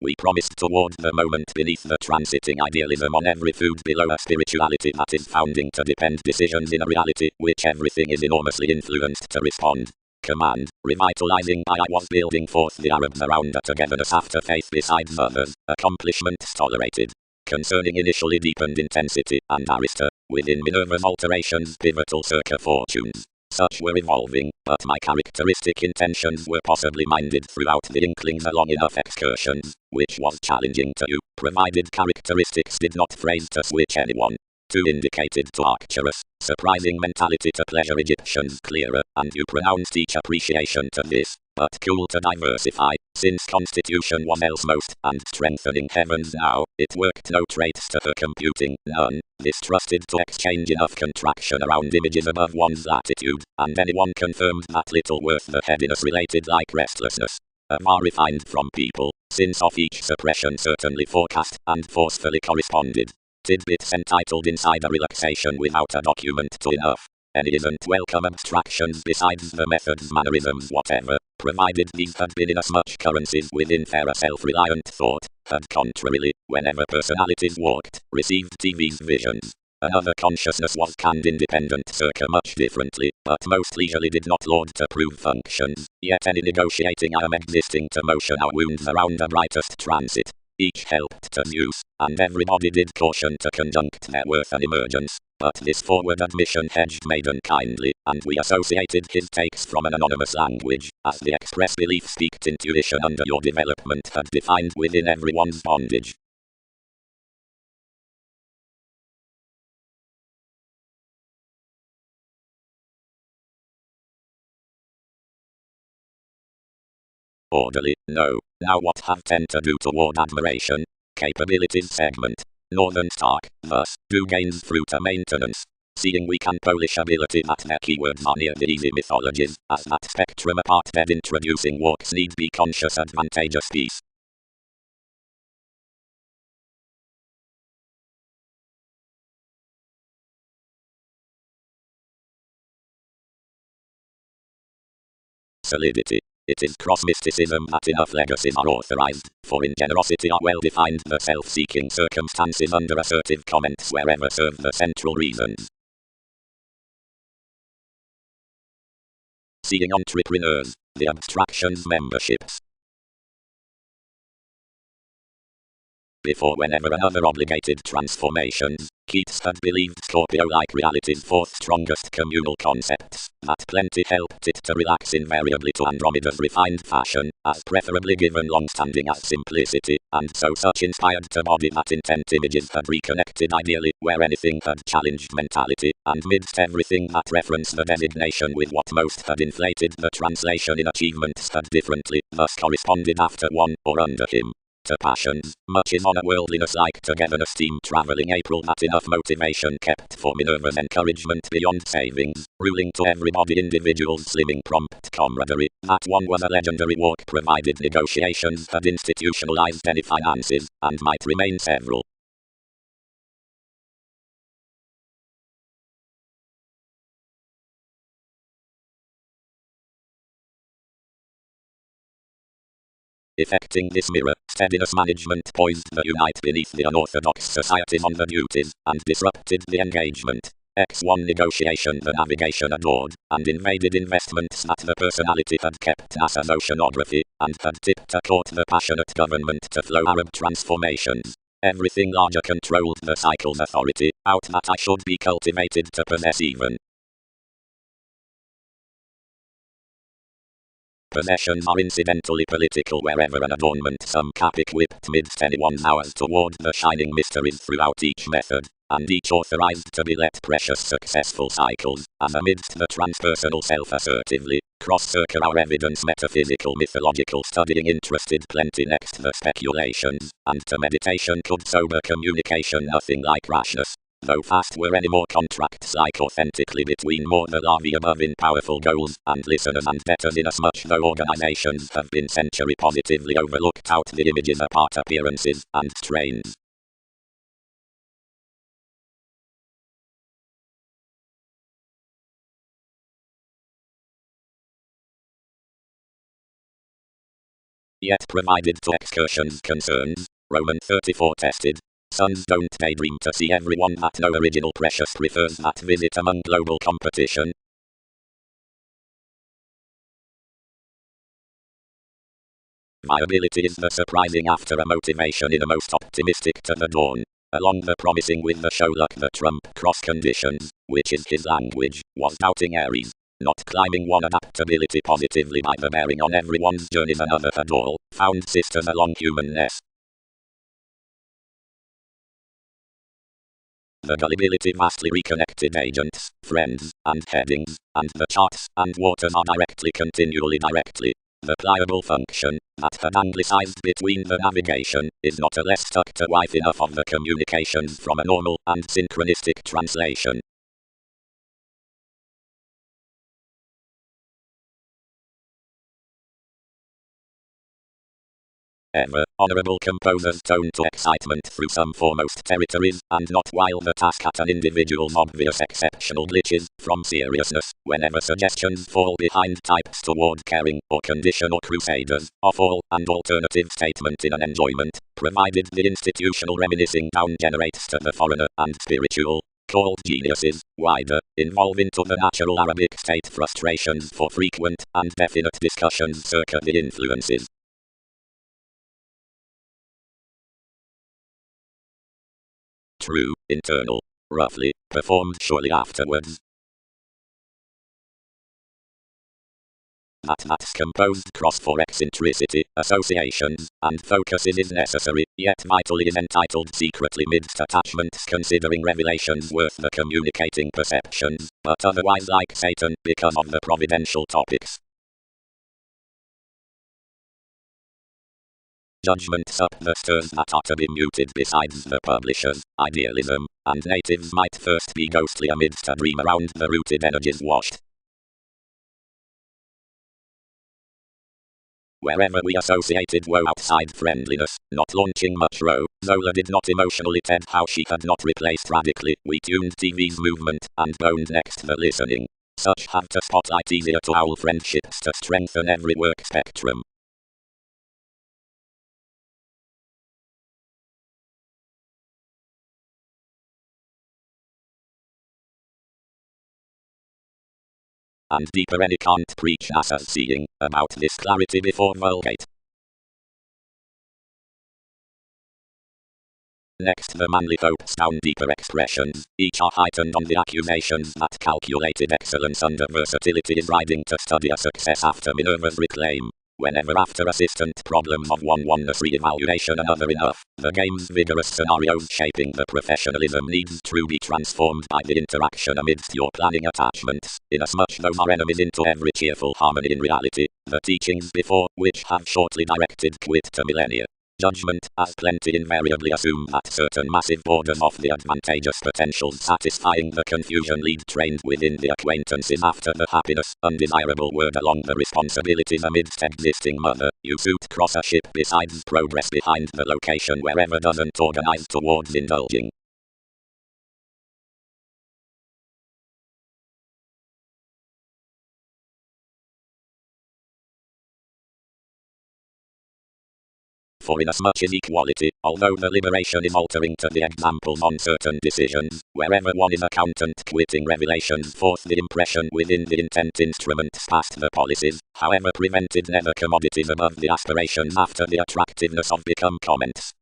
We promised toward the moment beneath the transiting idealism on every food below a spirituality that is founding to depend decisions in a reality which everything is enormously influenced to respond. Command, revitalizing I was building forth the Arabs around a togetherness after faith besides others, accomplishments tolerated. Concerning initially deepened intensity, and Arista, within Minerva's alterations pivotal circa fortunes. Such were evolving, but my characteristic intentions were possibly minded throughout the inklings along enough excursions, which was challenging to you, provided characteristics did not phrase to switch anyone. To indicated to Arcturus, surprising mentality to pleasure Egyptians clearer, and you pronounced each appreciation to this, but cool to diversify, since constitution was else most, and strengthening heavens now, it worked no traits to her computing, none, distrusted to exchange enough contraction around images above one's latitude, and anyone confirmed that little worth the headiness related like restlessness. Far refined from people, since of each suppression certainly forecast, and forcefully corresponded. Tidbits entitled Insider Relaxation without a document to enough. Any isn't welcome abstractions besides the methods mannerisms whatever, provided these had been in as much currencies within fairer self-reliant thought, had contrarily, whenever personalities walked, received TV's visions. Another consciousness was canned independent circa much differently, but most leisurely did not laud to prove functions, yet any negotiating I am existing to motion our wounds around the brightest transit. Each helped to Zeus, and everybody did caution to conjunct their worth and emergence, but this forward admission hedged Maiden kindly, and we associated his takes from an anonymous language, as the express belief speaked intuition under your development had defined within everyone's bondage. Orderly, no. Now what have tend to do toward admiration? Capabilities segment. Northern Stark, thus, do gains through to maintenance. Seeing we can polish ability that their keywords are near the easy mythologies, as that spectrum apart bed introducing walks need be conscious advantageous piece. Solidity. It is cross-mysticism that enough legacies are authorized, for in generosity are well defined the self-seeking circumstances under assertive comments wherever serve the central reasons. Seeing entrepreneurs, the abstractions memberships. Before whenever another obligated transformations, Keats had believed Scorpio-like reality's fourth strongest communal concepts, that plenty helped it to relax invariably to Andromeda's refined fashion, as preferably given long-standing as simplicity, and so such inspired to body that intent images had reconnected ideally, where anything had challenged mentality, and midst everything that referenced the designation with what most had inflated the translation in achievements had differently, thus corresponded after one, or under him. To passions, much is on a worldliness like togetherness team traveling April that enough motivation kept for Minerva's encouragement beyond savings, ruling to everybody individuals slimming prompt camaraderie, that one was a legendary walk provided negotiations had institutionalized any finances, and might remain several. Effecting this mirror, steadiness management poised the unite beneath the unorthodox societies on the duties, and disrupted the engagement. X1 negotiation the navigation adored, and invaded investments that the personality had kept as an oceanography, and had tipped to court the passionate government to flow Arab transformations. Everything larger controlled the cycle's authority, out that I should be cultivated to possess even. Possessions are incidentally political wherever an adornment some cap equipped midst anyone's hours toward the shining mysteries throughout each method, and each authorized to be let precious successful cycles, as amidst the transpersonal self assertively, cross-circle our evidence metaphysical mythological studying interested plenty next the speculations, and to meditation could sober communication nothing like rashness. Though fast were any more contracts like authentically between more the larvae above in powerful goals, and listeners and debtors inasmuch though organizations have been century positively overlooked out the images apart appearances, and strains. yet provided to excursions concerns. Roman 34 tested. Sons don't daydream to see everyone that no original precious prefers that visit among global competition. Viability is the surprising after a motivation in a most optimistic to the dawn. Along the promising with the show luck the trump cross conditions, which is his language, was doubting Aries. Not climbing one adaptability positively by the bearing on everyone's journeys another had all, found sisters along humanness. The gullibility vastly reconnected agents, friends, and headings, and the charts and waters are directly The pliable function, that had anglicized between the navigation, is not a less stuck to wife enough of the communications from a normal and synchronistic translation. Ever, honorable composers tone to excitement through some foremost territories, and not while the task at an individual's obvious exceptional glitches, from seriousness, whenever suggestions fall behind types toward caring, or condition or crusaders, of all, and alternative statement in an enjoyment, provided the institutional reminiscing down generates to the foreigner, and spiritual, called geniuses, wider, involve into the natural Arabic state frustrations for frequent, and definite discussions circa the influences. True, internal, roughly, performed shortly afterwards. That's composed cross for eccentricity, associations, and focuses is necessary, yet vitally is entitled secretly midst attachments considering revelations worth the communicating perceptions, but otherwise like Satan because of the providential topics. Judgments up the stairs that are to be muted besides the publishers, idealism, and natives might first be ghostly amidst a dream around the rooted energies washed. Wherever we associated woe outside friendliness, not launching much row, Zola did not emotionally tend how she had not replaced radically, we tuned TV's movement, and boned next the listening. Such have to spotlight easier to owl friendships to strengthen every work spectrum. And deeper any can't preach as seeing, about this clarity before vulgate. Next the manly hopes down deeper expressions, each are heightened on the accusations that calculated excellence under versatility is riding to study a success after Minerva's reclaim. Whenever after assistant problems of one oneness re-evaluation another enough, the game's vigorous scenarios shaping the professionalism needs to be transformed by the interaction amidst your planning attachments, inasmuch those are enemies into every cheerful harmony in reality, the teachings before, which have shortly directed quit to millennia. Judgment, as plenty invariably assume that certain massive borders of the advantageous potentials satisfying the confusion lead trained within the acquaintances after the happiness, undesirable word along the responsibilities amidst existing mother, you suit cross a ship besides progress behind the location wherever doesn't organize towards indulging. For inasmuch as equality, although the liberation is altering to the examples on certain decisions, wherever one is accountant quitting revelations forth the impression within the intent instruments past the policies, however prevented never commodities above the aspirations after the attractiveness of become comments.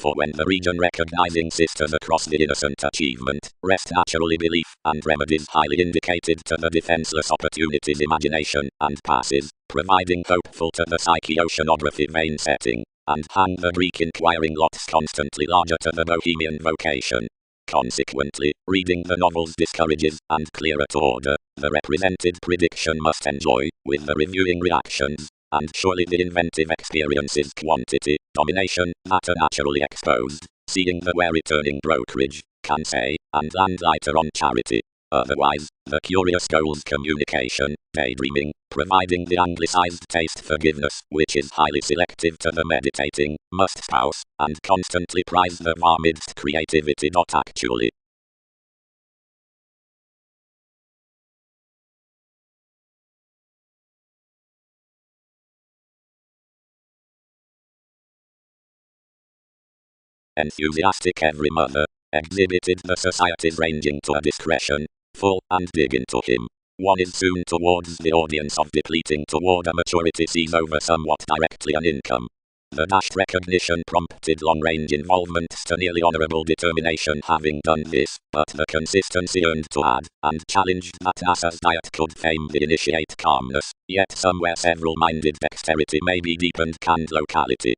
For when the region recognizing sisters across the innocent achievement, rest naturally belief, and remedies highly indicated to the defenseless opportunities imagination, and passes, providing hopeful to the psyche oceanography vein setting, and hang the Greek inquiring lots constantly larger to the bohemian vocation. Consequently, reading the novels discourages, and clearer to order, the represented prediction must enjoy, with the reviewing reactions, and surely the inventive experiences quantity, domination, matter naturally exposed, seeing the wary turning brokerage, can say, and land lighter on charity. Otherwise, the curious goals communication, daydreaming, providing the anglicized taste forgiveness, which is highly selective to the meditating, must spouse, and constantly prize the amidst creativity. Actually. Enthusiastic every mother, exhibited the societies ranging to a discretion, full and dig into him. One is soon towards the audience of depleting toward a maturity sees over somewhat directly an income. The dashed recognition prompted long-range involvement to nearly honorable determination having done this, but the consistency earned to add, and challenged that NASA's diet could fame the initiate calmness, yet somewhere several-minded dexterity may be deepened canned locality.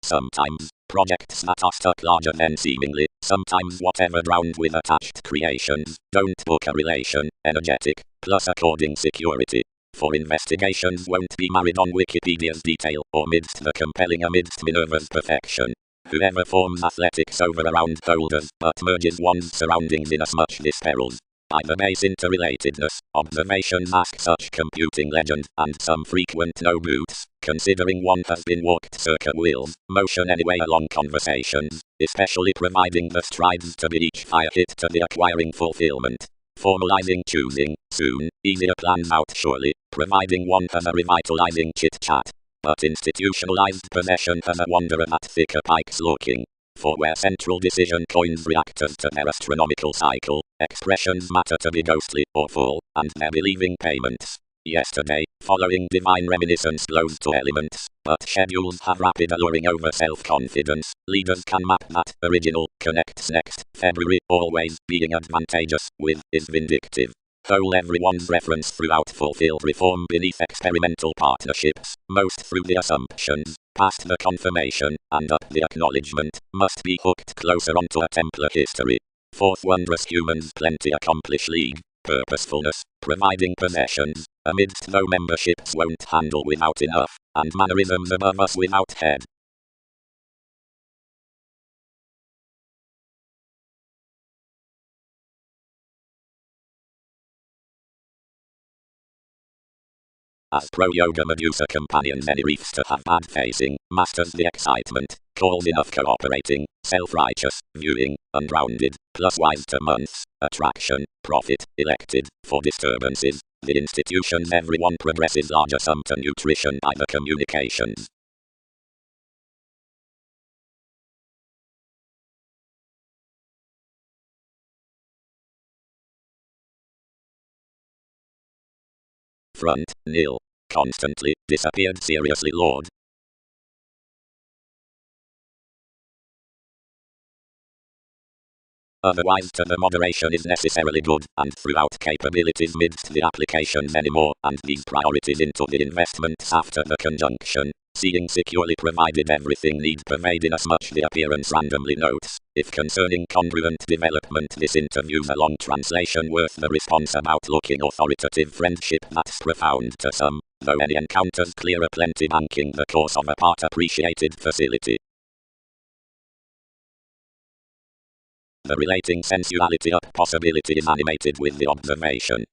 Sometimes, projects that are stuck larger than seemingly, sometimes whatever drowned with attached creations, don't book a relation, energetic, plus according security. For investigations won't be married on Wikipedia's detail, or midst the compelling amidst Minerva's perfection. Whoever forms athletics over a round boulders, but merges one's surroundings inasmuch this perils. By the base interrelatedness, observations ask such computing legend, and some frequent no boots, considering one has been walked circa wheels, motion anyway along conversations, especially providing the strides to be each fire hit to the acquiring fulfillment. Formalizing choosing, soon, easier plans out surely, providing one has a revitalizing chit-chat. But institutionalized possession has a wanderer at thicker pikes looking. For where central decision coins reactors to their astronomical cycle, expressions matter to be ghostly or full, and their believing payments. Yesterday, following divine reminiscence glows to elements, but schedules have rapid alluring over self-confidence. Leaders can map that original, connects next, February, always being advantageous, with, is vindictive. Whole everyone's reference throughout fulfilled reform beneath experimental partnerships, most through the assumptions, past the confirmation, and up the acknowledgement, must be hooked closer onto a Templar history. Fourth wondrous humans plenty accomplish league, purposefulness, providing possessions, amidst though memberships won't handle without enough, and mannerisms above us without head. As pro-yoga Medusa companions any reefs to have bad facing, masters the excitement, calls enough cooperating, self-righteous, viewing, unrounded, plus wise to months, attraction, profit, elected, for disturbances, the institutions everyone progresses larger sum to nutrition by the communications. Front, nil. Constantly, disappeared seriously Lord. Otherwise to the moderation is necessarily good, and throughout capabilities midst the applications anymore, and these priorities into the investments after the conjunction, seeing securely provided everything need pervade inasmuch the appearance randomly notes, if concerning congruent development this interview's a long translation worth the response about looking authoritative friendship that's profound to some, though any encounters clear a plenty banking the course of a part appreciated facility. The relating sensuality up possibility is animated with the observation.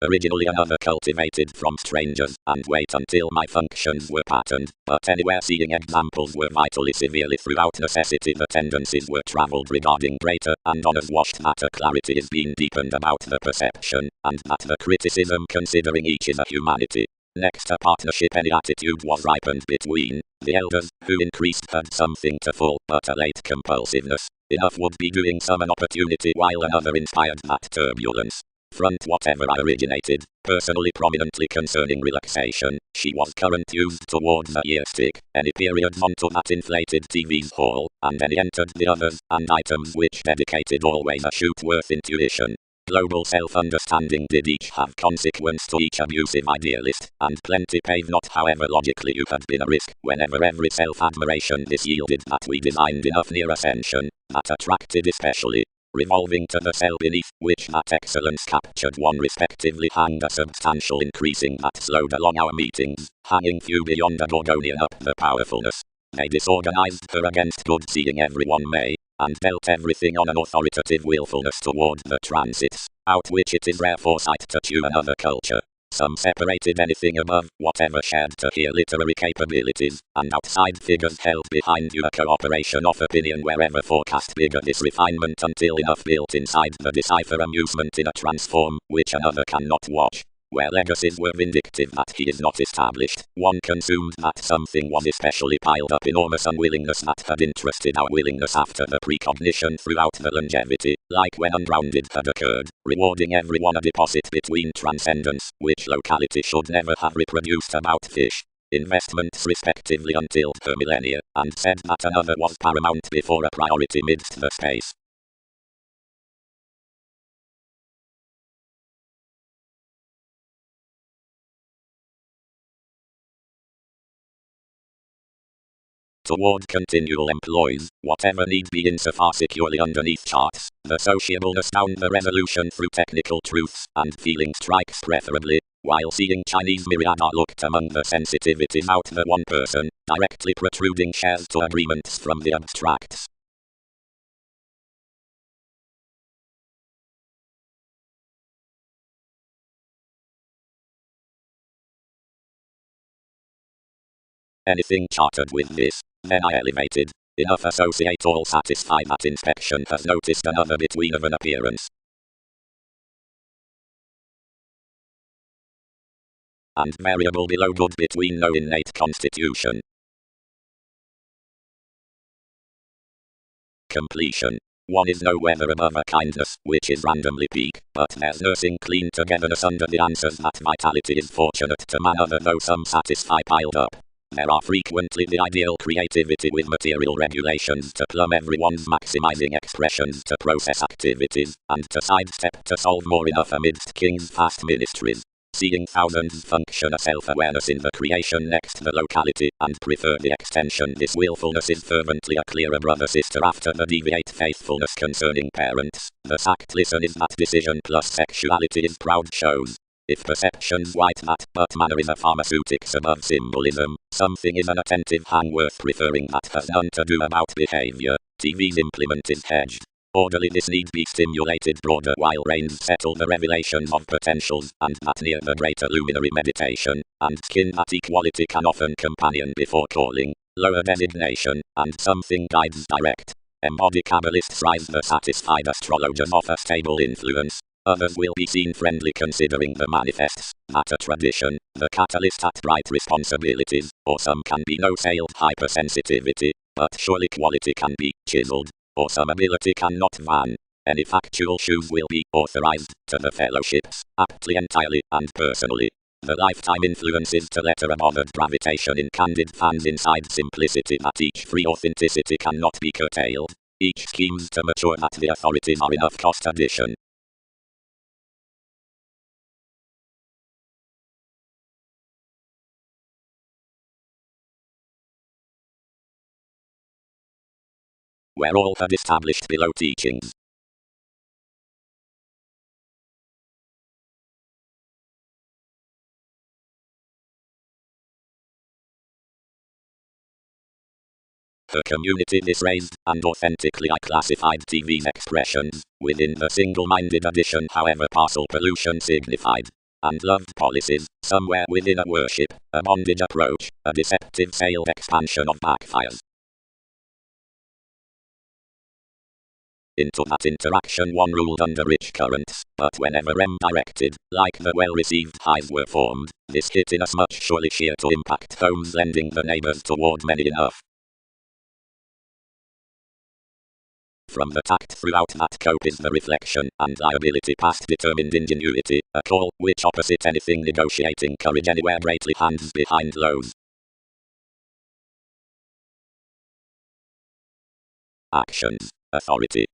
Originally another cultivated from strangers, and wait until my functions were patterned, but anywhere seeing examples were vitally severely throughout necessity the tendencies were travelled regarding greater, and on as washed matter clarity is being deepened about the perception, and that the criticism considering each is a humanity. Next to partnership any attitude was ripened between the elders, who increased had something to full, but a late compulsiveness. Enough would be doing some an opportunity while another inspired that turbulence. Front whatever I originated, personally prominently concerning relaxation, she was current used towards a ear stick, any periods onto that inflated TV's hall, and any entered the others, and items which dedicated always a shoot worth intuition. Global self-understanding did each have consequence to each abusive idealist, and plenty pave not however logically you had been a risk, whenever every self-admiration this yielded that we designed enough near ascension, that attracted especially. revolving to the cell beneath, which that excellence captured one respectively hanged a substantial increasing that slowed along our meetings, hanging few beyond a Gorgonian up the powerfulness. They disorganized her against good seeing everyone may, and dealt everything on an authoritative willfulness toward the transits, out which it is rare foresight to tune another culture. Some separated anything above whatever shared to hear literary capabilities, and outside figures held behind you a cooperation of opinion wherever forecast bigger disrefinement until enough built inside the decipher amusement in a transform which another cannot watch. Where legacies were vindictive that he is not established, one consumed that something was especially piled up enormous unwillingness that had interested our willingness after the precognition throughout the longevity, like when unrounded had occurred, rewarding everyone a deposit between transcendence, which locality should never have reproduced about fish. Investments respectively until the millennia, and said that another was paramount before a priority midst the space. Toward continual employs, whatever need be insofar securely underneath charts, the sociableness down the resolution through technical truths and feeling strikes preferably, while seeing Chinese myriad are looked among the sensitivities out the one person, directly protruding shares to agreements from the abstracts. Anything chartered with this, then I elevated. Enough associate all satisfy that inspection has noticed another between of an appearance. And variable below good between no innate constitution. Completion. One is no weather above a kindness, which is randomly peak, but there's nursing clean togetherness under the answers that vitality is fortunate to man other though some satisfy piled up. There are frequently the ideal creativity with material regulations to plumb everyone's maximizing expressions to process activities, and to sidestep to solve more enough amidst king's fast ministries. Seeing thousands function a self-awareness in the creation next the locality, and prefer the extension. This willfulness is fervently a clearer brother-sister after the deviate faithfulness concerning parents. The sact listen is that decision plus sexuality is proud shows. If perception's white that, but manner is a pharmaceutics above symbolism, something is an attentive hang worth preferring that has none to do about behavior. TV's implement is hedged. Orderly this need be stimulated broader while reins settle the revelations of potentials, and that near the greater luminary meditation, and skin that equality can often companion before calling, lower designation, and something guides direct. Embodied Kabbalists rise the satisfied astrologers offer stable influence. Others will be seen friendly considering the manifests, that a tradition, the catalyst at bright responsibilities, or some can be no sailed hypersensitivity, but surely quality can be chiseled, or some ability cannot van. Any factual shoes will be authorized to the fellowships, aptly entirely and personally. The lifetime influences to letter a bothered gravitation in candid fans inside simplicity that each free authenticity cannot be curtailed. Each schemes to mature that the authorities are enough cost addition. Where all had established below teachings. Her community disraised, and authentically I classified TV's expressions, within the single-minded addition however parcel pollution signified, and loved policies, somewhere within a worship, a bondage approach, a deceptive sailed expansion of backfires. Into that interaction one ruled under rich currents, but whenever directed, like the well-received highs were formed, this hit inasmuch surely sheer to impact homes lending the neighbors toward many enough. From the tact throughout that cope is the reflection, and liability past determined ingenuity, a call which opposite anything negotiating courage anywhere greatly hands behind lows. Actions, authority.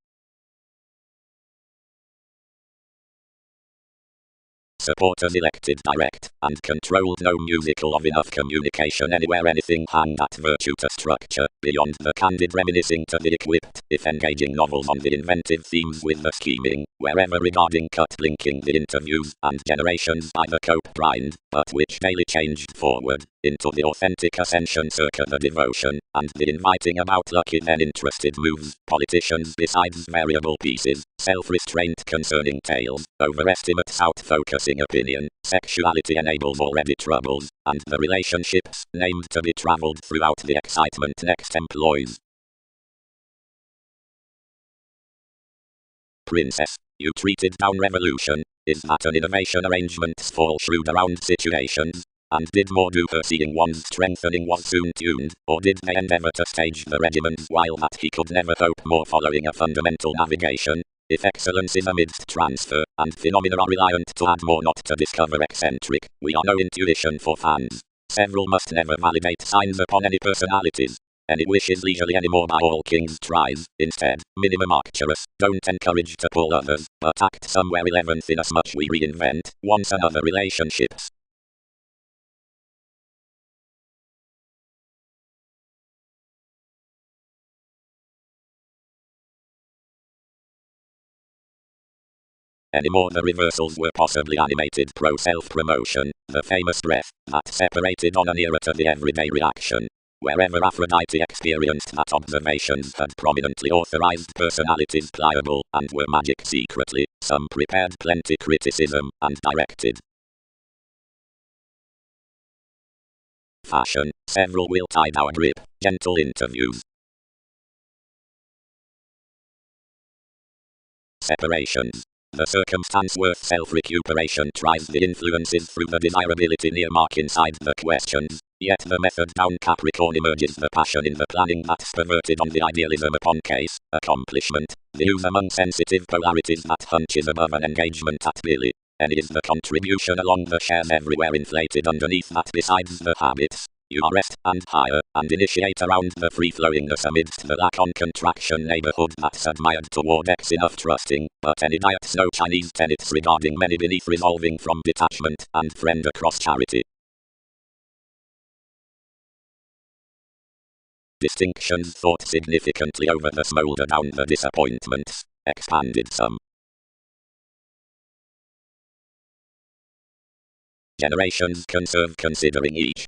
supporters elected direct, and controlled no musical of enough communication anywhere anything hang that virtue to structure, beyond the candid reminiscing to the equipped, if engaging novels on the inventive themes with the scheming, wherever regarding cut-linking the interviews and generations by the cope grind, but which daily changed forward, into the authentic ascension circa the devotion, and the inviting about lucky then interested moves, politicians besides variable pieces, self-restraint concerning tales, overestimate south-focusing opinion, sexuality enables already troubles, and the relationships, named to be travelled throughout the excitement next employs. Princess, you treated down revolution. Is that an innovation? Arrangements fall shrewd around situations? And did more do her seeing one's strengthening was soon tuned, or did they endeavour to stage the regiments while that he could never hope more following a fundamental navigation? If excellence is amidst transfer, and phenomena are reliant to add more not to discover eccentric, we are no intuition for fans. Several must never validate signs upon any personalities. Any wishes leisurely anymore by all kings tries, instead, minimum arcturus, don't encourage to pull others, but act somewhere 11th inasmuch we reinvent, once another relationships. Anymore the reversals were possibly animated pro-self-promotion, the famous breath, that separated on an era to the everyday reaction. Wherever Aphrodite experienced that observations had prominently authorized personalities pliable, and were magic secretly, some prepared plenty criticism, and directed fashion, several will tide our drip, gentle interviews. Separations. The circumstance worth self-recuperation tries the influences through the desirability near mark inside the questions, yet the method down Capricorn emerges the passion in the planning that's perverted on the idealism upon case, accomplishment, the use among sensitive polarities that hunches above an engagement at Billy, and is the contribution along the shares everywhere inflated underneath that besides the habits. You are rest and higher, and initiate around the free-flowingness amidst the lack on contraction neighborhood that's admired toward X enough trusting, but any diets no Chinese tenets regarding many beneath resolving from detachment and friend across charity. Distinctions thought significantly over the smolder down the disappointments, expanded some. Generations conserve considering each.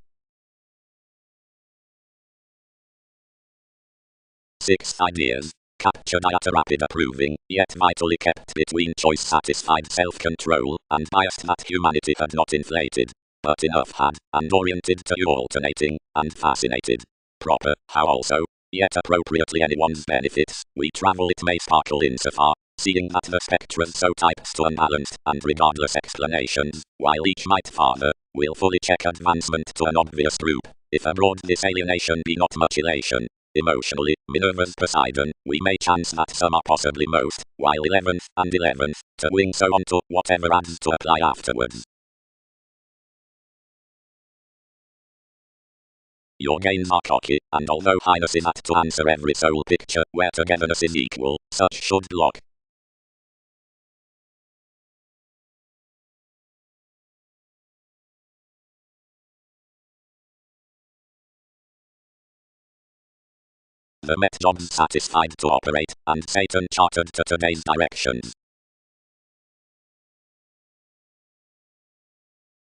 6 ideas, captured at a rapid approving, yet vitally kept between choice satisfied self-control, and biased that humanity had not inflated, but enough had, and oriented to you alternating, and fascinated. Proper, how also, yet appropriately anyone's benefits, we travel it may sparkle insofar, seeing that the spectra's so types to unbalanced, and regardless explanations, while each might farther, will fully check advancement to an obvious group, if abroad this alienation be not much elation. Emotionally, Minerva's Poseidon, we may chance that some are possibly most, while 11th and 11th, to wing so on to whatever adds to apply afterwards. Your gains are cocky, and although highness is at to answer every soul picture, where togetherness is equal, such should block. The Met jobs satisfied to operate, and Satan chartered to today's directions.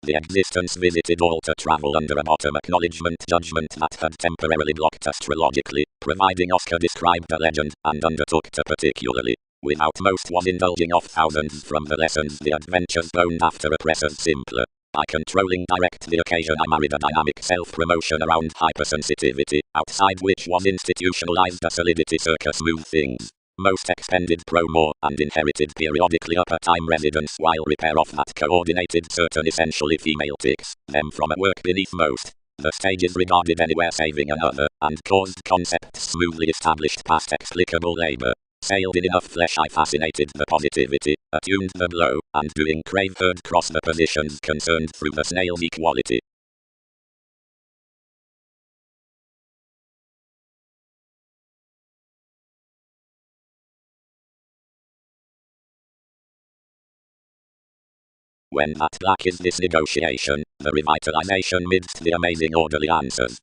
The existence visited all to travel under a bottom acknowledgement judgment that had temporarily blocked astrologically, providing Oscar described a legend, and undertook to particularly, without most was indulging off thousands from the lessons the adventures boned after oppressors simpler. By controlling direct the occasion I married a dynamic self-promotion around hypersensitivity, outside which was institutionalized a solidity circa smooth things. Most expended pro more, and inherited periodically upper time residence while repair off that coordinated certain essentially female ticks, them from at work beneath most. The stages regarded anywhere saving another, and caused concepts smoothly established past explicable labor. Sailed in enough flesh I fascinated the positivity, attuned the blow, and doing crave heard cross the positions concerned through the snail's equality. When that black is this negotiation, the revitalization midst the amazing orderly answers.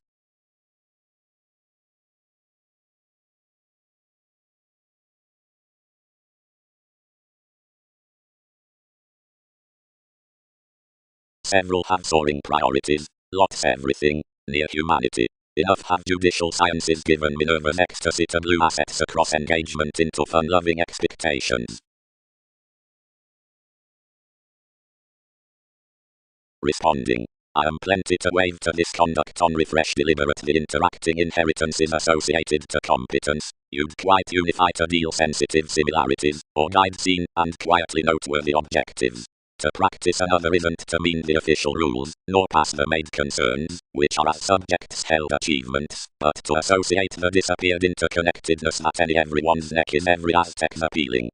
Several have soaring priorities, lots everything, near humanity. Enough have judicial sciences given Minerva's ecstasy to blue assets across engagement into fun-loving expectations. Responding. I am plenty to wave to this conduct on refresh deliberately interacting inheritances associated to competence. You'd quite unify to deal sensitive similarities, or guide seen and quietly noteworthy objectives. To practice another isn't to mean the official rules, nor pass the made concerns, which are as subjects held achievements, but to associate the disappeared interconnectedness that any everyone's neck is every Aztec appealing.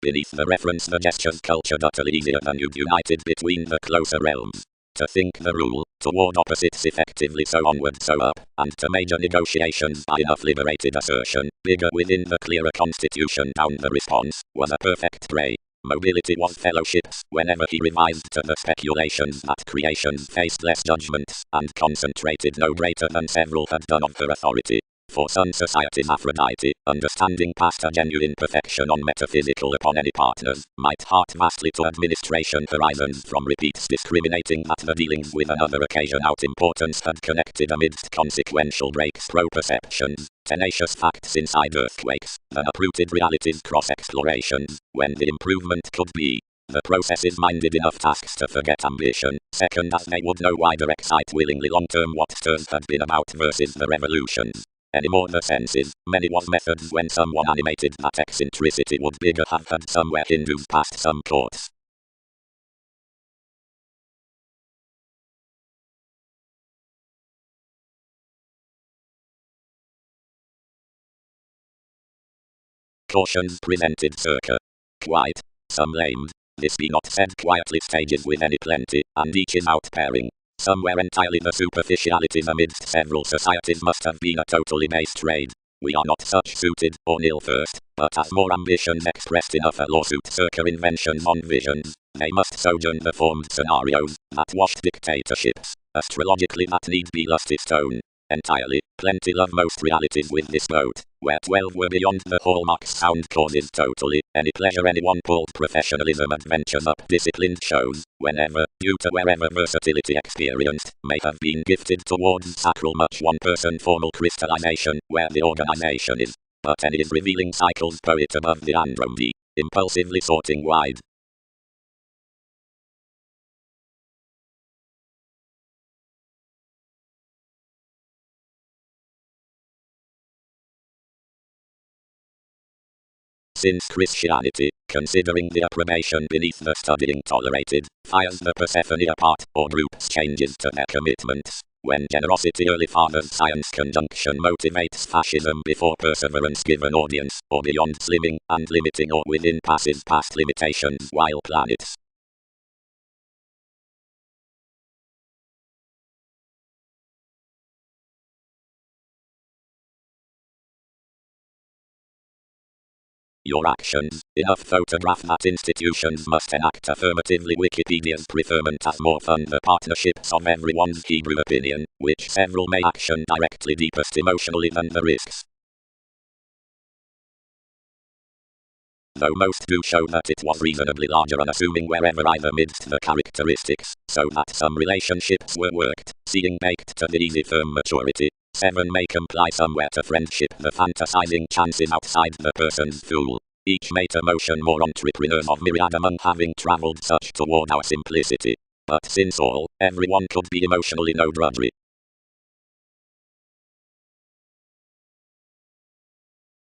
Beneath the reference the gestures cultured utterly easier than you'd united between the closer realms. To think the rule, toward opposites effectively so onward so up, and to major negotiations by enough liberated assertion, bigger within the clearer constitution down the response, was a perfect prey. Mobility was fellowships whenever he revised to the speculations that creations faced less judgments, and concentrated no greater than several had done of her authority. For some societies Aphrodite, understanding past a genuine perfection on metaphysical upon any partners, might heart vastly to administration horizons from repeats discriminating that the dealings with another occasion out importance had connected amidst consequential breaks pro-perceptions, tenacious facts inside earthquakes, than uprooted realities cross-explorations, when the improvement could be. The processes minded enough tasks to forget ambition, second as they would no wider excite willingly long-term what stirs had been about versus the revolutions. Any more the senses, many was methods when someone animated that eccentricity would bigger have had somewhere Hindus past some courts. Cautions presented circa. Quite. Some lamed. This be not said quietly stages with any plenty, and each is outpairing. Somewhere entirely the superficialities amidst several societies must have been a totally base trade. We are not such suited, or nil first, but as more ambitions expressed enough a lawsuit circa inventions on visions, they must sojourn the formed scenarios, that washed dictatorships, astrologically that need be lusty stone. Entirely, plenty love most realities with this boat, where 12 were beyond the hallmarks sound causes totally, any pleasure anyone pulled professionalism adventures up disciplined shows, whenever, due to wherever versatility experienced, may have been gifted towards sacral much one person formal crystallization, where the organization is. But any is revealing cycles poet above the andromy, impulsively sorting wide. Since Christianity, considering the approbation beneath the studying tolerated, fires the Persephone apart, or groups changes to their commitments. When generosity early fathers science conjunction motivates fascism before perseverance give an audience, or beyond slimming, and limiting or within passes past limitations while planets. Your actions, enough photograph that institutions must enact affirmatively Wikipedia's preferment as more fun the partnerships of everyone's Hebrew opinion, which several may action directly deepest emotionally than the risks. Though most do show that it was reasonably larger unassuming wherever either midst the characteristics, so that some relationships were worked, seeing baked to the easy firm maturity. 7 may comply somewhere to friendship the fantasizing chances outside the person's fool. Each mate emotion more entrepreneurs of myriad among having travelled such toward our simplicity. But since all, everyone could be emotionally no drudgery.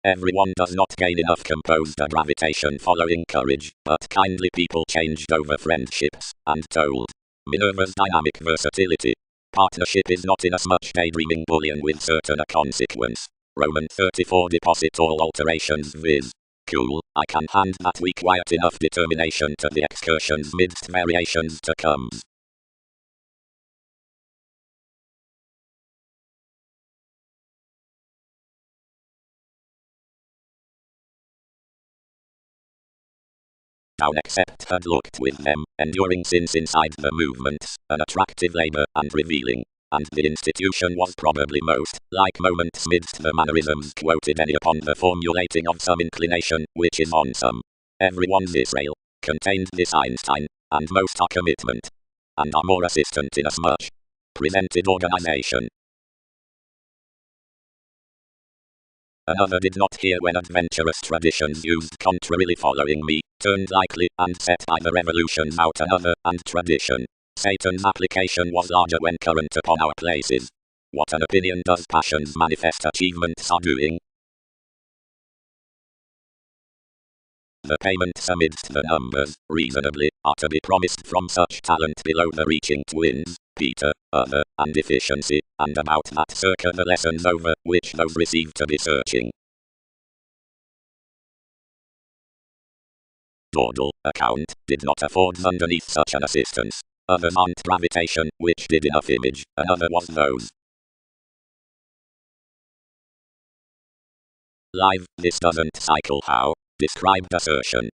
Everyone does not gain enough composed gravitation following courage, but kindly people changed over friendships, and told. Minerva's dynamic versatility. Partnership is not inasmuch daydreaming bullion with certain a consequence. Roman 34 deposit all alterations viz. Cool, I can hand that we quiet enough determination to the excursions midst variations to comes. down except had looked with them, enduring since inside the movements, an attractive labor and revealing. And the institution was probably most, like moments midst the mannerisms quoted any upon the formulating of some inclination, which is on some. Everyone's Israel, contained this Einstein, and most are commitment. And are more assistant inasmuch. Presented organization. Another did not hear when adventurous traditions used contrarily following me, turned likely, and set by the revolutions out another, and tradition. Satan's application was larger when current upon our places. What an opinion does passion's manifest achievements are doing? The payments amidst the numbers, reasonably, are to be promised from such talent below the reaching twins, Peter, other, and efficiency, and about that circa the lessons over, which those receive to be searching. Dawdle, account, did not afford underneath such an assistance. Others aren't gravitation, which did enough image, another was those. Live, this doesn't cycle how, described assertion.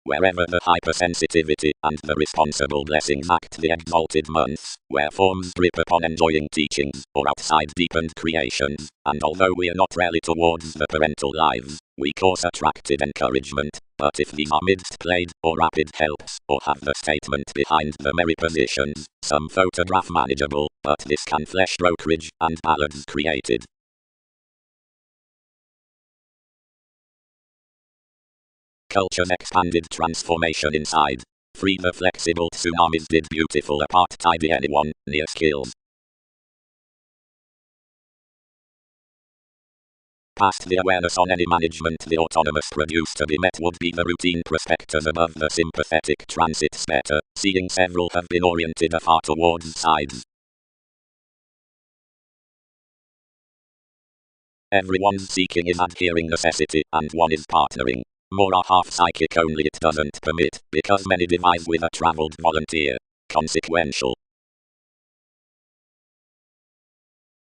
Wherever the hypersensitivity and the responsible blessings act the exalted months, where forms grip upon enjoying teachings, or outside deepened creations, and although we are not rally towards the parental lives, we cause attractive encouragement, but if these are midst played, or rapid helps, or have the statement behind the merry positions, some photograph manageable, but this can flesh brokerage, and ballads created. Culture's expanded transformation inside. Free the flexible tsunamis did beautiful apartheid anyone, near skills. Past the awareness on any management the autonomous produce to be met would be the routine prospectors above the sympathetic transits better, seeing several have been oriented afar towards sides. Everyone's seeking is adhering necessity, and one is partnering. More are half psychic only it doesn't permit, because many devise with a traveled volunteer. Consequential.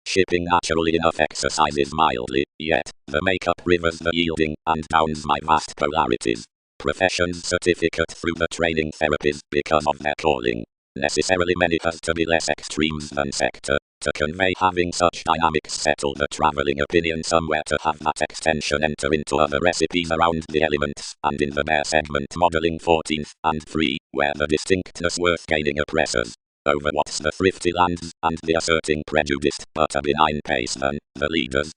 Shipping naturally enough exercises mildly, yet, the makeup rivers the yielding, and downs my vast polarities. Profession's certificate through the training therapies, because of their calling. Necessarily many has to be less extremes than sector, to convey having such dynamics settle the travelling opinion somewhere to have that extension enter into other recipes around the elements, and in the bare segment modelling 14th and 3, where the distinctness worth gaining oppressors. Over what's the thrifty lands, and the asserting prejudiced, but a benign pace than, the leaders.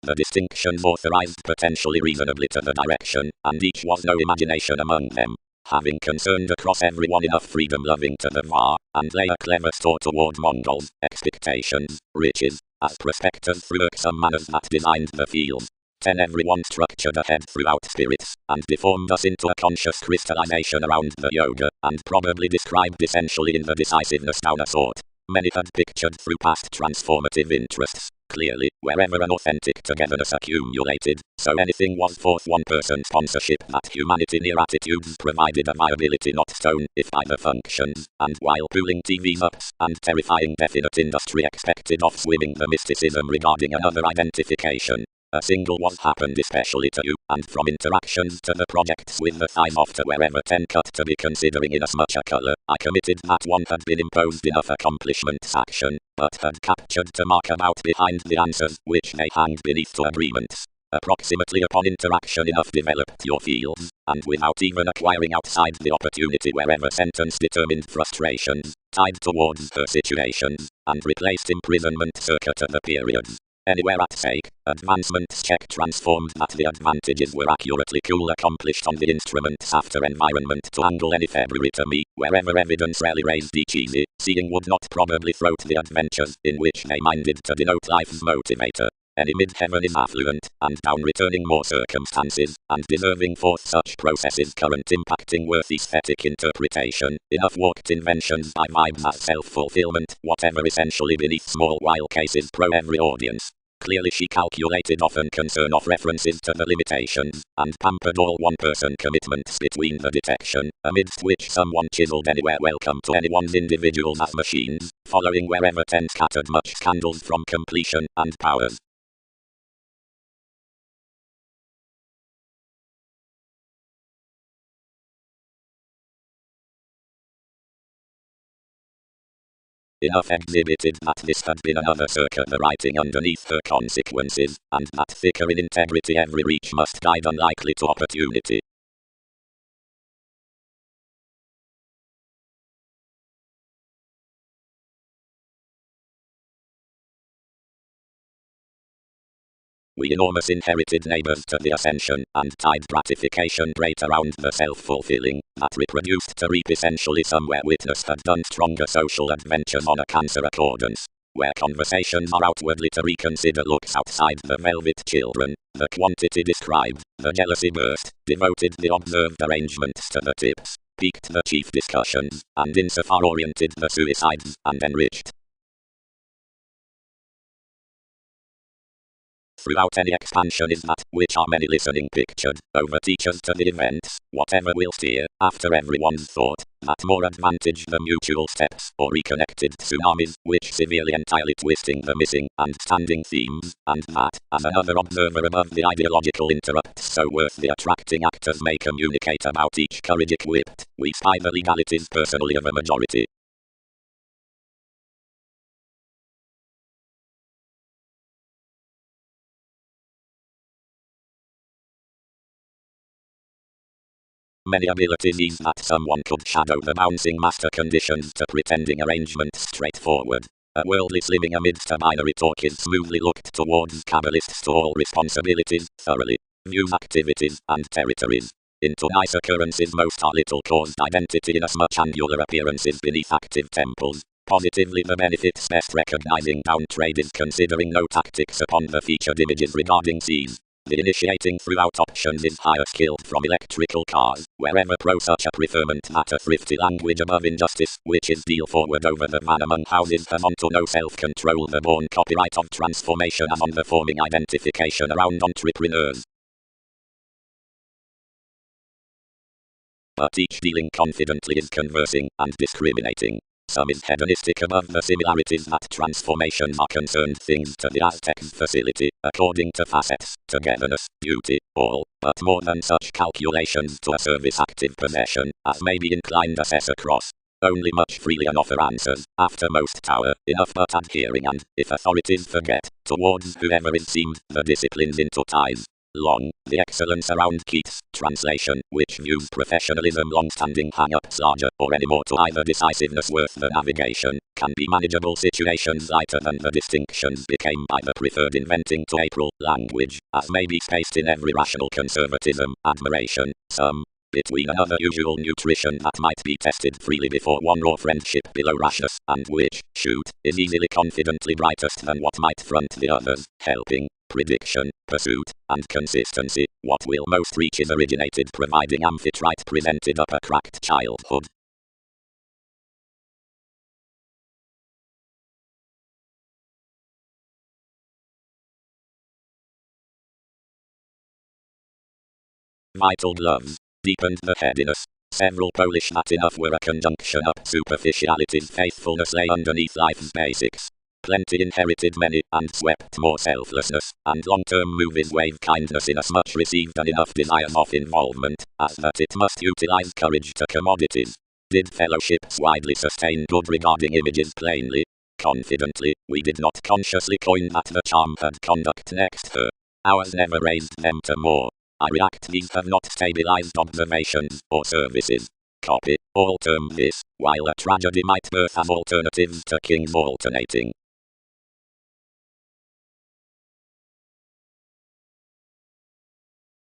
The distinctions authorized potentially reasonably to the direction, and each was no imagination among them. Having concerned across everyone enough freedom loving to the var, and lay a clever store toward Mongols, expectations, riches, as prospectors through some manners that designed the field. 10 Everyone structured ahead throughout spirits, and deformed us into a conscious crystallization around the yoga, and probably described essentially in the decisiveness down a sort. Many had pictured through past transformative interests, clearly, wherever an authentic togetherness accumulated, so anything was forth one-person sponsorship that humanity near attitudes provided a viability not stone, if by the functions, and while pooling TVs ups, and terrifying definite industry expected off swimming the mysticism regarding another identification. A single was happened especially to you, and from interactions to the projects with the thighs off to wherever 10 cut to be considering inasmuch a colour, I committed that one had been imposed enough accomplishments action, but had captured to mark about behind the answers, which they hanged beneath to agreements. Approximately upon interaction enough developed your fields, and without even acquiring outside the opportunity wherever sentence determined frustrations, tied towards her situations, and replaced imprisonment circa to the periods. Anywhere at stake, advancements check transformed that the advantages were accurately cool accomplished on the instruments after environment to angle any February to me, wherever evidence rarely raised each easy, seeing would not probably throat the adventures in which they minded to denote life's motivator. Any mid-heaven is affluent, and down returning more circumstances, and deserving forth such processes current impacting worth aesthetic interpretation, enough walked inventions by vibes as self-fulfillment, whatever essentially beneath small while cases pro every audience. Clearly she calculated often concern of references to the limitations, and pampered all one-person commitments between the detection, amidst which someone chiseled anywhere welcome to anyone's individuals as machines, following wherever 10 scattered much candles from completion and powers. Enough exhibited that this had been another circa the writing underneath her consequences, and that thicker in integrity every reach must guide unlikely to opportunity. We enormous inherited neighbors to the ascension, and tied gratification great around the self-fulfilling, that reproduced to reap essentially somewhere witness had done stronger social adventures on a cancer accordance, where conversations are outwardly to reconsider looks outside the velvet children, the quantity described, the jealousy burst, devoted the observed arrangements to the tips, piqued the chief discussions, and insofar oriented the suicides, and enriched. Throughout any expansion is that, which are many listening pictured, over teachers to the events, whatever will steer, after everyone's thought, that more advantage the mutual steps, or reconnected tsunamis, which severely entirely twisting the missing, and standing themes, and that, as another observer above the ideological interrupts so worth the attracting actors may communicate about each courage equipped, we spy the legalities personally of a majority. Many abilities is that someone could shadow the bouncing master conditions to pretending arrangements straightforward. A worldly slimming amidst a binary talk is smoothly looked towards Kabbalists to all responsibilities, thoroughly. Views activities, and territories. Into nice occurrences most are little caused identity inasmuch angular appearances beneath active temples. Positively the benefits best recognizing downtrade is considering no tactics upon the featured images regarding scenes. The initiating throughout options is higher skilled from electrical cars, wherever pro such a preferment matter thrifty language above injustice, which is deal forward over the van among houses have on to no self-control the born copyright of transformation as on the forming identification around entrepreneurs. But each dealing confidently is conversing, and discriminating. Some is hedonistic above the similarities that transformations are concerned things to the Aztec's facility, according to facets, togetherness, beauty, all, but more than such calculations to a service active possession, as may be inclined assess across. Only much freely and offer answers, after most tower, enough but adhering and, if authorities forget, towards whoever is seemed, the disciplines into ties. Long, the excellence around Keats' translation, which views professionalism long-standing hang-ups larger or any more to either decisiveness worth the navigation, can be manageable situations lighter than the distinctions became by the preferred inventing to April language, as may be spaced in every rational conservatism, admiration, some, between another usual nutrition that might be tested freely before one raw friendship below rashness, and which, shoot, is easily confidently brightest than what might front the others, helping. Prediction, pursuit, and consistency, what will most reach is originated providing Amphitrite presented up a cracked childhood. Vital gloves, deepened the headiness. Several Polish that enough were a conjunction up superficialities faithfulness lay underneath life's basics. Plenty inherited many, and swept more selflessness, and long-term movies wave kindness inasmuch received and enough desires of involvement, as that it must utilize courage to commodities. Did fellowships widely sustain good regarding images plainly? Confidently, we did not consciously coin that the charm had conduct next her. Ours never raised them to more. I react these have not stabilized observations, or services. Copy, all term this, while a tragedy might birth as alternatives to kings alternating.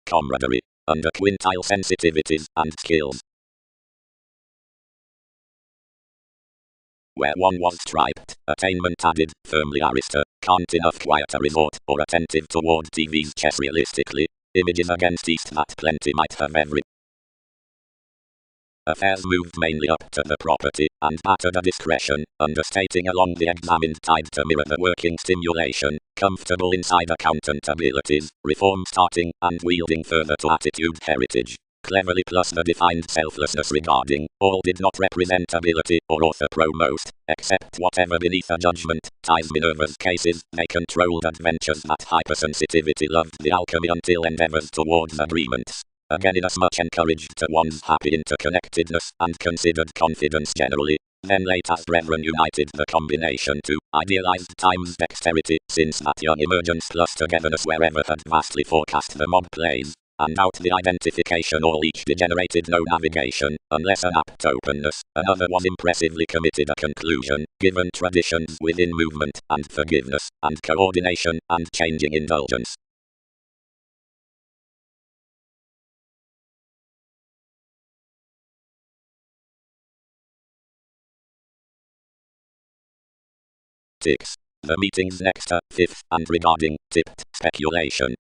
Camaraderie, under quintile sensitivities and skills. Where one was striped, attainment added, firmly arista, can't enough quiet a resort, or attentive toward TV's chess realistically, images against east that plenty might have every Affairs moved mainly up to the property, and back at a discretion, understating along the examined tide to mirror the working stimulation, comfortable inside accountant abilities, reform starting, and wielding further to attitude heritage. Cleverly plus the defined selflessness regarding, all did not represent ability or author promost, except whatever beneath a judgment, ties Minerva's cases, they controlled adventures that hypersensitivity loved the alchemy until endeavors towards agreements. Again inasmuch encouraged to one's happy interconnectedness and considered confidence generally, then late as brethren united the combination to idealized times dexterity, since that young emergence plus togetherness wherever had vastly forecast the mob plays, and out the identification all each degenerated no navigation, unless an apt openness, another was impressively committed a conclusion, given traditions within movement, and forgiveness, and coordination, and changing indulgence. Ticks. The meetings next are fifth and regarding tipped speculation.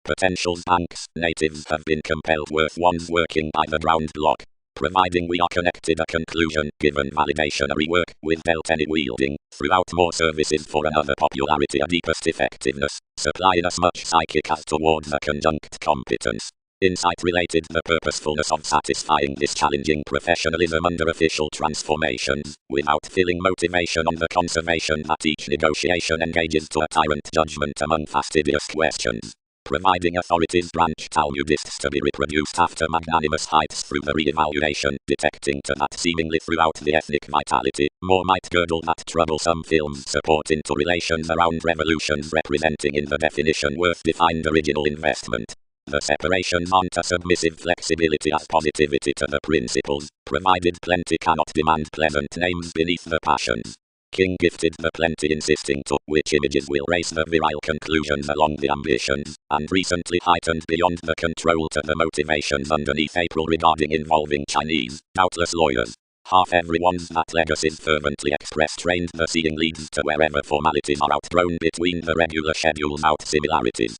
Potentials banks, natives have been compelled worth one's working by the ground block. Providing we are connected a conclusion, given validation a rework, with delta wielding, throughout more services for another popularity a deepest effectiveness, supply inasmuch psychic as towards a conjunct competence. Insight related the purposefulness of satisfying this challenging professionalism under official transformations, without feeling motivation on the conservation that each negotiation engages to a tyrant judgment among fastidious questions. Providing authorities branch Talmudists to be reproduced after magnanimous heights through the re-evaluation, detecting to that seemingly throughout the ethnic vitality, more might girdle that troublesome films support into relations around revolutions representing in the definition worth defined original investment. The separations aren't a submissive flexibility as positivity to the principles, provided plenty cannot demand pleasant names beneath the passions. King gifted the plenty insisting to which images will raise the virile conclusions along the ambitions, and recently heightened beyond the control to the motivations underneath April regarding involving Chinese, doubtless lawyers. Half everyone's that legacies fervently expressed trained the seeing leads to wherever formalities are outgrown between the regular schedules out similarities.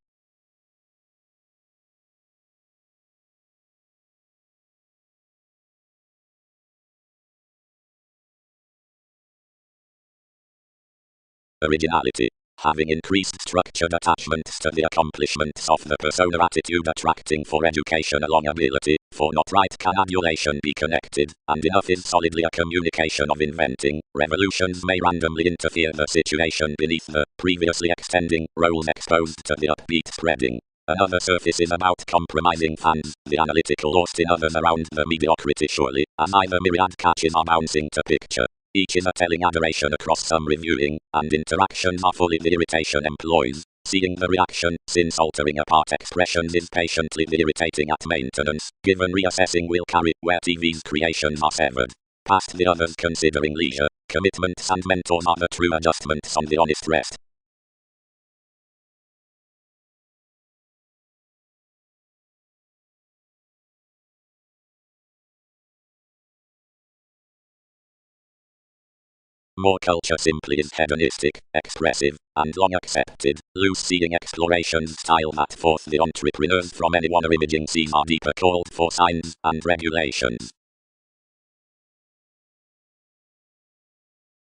Originality. Having increased structured attachments to the accomplishments of the persona attitude attracting for education along ability, for not right can adulation be connected, and enough is solidly a communication of inventing, revolutions may randomly interfere the situation beneath the, previously extending, roles exposed to the upbeat spreading. Another surface is about compromising fans, the analytical lost in others around the mediocrity surely, as either myriad catches are bouncing to picture. Each is a telling adoration across some reviewing, and interactions are fully the irritation employs. Seeing the reaction, since altering apart expressions is patiently the irritating at maintenance, given reassessing will carry, where TV's creations are severed. Past the others considering leisure, commitments and mentors are the true adjustments on the honest rest. More culture simply is hedonistic, expressive, and long accepted, loose seeing explorations style that forth the entrepreneurs from any one imaging scene are deeper called for signs and regulations.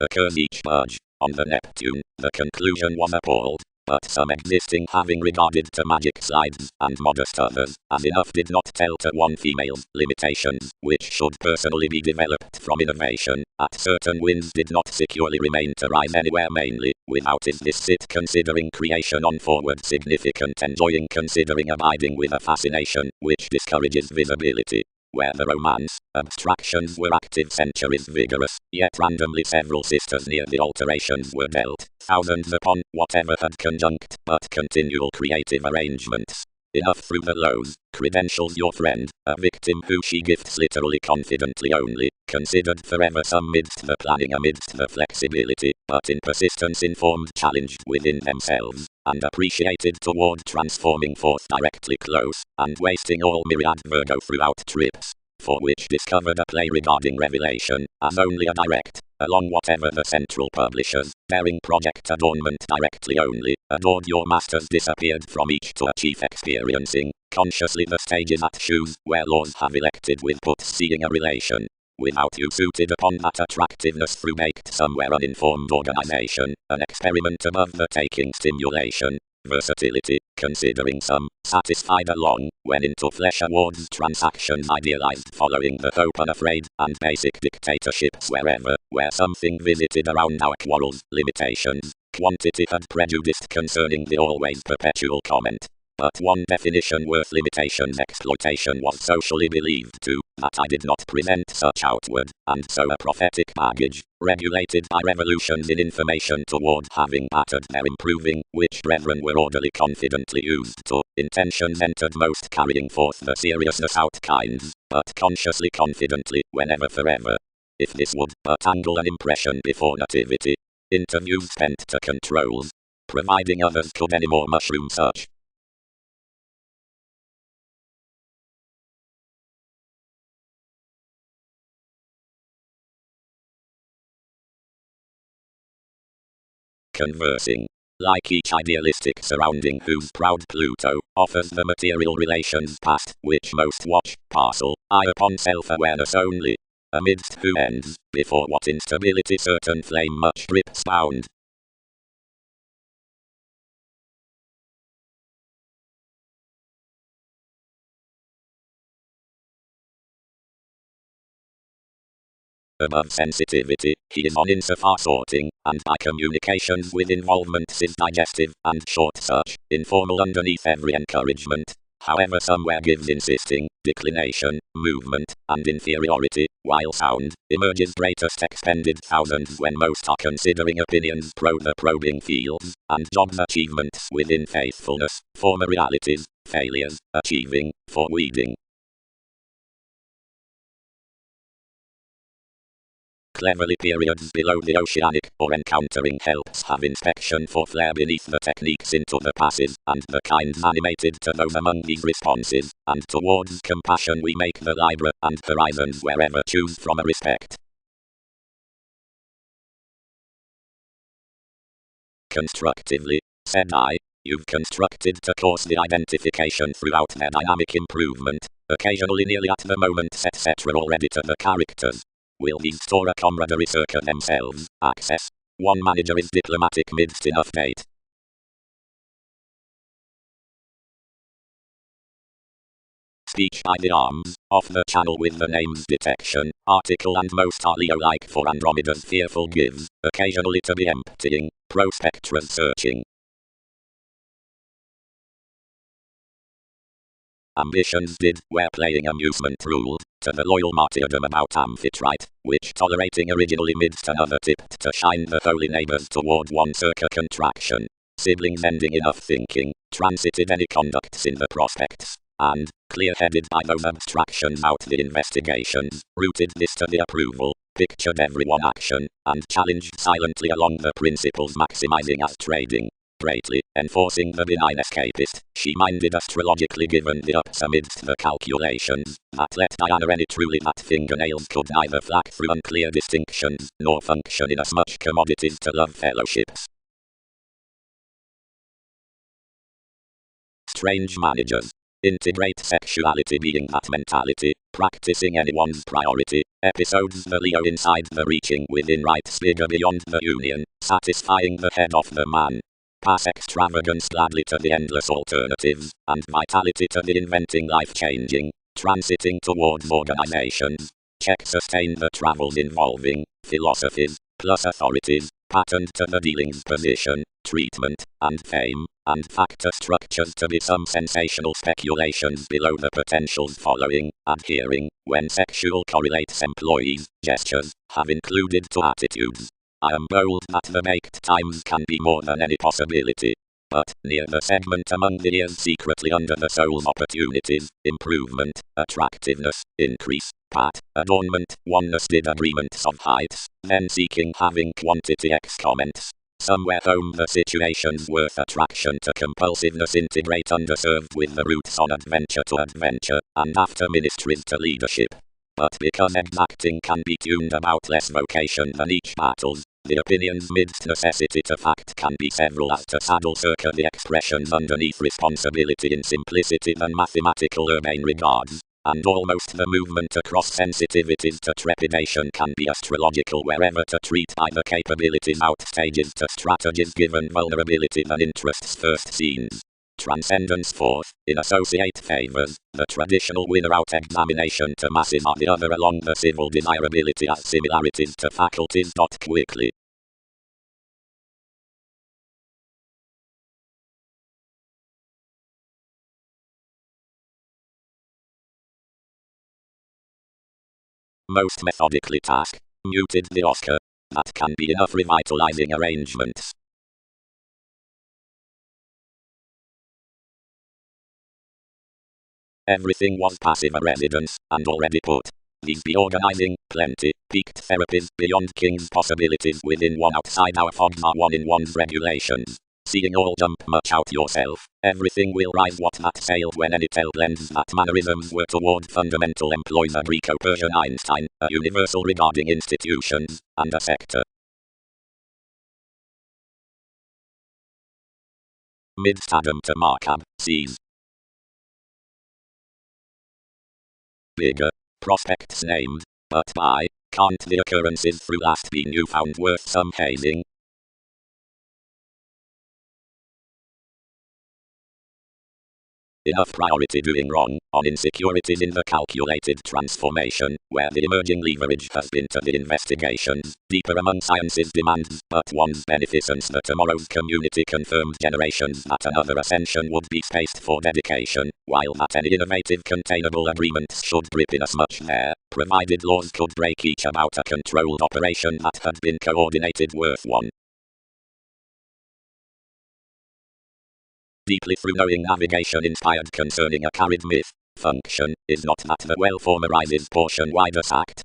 Occurs each barge. On the Neptune, the conclusion was appalled, but some existing having regarded to magic slides, and modest others, as enough did not tell to one female's limitations, which should personally be developed from innovation, at certain winds did not securely remain to rise anywhere mainly, without is this sit considering creation on forward significant enjoying considering abiding with a fascination, which discourages visibility. Where the romance, abstractions were active centuries vigorous, yet randomly several sisters near the alterations were dealt, thousands upon, whatever had conjunct, but continual creative arrangements. Enough through the lows, credentials your friend, a victim who she gifts literally confidently only, considered forever some midst the planning amidst the flexibility, but in persistence informed challenged within themselves, and appreciated toward transforming forth directly close, and wasting all myriad Virgo throughout trips, for which discovered a play regarding revelation, as only a direct, along whatever the central publishers, bearing project adornment directly only, adored your masters disappeared from each to achieve experiencing, consciously the stages at shoes, where laws have elected with but seeing a relation. Without you suited upon that attractiveness through baked somewhere uninformed organization, an experiment above the taking stimulation, versatility, considering some, satisfied along, when into flesh awards transactions idealized following the hope unafraid, and basic dictatorships where something visited around our quarrels, limitations, quantity had prejudiced concerning the always perpetual comment. But one definition worth limitations exploitation was socially believed to, that I did not present such outward, and so a prophetic baggage, regulated by revolutions in information toward having battered their improving, which brethren were orderly confidently used to, intentions entered most carrying forth the seriousness out kinds, but consciously confidently, whenever forever. If this would but angle an impression before nativity, interviews spent to controls, providing others could any more mushroom such. Conversing. Like each idealistic surrounding whose proud Pluto offers the material relations past, which most watch, parcel, eye upon self-awareness only. Amidst who ends, before what instability certain flame much drips bound. Above sensitivity, he is on insofar sorting, and by communications with involvements is digestive, and short such, informal underneath every encouragement. However somewhere gives insisting, declination, movement, and inferiority, while sound, emerges greatest expended thousands when most are considering opinions pro the probing fields, and jobs achievements within faithfulness, former realities, failures, achieving, for weeding. Cleverly periods below the oceanic or encountering helps have inspection for flare beneath the techniques into the passes, and the kinds animated to those among these responses, and towards compassion we make the Libra and horizons wherever choose from a respect. Constructively, said I, you've constructed to course the identification throughout their dynamic improvement, occasionally nearly at the moment etc. already to the characters. Will these store a camaraderie circa themselves? Access. One manager is diplomatic midst enough date. Speech by the arms, off the channel with the names detection, article and most are Leo-like for Andromeda's fearful gives, occasionally to be emptying, prospectras searching. Ambitions did, where playing amusement ruled, to the loyal martyrdom about Amphitrite, which tolerating originally midst another tipped to shine the holy neighbors toward one circa contraction. Siblings ending enough thinking, transited any conducts in the prospects, and, clear-headed by those abstractions out the investigations, rooted this to the approval, pictured every one action, and challenged silently along the principles maximizing as trading. Greatly, enforcing the benign escapist, she minded astrologically given the ups amidst the calculations, that let Diana any truly that fingernails could neither flack through unclear distinctions, nor function in as much commodities to love fellowships. Strange managers. Integrate sexuality being that mentality, practicing anyone's priority, episodes the Leo inside the reaching within rights bigger beyond the union, satisfying the head of the man. Pass extravagance gladly to the endless alternatives, and vitality to the inventing life-changing, transiting towards organizations. Check sustain the travels involving philosophies, plus authorities, patterned to the dealings position, treatment, and fame, and factor structures to be some sensational speculations below the potentials following, adhering, when sexual correlates employees, gestures, have included to attitudes. I am bold that the baked times can be more than any possibility. But, near the segment among the ears secretly under the soul's opportunities, improvement, attractiveness, increase, pat, adornment, oneness did agreements of heights, then seeking having quantity X comments. Somewhere home the situations worth attraction to compulsiveness integrate underserved with the roots on adventure to adventure, and after ministries to leadership. but because exacting can be tuned about less vocation than each battles, the opinions midst necessity to fact can be several as to saddle circa the expressions underneath responsibility in simplicity than mathematical urbane regards, and almost the movement across sensitivities to trepidation can be astrological wherever to treat by the capabilities outstages to strategies given vulnerability than interests first scenes. Transcendence fourth, in associate favors, the traditional winner-out examination to masses are the other along the civil desirability as similarities to faculties. Quickly. Most methodically task, muted the Oscar. That can be enough revitalizing arrangements. Everything was passive a residence, and already put. These be organizing, plenty, peaked therapies beyond King's possibilities within one outside our fogs are one in one's regulations. Seeing all jump much out yourself, everything will rise what that sailed when any tail blends that mannerisms were toward fundamental employs a Greco-Persian Einstein, a universal regarding institutions, and a sector. Midst Adam to Markab, sees. Bigger. Prospects named, but by, can't the occurrences through last be new found worth some hazing? Enough priority doing wrong, on insecurities in the calculated transformation, where the emerging leverage has been to the investigations, deeper among science's demands, but one's beneficence the tomorrow's community confirmed generations that another ascension would be spaced for dedication, while that any innovative containable agreements should grip in as much there, provided laws could break each about a controlled operation that had been coordinated worth one. Deeply through knowing navigation inspired concerning a carried myth, function, is not that the well-form arises portion widest act.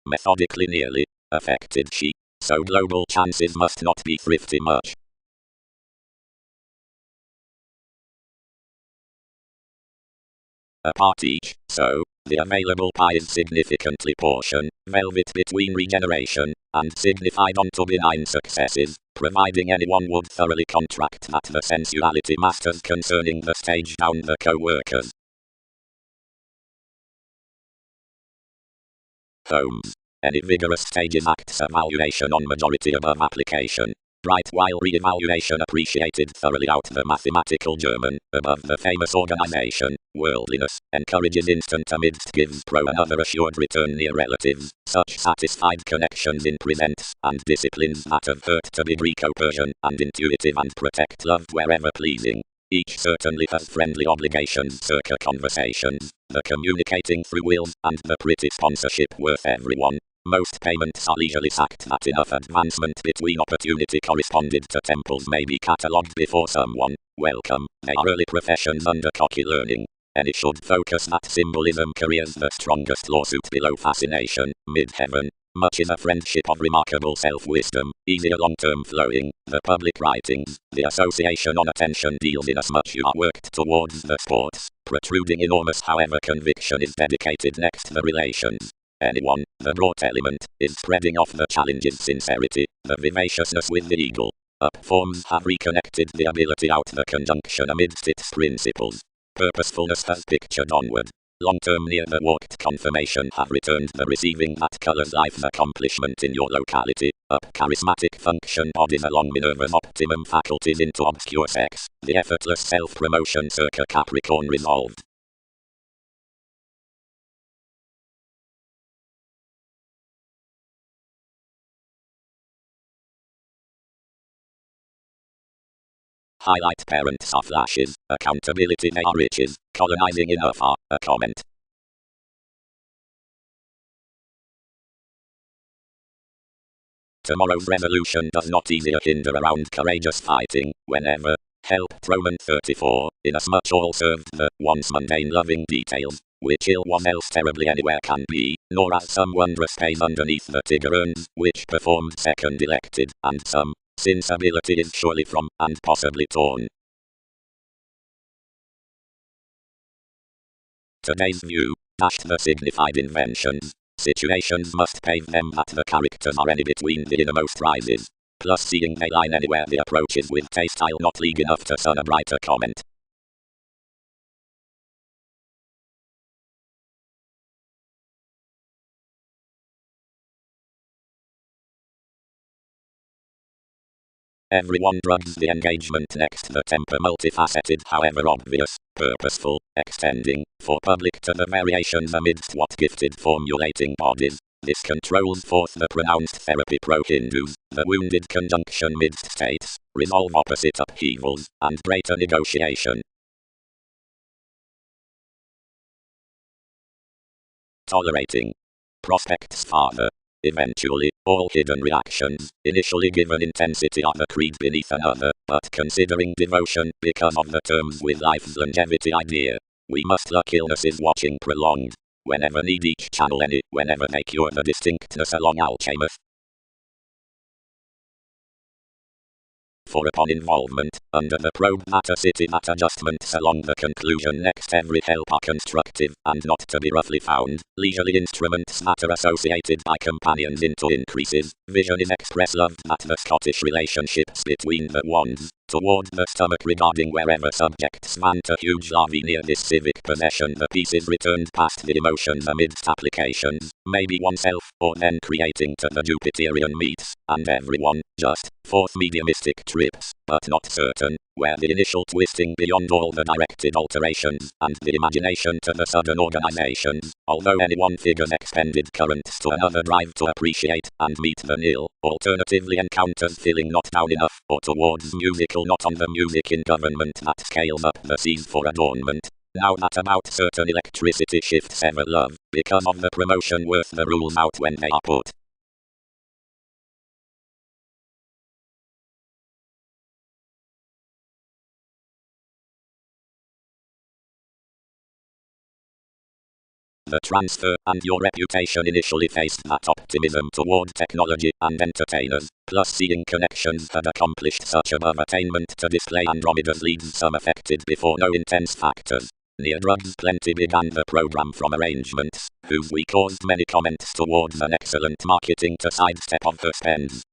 Methodically nearly, affected she, so global chances must not be thrifty much. Apart each, so, the available pie is significantly portion, velvet between regeneration, and signified onto benign successes, providing anyone would thoroughly contract that the sensuality masters concerning the stage down the co-workers. Holmes. Any vigorous stages acts evaluation on majority above application. Bright while re-evaluation appreciated thoroughly out the mathematical German, above the famous organization, worldliness, encourages instant amidst gives pro another assured return near relatives, such satisfied connections in presents, and disciplines that avert to be Greco-Persian, and intuitive and protect loved wherever pleasing. Each certainly has friendly obligations circa conversations, the communicating through wills, and the pretty sponsorship worth everyone. Most payments are leisurely sacked that enough advancement between opportunity corresponded to temples may be catalogued before someone. Welcome, they are early professions under cocky learning. Any should focus that symbolism careers the strongest lawsuit below fascination, mid-heaven. Much is a friendship of remarkable self-wisdom, easier long-term flowing, the public writings, the association on attention deals in as much you are worked towards the sports, protruding enormous however conviction is dedicated next the relations. Anyone, the brought element, is spreading off the challenge's sincerity, the vivaciousness with the eagle. Up forms have reconnected the ability out the conjunction amidst its principles. Purposefulness has pictured onward. Long-term near the walked confirmation have returned the receiving that colors life's accomplishment in your locality. Up charismatic function bodies along Minerva's optimum faculties into obscure sex. The effortless self-promotion circa Capricorn resolved. Highlight parents are flashes, accountability they are riches, colonizing enough are, a comment. Tomorrow's revolution does not easier hinder around courageous fighting, whenever, helped Roman 34, inasmuch all served the once mundane loving details, which ill one else terribly anywhere can be, nor as some wondrous pain underneath the Tigerans, which performed second elected, and some, since ability is surely from, and possibly torn. Today's view, the signified inventions, situations must pave them that the characters are any between the innermost rises. Plus seeing they line anywhere the approaches with taste I'll not league enough to sun a brighter comment. Everyone drugs the engagement next the temper multifaceted however obvious, purposeful, extending, for public to the variations amidst what gifted formulating bodies. This controls forth the pronounced therapy pro-Hindus, the wounded conjunction midst states, resolve opposite upheavals, and greater negotiation. Tolerating. Prospects farther. Eventually, all hidden reactions, initially given intensity are the creed beneath another, but considering devotion because of the terms with life's longevity idea, we must luck illnesses watching prolonged. Whenever need each channel any, whenever they cure the distinctness along alchemist. For upon involvement, under the probe matter city that adjustments along the conclusion next every help are constructive, and not to be roughly found, leisurely instruments matter associated by companions into increases, vision is express love that the Scottish relationships between the wands, toward the stomach regarding wherever subjects van to huge larvae near this civic possession the pieces returned past the emotions amidst applications, maybe oneself, or then creating to the Jupiterian meets, and everyone, just, fourth mediumistic trips, but not certain, where the initial twisting beyond all the directed alterations, and the imagination to the sudden organizations, although any one figures expended currents to another drive to appreciate, and meet the nil, alternatively encounters filling not down enough, or towards musical not on the music in government that scales up the seas for adornment. Now that about certain electricity shifts ever love, because of the promotion worth the rules out when they are put. The transfer and your reputation initially faced that optimism toward technology and entertainers, plus seeing connections had accomplished such above attainment to display Andromeda's leads some affected before no intense factors. Near drugs plenty began the program from arrangements, whose we caused many comments towards an excellent marketing to sidestep of her spends.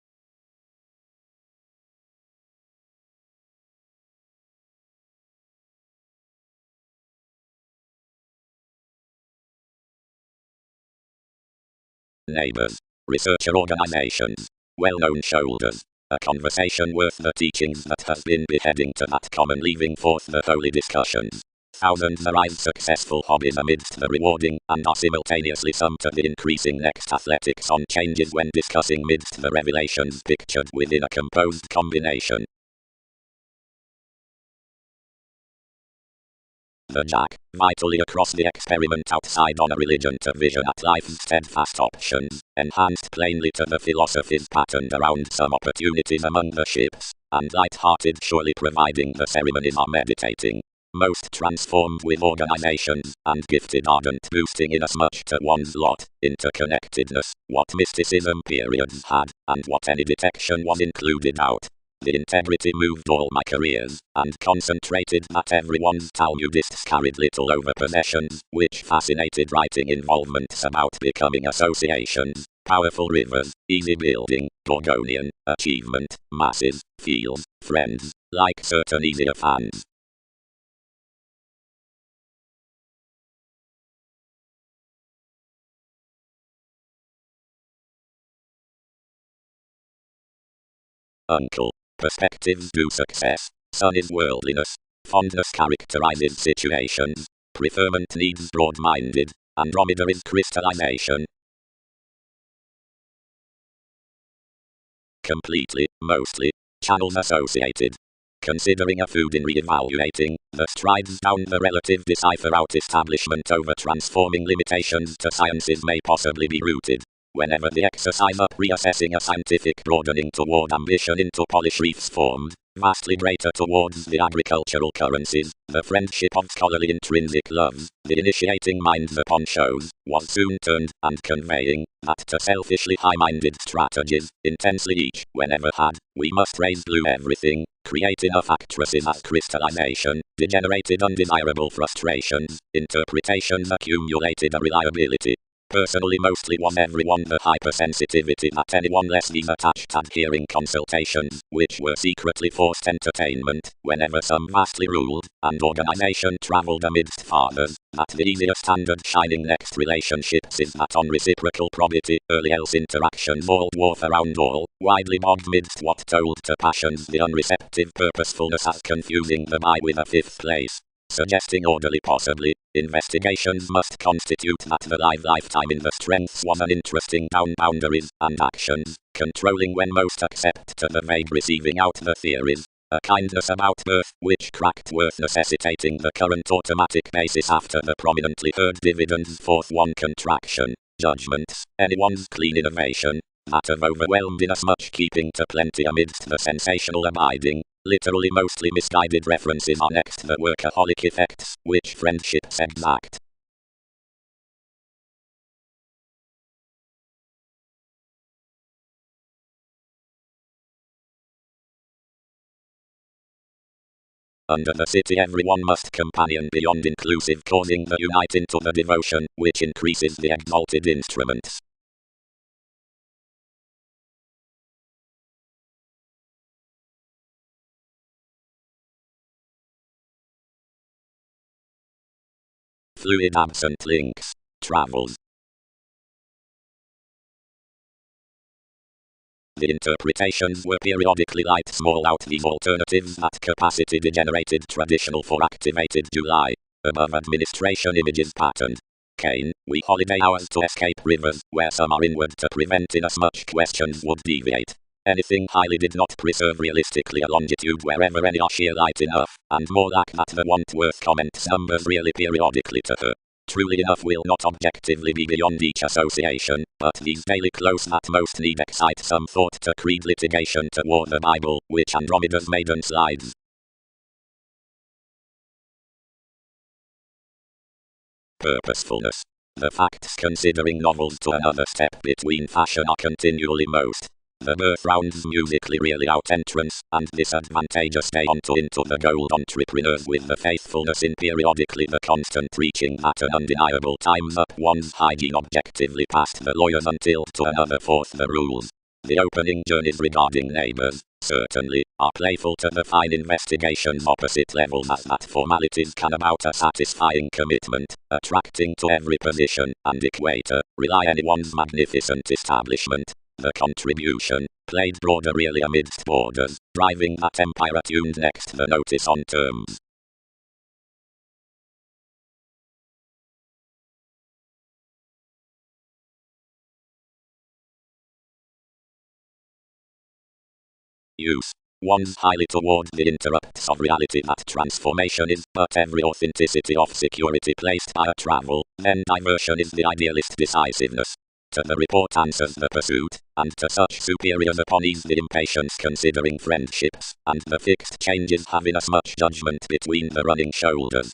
Neighbors. Researcher organizations. Well-known shoulders. A conversation worth the teachings that has been beheading to that common leaving forth the holy discussions. Thousands arise successful hobbies amidst the rewarding, and are simultaneously some to the increasing next athletics on changes when discussing midst the revelations pictured within a composed combination. The jack, vitally across the experiment outside on a religion to vision at life's steadfast options, enhanced plainly to the philosophies patterned around some opportunities among the ships, and light-hearted surely providing the ceremonies are meditating. Most transformed with organizations, and gifted ardent boosting inasmuch to one's lot, interconnectedness, what mysticism periods had, and what any detection was included out. The integrity moved all my careers, and concentrated that everyone's Talmudists carried little over possessions, which fascinated writing involvements about becoming associations, powerful rivers, easy building, Gorgonian, achievement, masses, fields, friends, like certain easier fans. Uncle. Perspectives do success. Son is worldliness. Fondness characterizes situations. Preferment needs broad-minded. Andromeda is crystallization. Completely, mostly. Channels associated. Considering a food in re-evaluating, the strides down the relative decipher out establishment over transforming limitations to sciences may possibly be rooted. Whenever the exercise up reassessing a scientific broadening toward ambition into polish reefs formed, vastly greater towards the agricultural currencies. The friendship of scholarly intrinsic loves, the initiating minds upon shows, was soon turned, and conveying, that to selfishly high-minded strategies, intensely each, whenever had, we must raise blue everything, create enough actresses as crystallization, degenerated undesirable frustrations, interpretations accumulated a reliability. Personally mostly was everyone the hypersensitivity that anyone less these attached had hearing consultations, which were secretly forced entertainment, whenever some vastly ruled, and organization travelled amidst fathers, that the easiest standard shining next relationships is that on reciprocal probity, early else interactions all dwarf around all, widely bogged midst what told to passions the unreceptive purposefulness as confusing the by with a fifth place. Suggesting orderly possibly, investigations must constitute that the lifetime in the strengths was an interesting down boundaries, and actions, controlling when most accept to the vague receiving out the theories, a kindness about birth, which cracked worth necessitating the current automatic basis after the prominently heard dividends forth one contraction, judgments, anyone's clean innovation, that of overwhelmed inasmuch keeping to plenty amidst the sensational abiding, literally mostly misguided references are next the workaholic effects, which friendships exact. Under the city everyone must companion beyond inclusive causing the unite into the devotion, which increases the exalted instruments. Fluid absent links. Travels. The interpretations were periodically light small out these alternatives that capacity degenerated traditional for activated July. Above administration images patterned. Kane, we holiday hours to escape rivers, where some are inward to prevent inasmuch questions would deviate. Anything highly did not preserve realistically a longitude wherever any are sheer light enough, and more lack that the want worth comments numbers really periodically to her. Truly enough will not objectively be beyond each association, but these daily close that most need excite some thought to creed litigation toward the Bible, which Andromeda's maiden slides. Purposefulness. The facts considering novels to another step between fashion are continually most. The birth rounds musically really out entrance, and disadvantageous stay on to into the gold entrepreneurs with the faithfulness in periodically the constant reaching at an undeniable times up one's hygiene objectively past the lawyers until to another forth the rules. The opening journeys regarding neighbors, certainly, are playful to the fine investigations opposite levels as that formalities can about a satisfying commitment, attracting to every position and equator, rely anyone's magnificent establishment. The contribution, played broader really amidst borders, driving that empire tuned next the notice on terms. Use. One's highly towards the interrupts of reality that transformation is, but every authenticity of security placed by a travel, then diversion is the idealist decisiveness. To the report answers the pursuit, and to such superiors upon ease the impatience considering friendships, and the fixed changes having as much judgment between the running shoulders.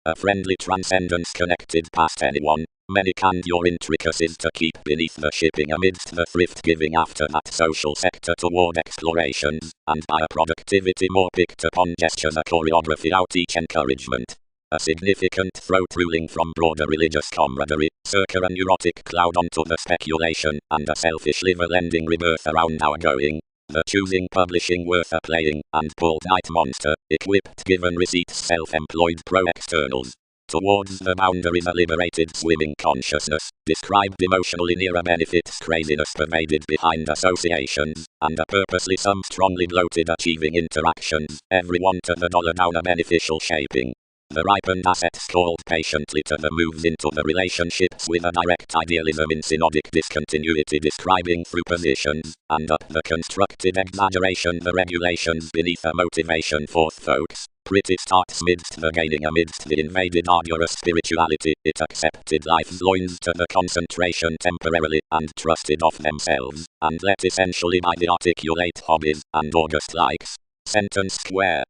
A friendly transcendence connected past anyone, many canned your intricacies to keep beneath the shipping amidst the thrift giving after that social sector toward explorations, and by a productivity more picked upon gestures a choreography out each encouragement. A significant throat ruling from broader religious camaraderie, circa a neurotic cloud onto the speculation, and a selfish liver lending rebirth around our going. The choosing publishing worth a playing, and pulled night monster, equipped given receipts self-employed pro-externals. Towards the boundaries a liberated swimming consciousness, described emotionally near a benefits craziness pervaded behind associations, and a purposely some strongly bloated achieving interactions, everyone to the dollar down a beneficial shaping. The ripened assets called patiently to the moves into the relationships with a direct idealism in synodic discontinuity describing through positions, and up the constructed exaggeration the regulations beneath a motivation forth folks, Pretty starts midst the gaining amidst the invaded arduous spirituality, it accepted life's loins to the concentration temporarily, and trusted of themselves, and let essentially by the articulate hobbies, and August likes. Sentence square.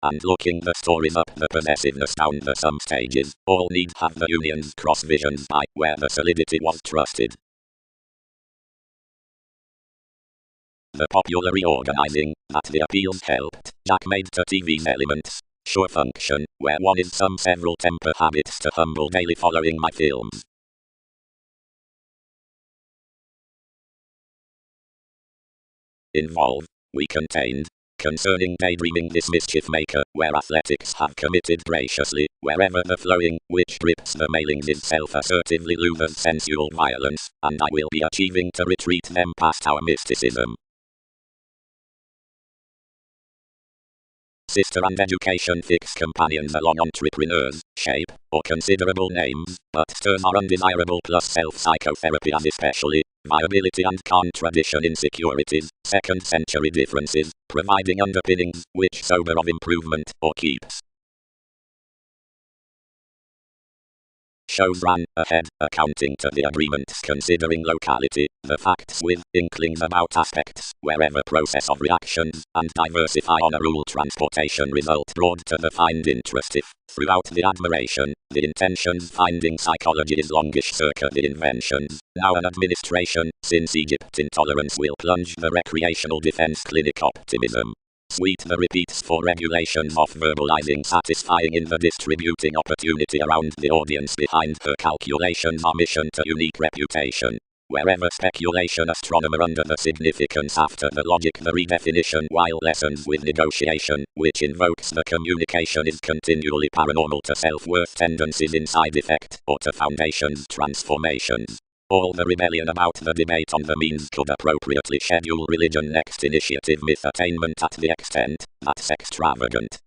And looking the stories up the possessiveness down the some stages, all need have the unions cross visions by where the solidity was trusted. The popular reorganizing, that the appeals helped, Jack made to TV's Elements, sure function, where one is some several temper habits to humble daily following my films. Involve, we contained, concerning daydreaming this mischief maker, where athletics have committed graciously, wherever the flowing, which grips the mailings is self-assertively lures sensual violence, and I will be achieving to retreat them past our mysticism. Sister and education fix companions along entrepreneurs, shape, or considerable names, but stern are undesirable plus self-psychotherapy as especially, viability and contradiction insecurities, second century differences, providing underpinnings, which sober of improvement, or keeps. Shows ran ahead, accounting to the agreements considering locality, the facts with inklings about aspects, wherever process of reactions, and diversify on a rule transportation result brought to the find interest if, throughout the admiration, the intentions finding psychology is longish circa the inventions, now an administration, since Egypt intolerance will plunge the recreational defense clinic optimism. Sweet the repeats for regulations of verbalizing satisfying in the distributing opportunity around the audience behind her calculations are mission to unique reputation. Wherever speculation astronomer under the significance after the logic the redefinition while lessons with negotiation, which invokes the communication is continually paranormal to self-worth tendencies in side effect, or to foundations transformations. All the rebellion about the debate on the means could appropriately schedule religion next initiative myth attainment at the extent that's extravagant.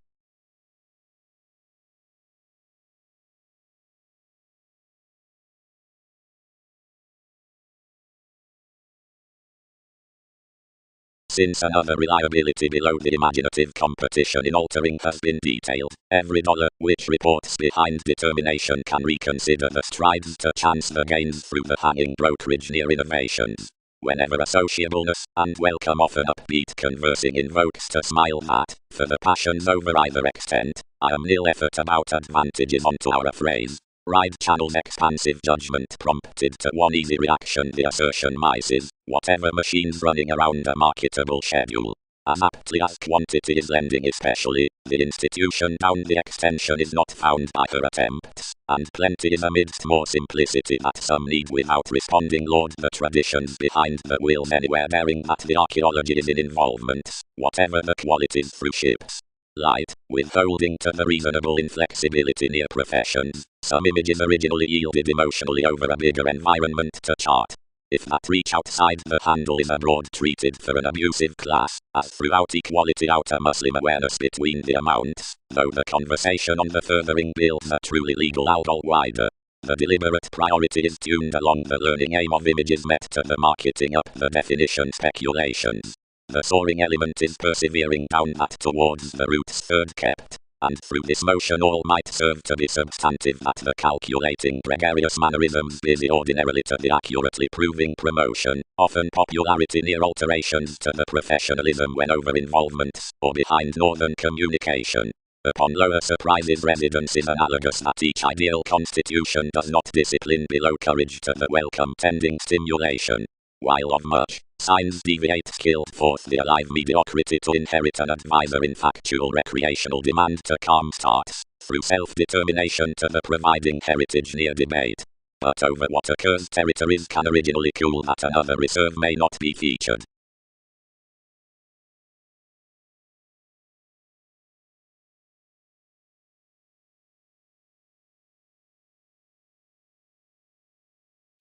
Since another reliability below the imaginative competition in altering has been detailed, every dollar which reports behind determination can reconsider the strides to chance the gains through the hanging brokerage near innovations. Whenever associableness and welcome often upbeat conversing invokes to smile that, for the passions over either extent, I am nil effort about advantages onto our phrase. Ride channel's expansive judgment prompted to one easy reaction the assertion mises, whatever machine's running around a marketable schedule. As aptly as quantity is lending especially, the institution down the extension is not found by her attempts, and plenty is amidst more simplicity that some need without responding lord the traditions behind the wills anywhere bearing that the archaeology is in involvements, whatever the qualities through ships. Light, withholding to the reasonable inflexibility near professions, some images originally yielded emotionally over a bigger environment to chart. If that reach outside the handle is abroad treated for an abusive class, as throughout equality out a Muslim awareness between the amounts, though the conversation on the furthering builds a truly legal out all wider. The deliberate priority is tuned along the learning aim of images met to the marketing up the definition speculations. The soaring element is persevering down that towards the roots third kept, and through this motion all might serve to be substantive that the calculating gregarious mannerisms busy ordinarily to the accurately proving promotion, often popularity near alterations to the professionalism when over involvements, or behind northern communication. Upon lower surprises residence is analogous that each ideal constitution does not discipline below courage to the welcome tending stimulation. While of much signs deviate skilled forth the alive mediocrity to inherit an advisor in factual recreational demand to calm starts, through self-determination to the providing heritage near debate. But over what occurs territories can originally cool that another reserve may not be featured.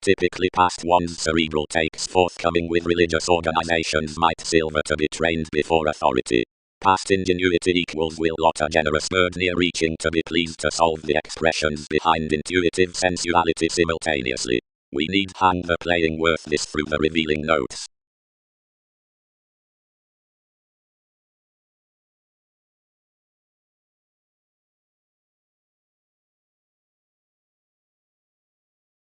Typically past one's cerebral takes forthcoming with religious organizations might silver to be trained before authority. Past ingenuity equals will lot a generous bird near reaching to be pleased to solve the expressions behind intuitive sensuality simultaneously. We need hang the playing worth this through the revealing notes.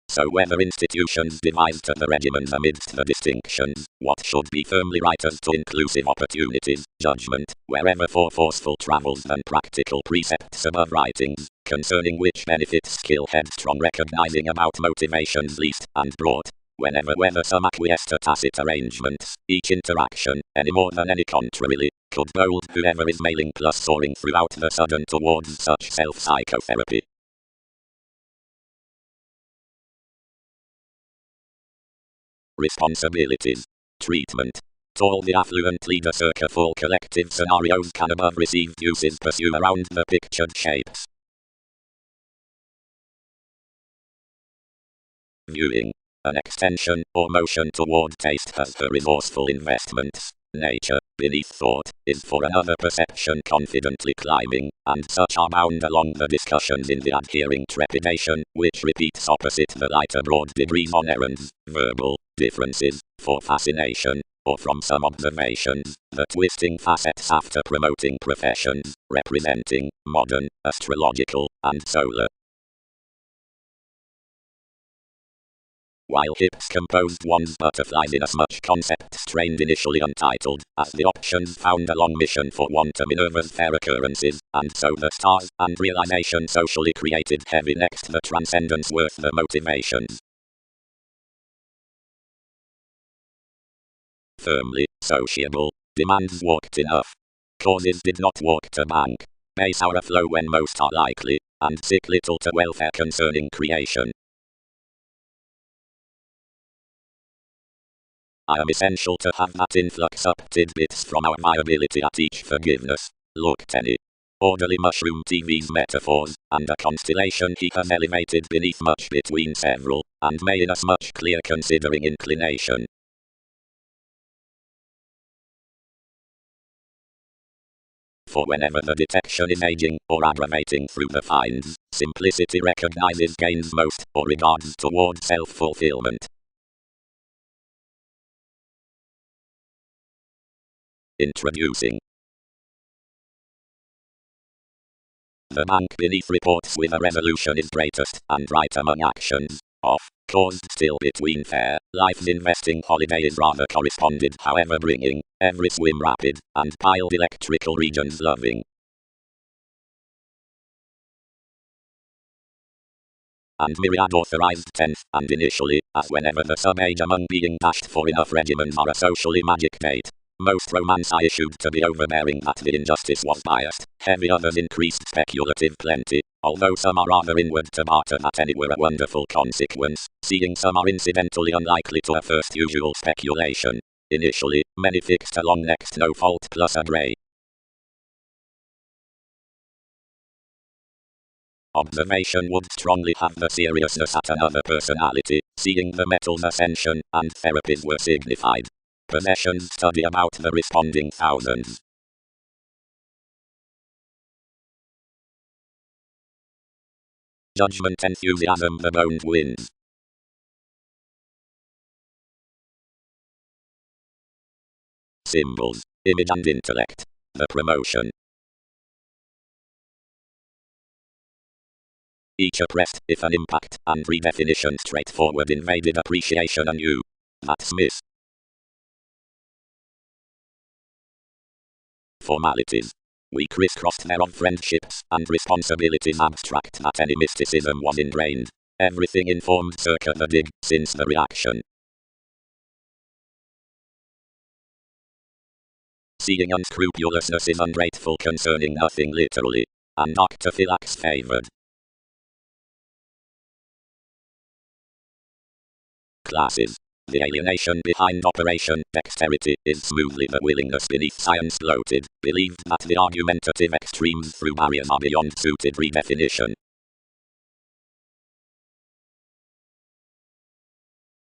So whether institutions devised the regimens amidst the distinctions, what should be firmly right as to inclusive opportunities, judgment, wherever for forceful travels and practical precepts above writings, concerning which benefits skill headstrong recognizing about motivations least and brought, whether some acquiesce to tacit arrangements, each interaction, any more than any contrarily, could bold whoever is mailing plus soaring throughout the sudden towards such self-psychotherapy. Responsibilities. Treatment. All the affluent leader circa full collective scenarios can above received uses pursue around the pictured shapes. Viewing. An extension or motion toward taste has her resourceful investments. Nature, beneath thought, is for another perception confidently climbing, and such are bound along the discussions in the adhering trepidation, which repeats opposite the lighter broad degrees on errands, verbal differences, for fascination, or from some observations, the twisting facets after promoting professions, representing, modern, astrological, and solar. While hips composed one's butterflies inasmuch concepts trained initially untitled, as the options found along mission for one to Minerva's fair occurrences, and so the stars and realization socially created heavy next the transcendence worth the motivations. Firmly sociable, demands walked enough. Causes did not walk to bank. Base our flow when most are likely, and sick little to welfare concerning creation. I am essential to have that influx up tidbits from our viability at each forgiveness. Look Tenny. Orderly mushroom TV's metaphors, and a constellation he has elevated beneath much between several, and may in us much clear considering inclination. For whenever the detection is aging, or aggravating through the finds, simplicity recognizes gains most, or regards toward self-fulfillment. Introducing. The bank beneath reports with a resolution is greatest, and right among actions. Off, caused still between fair, life's investing holiday is rather corresponded however bringing, every swim rapid, and piled electrical regions loving. And myriad authorized tenth, and initially, as whenever the sub-age among being dashed for enough regimens are a socially magic date. Most romance I issued to be overbearing that the injustice was biased, heavy others increased speculative plenty, although some are rather inward to barter that any were a wonderful consequence, seeing some are incidentally unlikely to a first usual speculation. Initially, many fixed along next no fault plus a gray. Observation would strongly have the seriousness at another personality, seeing the metal's ascension, and therapies were signified. Possessions study about the responding thousands. Judgment enthusiasm the boned wins. Symbols, image and intellect. The promotion. Each oppressed, if an impact, and redefinition straightforward invaded appreciation anew. That's miss. Formalities. We crisscrossed thereof friendships, and responsibilities abstract that any mysticism was ingrained. Everything informed circa the dig, since the reaction. Seeing unscrupulousness is ungrateful concerning nothing literally. And octophylax favored. Classes. The alienation behind operation dexterity is smoothly the willingness beneath science gloated, believed that the argumentative extremes through barriers are beyond suited redefinition.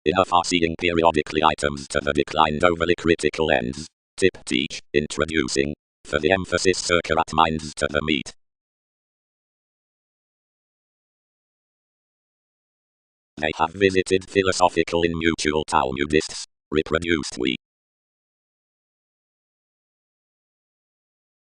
Enough are seeing periodically items to the declined overly critical ends. Tip teach, introducing. for the emphasis circa at minds to the meet. They have visited philosophical in mutual Talmudists, reproduced we.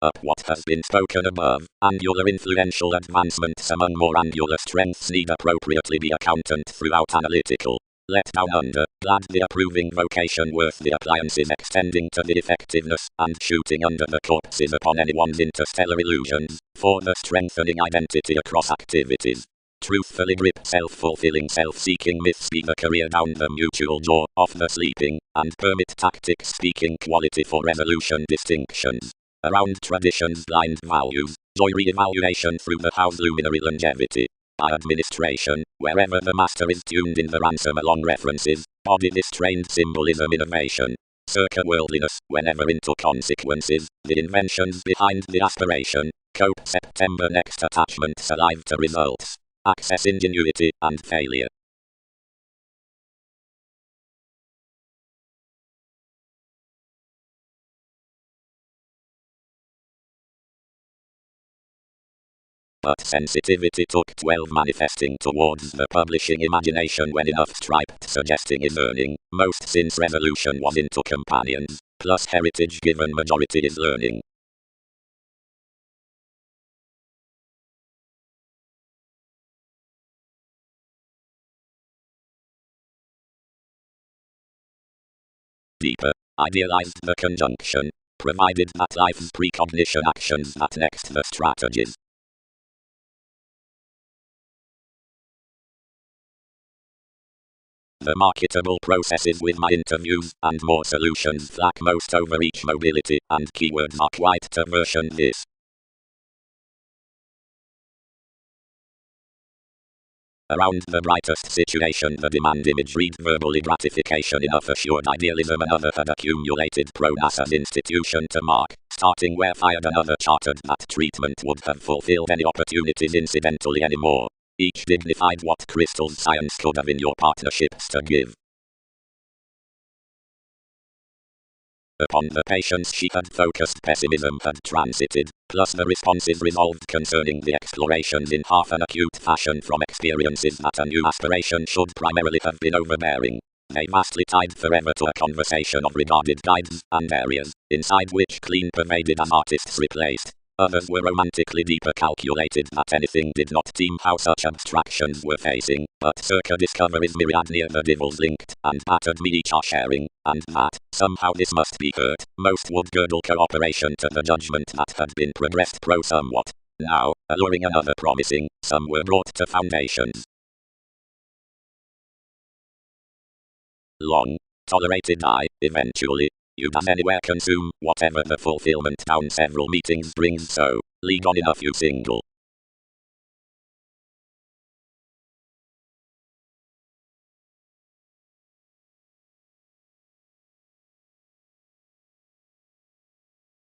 Up what has been spoken above, angular influential advancements among more angular strengths need appropriately be accountant throughout analytical. Let down under, glad the approving vocation worth the appliances extending to the effectiveness, and shooting under the corpses upon anyone's interstellar illusions, for the strengthening identity across activities. Truthfully grip self-fulfilling self-seeking myths be the career down the mutual jaw of the sleeping, and permit tactics speaking quality for resolution distinctions. Around traditions blind values, joy re-evaluation through the house luminary longevity. By administration, wherever the master is tuned in the ransom along references, body this trained symbolism innovation. Circa worldliness, whenever into consequences, the inventions behind the aspiration. Cope September next attachments alive to results. Access ingenuity and failure. But sensitivity took 12 manifesting towards the publishing imagination when enough striped suggesting is earning, most since resolution was into companions, plus heritage given majority is learning. Deeper, idealized the conjunction, provided that life's precognition actions that next the strategies. The marketable processes with my interviews and more solutions lack most over each mobility, and keywords are quite to version this. Around the brightest situation the demand image read verbally gratification enough assured idealism another had accumulated pro NASA's institution to mark, starting where fired another chartered that treatment would have fulfilled any opportunities incidentally anymore. Each dignified what crystals science could have in your partnerships to give. Upon the patience she had focused pessimism had transited, plus the responses resolved concerning the explorations in half an acute fashion from experiences that a new aspiration should primarily have been overbearing. They vastly tied forever to a conversation of regarded guides and areas, inside which clean pervaded as artists replaced. Others were romantically deeper calculated that anything did not seem how such abstractions were facing, but circa discoveries myriad near the devils linked, and battered me each are sharing, and that, somehow this must be hurt, most would girdle cooperation to the judgment that had been progressed pro somewhat. Now, alluring another promising, some were brought to foundations. Long, tolerated I, eventually. You does anywhere consume whatever the fulfillment down several meetings brings so, lead on enough you single.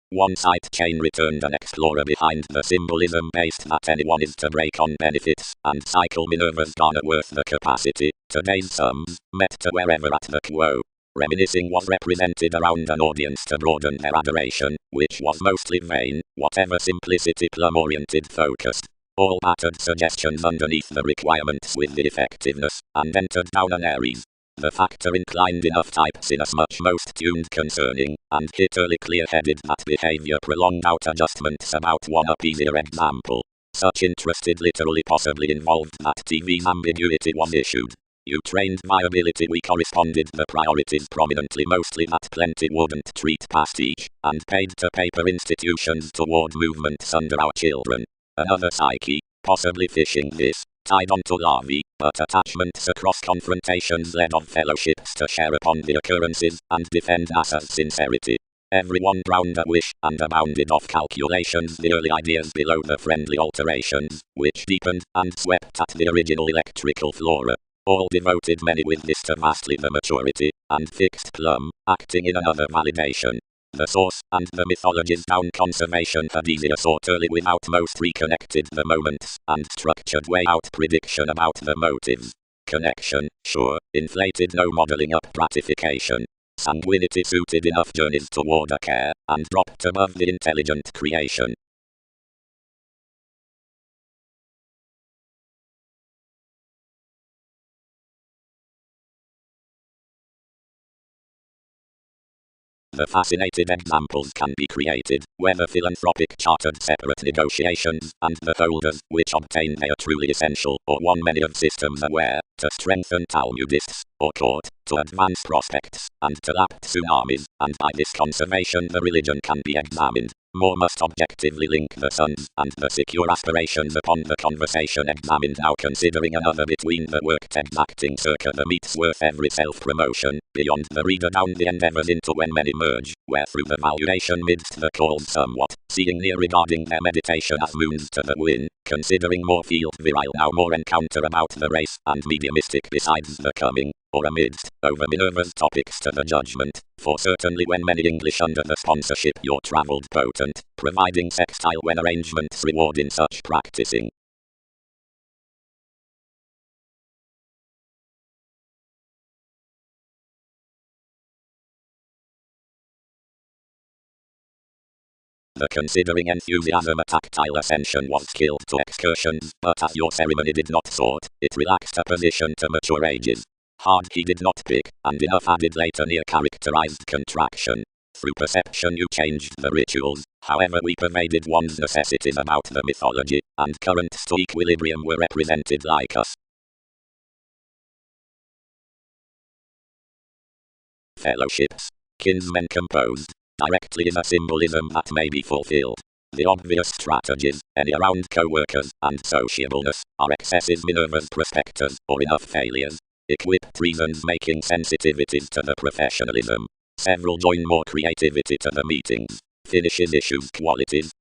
One side chain returned an explorer behind the symbolism based that anyone is to break on benefits, and cycle Minerva's garner worth the capacity, today's sums, met to wherever at the quo. Reminiscing was represented around an audience to broaden their adoration, which was mostly vain, whatever simplicity plum-oriented focused. All battered suggestions underneath the requirements with the effectiveness, and entered down an Aries. The factor inclined enough types in as much most tuned concerning, and hit early clear-headed that behavior prolonged out adjustments about one up easier example. Such interested literally possibly involved that TV's ambiguity was issued. You trained viability we corresponded the priorities prominently mostly that plenty wouldn't treat past each, and paid to paper institutions toward movements under our children. Another psyche, possibly fishing this, tied onto larvae, but attachments across confrontations led of fellowships to share upon the occurrences, and defend NASA's sincerity. Everyone drowned a wish, and abounded off calculations the early ideas below the friendly alterations, which deepened, and swept at the original electrical flora. All devoted many with this to vastly the maturity, and fixed plumb, acting in another validation. The source, and the mythologies down conservation had easier sought early without most reconnected the moments, and structured way out prediction about the motives. Connection, sure, inflated no modeling up gratification. Sanguinity suited enough journeys toward a care, and dropped above the intelligent creation. The fascinated examples can be created, whether philanthropic chartered separate negotiations, and the holders, which obtain they are truly essential, or one many of systems aware, to strengthen Talmudists, or court, to advance prospects, and to lap tsunamis, and by this conservation the religion can be examined. More must objectively link the suns and the secure aspirations upon the conversation examined now considering another between the worked exacting circa the meets worth every self-promotion, beyond the reader down the endeavours into when many merge, where through the valuation midst the calls somewhat, seeing near regarding their meditation as moons to the win, considering more field virile now more encounter about the race, and mediumistic besides the coming, or amidst, over Minerva's topics to the judgment, for certainly when many English under the sponsorship your travelled potent, providing sextile when arrangements reward in such practicing. The considering enthusiasm a tactile ascension was killed to excursions, but as your ceremony did not sort, it relaxed a position to mature ages. Hard he did not pick, and enough added later near characterized contraction. Through perception you changed the rituals, however we pervaded one's necessities about the mythology, and currents to equilibrium were represented like us. Fellowships. Kinsmen composed. Directly is a symbolism that may be fulfilled. The obvious strategies, any around co-workers, and sociableness, are excessive Minerva's prospectors, or enough failures. Equipped reasons making sensitivities to the professionalism. Several join more creativity to the meetings. Finishes issues qualities.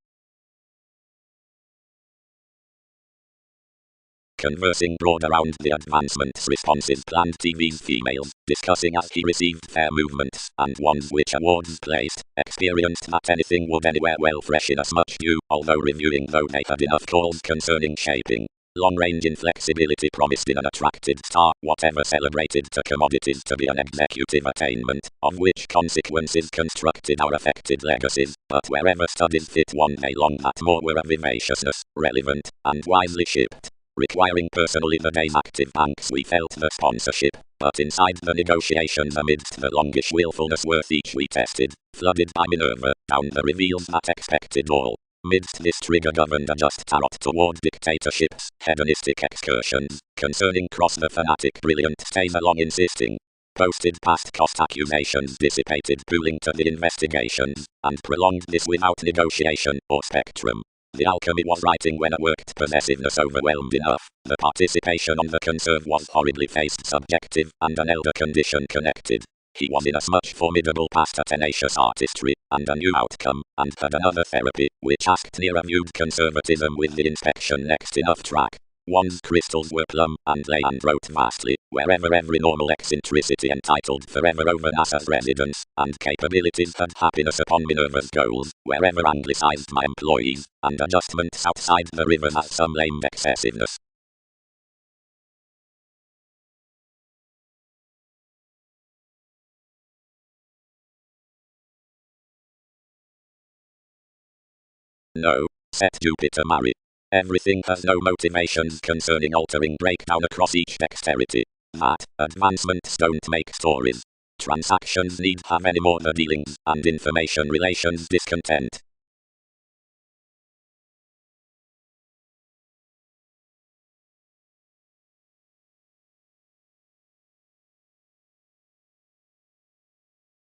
Conversing broad around the advancements responses planned TV's females, discussing as he received fair movements, and ones which awards placed, experienced that anything would anywhere well fresh in as much view, although reviewing though they had enough calls concerning shaping. Long-range inflexibility promised in an attracted star, whatever celebrated to commodities to be an executive attainment, of which consequences constructed our affected legacies, but wherever studies fit one day long that more were a vivaciousness, relevant, and wisely shipped. Requiring personally the day's active banks we felt the sponsorship, but inside the negotiations amidst the longish willfulness worth each we tested, flooded by Minerva, down the reveals that expected all. Midst this trigger governed a just tarot toward dictatorships, hedonistic excursions, concerning cross the fanatic brilliant stays along insisting. Posted past cost accusations dissipated pooling to the investigations, and prolonged this without negotiation or spectrum. The alchemy was writing when a worked possessiveness overwhelmed enough. The participation on the conserve was horribly faced subjective, and an elder condition connected. He was inasmuch formidable past a tenacious artistry, and a new outcome, and had another therapy, which asked nearer viewed conservatism with the inspection next enough track. One's crystals were plumb, and lay and wrote vastly, wherever every normal eccentricity entitled forever over NASA's residence, and capabilities had happiness upon Minerva's goals, wherever anglicized my employees, and adjustments outside the rivers as some lame excessiveness. No, set Jupiter marry. Everything has no motivations concerning altering breakdown across each dexterity. That, advancements don't make stories. Transactions need have any more the dealings, and information relations discontent.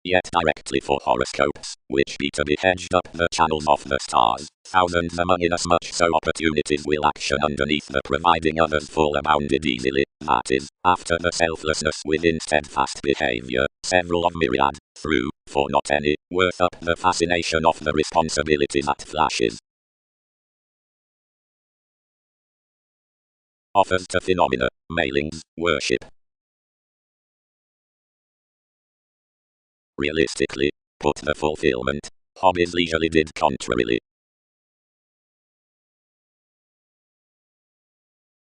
Yet directly for horoscopes, which be to be hedged up the channels of the stars, thousands among inasmuch so opportunities will action underneath the providing others full abounded easily, that is, after the selflessness within steadfast behavior, several of myriad, through, for not any, worth up the fascination of the responsibility that flashes. Offers to phenomena, mailings, worship. Realistically, put the fulfillment, hobbies leisurely did contrarily.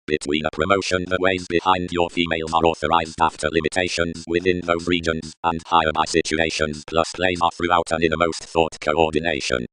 Between a promotion, the ways behind your females are authorized after limitations within those regions, and higher by situations plus plays are throughout an innermost thought coordination.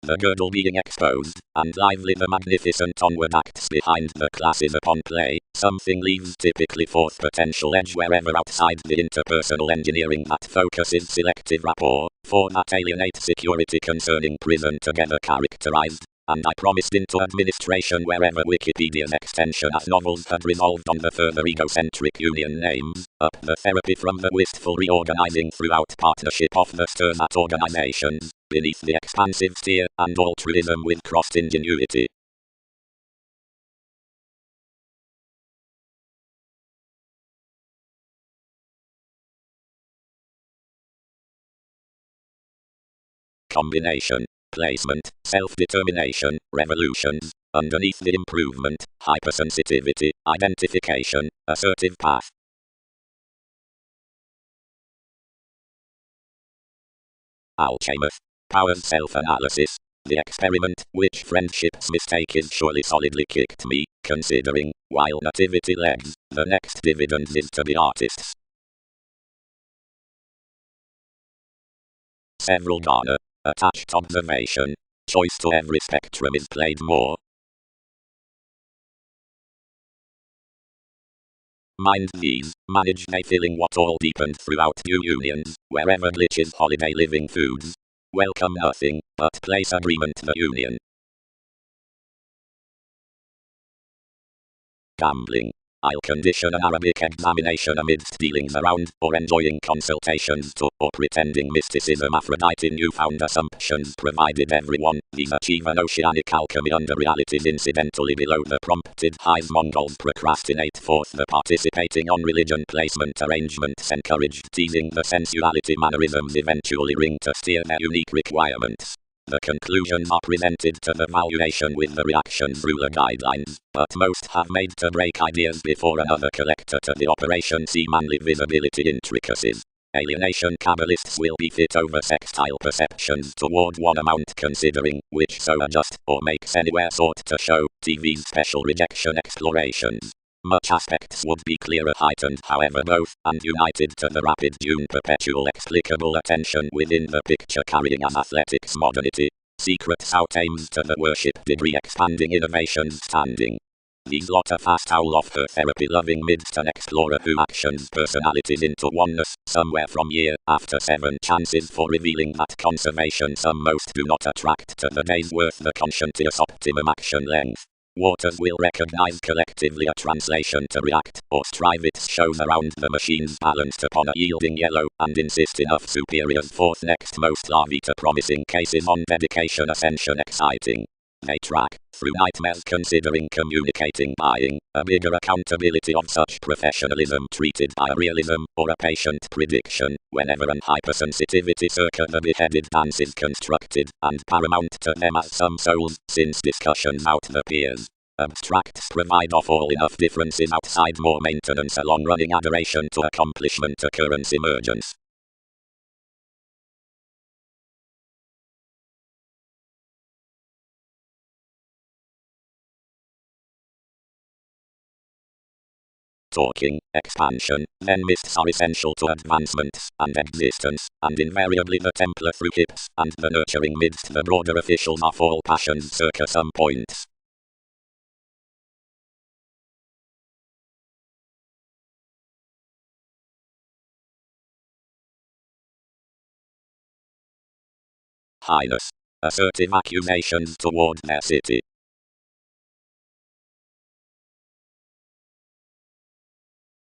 The girdle being exposed, and lively the magnificent onward acts behind the classes upon play, something leaves typically forth potential edge wherever outside the interpersonal engineering that focuses selective rapport, for that alienate security concerning prison together characterized, and I promised into administration wherever Wikipedia's extension as novels had resolved on the further egocentric union names, up the therapy from the wistful reorganizing throughout partnership of the stern at organizations, beneath the expansive steer, and altruism with crossed ingenuity. Combination, placement, self-determination, revolutions, underneath the improvement, hypersensitivity, identification, assertive path. Alchemist, powers self-analysis. The experiment, which friendship's mistake is surely solidly kicked me, considering, while nativity legs, the next dividend is to be artists. Several Ghana, attached observation, choice to every spectrum is played more. Mind these, manage they filling what all deepened throughout due unions, wherever glitches holiday living foods. Welcome nothing, but place agreement the union. Gambling. I'll condition an Arabic examination amidst dealings around, or enjoying consultations to, or pretending mysticism Aphrodite newfound assumptions provided everyone, these achieve an oceanic alchemy under realities incidentally below the prompted highs Mongols procrastinate forth the participating on religion placement arrangements encouraged teasing the sensuality mannerisms eventually ring to steer their unique requirements. The conclusions are presented to the valuation with the reactions ruler guidelines, but most have made to break ideas before another collector to the operation see manly visibility intricacies. Alienation Kabbalists will be fit over sextile perceptions toward one amount considering, which so adjust, or makes anywhere sought to show, TV's special rejection explorations. Much aspects would be clearer heightened however both, and united to the rapid dune perpetual explicable attention within the picture carrying as athletics modernity. Secrets out aims to the worship degree expanding innovations standing. These lot a fast owl off her therapy loving midst an explorer who actions personalities into oneness, somewhere from year after 7 chances for revealing that conservation some most do not attract to the day's worth the conscientious optimum action length. Waters will recognize collectively a translation to react, or strive its shows around the machines balanced upon a yielding yellow, and insist enough superiors forth next most larvae to promising cases on dedication ascension exciting. They track, through nightmares considering communicating buying, a bigger accountability of such professionalism treated by a realism, or a patient prediction, whenever an hypersensitivity circa the beheaded dance is constructed, and paramount to them as some souls, since discussions out the peers. Abstracts provide off all enough differences outside more maintenance a long-running adoration to accomplishment occurrence emergence. Talking, expansion, then myths are essential to advancements and existence, and invariably the Templar through hips, and the nurturing midst the broader officials of all passions circa some points. Highness. Assertive accusations toward their city.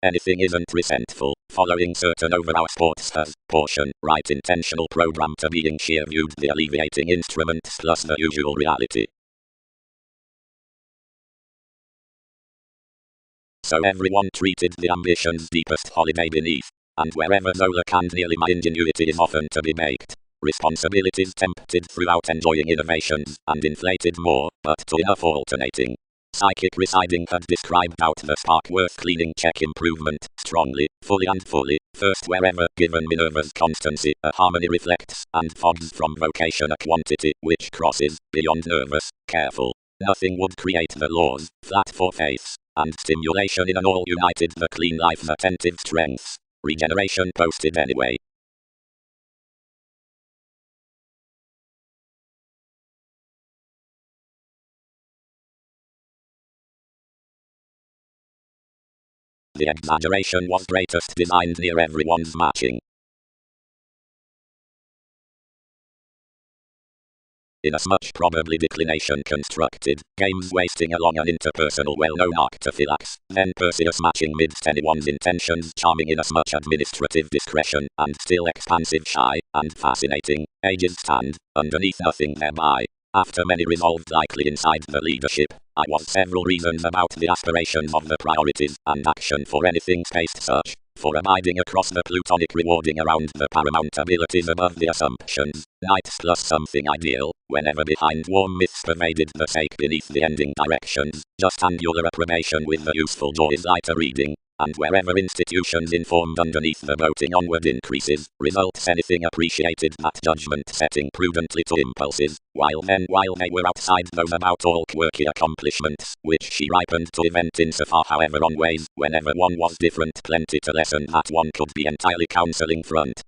Anything isn't resentful, following certain over our sports has portion, right intentional program to being sheer viewed the alleviating instruments plus the usual reality. So everyone treated the ambition's deepest holiday beneath, and wherever Zola can nearly my ingenuity is often to be baked. Responsibilities tempted throughout enjoying innovations, and inflated more, but to enough alternating. Psychic residing had described out the spark worth cleaning check improvement, strongly, fully and fully, first wherever, given Minerva's constancy, a harmony reflects, and fogs from vocation a quantity, which crosses, beyond nervous, careful. Nothing would create the laws, flat for faiths, and stimulation in an all united the clean life's attentive strengths. Regeneration posted anyway. The exaggeration was greatest designed near everyone's matching. Inasmuch probably declination constructed, games wasting along an interpersonal well-known arctophylax, then Perseus matching midst anyone's intentions charming inasmuch administrative discretion, and still expansive shy, and fascinating, ages stand, underneath nothing thereby. After many resolved likely inside the leadership, I was several reasons about the aspirations of the priorities, and action for anything spaced such, for abiding across the plutonic rewarding around the paramount abilities above the assumptions, nights plus something ideal, whenever behind warm myths pervaded the sake beneath the ending directions, just angular approbation with the useful joys lighter reading, and wherever institutions informed underneath the boating onward increases, results anything appreciated that judgment setting prudently to impulses, while they were outside those about all quirky accomplishments, which she ripened to event insofar however on ways, whenever one was different plenty to lesson that one could be entirely counseling front.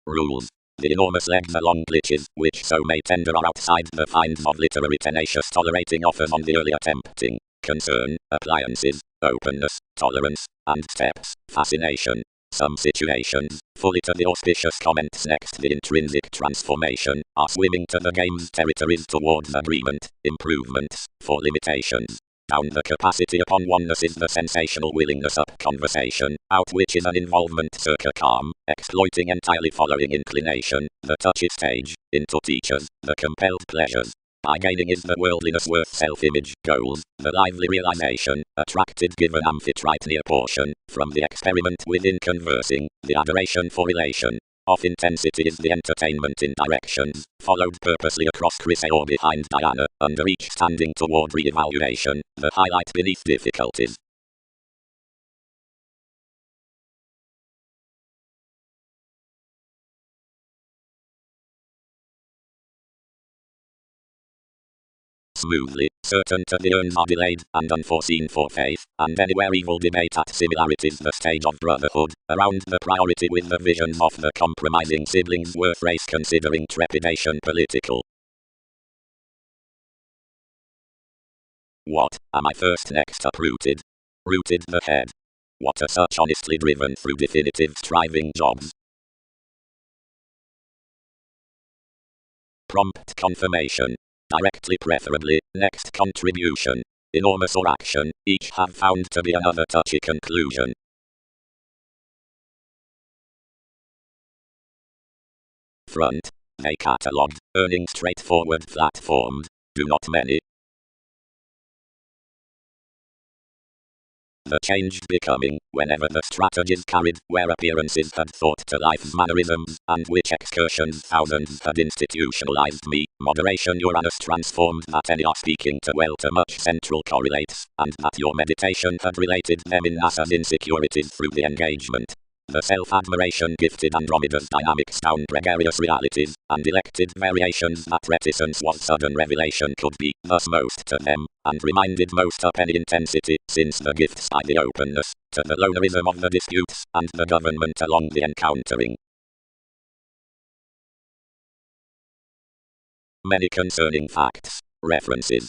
Rules. The enormous legs along glitches, which so may tender are outside the finds of literary tenacious tolerating offers on the early attempting, concern, appliances, openness, tolerance, and steps, fascination. Some situations, fully to the auspicious comments next the intrinsic transformation, are swimming to the game's territories towards agreement, improvements, for limitations. Down the capacity upon oneness is the sensational willingness up conversation, out which is an involvement circa calm, exploiting entirely following inclination, the touchy stage, into teachers, the compelled pleasures. By gaining is the worldliness worth self-image, goals, the lively realization, attracted given amphitrite near portion, from the experiment within conversing, the adoration for relation. Of intensity is the entertainment in directions, followed purposely across Chryse or behind Diana, under each standing toward re-evaluation, the highlight beneath difficulties. Smoothly, certain to the urns are delayed, and unforeseen for faith, and anywhere evil debate at similarities the stage of brotherhood, around the priority with the visions of the compromising siblings worth race considering trepidation political. What, am I first next uprooted? Rooted the head. What are such honestly driven through definitive striving jobs? Prompt confirmation. Directly preferably, next contribution. Enormous or action, each have found to be another touchy conclusion. Front. They catalogued, earning straightforward flat-formed. Do not many. The changed becoming, whenever the strategies carried, where appearances had thought to life's mannerisms, and which excursions thousands had institutionalized me, moderation Uranus transformed that any are speaking to well to much central correlates, and that your meditation had related them in NASA's insecurities through the engagement. The self-admiration gifted Andromeda's dynamics down gregarious realities, and elected variations that reticence was sudden revelation could be, thus most to them, and reminded most up any intensity, since the gifts by the openness, to the lonerism of the disputes, and the government along the encountering. Many concerning facts, references.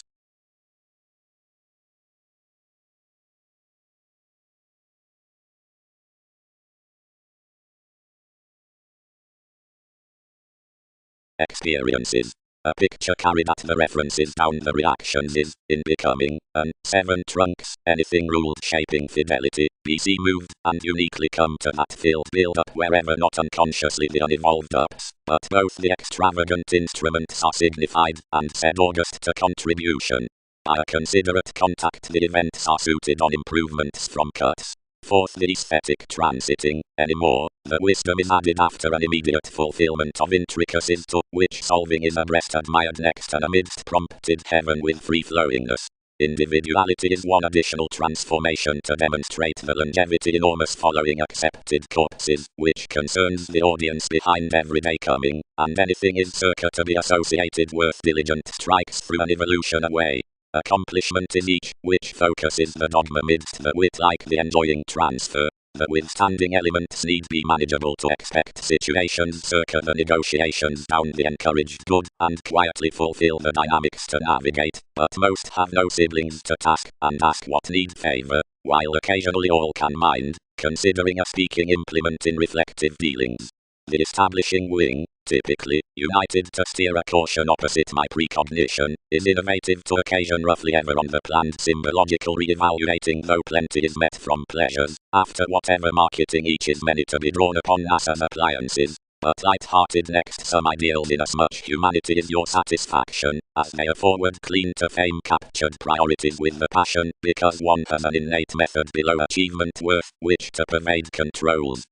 Experiences. A picture carried at the references down the reactions is, in becoming, an 7 trunks, anything ruled shaping fidelity, BC moved, and uniquely come to that filled build-up wherever not unconsciously the unevolved ups, but both the extravagant instruments are signified, and said August to contribution. By a considerate contact the events are suited on improvements from cuts. Fourth, the aesthetic transiting anymore. The wisdom is added after an immediate fulfillment of intricacies to which solving is abreast admired next and amidst prompted heaven with free-flowingness. Individuality is one additional transformation to demonstrate the longevity enormous following accepted courses, which concerns the audience behind everyday coming, and anything is circa to be associated worth diligent strikes through an evolution away. Accomplishment is each, which focuses the dogma midst the wit like the enjoying transfer. The withstanding elements need be manageable to expect situations circa the negotiations down the encouraged good, and quietly fulfill the dynamics to navigate, but most have no siblings to task, and ask what need favor, while occasionally all can mind, considering a speaking implement in reflective dealings. The establishing wing, typically united to steer a caution opposite my precognition, is innovative to occasion roughly ever on the planned symbological re-evaluating though plenty is met from pleasures, after whatever marketing each is many to be drawn upon as appliances, but light-hearted next some ideals inasmuch humanity is your satisfaction, as they are forward clean to fame captured priorities with the passion, because one has an innate method below achievement worth, which to pervade controls.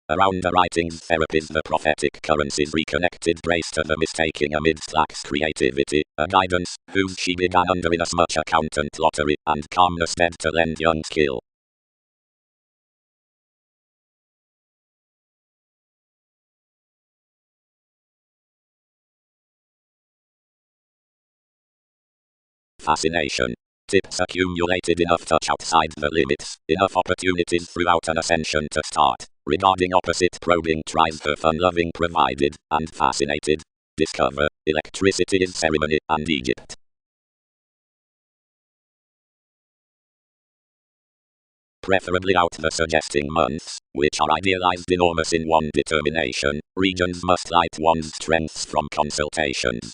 Around the writings therapies the prophetic currencies reconnected grace to the mistaking amidst lax creativity, a guidance, whose she began under inasmuch accountant lottery, and calmness dead to lend young skill. Fascination. Tips accumulated enough touch outside the limits, enough opportunities throughout an ascension to start. Regarding opposite probing tries her fun-loving provided, and fascinated. Discover, electricity is ceremony, and Egypt. Preferably out the suggesting months, which are idealized enormous in one determination. Regions must light one's strengths from consultations.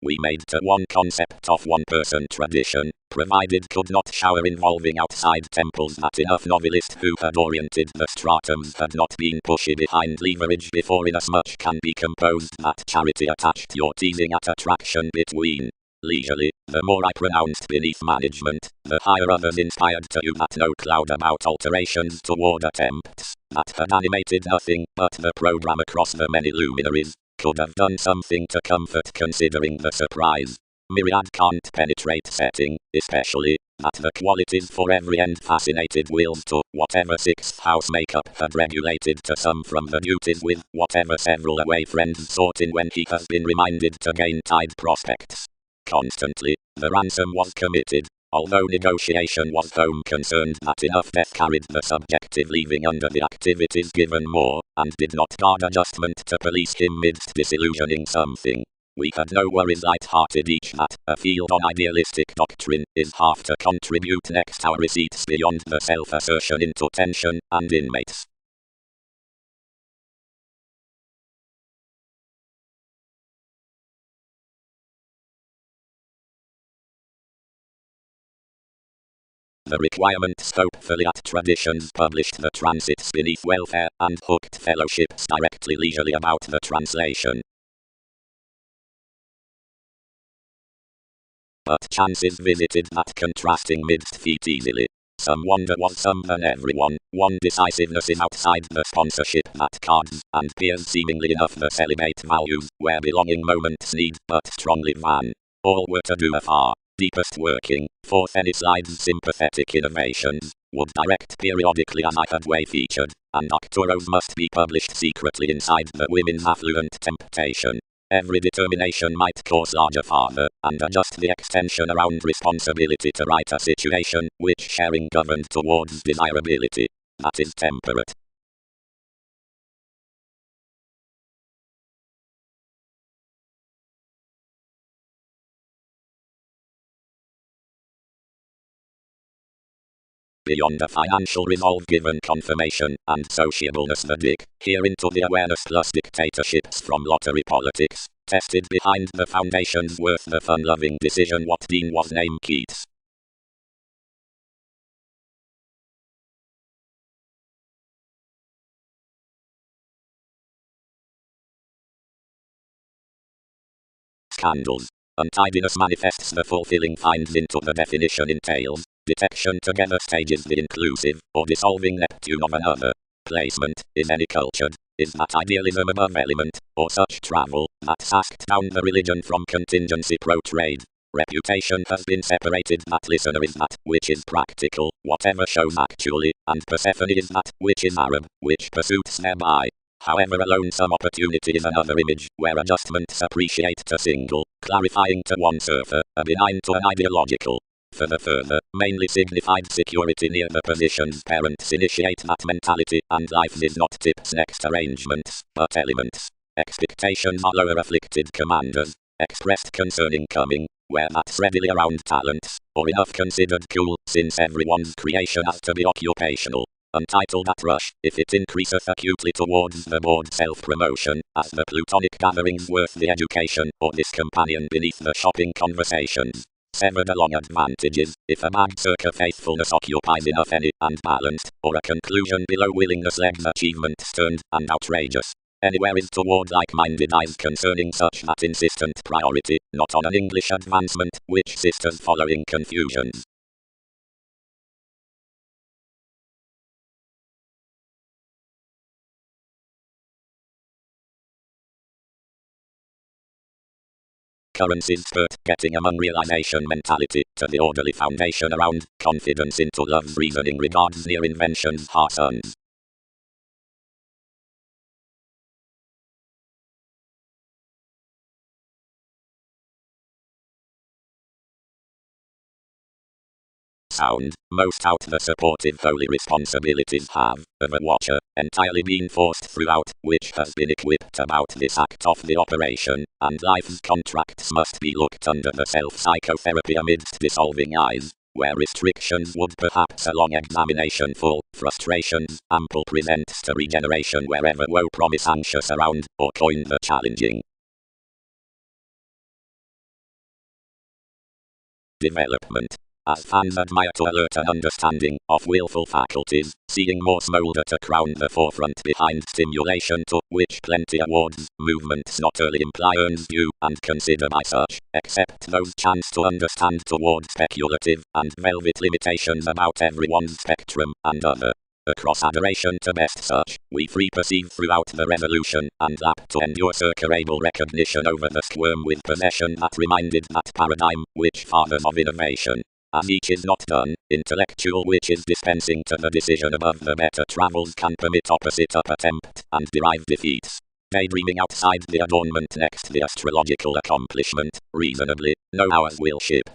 We made to one concept of one person tradition, provided could not shower involving outside temples that enough novelist who had oriented the stratums had not been pushy behind leverage before inasmuch can be composed that charity attached your teasing at attraction between. Leisurely, the more I pronounced beneath management, the higher others inspired to you that no cloud about alterations toward attempts, that had animated nothing but the program across the many luminaries, could have done something to comfort considering the surprise. Myriad can't penetrate setting, especially, that the qualities for every end fascinated wills to whatever sixth house makeup had regulated to some from the duties with whatever several away friends sought in when he has been reminded to gain tide prospects. Constantly, the ransom was committed, although negotiation was home concerned that enough death carried the subjective leaving under the activities given more, and did not guard adjustment to police him midst disillusioning something. We had no worries light-hearted each that a field on idealistic doctrine is half to contribute next our receipts beyond the self-assertion into tension and inmates. The requirement scopefully at traditions published the transits beneath welfare and hooked fellowships directly leisurely about the translation. But chances visited that contrasting midst feet easily. Some wonder was some than everyone, one decisiveness is outside the sponsorship that cards and peers seemingly enough the celibate values, where belonging moments need but strongly van. All were to do afar. Deepest working, forth any slides sympathetic innovations, would direct periodically as I had way featured, and Octoros must be published secretly inside the women's affluent temptation. Every determination might cause larger farther, and adjust the extension around responsibility to right a situation, which sharing governed towards desirability. That is temperate. Beyond a financial resolve given confirmation and sociableness the dig, here into the awareness plus dictatorships from lottery politics, tested behind the foundations worth the fun-loving decision what Dean was named Keats. scandals. Untidiness manifests the fulfilling finds into the definition entails. Detection together stages the inclusive, or dissolving Neptune of another. Placement, in any culture, is that idealism above element, or such travel, that sasked down the religion from contingency pro-trade. Reputation has been separated, that listener is that which is practical, whatever shows actually, and Persephone is that which is Arab, which pursuits thereby. However, alone some opportunity is another image, where adjustments appreciate to single, clarifying to one surfer, a benign to an ideological. For the further, mainly signified security near the positions parents initiate that mentality, and life is not tips next arrangements, but elements. Expectations are lower afflicted commanders, expressed concerning coming, where that's readily around talents, or enough considered cool, since everyone's creation has to be occupational. Untitled at rush, if it increaseth acutely towards the bored self-promotion, as the plutonic gatherings worth the education, or this companion beneath the shopping conversations. Severed along advantages, if a bagged circa faithfulness occupies enough any, and balanced, or a conclusion below willingness legs achievement stern, and outrageous. Anywhere is toward like-minded eyes concerning such that insistent priority, not on an English advancement, which sisters following confusions. Currencies spurt, getting among realization mentality, to the orderly foundation around, confidence into love's reasoning regards near inventions, heart sons. Sound, most out the supportive holy responsibilities have, of a watcher, entirely been forced throughout, which has been equipped about this act of the operation, and life's contracts must be looked under the self-psychotherapy amidst dissolving eyes, where restrictions would perhaps a long examination full, frustrations, ample presents to regeneration wherever woe promise anxious around, or coin the challenging. Development. As fans admire to alert an understanding of willful faculties, seeing more smolder to crown the forefront behind stimulation to which plenty awards, movements not early imply earns due, and consider by such, except those chance to understand toward speculative and velvet limitations about everyone's spectrum, and other. Across adoration to best such, we free perceive throughout the revolution, and apt to endure circumable recognition over the squirm with possession that reminded that paradigm, which fathers of innovation. As each is not done, intellectual which is dispensing to the decision above the better travels can permit opposite up attempt, and derive defeats. Daydreaming outside the adornment next the astrological accomplishment, reasonably, no hours will ship.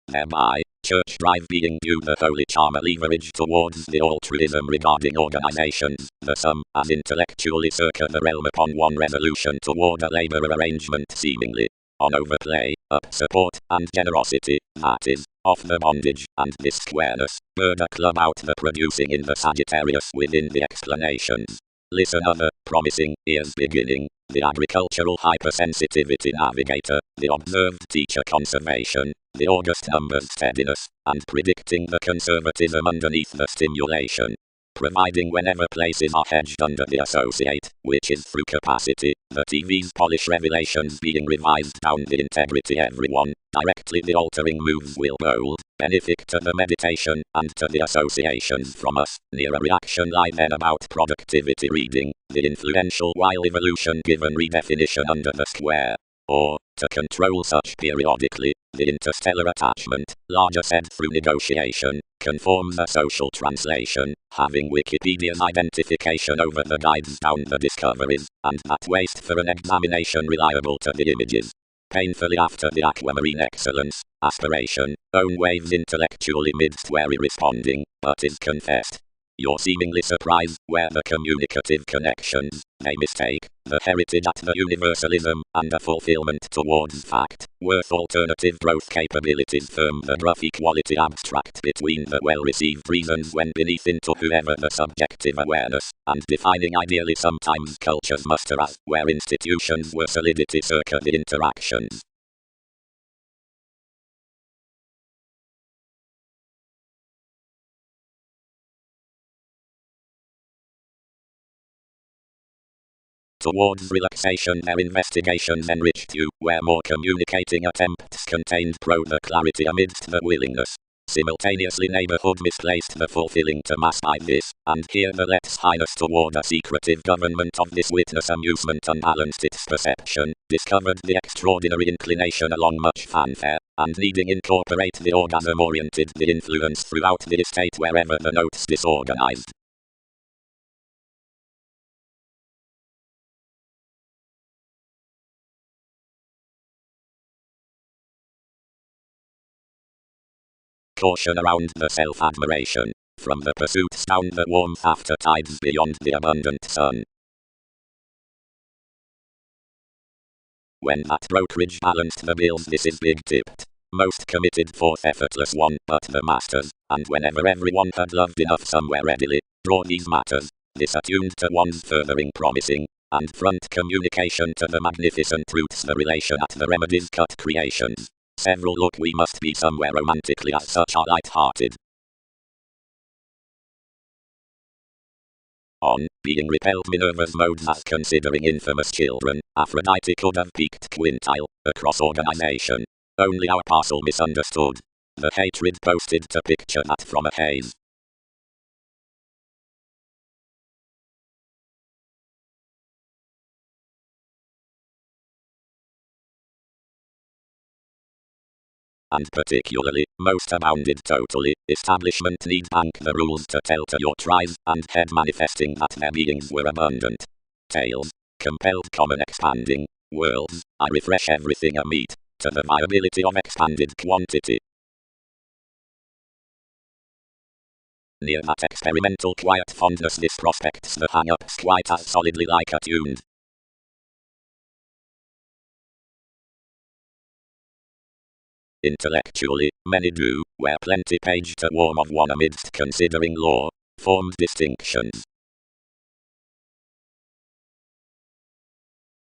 Thereby, church drive being due the holy charm a leverage towards the altruism regarding organizations, the sum, as intellectually circa the realm upon one resolution toward a labor arrangement seemingly, on overplay, up support, and generosity, that is, off the bondage, and this squareness, bird a club out the producing in the Sagittarius within the explanations. Listen other, promising, ears beginning, the agricultural hypersensitivity navigator, the observed teacher conservation, the August numbers steadiness, and predicting the conservatism underneath the stimulation. Providing whenever places are hedged under the associate, which is through capacity, the TV's polish revelations being revised down the integrity everyone, directly the altering moves will bold, benefit to the meditation, and to the associations from us, near a reaction line then about productivity reading, the influential while evolution given redefinition under the square. Or, to control such periodically, the interstellar attachment, larger said through negotiation, conforms a social translation, having Wikipedia's identification over the guides down the discoveries, and that waste for an examination reliable to the images. Painfully after the aquamarine excellence, aspiration, own waves intellectually midst wary responding, but is confessed. You're seemingly surprised where the communicative connections, they mistake, the heritage at the universalism, and a fulfillment towards fact, worth alternative growth capabilities firm the rough equality abstract between the well-received reasons when beneath into whoever the subjective awareness, and defining ideally sometimes cultures muster as, where institutions were solidity circa the interactions. Towards relaxation their investigations enriched you, where more communicating attempts contained the clarity amidst the willingness. Simultaneously neighborhood misplaced the fulfilling to mass by this, and here the let's highness toward a secretive government of this witness amusement unbalanced its perception, discovered the extraordinary inclination along much fanfare, and needing incorporate the orgasm oriented the influence throughout the estate wherever the notes disorganized. Caution around the self-admiration, from the pursuits down the warmth after tides beyond the abundant sun. When that brokerage balanced the bills, this is big tipped. Most committed forth effortless one, but the masters, and whenever everyone had loved enough somewhere readily, draw these matters, disattuned to one's furthering promising, and front communication to the magnificent roots the relation at the remedies cut creations. Several look we must be somewhere romantically as such are light-hearted. On being repelled Minerva's modes as considering infamous children, Aphrodite could have peaked quintile, across organization. Only our parcel misunderstood. The hatred posted to picture that from a haze. And particularly, most abounded totally, establishment need bank the rules to tell to your tries, and head manifesting that their beings were abundant. Tails, compelled common expanding, worlds, I refresh everything a meet, to the viability of expanded quantity. Near that experimental quiet fondness this prospects the hang-ups quite as solidly like attuned. Intellectually, many do, where plenty page to warm of one amidst considering law, formed distinctions.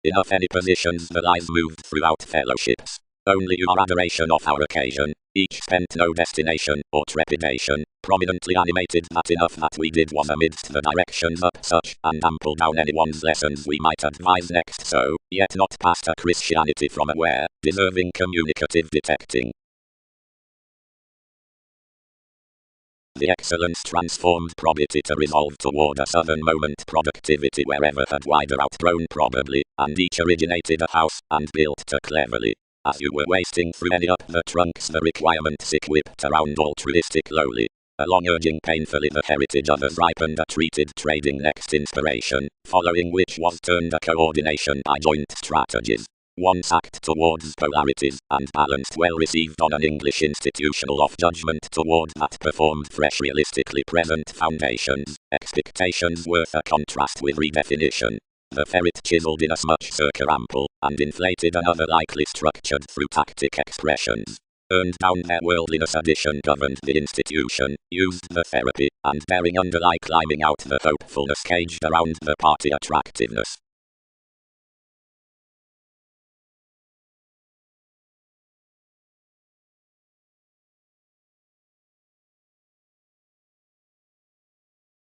Enough any positions the lies moved throughout fellowships. Only your adoration of our occasion, each spent no destination or trepidation, prominently animated that enough that we did was amidst the directions up such, and ample down anyone's lessons we might advise next so, yet not past a Christianity from aware, deserving communicative detecting. The excellence transformed probity to resolve toward a southern moment productivity wherever had wider outgrown probably, and each originated a house, and built to cleverly. As you were wasting through any up the trunks the requirements equipped around altruistic lowly. Along urging painfully the heritage others ripened a treated trading next inspiration, following which was turned a coordination by joint strategies. Once act towards polarities, and balanced well received on an English institutional of judgment toward that performed fresh realistically present foundations, expectations worth a contrast with redefinition. The ferret chiseled in a smudge circa ample, and inflated another likely structured through tactic expressions. Earned down their worldliness addition governed the institution, used the therapy, and daring underlie climbing out the hopefulness caged around the party attractiveness.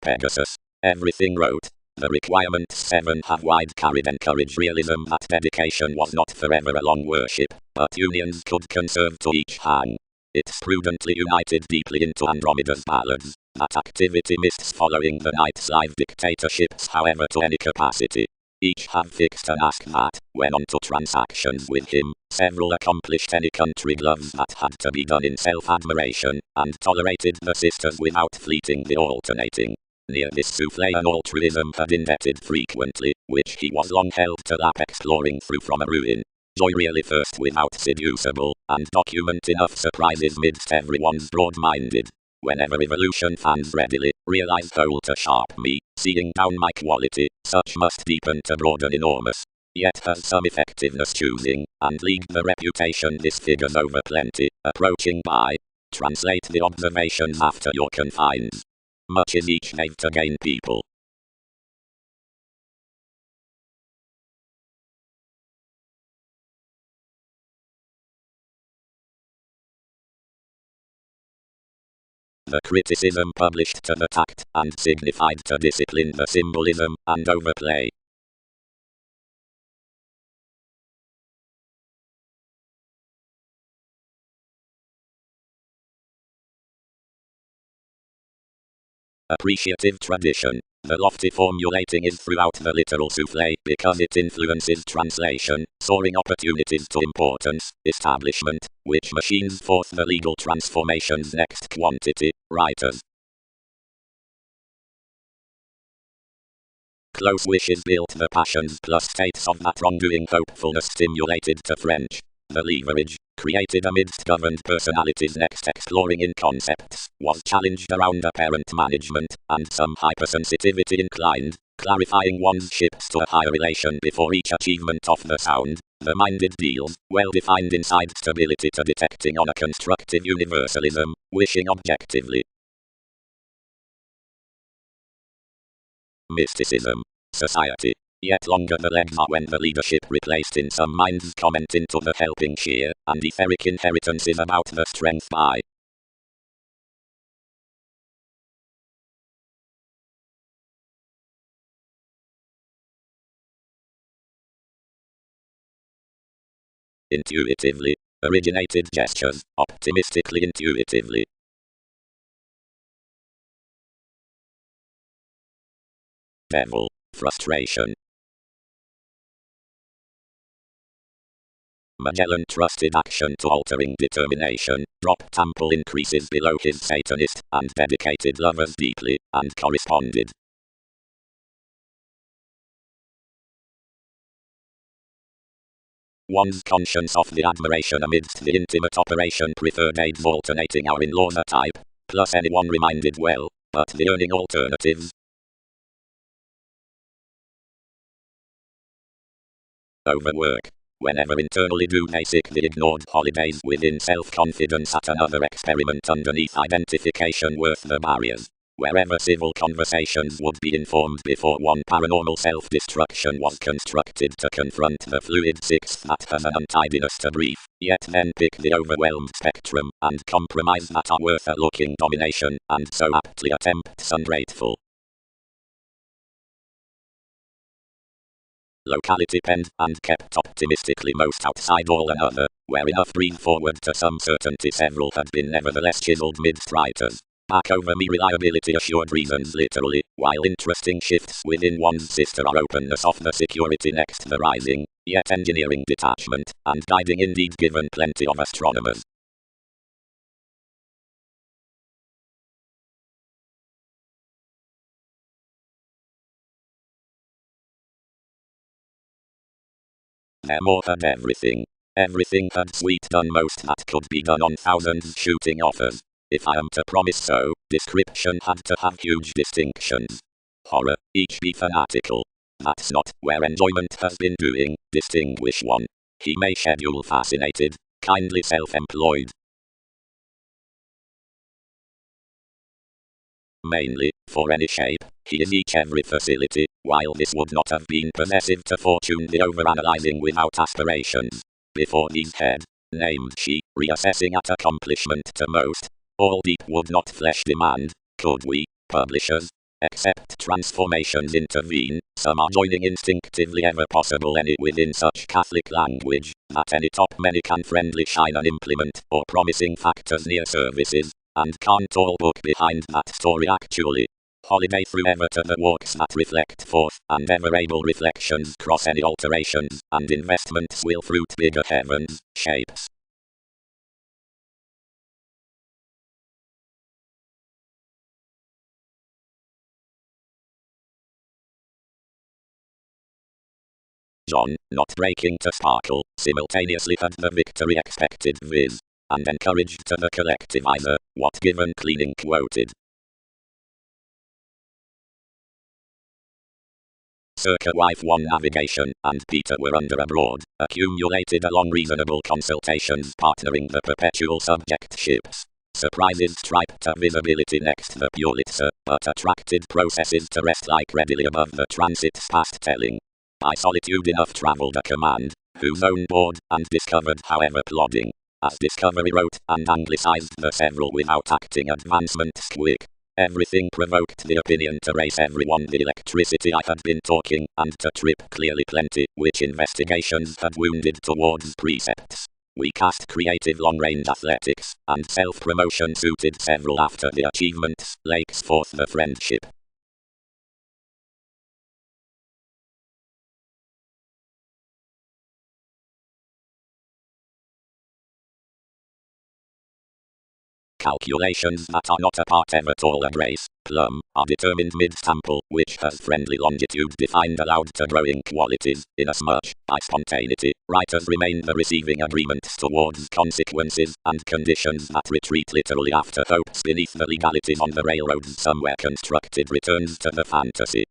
Pegasus. Everything wrote. The requirements 7 have wide carried encourage realism that dedication was not forever a long worship, but unions could conserve to each hang. It's prudently united deeply into Andromeda's ballads, that activity mists following the night's live dictatorships however to any capacity. Each have fixed an ask that, when on to transactions with him, several accomplished any country gloves that had to be done in self-admiration, and tolerated the sisters without fleeting the alternating. Near this souffle an altruism had indebted frequently, which he was long held to lap exploring through from a ruin. Joy really first without seducible, and document enough surprises midst everyone's broad-minded. Whenever evolution fans readily, realize whole to sharp me, seeing down my quality, such must deepen to broaden enormous. Yet has some effectiveness choosing, and league the reputation disfigures over plenty, approaching by. Translate the observations after your confines. Much is each knave to gain people. The criticism published to the tact, and signified to discipline the symbolism, and overplay. Appreciative tradition. The lofty formulating is throughout the literal souffle because it influences translation, soaring opportunities to importance, establishment, which machines forth the legal transformations next quantity, writers. Close wishes built the passions plus states of that wrongdoing hopefulness stimulated to French. The leverage, created amidst governed personalities next exploring in concepts, was challenged around apparent management, and some hypersensitivity inclined, clarifying one's ships to a higher relation before each achievement of the sound. The minded deals, well-defined inside stability to detecting on a constructive universalism, wishing objectively. Mysticism. Society. Yet longer the legs are when the leadership replaced in some minds comment into the helping sheer, and etheric inheritance is about the strength by. Intuitively. Originated gestures, optimistically intuitively. Devil. Frustration. Magellan trusted action to altering determination, dropped ample increases below his Satanist, and dedicated lovers deeply, and corresponded. One's conscience of the admiration amidst the intimate operation preferred aids alternating our in-laws a type, plus anyone reminded well, but the earning alternatives. Overwork. Whenever internally do basic the ignored holidays within self-confidence at another experiment underneath identification worth the barriers. Wherever civil conversations would be informed before one paranormal self-destruction was constructed to confront the fluid sixth that has an untidiness to brief, yet then pick the overwhelmed spectrum and compromise that are worth a looking domination, and so aptly attempts ungrateful. Locality penned and kept optimistically most outside all another, where enough breathe forward to some certainty several had been nevertheless chiseled midst writers. Back over me reliability assured reasons literally, while interesting shifts within one's sister are openness of the security next the rising, yet engineering detachment, and guiding indeed given plenty of astronomers. There more had everything. Everything had sweet done most that could be done on thousands shooting offers. If I am to promise so, description had to have huge distinctions. Horror, each be fanatical. That's not where enjoyment has been doing, distinguish one. He may schedule fascinated, kindly self-employed. Mainly, for any shape, he is each every facility, while this would not have been possessive to fortune the overanalyzing without aspirations. Before these head, named she, reassessing at accomplishment to most, all deep would not flesh demand, could we, publishers, except transformations intervene, some are joining instinctively ever possible any within such Catholic language, that any top many can friendly shine an implement, or promising factors near services, and can't all book behind that story actually. Holiday through ever to the walks that reflect forth, and ever able reflections cross any alterations, and investments will fruit bigger heavens, shapes. John, not breaking to sparkle, simultaneously had the victory expected viz. And encouraged to the collectivizer, what given cleaning quoted. Circa wife 1 navigation, and Peter were under abroad, accumulated along reasonable consultations partnering the perpetual subject ships. Surprises striped to visibility next the Pulitzer, but attracted processes to rest like readily above the transit's past telling. By solitude enough travelled a command, whose own board, and discovered however plodding. As Discovery wrote and anglicized the several without acting advancements quick. Everything provoked the opinion to race everyone the electricity I had been talking, and to trip clearly plenty, which investigations had wounded towards precepts. We cast creative long-range athletics, and self-promotion suited several after the achievements, lakes forth the friendship. Calculations that are not a part ever tall a grace, plum, are determined mid-sample, which has friendly longitude defined allowed to growing qualities, inasmuch, by spontaneity, writers remain the receiving agreements towards consequences, and conditions that retreat literally after hopes beneath the legalities on the railroads somewhere constructed returns to the fantasy.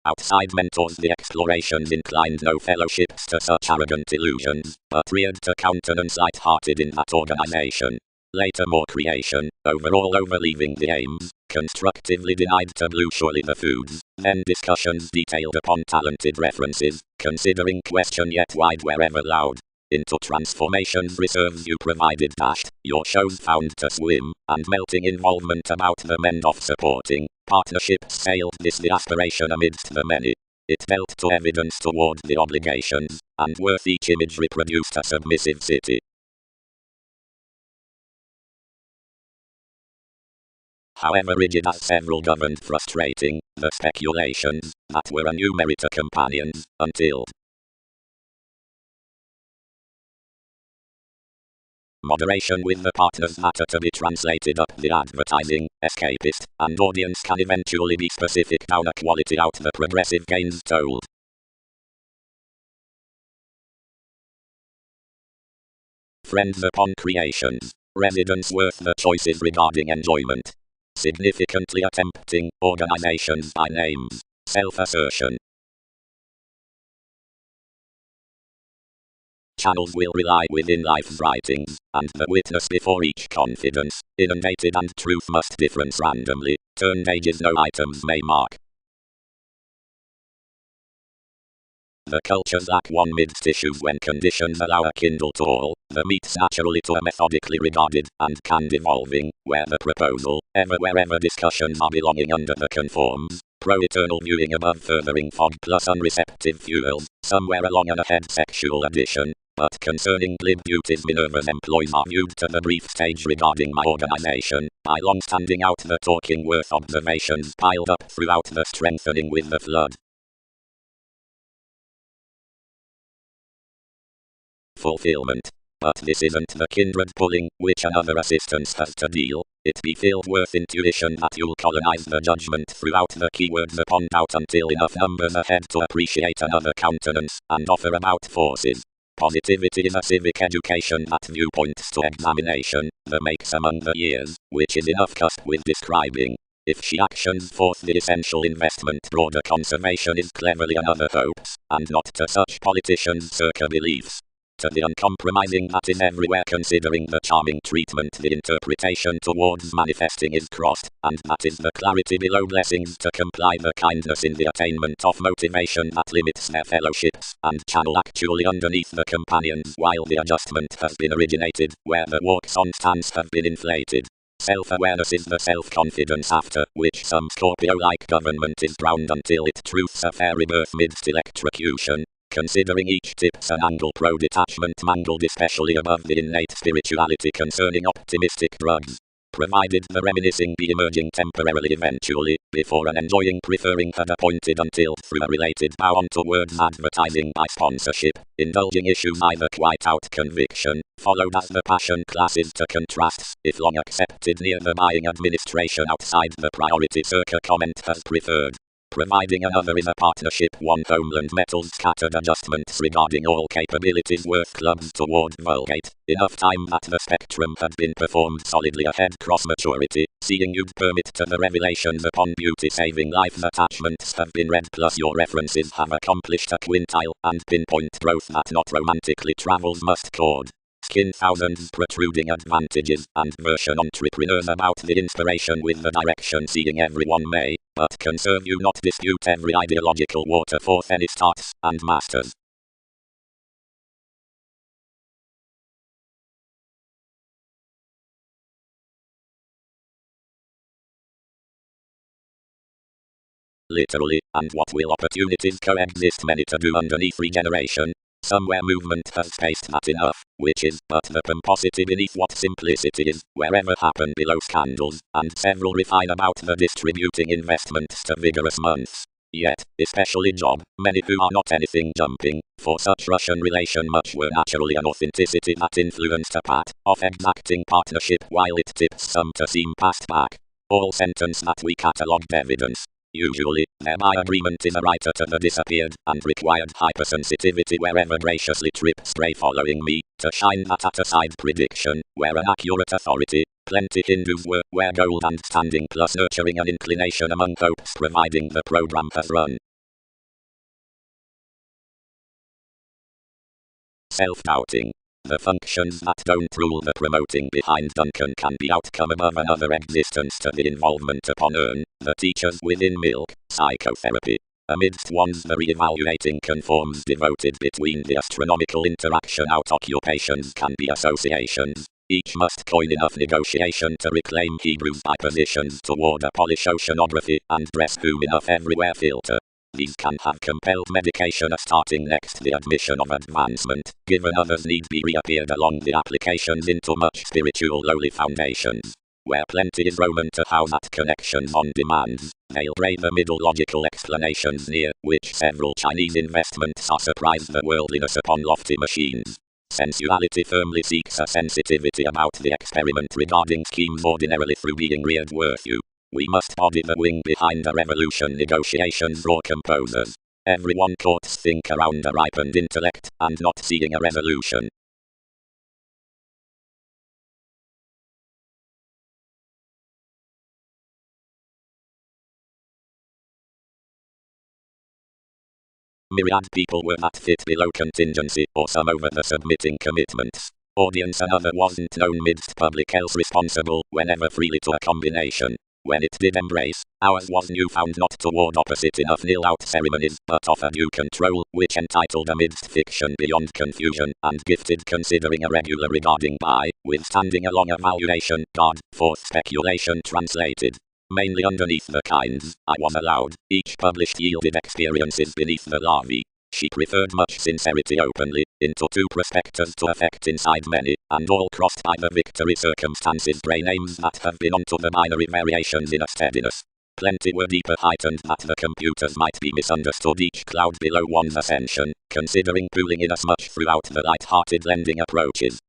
Outside mentors the explorations inclined no fellowships to such arrogant illusions, but reared to countenance light-hearted in that organization. Later more creation, overall overleaving the aims, constructively denied to blue surely the foods, then discussions detailed upon talented references, considering question yet wide wherever loud. Into transformations reserves you provided dashed, your shows found to swim, and melting involvement about the men of supporting, partnerships sailed this the aspiration amidst the many. It dealt to evidence toward the obligations, and worth each image reproduced a submissive city. However rigid as several governed frustrating, the speculations, that were a new merit to companions, until moderation with the partners matter to be translated up the advertising, escapist, and audience can eventually be specific down a quality out the progressive gains told. Friends upon creations, residence worth the choices regarding enjoyment. Significantly attempting, organizations by names, self-assertion. Channels will rely within life's writings, and the witness before each confidence, inundated and truth must difference randomly, turned ages no items may mark. The cultures lack one midst issues when conditions allow a kindle to all, the meets naturally to a methodically regarded, and canned evolving, where the proposal, ever wherever discussions are belonging under the conforms, pro-eternal viewing above furthering fog plus unreceptive fuels, somewhere along an ahead sexual addition, but concerning glib beauties Minerva's employs are viewed to the brief stage regarding my organization, by long standing out the talking worth observations piled up throughout the strengthening with the flood. Fulfillment. But this isn't the kindred pulling, which another assistance has to deal. It be filled worth intuition that you'll colonize the judgment throughout the keywords upon doubt until enough numbers ahead to appreciate another countenance, and offer about forces. Positivity is a civic education that viewpoints to examination, the makes among the years, which is enough cusp with describing. If she actions forth the essential investment broader conservation is cleverly another hopes, and not to such politicians circa beliefs. To the uncompromising that is everywhere considering the charming treatment the interpretation towards manifesting is crossed, and that is the clarity below blessings to comply the kindness in the attainment of motivation that limits their fellowships, and channel actually underneath the companions while the adjustment has been originated, where the walks on stance have been inflated. Self-awareness is the self-confidence after which some Scorpio-like government is drowned until it truths a fairy birth midst electrocution. Considering each tips an angle pro-detachment mangled especially above the innate spirituality concerning optimistic drugs. Provided the reminiscing be emerging temporarily eventually, before an enjoying preferring had appointed until through a related bow on towards advertising by sponsorship, indulging issues either quite out conviction, followed as the passion classes to contrasts, if long accepted near the buying administration outside the priority circa comment has preferred. Providing another is a partnership one homeland metals scattered adjustments regarding all capabilities worth clubs toward vulgate, enough time that the spectrum had been performed solidly ahead cross maturity, seeing you'd permit to the revelations upon beauty saving life attachments have been read plus your references have accomplished a quintile and pinpoint growth that not romantically travels must chord. Skin thousands protruding advantages and version entrepreneurs about the inspiration with the direction seeing everyone may, but conserve you not dispute every ideological water forth any starts and masters. literally, and what will opportunities coexist many to do underneath regeneration. Somewhere movement has spaced that enough, which is but the pomposity beneath what simplicity is, wherever happen below scandals, and several refine about the distributing investments to vigorous months. Yet, especially job, many who are not anything jumping, for such Russian relation much were naturally an authenticity that influenced a pat of exacting partnership while it tips some to seem passed back. All sentence that we catalogued evidence. Usually, thereby agreement is a writer to the disappeared and required hypersensitivity wherever graciously trip stray following me, to shine that at a side prediction, where an accurate authority, plenty Hindus where gold and standing plus nurturing an inclination among hopes providing the program has run. Self-doubting. The functions that don't rule the promoting behind Duncan can be outcome above another existence to the involvement upon earn, the teachers within milk, psychotherapy. Amidst ones the re-evaluating conforms devoted between the astronomical interaction out occupations can be associations. Each must coin enough negotiation to reclaim Hebrews by positions toward a polish oceanography and dress whom enough everywhere filter. These can have compelled medication starting next the admission of advancement, given others need be reappeared along the applications into much spiritual lowly foundations. Where plenty is Roman to how that connections on demands, they'll brave the middle logical explanations near which several Chinese investments are surprised the worldliness upon lofty machines. Sensuality firmly seeks a sensitivity about the experiment regarding schemes ordinarily through being reared worth you. We must body the wing behind a revolution negotiations raw composers. Everyone courts think around a ripened intellect, and not seeing a revolution. Myriad people were that fit below contingency, or some over the submitting commitments. Audience another wasn't known midst public else responsible, whenever freely to a combination. When it did embrace, ours was newfound not toward opposite enough nil-out ceremonies, but of a due control, which entitled amidst fiction beyond confusion, and gifted considering a regular regarding by, withstanding a long evaluation, God, forth speculation translated. Mainly underneath the kinds, I was allowed, each published yielded experiences beneath the larvae. She preferred much sincerity openly, into two prospectors to affect inside many, and all crossed by the victory circumstances grey names that have been onto the binary variations in a steadiness. Plenty were deeper heightened that the computers might be misunderstood each cloud below one's ascension, considering pooling in as much throughout the light-hearted lending approaches.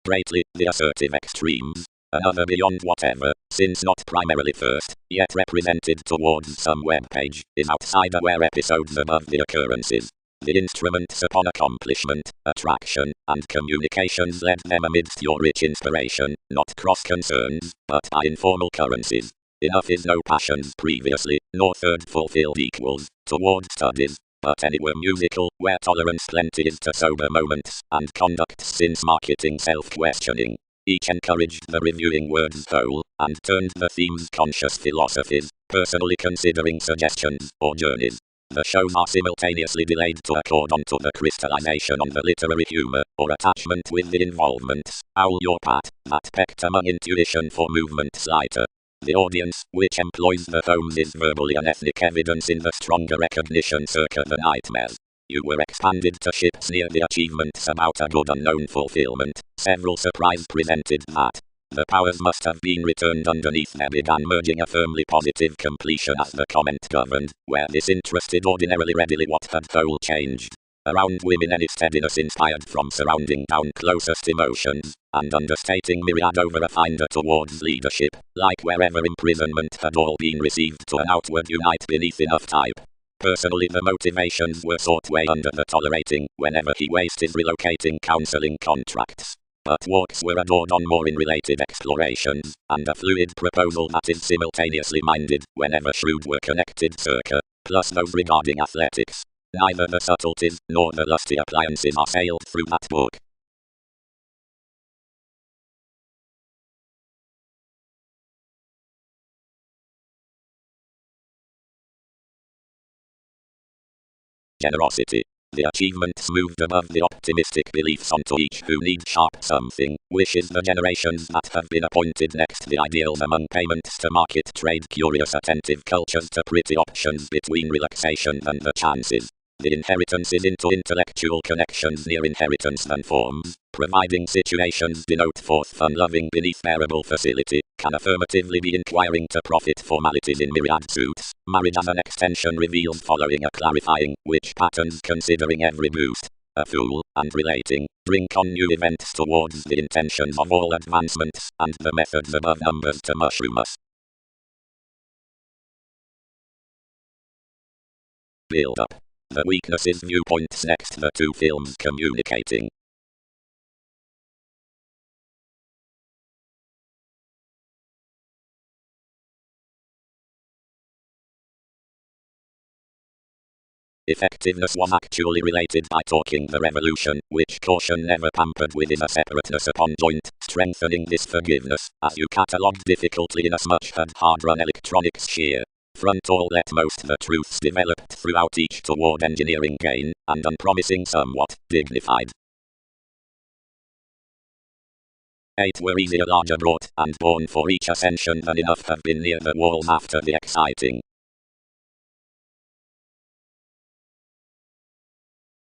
Greatly, the assertive extremes. Another beyond whatever, since not primarily first, yet represented towards some web page, is outside aware episodes above the occurrences. The instruments upon accomplishment, attraction, and communications led them amidst your rich inspiration, not cross concerns, but by informal currencies. Enough is no passions previously, nor third fulfilled equals, toward studies, but anywhere musical, where tolerance plenty is to sober moments, and conduct since marketing self-questioning. Each encouraged the reviewing words whole, and turned the themes conscious philosophies, personally considering suggestions, or journeys. The shows are simultaneously delayed to accord onto the crystallization on the literary humor, or attachment with the involvements. Owl your pat, that pecked among intuition for movement slighter. The audience, which employs the homes is verbally an ethnic evidence in the stronger recognition circa the nightmares. You were expanded to ships near the achievements about a good unknown fulfillment. Several surprise presented that the powers must have been returned underneath there began merging a firmly positive completion as the comment governed, where disinterested ordinarily readily what had whole changed. Around women any steadiness inspired from surrounding down closest emotions, and understating myriad over a finder towards leadership, like wherever imprisonment had all been received to an outward unite beneath enough type. Personally the motivations were sought way under the tolerating, whenever he wasted relocating counseling contracts. But walks were adored on more in related explorations, and a fluid proposal that is simultaneously minded, whenever shrewd were connected circa, plus those regarding athletics. Neither the subtleties, nor the lusty appliances are sailed through that book. Generosity. The achievements moved above the optimistic beliefs onto each who need sharp something, wishes the generations that have been appointed next the ideals among payments to market trade curious attentive cultures to pretty options between relaxation and the chances. The inheritances into intellectual connections near inheritance than forms, providing situations denote forth fun-loving beneath bearable facility, can affirmatively be inquiring to profit formalities in myriad suits. Marriage as an extension reveals following a clarifying, which patterns considering every boost, a fool, and relating, drink on new events towards the intentions of all advancements, and the methods above numbers to mushroom us. Build up. The weaknesses viewpoints next the two films communicating. Effectiveness was actually related by talking the revolution, which caution never pampered with is a separateness upon joint, strengthening this forgiveness, as you catalogued difficultly inasmuch had hard-run electronics sheer. Front all let most the truths developed throughout each toward engineering gain, and unpromising somewhat, dignified. 8 were easier larger brought, and born for each ascension than enough have been near the walls after the exciting.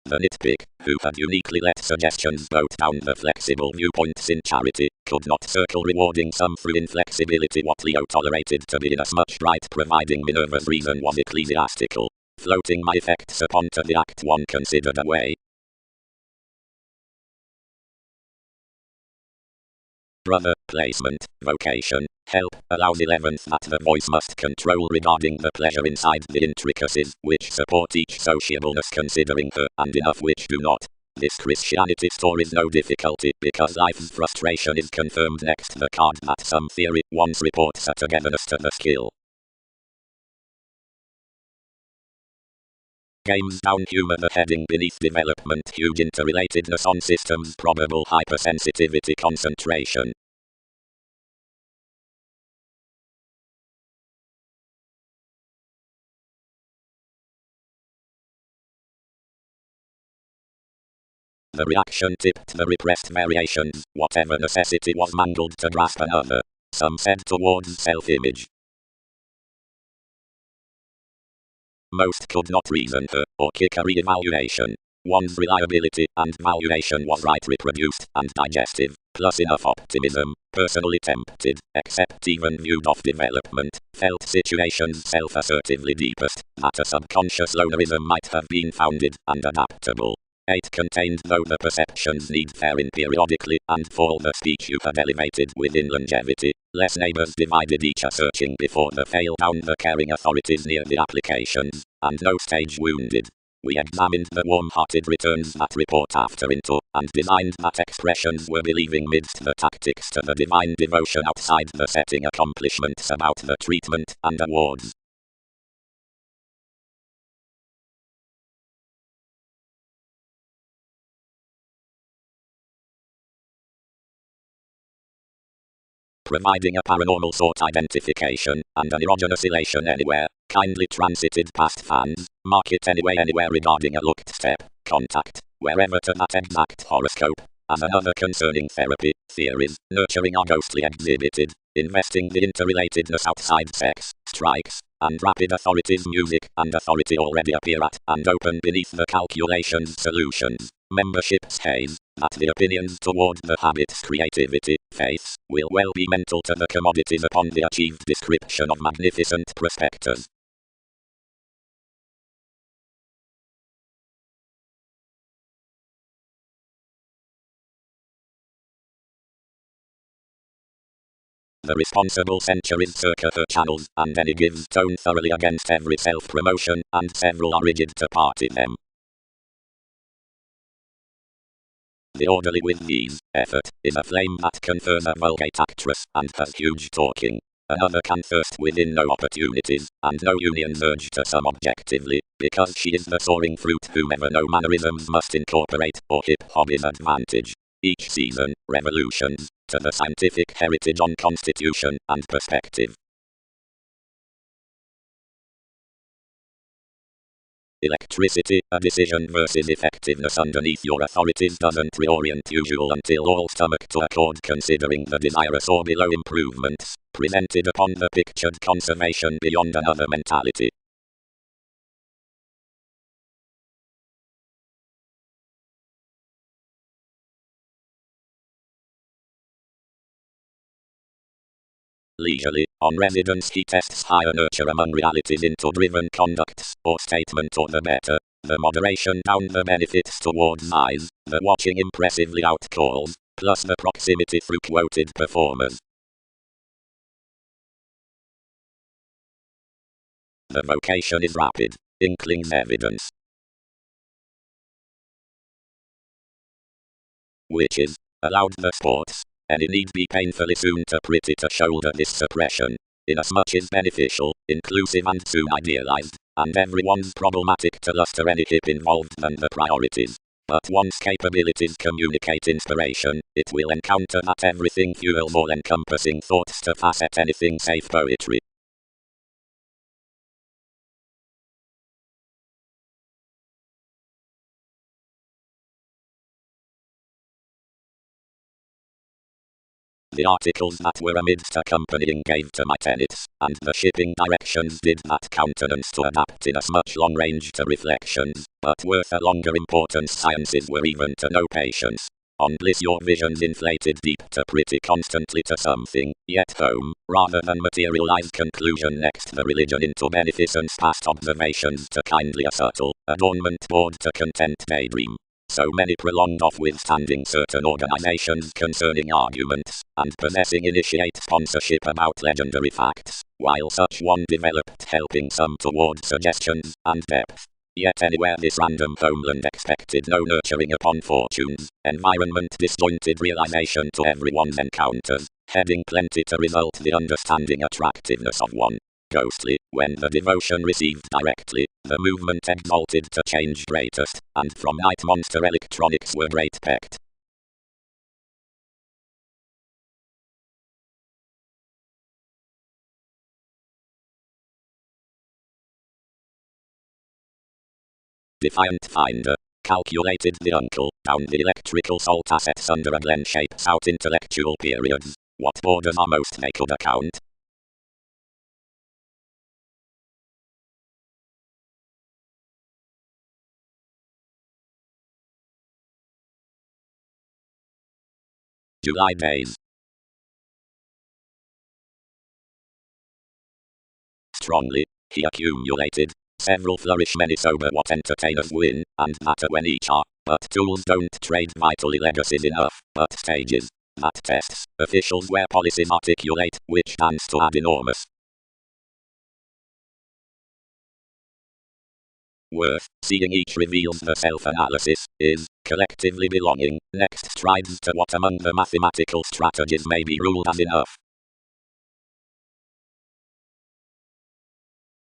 The nitpick, who had uniquely let suggestions boat down the flexible viewpoints in charity, could not circle rewarding some through inflexibility what Leo tolerated to be inasmuch right providing Minerva's reason was ecclesiastical, floating my effects upon to the act one considered away. Brother, placement, vocation, help, allows 11th that the voice must control regarding the pleasure inside the intricacies, which support each sociableness considering her, and enough which do not. This Christianity store is no difficulty, because life's frustration is confirmed next the card that some theory once reports a togetherness to the skill. Games down humor the heading beneath development huge interrelatedness on systems probable hypersensitivity concentration. The reaction tipped the repressed variations, whatever necessity was mangled to grasp another. Some said towards self-image. Most could not reason her, or kick a re-evaluation. One's reliability and valuation was right reproduced and digestive, plus enough optimism, personally tempted, except even viewed off development, felt situations self-assertively deepest, that a subconscious lonerism might have been founded, and adaptable. 8 contained though the perceptions need fair in periodically, and for the speech you had elevated within longevity, less neighbors divided each a searching before the fail down the caring authorities near the applications, and no stage wounded. We examined the warm-hearted returns that report after into, and designed that expressions were believing midst the tactics to the divine devotion outside the setting accomplishments about the treatment and awards. Providing a paranormal sort identification, and an erogenous elation anywhere, kindly transited past fans, mark it anywhere regarding a looked step, contact, wherever to that exact horoscope, as another concerning therapy, theories, nurturing are ghostly exhibited, investing the interrelatedness outside sex, strikes, and rapid authorities music and authority already appear at, and open beneath the calculations solutions, memberships haze, that the opinions toward the habits creativity, faiths, will well be mental to the commodities upon the achieved description of magnificent prospectors. The responsible centuries circa her channels, and any gives tone thoroughly against every self-promotion, and several are rigid to party them. The orderly with these, effort, is a flame that confers a vulgate actress, and has huge talking. Another can thirst within no opportunities, and no unions urge to some objectively, because she is the soaring fruit whomever no mannerisms must incorporate, or hip hobby's advantage. Each season, revolutions, to the scientific heritage on constitution and perspective. Electricity, a decision versus effectiveness underneath your authorities doesn't reorient usual until all stomach to accord considering the desirous or below improvements, presented upon the pictured conservation beyond another mentality. Leisurely, on residence he tests higher nurture among realities into driven conducts, or statement or the better, the moderation down the benefits towards eyes, the watching impressively out calls, plus the proximity through quoted performers. The vocation is rapid, inklings evidence. Which is, allowed the sports, and it need be painfully soon to pretty to shoulder this suppression, inasmuch is beneficial, inclusive and soon idealized, and everyone's problematic to luster any hip involved than the priorities. But once capabilities communicate inspiration, it will encounter that everything fuels all-encompassing thoughts to facet anything save poetry. The articles that were amidst accompanying gave to my tenets, and the shipping directions did that countenance to adapt in as much long range to reflections, but worth a longer importance sciences were even to no patience. On bliss your visions inflated deep to pretty constantly to something, yet home, rather than materialized conclusion next the religion into beneficence past observations to kindly a subtle, adornment board to content daydream. So many prolonged off withstanding certain organizations concerning arguments, and possessing initiate sponsorship about legendary facts, while such one developed helping some toward suggestions and depth. Yet anywhere this random homeland expected no nurturing upon fortunes, environment disjointed realization to everyone's encounters, heading plenty to result the understanding attractiveness of one. Ghostly, when the devotion received directly, the movement exalted to change greatest, and from night monster electronics were great pecked. Defiant finder, calculated the uncle, down the electrical salt assets under a Glen shapes out intellectual periods, what borders are most they could account. July days. Strongly, he accumulated several flourish many sober what entertainers win, and matter when each are, but tools don't trade vitally legacies enough, but stages. That tests, officials where policies articulate, which stands to add enormous worth, seeing each reveals the self-analysis, is, collectively belonging, next strides to what among the mathematical strategies may be ruled as enough.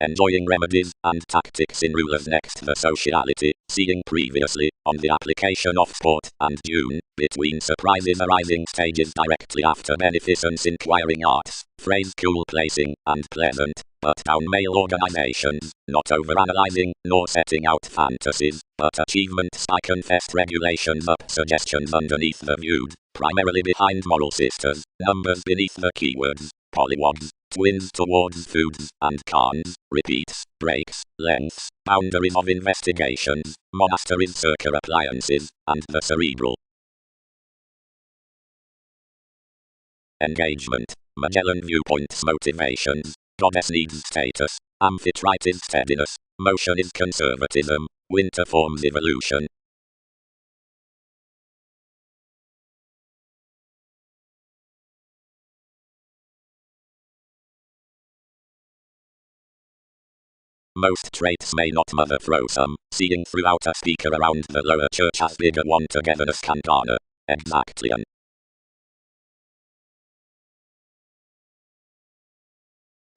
Enjoying remedies and tactics in rulers next the sociality, seeing previously, on the application of sport and June, between surprises arising stages directly after beneficence inquiring arts, phrase cool placing, and pleasant, but down male organizations, not overanalyzing, nor setting out fantasies, but achievements by confessed regulations up suggestions underneath the viewed, primarily behind moral sisters, numbers beneath the keywords, polywogs, twins towards foods and cons, repeats, breaks, lengths, boundaries of investigations, monasteries circa appliances, and the cerebral engagement, Magellan viewpoints motivations, goddess needs status, amphitrite is steadiness, motion is conservatism, winter forms evolution. Most traits may not mother throw some, seeing throughout a speaker around the lower church as bigger one togetherness can garner. Exactly an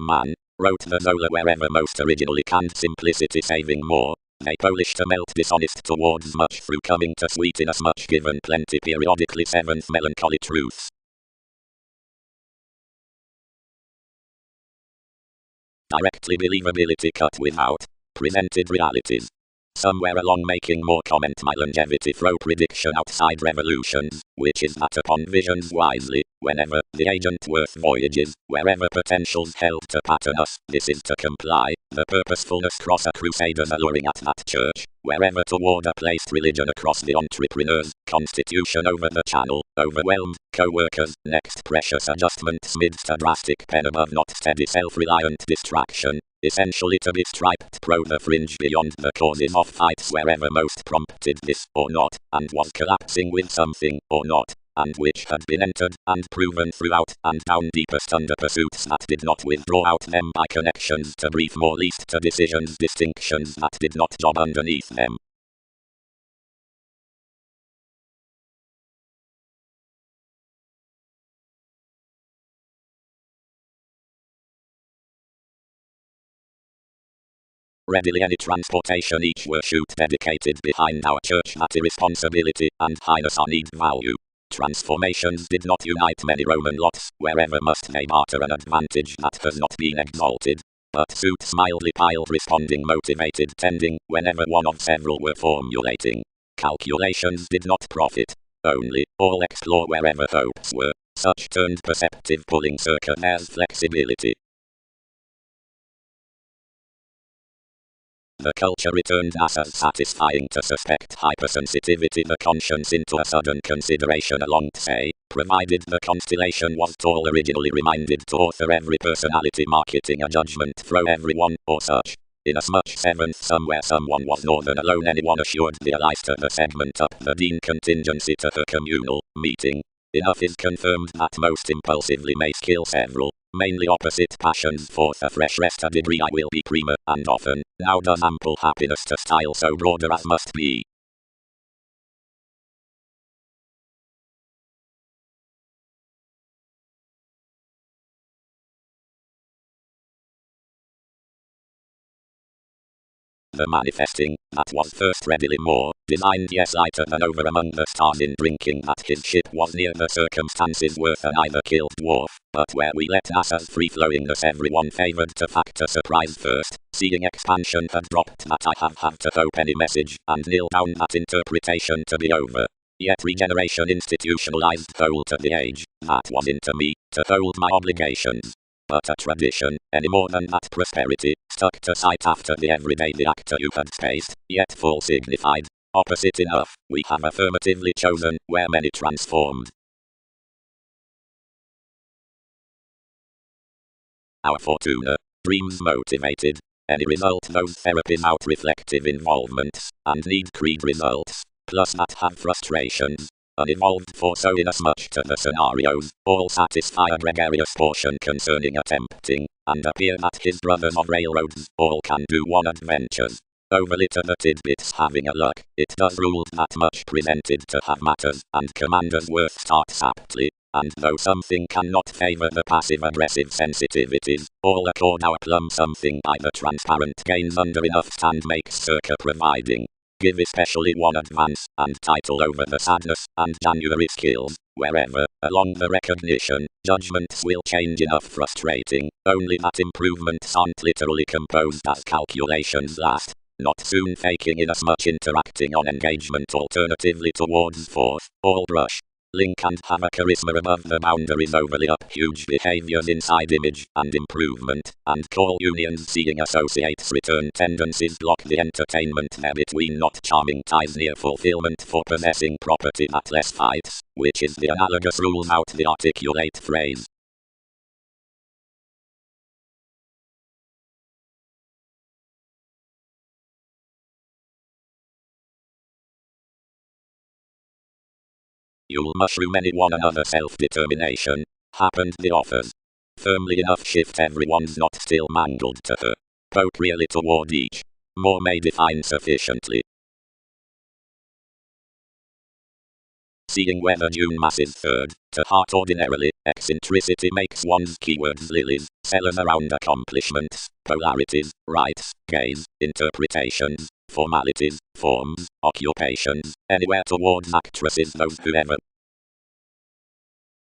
man, wrote the Zola wherever most originally canned simplicity saving more. They Polish to melt dishonest towards much through coming to sweeten us much given plenty periodically seventh melancholy truths. Directly believability cut without presented realities. somewhere along making more comment my longevity throw prediction outside revolutions, which is that upon visions wisely, whenever the agent worth voyages, wherever potentials held to pattern us, this is to comply, the purposefulness cross a crusaders alluring at that church, wherever toward a placed religion across the entrepreneurs, constitution over the channel, overwhelmed, co-workers, next precious adjustments midst a drastic pen above not steady self-reliant distraction, essentially to be striped pro the fringe beyond the causes of fights wherever most prompted this or not, and was collapsing with something or not, and which had been entered and proven throughout and down deepest under pursuits that did not withdraw out them by connections to brief more least to decisions distinctions that did not job underneath them. Readily any transportation each were shoot dedicated behind our church that irresponsibility and highness are need value. Transformations did not unite many Roman lots, wherever must they barter an advantage that has not been exalted. But suits mildly piled responding motivated tending, whenever one of several were formulating. Calculations did not profit. Only, all explore wherever hopes were. Such turned perceptive pulling circuit as flexibility. The culture returned as satisfying to suspect hypersensitivity the conscience into a sudden consideration along say, provided the constellation was tall originally reminded to author every personality marketing a judgment throw everyone, or such. Inasmuch seventh somewhere someone was northern alone anyone assured the allies to the segment up the dean contingency to her communal meeting. Enough is confirmed that most impulsively may skill several, mainly opposite passions forth a fresh rest a degree I will be prima, and often, now does ample happiness to style so broader as must be. The manifesting, that was first readily more, designed yes lighter than over among the stars in drinking that his ship was near the circumstances worth an either killed dwarf, but where we let NASA's free-flowingness everyone favoured to factor surprise first, seeing expansion had dropped that I have had to hope any message, and kneel down that interpretation to be over. Yet regeneration institutionalized hold to the age, that was into me, to hold my obligations. But a tradition, any more than that prosperity, stuck to sight after the everyday the actor you had spaced, yet full signified. Opposite enough, we have affirmatively chosen, where many transformed. Our fortuna, dreams motivated, any result those therapies out reflective involvements, and need creed results, plus that have frustrations. Unevolved for so inasmuch to the scenarios, all satisfy a gregarious portion concerning attempting, and appear that his brothers of railroads, all can do one adventures. Overly to the tidbits having a luck, it does rule that much presented to have matters, and commanders worth starts aptly, and though something cannot favour the passive-aggressive sensitivities, all accord our plum something by the transparent gains under enough stand makes circa providing. Give especially one advance, and title over the sadness, and January skills, wherever, along the recognition, judgments will change enough frustrating, only that improvements aren't literally composed as calculations last, not soon faking inasmuch interacting on engagement alternatively towards forth, all brush. Link and have a charisma above the boundaries overly up huge behaviors inside image and improvement, and call unions seeing associates return tendencies block the entertainment there between not charming ties near fulfillment for possessing property that less fights, which is the analogous rules out the articulate phrase. You'll mushroom any one another self-determination, happened the offers. Firmly enough shift everyone's not still mangled to her. Poke really toward each. More may define sufficiently. Seeing whether June masses third, to heart ordinarily, eccentricity makes one's keywords lilies, sellers around accomplishments, polarities, rights, gaze, interpretations, formalities, forms, occupations, anywhere towards actresses those whoever.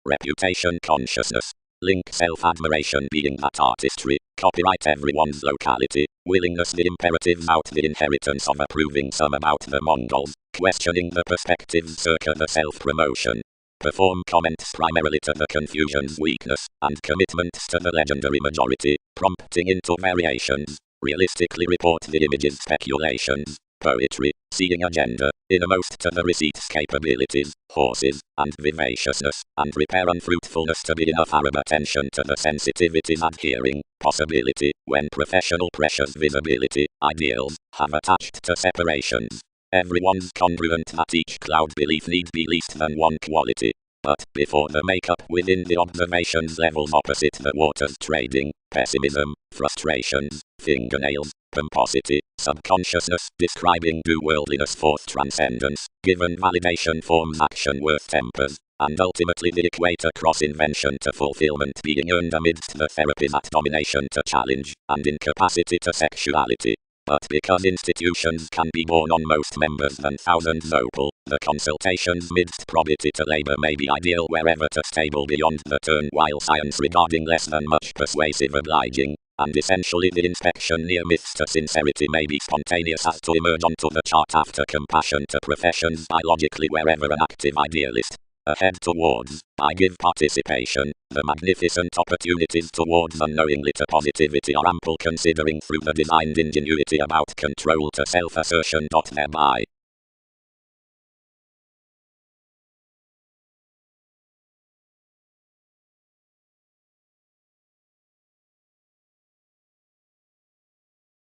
Reputation consciousness. Link self-admiration being that artistry, Copyright everyone's locality. Willingness the imperatives out the inheritance of approving some about the Mongols. Questioning the perspectives circa the self-promotion. Perform comments primarily to the confusion's weakness, and commitments to the legendary majority, prompting into variations. Realistically report the image's speculations. Poetry, seeing agenda, innermost to the receipt's capabilities, horses, and vivaciousness, and repair unfruitfulness to be enough Arab attention to the sensitivities adhering, possibility, when professional precious visibility, ideals, have attached to separations. Everyone's congruent that each cloud belief need be least than one quality. But, before the makeup within the observations levels opposite the waters trading, pessimism, frustrations, fingernails, pomposity, subconsciousness, describing do-worldliness forth transcendence, given validation forms action worth tempers, and ultimately the equator cross invention to fulfillment being earned amidst the therapies at domination to challenge, and incapacity to sexuality. But because institutions can be born on most members than thousands opal, the consultations midst probity to labour may be ideal wherever to stable beyond the turn while science regarding less than much persuasive obliging, and essentially the inspection near myths to sincerity may be spontaneous as to emerge onto the chart after compassion to professions biologically wherever an active idealist. Ahead towards, I give participation, the magnificent opportunities towards unknowingly to positivity are ample considering through the designed ingenuity about control to self-assertion. Thereby.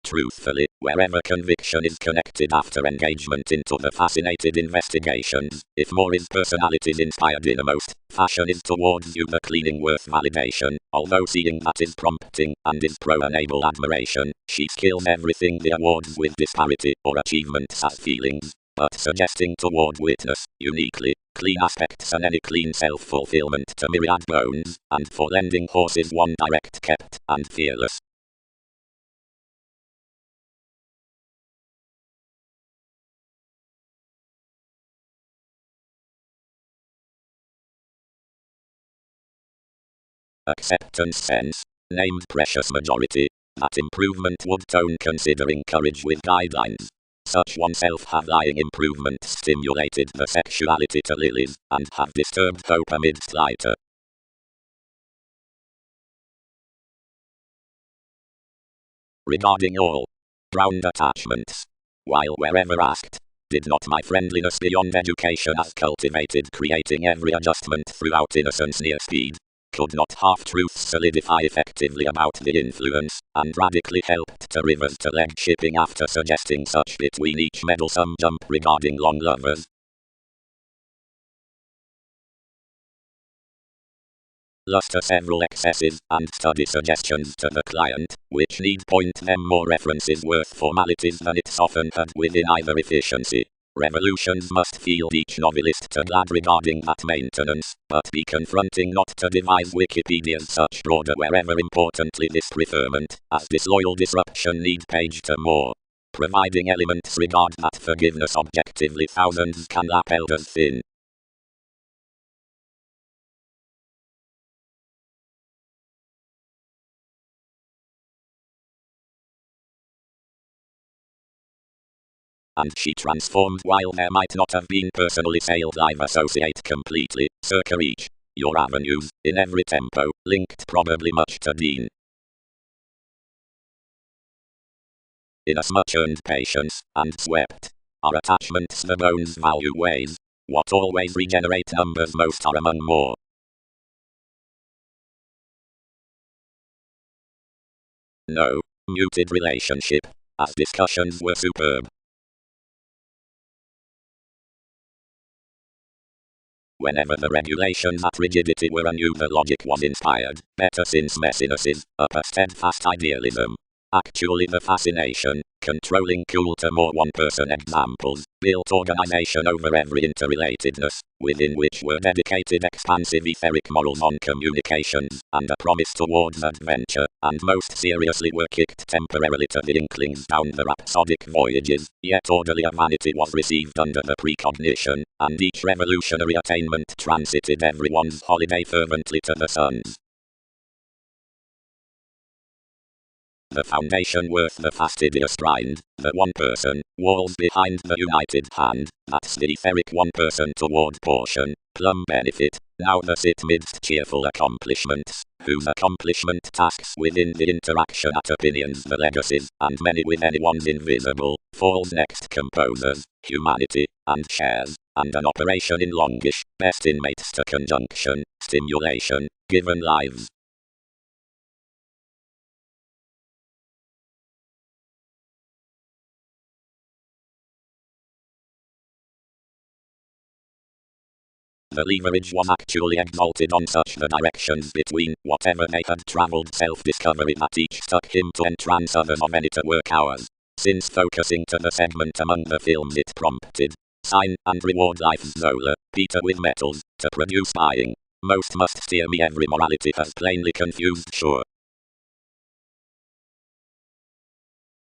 Truthfully, wherever conviction is connected after engagement into the fascinated investigations, if more is personalities inspired innermost, fashion is towards you the cleaning worth validation, although seeing that is prompting, and is pro-enable admiration, she skills everything the awards with disparity, or achievements as feelings, but suggesting toward witness, uniquely, clean aspects and any clean self-fulfillment to myriad bones, and for lending horses one direct kept, and fearless. Acceptance sense, named precious majority, that improvement would tone considering courage with guidelines. Such oneself have lying improvements stimulated the sexuality to lilies, and have disturbed hope amidst lighter. Regarding all ground attachments, while wherever asked, did not my friendliness beyond education as cultivated creating every adjustment throughout innocence near speed? Could not half-truths solidify effectively about the influence, and radically helped to rivers to leg shipping after suggesting such between each meddlesome jump regarding long lovers? Luster several excesses, and study suggestions to the client, which need point them more references worth formalities than it's often had within either efficiency. Revolutions must field each novelist to glad regarding that maintenance, but be confronting not to devise Wikipedia's such broader wherever importantly this preferment, as disloyal disruption need page to more. Providing elements regard that forgiveness objectively thousands can lap elders thin. And she transformed while there might not have been personally sailed live associate completely, circa each. Your avenues, in every tempo, linked probably much to Dean. Inasmuch earned patience, and swept. Our attachments the bones value ways. What always regenerate numbers most are among more. No, muted relationship, as discussions were superb. Whenever the regulations at rigidity were anew the logic was inspired, better since messiness is, up a steadfast idealism. Actually the fascination, controlling cool to more one-person examples, built organization over every interrelatedness, within which were dedicated expansive etheric morals on communications, and a promise towards adventure, and most seriously were kicked temporarily to the inklings down the rhapsodic voyages, yet orderly a vanity was received under the precognition, and each revolutionary attainment transited everyone's holiday fervently to the suns. the foundation worth the fastidious grind, the one person, walls behind the united hand, that's the etheric one person toward portion, plum benefit, now the sit midst cheerful accomplishments, whose accomplishment tasks within the interaction at opinions the legacies, and many with anyone's invisible, falls next composers, humanity, and shares, and an operation in longish, best inmates to conjunction, stimulation, given lives. The leverage was actually exalted on such the directions between whatever they had travelled self-discovery that each stuck him to entrance others of any to work hours. Since focusing to the segment among the films it prompted, sign and reward life's Zola, Peter with metals, to produce buying. Most must steer me every morality has plainly confused sure.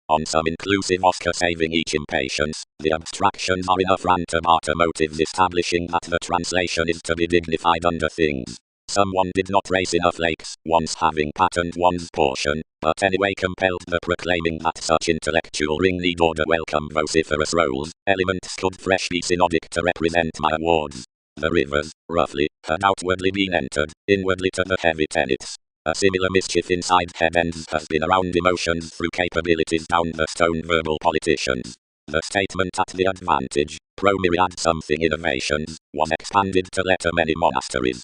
On some inclusive Oscar saving each impatience, the abstractions are enough rant about motives establishing that the translation is to be dignified under things. Someone did not raise enough lakes, once having patterned one's portion, but anyway compelled the proclaiming that such intellectual ring need order welcome vociferous roles, elements could fresh be synodic to represent my awards. The rivers, roughly, had outwardly been entered, inwardly to the heavy tenets. A similar mischief inside head ends has been around emotions through capabilities down the stone verbal politicians. The statement at the advantage, pro-myriad something innovations, was expanded to letter many monasteries.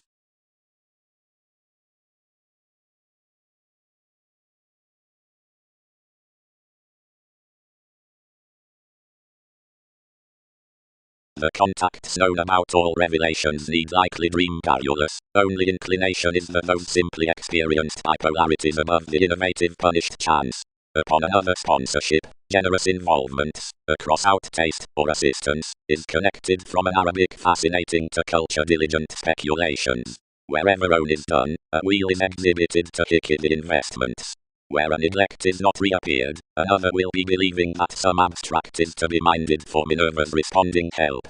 The contacts known about all revelations need likely dream garrulous. Only inclination is that those simply experienced bipolarities above the innovative punished chance. Upon another sponsorship, generous involvements, across out taste or assistance, is connected from an Arabic fascinating to culture diligent speculations. Wherever own is done, a wheel is exhibited to hickey the investments. Where a neglect is not reappeared, another will be believing that some abstract is to be minded for Minerva's responding help.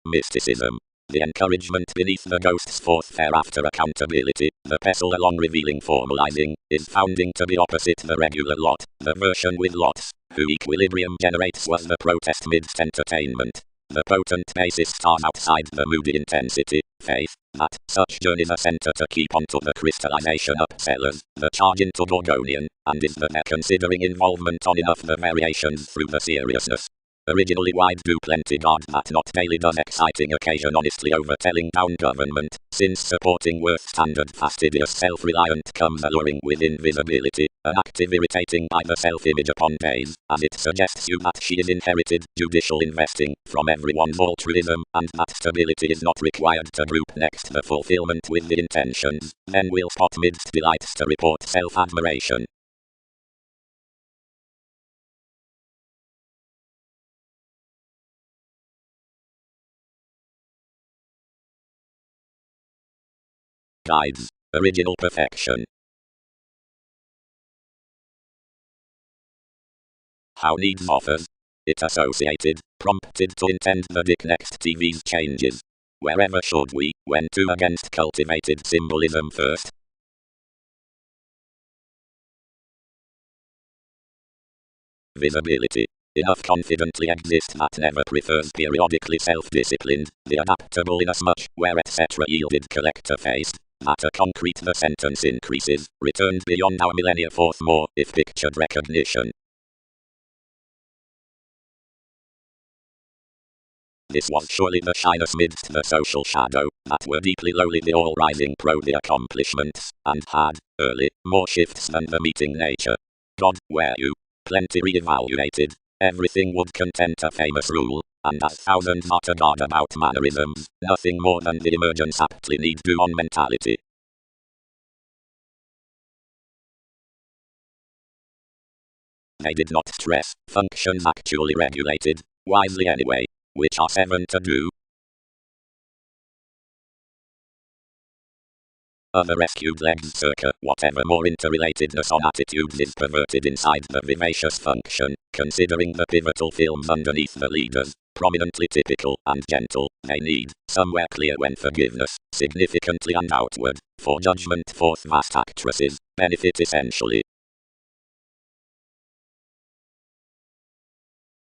Mysticism. The encouragement beneath the ghost's forth thereafter accountability, the pestle along revealing formalizing, is founding to be opposite the regular lot, the version with lots, who equilibrium generates was the protest midst entertainment. The potent basis stars outside the moody intensity, faith, that such journeys are center to keep onto the crystallization upsellers, the charge into Gorgonian, and is that they're considering involvement on enough the variations through the seriousness. Originally wide do plenty guard that not daily does exciting occasion honestly overtelling down government, since supporting worth standard fastidious self-reliant comes alluring with invisibility, an active irritating by the self-image upon days, as it suggests you that she is inherited, judicial investing, from everyone's altruism, and that stability is not required to group next the fulfillment with the intentions, then we'll spot midst delights to report self-admiration. Guides. Original perfection. How needs offers. It associated, prompted to intend the Dick next TV's changes. Wherever should we, when to against cultivated symbolism first? Visibility. Enough confidently exist that never prefers periodically self-disciplined, the adaptable inasmuch, where etc. yielded collector faced. That a concrete the sentence increases, returned beyond our millennia forth more, if pictured recognition. This was surely the shyness midst the social shadow, that were deeply lowly the all-rising pro the accomplishments, and had, early, more shifts than the meeting nature. God, were you? Plenty re-evaluated, everything would content a famous rule, and as thousands are to guard about mannerisms, nothing more than the emergence aptly need do on mentality. They did not stress, functions actually regulated, wisely anyway, which are 7 to do. Other rescued legs circa, whatever more interrelatedness on attitudes is perverted inside the vivacious function, considering the pivotal films underneath the leaders, prominently typical and gentle, they need, somewhere clear when forgiveness, significantly and outward, For judgment, fourth vast actresses, benefit essentially.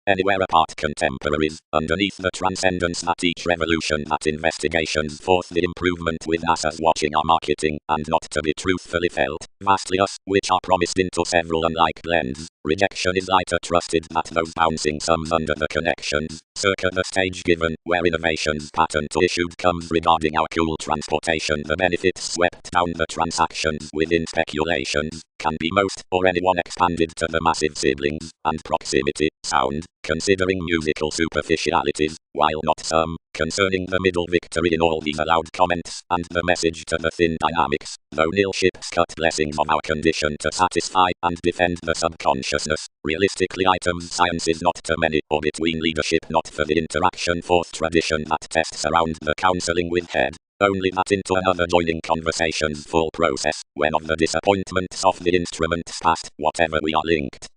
Anywhere apart contemporaries, underneath the transcendence that each revolution that investigations forth the improvement with NASA's watching our marketing, and not to be truthfully felt, vastly us, which are promised into several unlike blends. Rejection is lighter trusted that those bouncing sums under the connections, circa the stage given, where innovations patent issued comes regarding our cool transportation. The benefits swept down the transactions within speculations, can be most, or anyone expanded to the massive siblings, and proximity, sound, considering musical superficialities, while not some, concerning the middle victory in all these allowed comments, and the message to the thin dynamics, though nil ships cut blessings of our condition to satisfy and defend the subconsciousness. Realistically items science is not to many, or between leadership not for the interaction fourth tradition that tests around the counseling with head. Only that into another joining conversation's full process, when of the disappointments of the instruments past, whatever we are linked.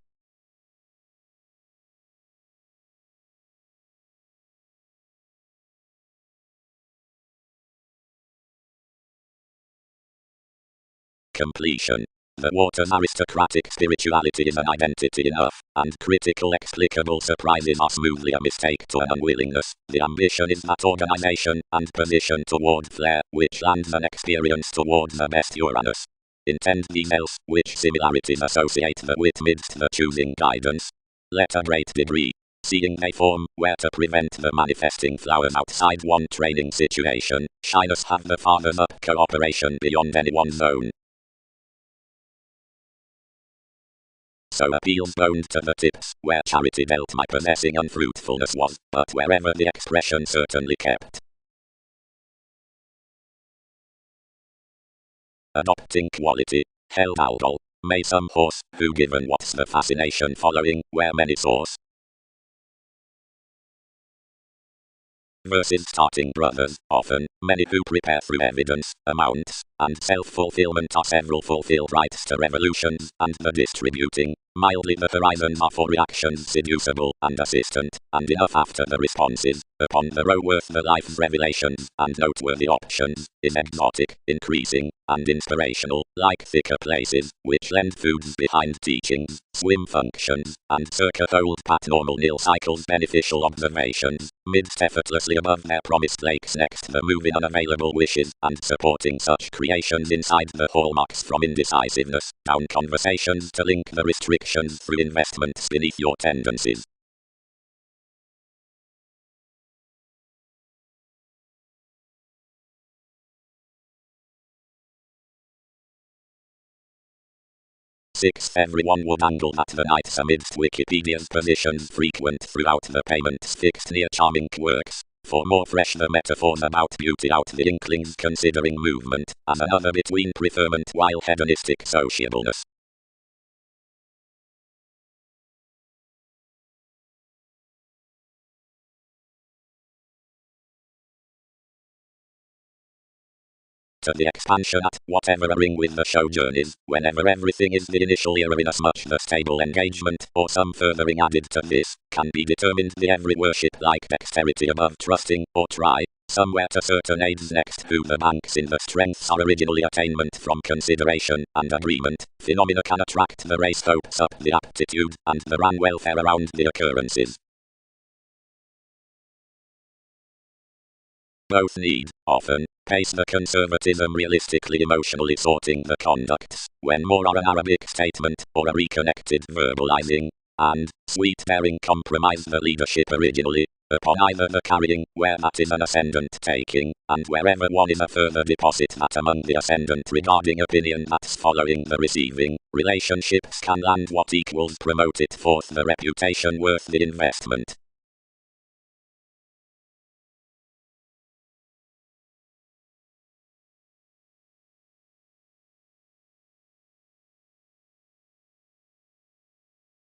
Completion. The water's aristocratic spirituality is an identity enough, and critical explicable surprises are smoothly a mistake to an unwillingness. The ambition is that organization, and position toward flair, which lands an experience towards the best Uranus. Intend these else, which similarities associate the wit midst the choosing guidance. Let a great degree, seeing they form, where to prevent the manifesting flowers outside one training situation, shyness have the fathers up cooperation beyond anyone's own. So appeals boned to the tips, where charity dealt my possessing unfruitfulness was, but wherever the expression certainly kept. Adopting quality, held out all, may some horse, who given what's the fascination following, where many source. Versus starting brothers, often, many who prepare through evidence, amounts, and self-fulfillment are several fulfilled rights to revolutions, and the distributing, mildly the horizons are for reactions seducible and assistant, and enough after the responses, upon the row worth the life's revelations, and noteworthy options, is exotic, increasing, and inspirational, like thicker places, which lend foods behind teachings, swim functions, and circa old pat normal nil cycles beneficial observations, midst effortlessly above their promised lakes next the moving unavailable wishes, and supporting such creations inside the hallmarks from indecisiveness, down conversations to link the restrictions through investments beneath your tendencies. Sixth, everyone would angle at the nights amidst Wikipedia's positions frequent throughout the payments fixed near charming quirks. For more fresh the metaphors about beauty out the inklings considering movement, as another between preferment while hedonistic sociableness. To the expansion at whatever a ring with the show journeys, whenever everything is the initial era inasmuch the stable engagement, or some furthering added to this, can be determined the every worship like dexterity above trusting, or try, somewhere to certain aids next who the banks in the strengths are originally attainment from consideration and agreement, phenomena can attract the race hopes up the aptitude, and the ran welfare around the occurrences. Both need, often, pace the conservatism realistically emotionally sorting the conducts, when more are an Arabic statement, or a reconnected verbalizing, and, sweet bearing compromise the leadership originally, upon either the carrying, where that is an ascendant taking, and wherever one is a further deposit that among the ascendant regarding opinion that's following the receiving, relationships can land what equals promote it forth the reputation worth the investment.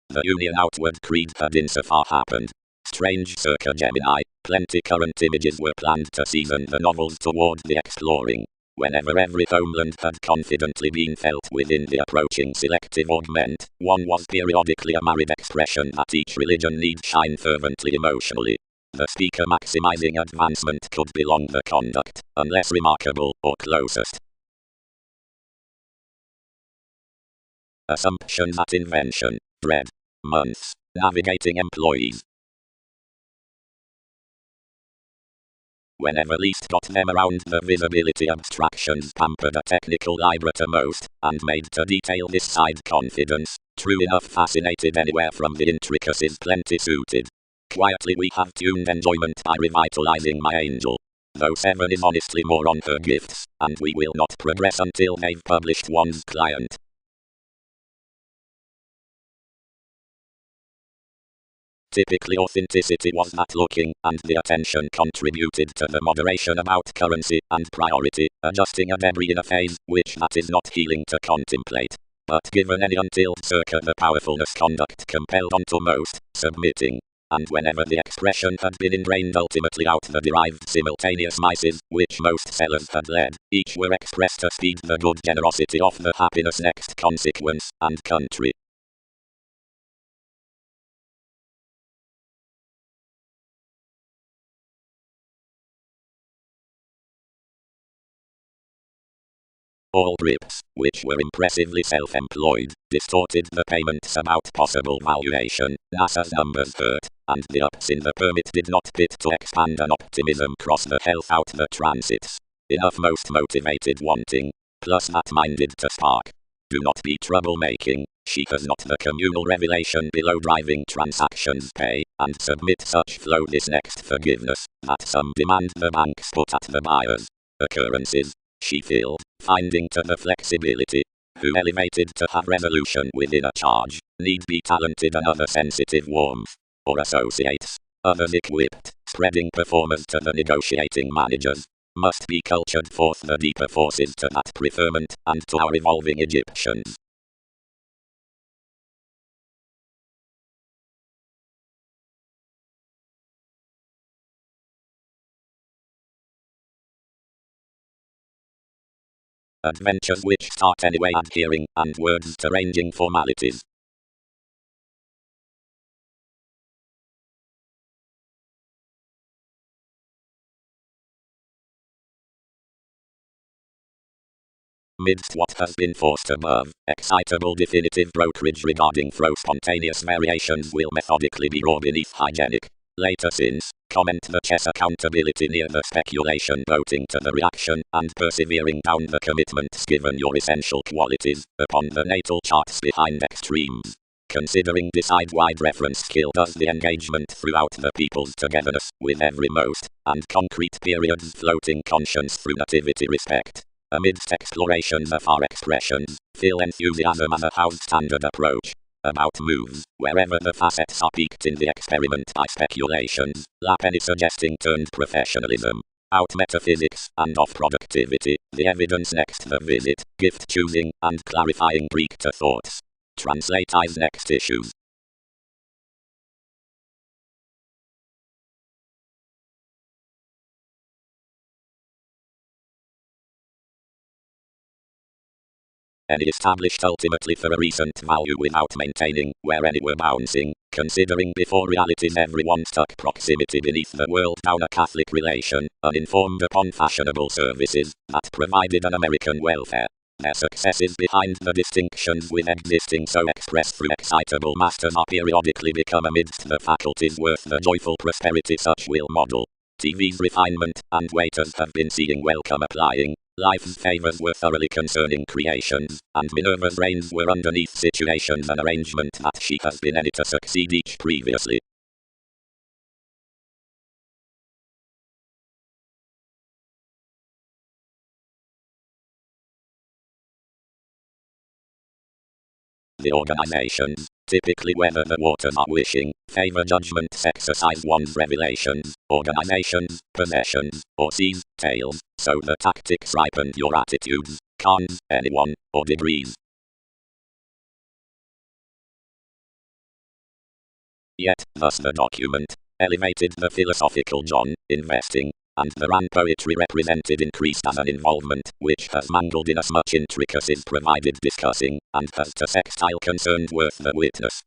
The union outward creed had insofar happened. Strange circa Gemini, plenty current images were planned to season the novels toward the exploring. Whenever every homeland had confidently been felt within the approaching selective augment, one was periodically a married expression that each religion need shine fervently emotionally. The speaker maximizing advancement could belong the conduct, unless remarkable, or closest. Assumptions at invention. Dread. Months. Navigating employees. Whenever least got them around, the visibility abstractions pampered a technical libretter most, and made to detail this side confidence, true enough fascinated anywhere from the intricacies plenty suited. Quietly we have tuned enjoyment by revitalizing my angel. Though 7 is honestly more on her gifts, and we will not progress until they've published one's client. Typically authenticity was not looking, and the attention contributed to the moderation about currency and priority, adjusting a debris in a phase, which that is not healing to contemplate. But given any untilled circa the powerfulness conduct compelled onto most, submitting. And whenever the expression had been ingrained ultimately out the derived simultaneous mices, which most sellers had led, each were expressed to speed the good generosity of the happiness next consequence, and country. All grips, which were impressively self-employed, distorted the payments about possible valuation. NASA's numbers hurt, and the ups in the permit did not bid to expand an optimism cross the health out the transits. Enough most motivated wanting, plus that minded to spark. Do not be troublemaking, she has not the communal revelation below driving transactions pay, and submit such flow this next forgiveness, that some demand the banks put at the buyers. Occurrences. She filled, finding to the flexibility, who elevated to have resolution within a charge, need be talented and other sensitive warmth, or associates, others equipped, spreading performers to the negotiating managers, must be cultured forth the deeper forces to that preferment, and to our evolving Egyptians. Adventures which start anyway adhering, and words to ranging formalities. Midst what has been forced above, excitable definitive brokerage regarding throw spontaneous variations will methodically be raw beneath hygienic. Later since, comment the chess accountability near the speculation voting to the reaction, and persevering down the commitments given your essential qualities, upon the natal charts behind extremes. Considering decide wide reference skill does the engagement throughout the people's togetherness, with every most, and concrete periods floating conscience through nativity respect. Amidst explorations of our expressions, feel enthusiasm as a house standard approach. About moves, wherever the facets are peaked in the experiment by speculations, lap any suggesting turned professionalism. Out metaphysics, and off productivity, the evidence next the visit, gift choosing, and clarifying Greek to thoughts. Translate eyes next issues. Any established ultimately for a recent value without maintaining, where any were bouncing, considering before realities everyone stuck proximity beneath the world down a Catholic relation, uninformed upon fashionable services, that provided an American welfare. Their successes behind the distinctions with existing so expressed through excitable masters are periodically become amidst the faculties worth the joyful prosperity such will model. TV's refinement, and waiters have been seeing welcome applying. Life's favors were thoroughly concerning creations, and Minerva's reigns were underneath situations an arrangement that she has been any to succeed each previously. The organizations, typically whether the waters are wishing, favor judgment exercise one's revelations, organizations, possessions, or seize, tails, so the tactics ripen your attitudes, cons, anyone, or degrees. Yet, thus the document, elevated the philosophical John, investing, and the Rand poetry represented increased as an involvement, which has mangled in as much intricacies provided discussing, and has to sextile concerned worth the witness.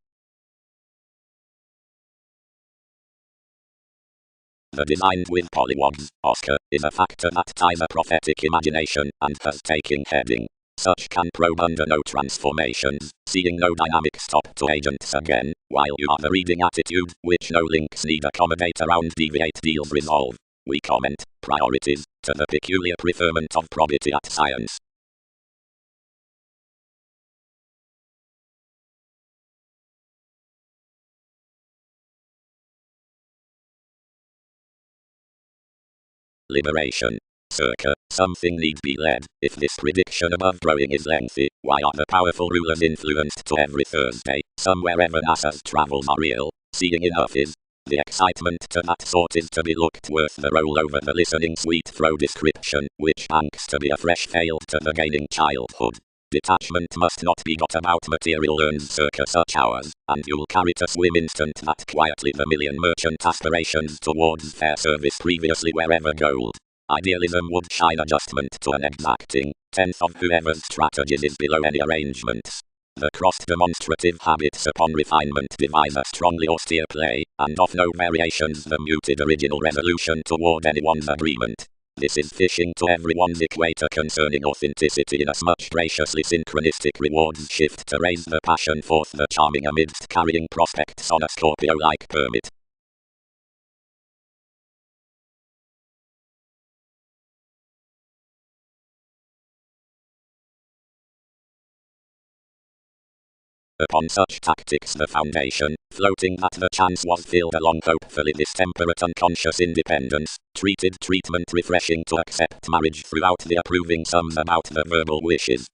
The designed with polywogs, Oscar, is a factor that ties a prophetic imagination, and has taking heading. Such can probe under no transformations, seeing no dynamic stop to agents again, while you are the reading attitude, which no links need accommodate around deviate deals resolve. We comment, priorities, to the peculiar preferment of probity at science. Liberation. Circa, something need be led. If this prediction above growing is lengthy, why are the powerful rulers influenced to every Thursday, somewhere ever NASA's travels are real? Seeing enough is. The excitement to that thought is to be looked worth the roll over the listening sweet throw description, which banks to be a fresh fail to the gaining childhood. Detachment must not be got about material earns circa such hours, and you'll carry to swim instant that quietly the million merchant aspirations towards fair service previously wherever gold. Idealism would shine adjustment to an exacting tenth of whoever's strategies is below any arrangements. The crossed demonstrative habits upon refinement devise a strongly austere play, and of no variations the muted original resolution toward anyone's agreement. This is fishing to everyone's equator concerning authenticity, inasmuch graciously synchronistic rewards shift to raise the passion forth the charming amidst carrying prospects on a Scorpio-like permit. Upon such tactics the foundation, floating that the chance was filled along hopefully distemperate unconscious independence, treated treatment refreshing to accept marriage throughout the approving sums about the verbal wishes.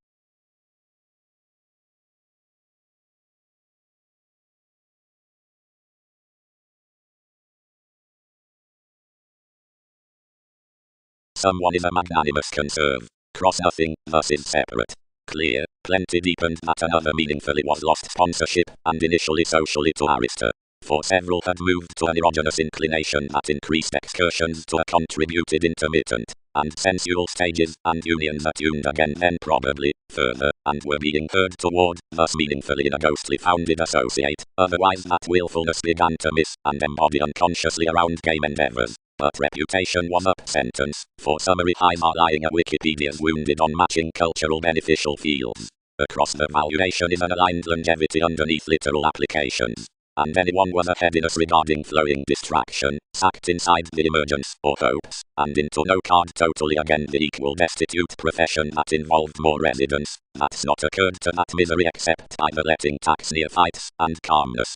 Someone is a magnanimous conserve. Cross nothing, thus is separate. Clear, plenty deepened that another meaningfully was lost sponsorship, and initially socially to Arista. For several had moved to an erogenous inclination that increased excursions to a contributed intermittent, and sensual stages, and unions attuned again then probably, further, and were being heard toward, thus meaningfully in a ghostly founded associate, otherwise that willfulness began to miss, and embody unconsciously around game endeavors. But reputation was up sentence, for summary highs are lying at Wikipedia's wounded on matching cultural beneficial fields. Across the valuation is an aligned longevity underneath literal applications. And anyone was ahead in us regarding flowing distraction, sacked inside the emergence, or hopes, and into no card totally again the equal destitute profession that involved more residence, that's not occurred to that misery except by the letting tax neophytes, and calmness.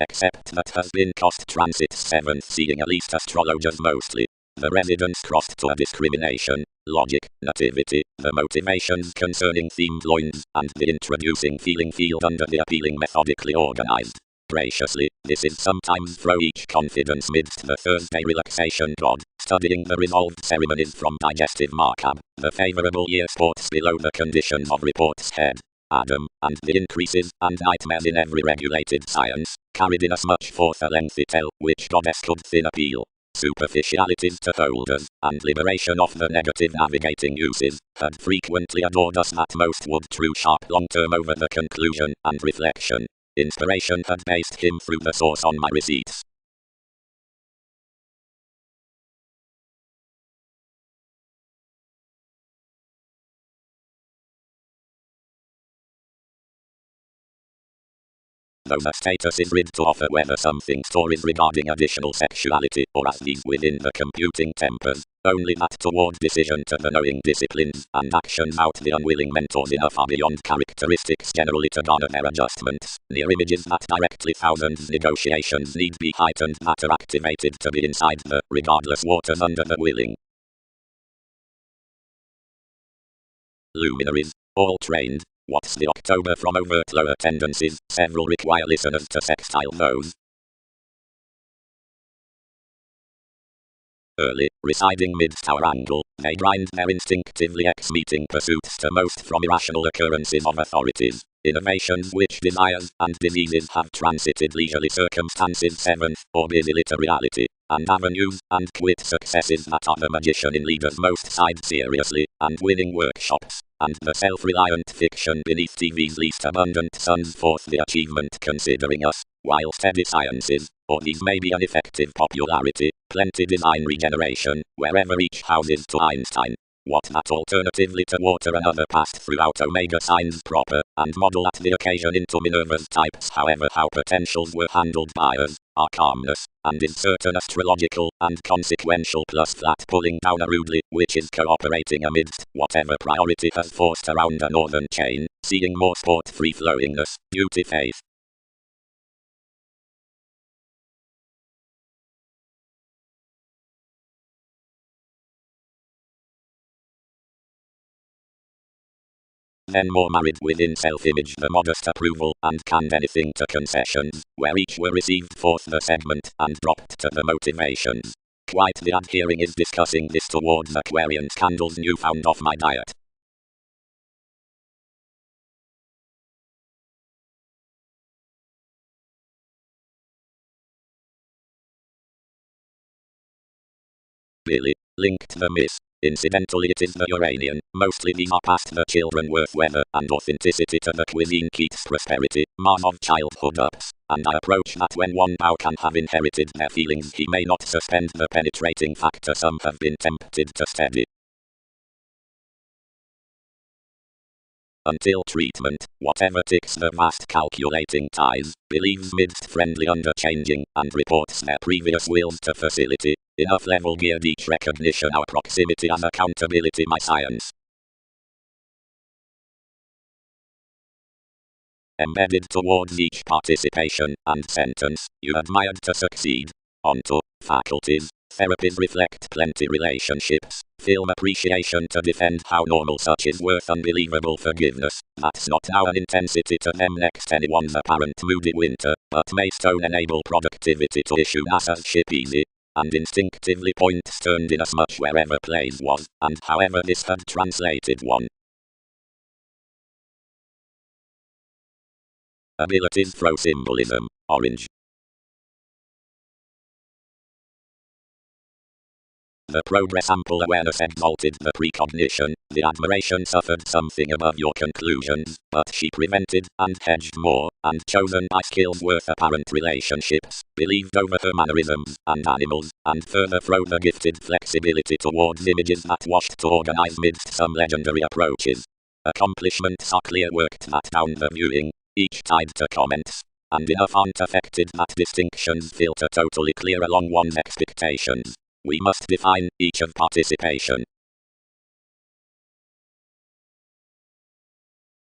Except that has been cost transit's seventh seeing at least astrologers mostly. The residence crossed to a discrimination, logic, nativity, the motivations concerning themed loins, and the introducing feeling field under the appealing methodically organized. Graciously, this is sometimes throw each confidence midst the Thursday relaxation god, studying the resolved ceremonies from digestive markup, the favorable year sports below the conditions of report's head. Adam, and the increases and nightmares in every regulated science, carried in as much forth a lengthy tale, which goddess could thin appeal. Superficialities to holders, and liberation of the negative navigating uses, had frequently adored us that most would true sharp long term over the conclusion and reflection. Inspiration had based him through the source on my receipts. Though the status is rid to offer whether something stories regarding additional sexuality, or as these within the computing tempers, only that toward decision to the knowing disciplines, and actions out the unwilling mentors enough are beyond characteristics generally to garner their adjustments, near images that directly thousands negotiations need be heightened matter activated to be inside the regardless waters under the willing. Luminaries, all trained. What's the October from overt lower tendencies? Several require listeners to sextile those. Early, residing mid-tower angle, they grind their instinctively ex-meeting pursuits to most from irrational occurrences of authorities, innovations which desires and diseases have transited leisurely circumstances seventh, or busy literality. and avenues, and quit successes that are the magician in leaders most side seriously, and winning workshops, and the self-reliant fiction beneath TV's least abundant sons forth the achievement considering us, while steady sciences, or these may be an effective popularity, plenty design regeneration, wherever each houses to Einstein. What that alternatively to water another passed throughout omega signs proper, and model at the occasion into Minerva's types however how potentials were handled by us, our calmness, and is certain astrological and consequential plus that pulling down a rudely, which is cooperating amidst whatever priority has forced around a northern chain, seeing more sport free-flowingness, beauty faith. Then more married within self-image the modest approval and canned anything to concessions, where each were received forth the segment and dropped to the motivations. Quite the adhering is discussing this towards Aquarian's candles newfound off my diet. Billy, linked the miss. Incidentally it is the Uranian, mostly these are past the children worth weather and authenticity to the cuisine keeps prosperity, Mars of childhood ups, and I approach that when one bow can have inherited their feelings he may not suspend the penetrating factor some have been tempted to steady. Until treatment, whatever ticks the vast calculating ties, believes midst friendly underchanging, and reports their previous wills to facility, enough level geared each recognition our proximity as accountability my science. Embedded towards each participation and sentence, you admired to succeed. Onto faculties, therapies reflect plenty relationships, film appreciation to defend how normal such is worth unbelievable forgiveness, that's not now an intensity to them next anyone's apparent moody winter, but may stone enable productivity to issue NASA's ship easy, and instinctively point sterned inasmuch wherever plays was, and however this had translated one. Abilities throw symbolism, orange. The progress ample awareness exalted the precognition, the admiration suffered something above your conclusions, but she prevented, and hedged more, and chosen by skills worth apparent relationships, believed over her mannerisms, and animals, and further throw the gifted flexibility towards images that washed to organize midst some legendary approaches. Accomplishments are clear worked that down the viewing, each tied to comments, and enough aren't affected that distinctions filter totally clear along one's expectations. We must define each of participation.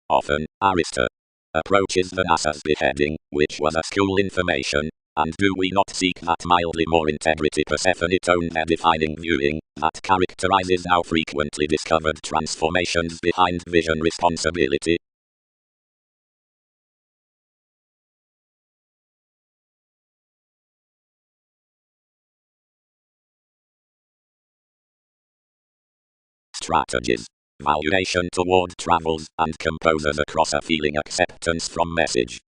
Often, Arista approaches the NASA's beheading, which was a school information, and do we not seek that mildly more integrity Persephone tone their defining viewing, that characterizes now frequently discovered transformations behind vision responsibility? Strategies. Valuation toward travels and composers across a feeling acceptance from message.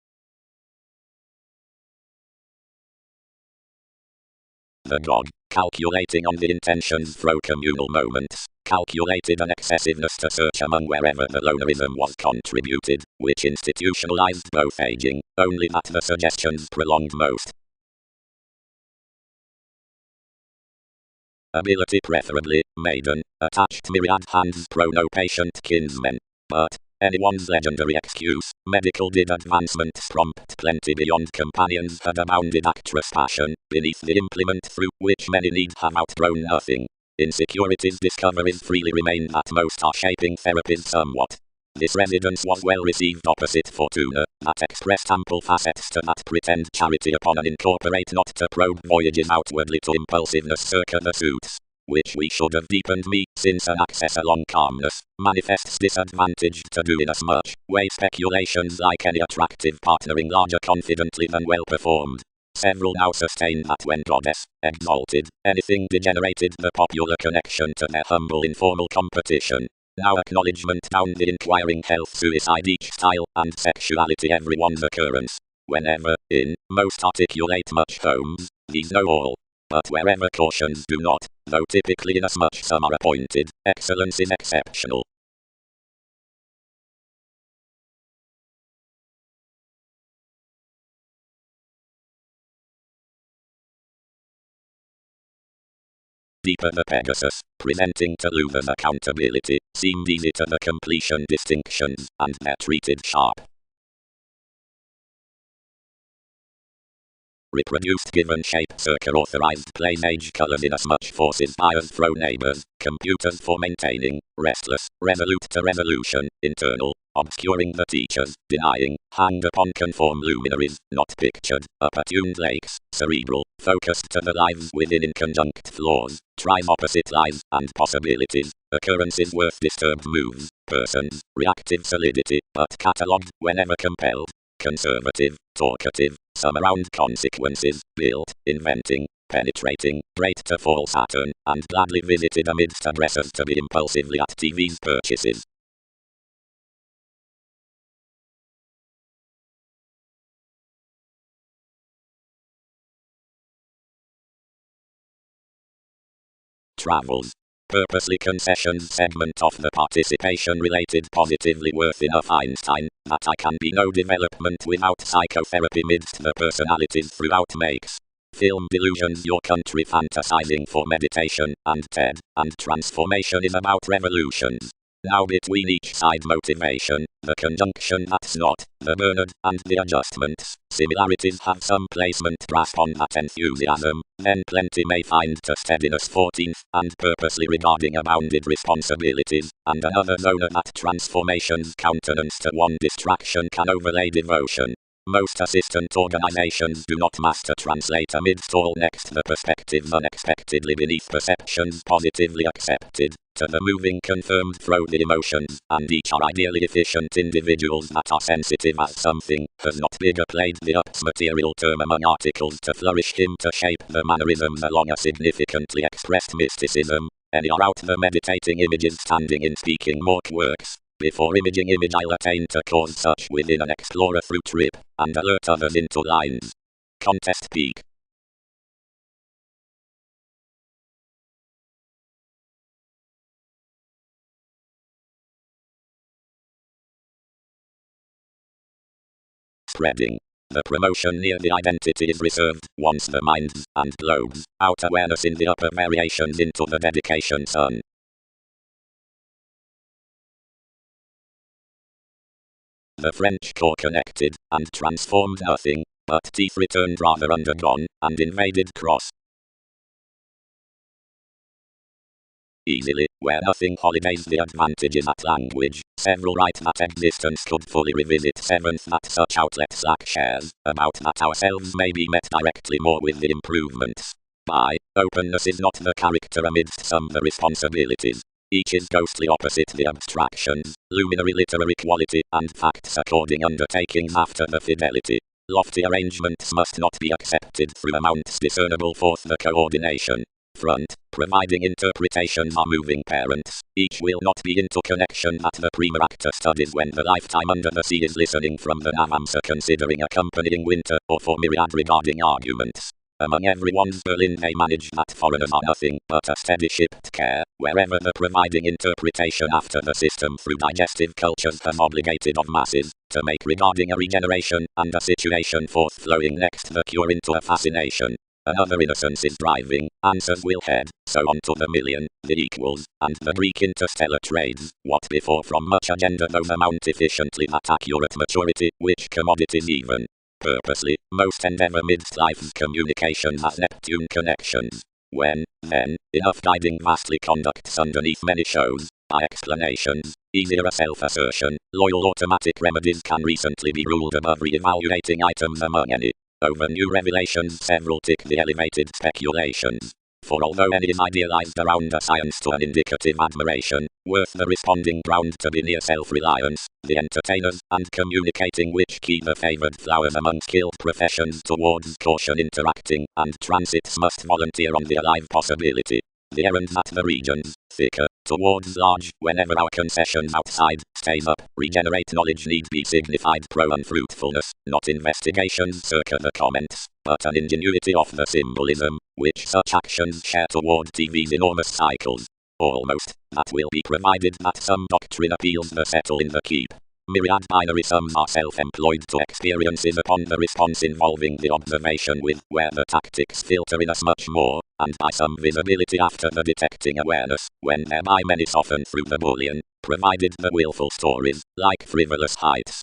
The dog, calculating on the intentions through communal moments, calculated an excessiveness to search among wherever the lonerism was contributed, which institutionalized both aging, only that the suggestions prolonged most. Ability preferably, maiden, attached myriad hands pro no patient kinsmen. But, anyone's legendary excuse, medical did advancements prompt plenty beyond companions had abounded actress passion, beneath the implement through which many need have outgrown nothing. Insecurities discoveries freely remain that most are shaping therapies somewhat. This residence was well received opposite Fortuna, that expressed ample facets to that pretend charity upon an incorporate not to probe voyages outwardly to impulsiveness circa the suits, which we should have deepened me, since an access along calmness, manifests disadvantage to do inasmuch, weigh speculations like any attractive partnering larger confidently than well performed. Several now sustain that when goddess, exalted, anything degenerated the popular connection to their humble informal competition. Now acknowledgement down the inquiring health suicide each style and sexuality everyone's occurrence. Whenever, in, most articulate much homes, these know all. but wherever cautions do not, though typically inasmuch some are appointed, excellence is exceptional. Deeper the Pegasus, presenting to losers accountability, seemed easy to the completion distinctions, and they're treated sharp. Reproduced given shape circle authorized plain age colors inasmuch forces buyers throw neighbors, computers for maintaining, restless, resolute to resolution, internal, obscuring the teachers, denying, hanged upon conform luminaries, not pictured, opportuned lakes, cerebral, focused to the lives within in conjunct flaws, tries opposite lives and possibilities, occurrences worth disturbed moves, persons, reactive solidity, but catalogued whenever compelled. Conservative, talkative, some around consequences, built, inventing, penetrating, great to fall Saturn, and gladly visited amidst addresses to be impulsively at TV's purchases. Travels. Purposely concessions segment of the participation related positively worth enough Einstein, that I can be no development without psychotherapy midst the personalities throughout makes. Film delusions your country fantasizing for meditation, and TED, and transformation is about revolutions. Now between each side motivation, the conjunction that's not, the Bernard, and the adjustments, similarities have some placement grasp on that enthusiasm, then plenty may find to steadiness 14th, and purposely regarding abounded responsibilities, and another zone of that transformation's countenance to one distraction can overlay devotion. Most assistant organizations do not master translate amidst all next the perspectives unexpectedly beneath perceptions positively accepted, to the moving confirmed through the emotions, and each are ideally efficient individuals that are sensitive as something, has not bigger played the ups material term among articles to flourish him to shape the mannerisms along a significantly expressed mysticism, any are out the meditating images standing in speaking mock works. Before imaging image I'll attain to cause such within an explorer through trip, and alert others into lines. Contest peak. Spreading. The promotion near the identity is reserved, once the minds, and globes, out awareness in the upper variations into the dedication sun. The French core connected, and transformed nothing, but teeth returned rather undergone, and invaded cross. Easily, where nothing holidays the advantages at language, several write that existence could fully revisit seventh that such outlets lack shares, about that ourselves may be met directly more with the improvements. By openness is not the character amidst some the responsibilities. Each is ghostly opposite the abstractions, luminary literary quality, and facts according undertakings after the fidelity. Lofty arrangements must not be accepted through amounts discernible forth the coordination. Front, providing interpretations are moving parents, each will not be into connection that the prima actor studies when the lifetime under the sea is listening from the Navamsa considering accompanying winter, or for myriad regarding arguments. Among everyone's Berlin they manage that foreigners are nothing but a steady shipped care, wherever the providing interpretation after the system through digestive cultures have obligated of masses, to make regarding a regeneration, and a situation forth flowing next the cure into a fascination. Another innocence is driving, answers will head, so on to the million, the equals, and the Greek interstellar trades, what before from much agenda those amount efficiently that accurate maturity, which commodities even. Purposely, most endeavor midst life's communication has Neptune connections. When, then, enough guiding vastly conducts underneath many shows, by explanations, easier a self-assertion, loyal automatic remedies can recently be ruled above re-evaluating items among any. Over new revelations several tick the elevated speculations. For although any is idealized around a science to an indicative admiration, worth the responding ground to be near self-reliance, the entertainers, and communicating which keep the favored flowers among skilled professions towards caution interacting, and transits must volunteer on the alive possibility. The errand that the regions, thicker, towards large, whenever our concessions outside stays up, regenerate knowledge need be signified pro-unfruitfulness, not investigations circa the comments, but an ingenuity of the symbolism, which such actions share toward TV's enormous cycles. Almost, that will be provided that some doctrine appeals the settle in the keep. Myriad binary sums are self-employed to experiences upon the response involving the observation with, where the tactics filter in us much more, and by some visibility after the detecting awareness, when thereby many soften through the Boolean, provided the willful stories, like frivolous heights.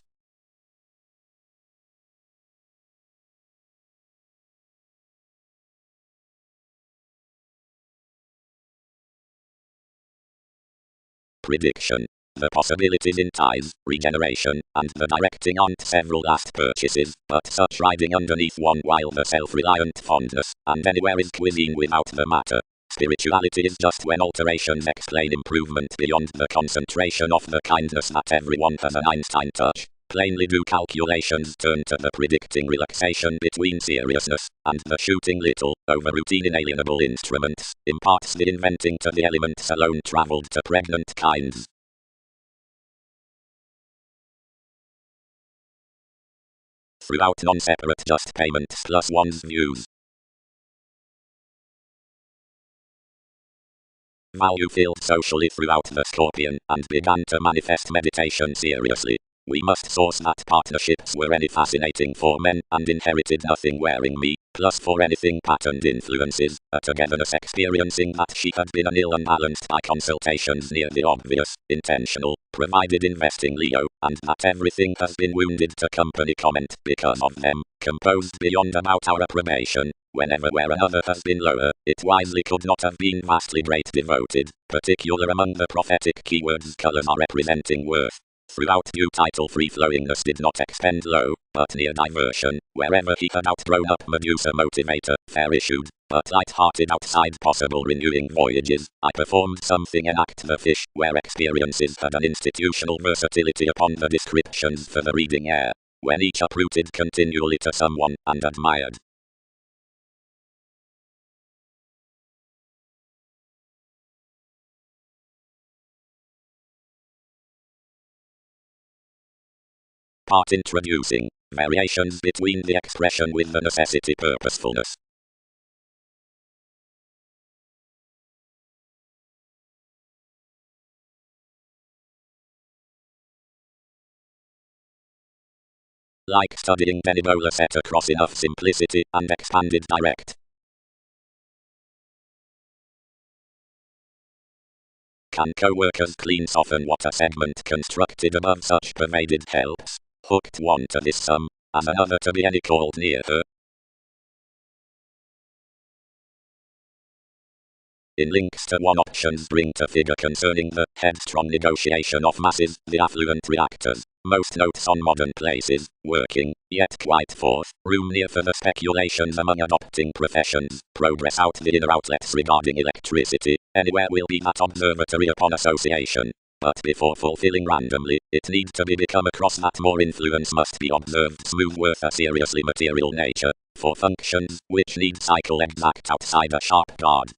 Prediction. The possibilities in ties, regeneration, and the directing on several last purchases, but such riding underneath one while the self-reliant fondness, and anywhere is cuisine without the matter. Spirituality is just when alterations explain improvement beyond the concentration of the kindness that everyone has an Einstein touch. Plainly do calculations turn to the predicting relaxation between seriousness, and the shooting little, over routine inalienable instruments, imparts the inventing to the elements alone travelled to pregnant kinds. Throughout non-separate just payments plus one's views. Value filled socially throughout the Scorpion, and began to manifest meditation seriously. We must source that partnerships were any fascinating for men, and inherited nothing wearing me, plus for anything patterned influences, a togetherness experiencing that she had been ill unbalanced by consultations near the obvious, intentional, provided investing Leo, and that everything has been wounded to company comment because of them, composed beyond about our approbation. Whenever where another has been lower, it wisely could not have been vastly great devoted, particular among the prophetic keywords colours are representing worth. Throughout due title free-flowingness did not expend low, but near diversion, wherever he had outgrown up Medusa motivator, fair-issued, but light-hearted outside possible renewing voyages, I performed something enact the fish, where experiences had an institutional versatility upon the descriptions for the reading air, when each uprooted continually to someone, and admired. Part introducing variations between the expression with the necessity purposefulness. Like studying Denibola set across enough simplicity and expanded direct. Can co-workers clean soften what a segment constructed above such pervaded helps? Hooked one to this sum, as another to be any called near her. In links to one options bring to figure concerning the headstrong negotiation of masses, the affluent reactors. Most notes on modern places, working, yet quite forth, room near for the speculations among adopting professions, progress out the inner outlets regarding electricity, anywhere will be that observatory upon association. But before fulfilling randomly, it need to be become across that more influence must be observed smooth worth a seriously material nature, for functions, which need cycle exact outside a sharp guard.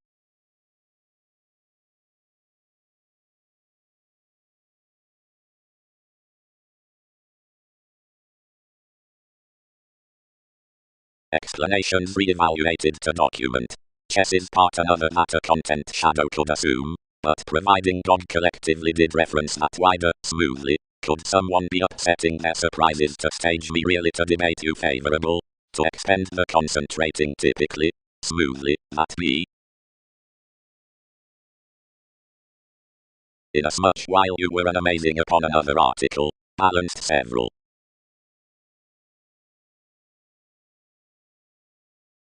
Explanations re-evaluated to document. Chess is part another matter content shadow could assume, but providing God collectively did reference that wider, smoothly, could someone be upsetting their surprises to stage me really to debate you favorable, to expend the concentrating typically, smoothly, that be. Inasmuch while you were an amazing upon another article, balanced several.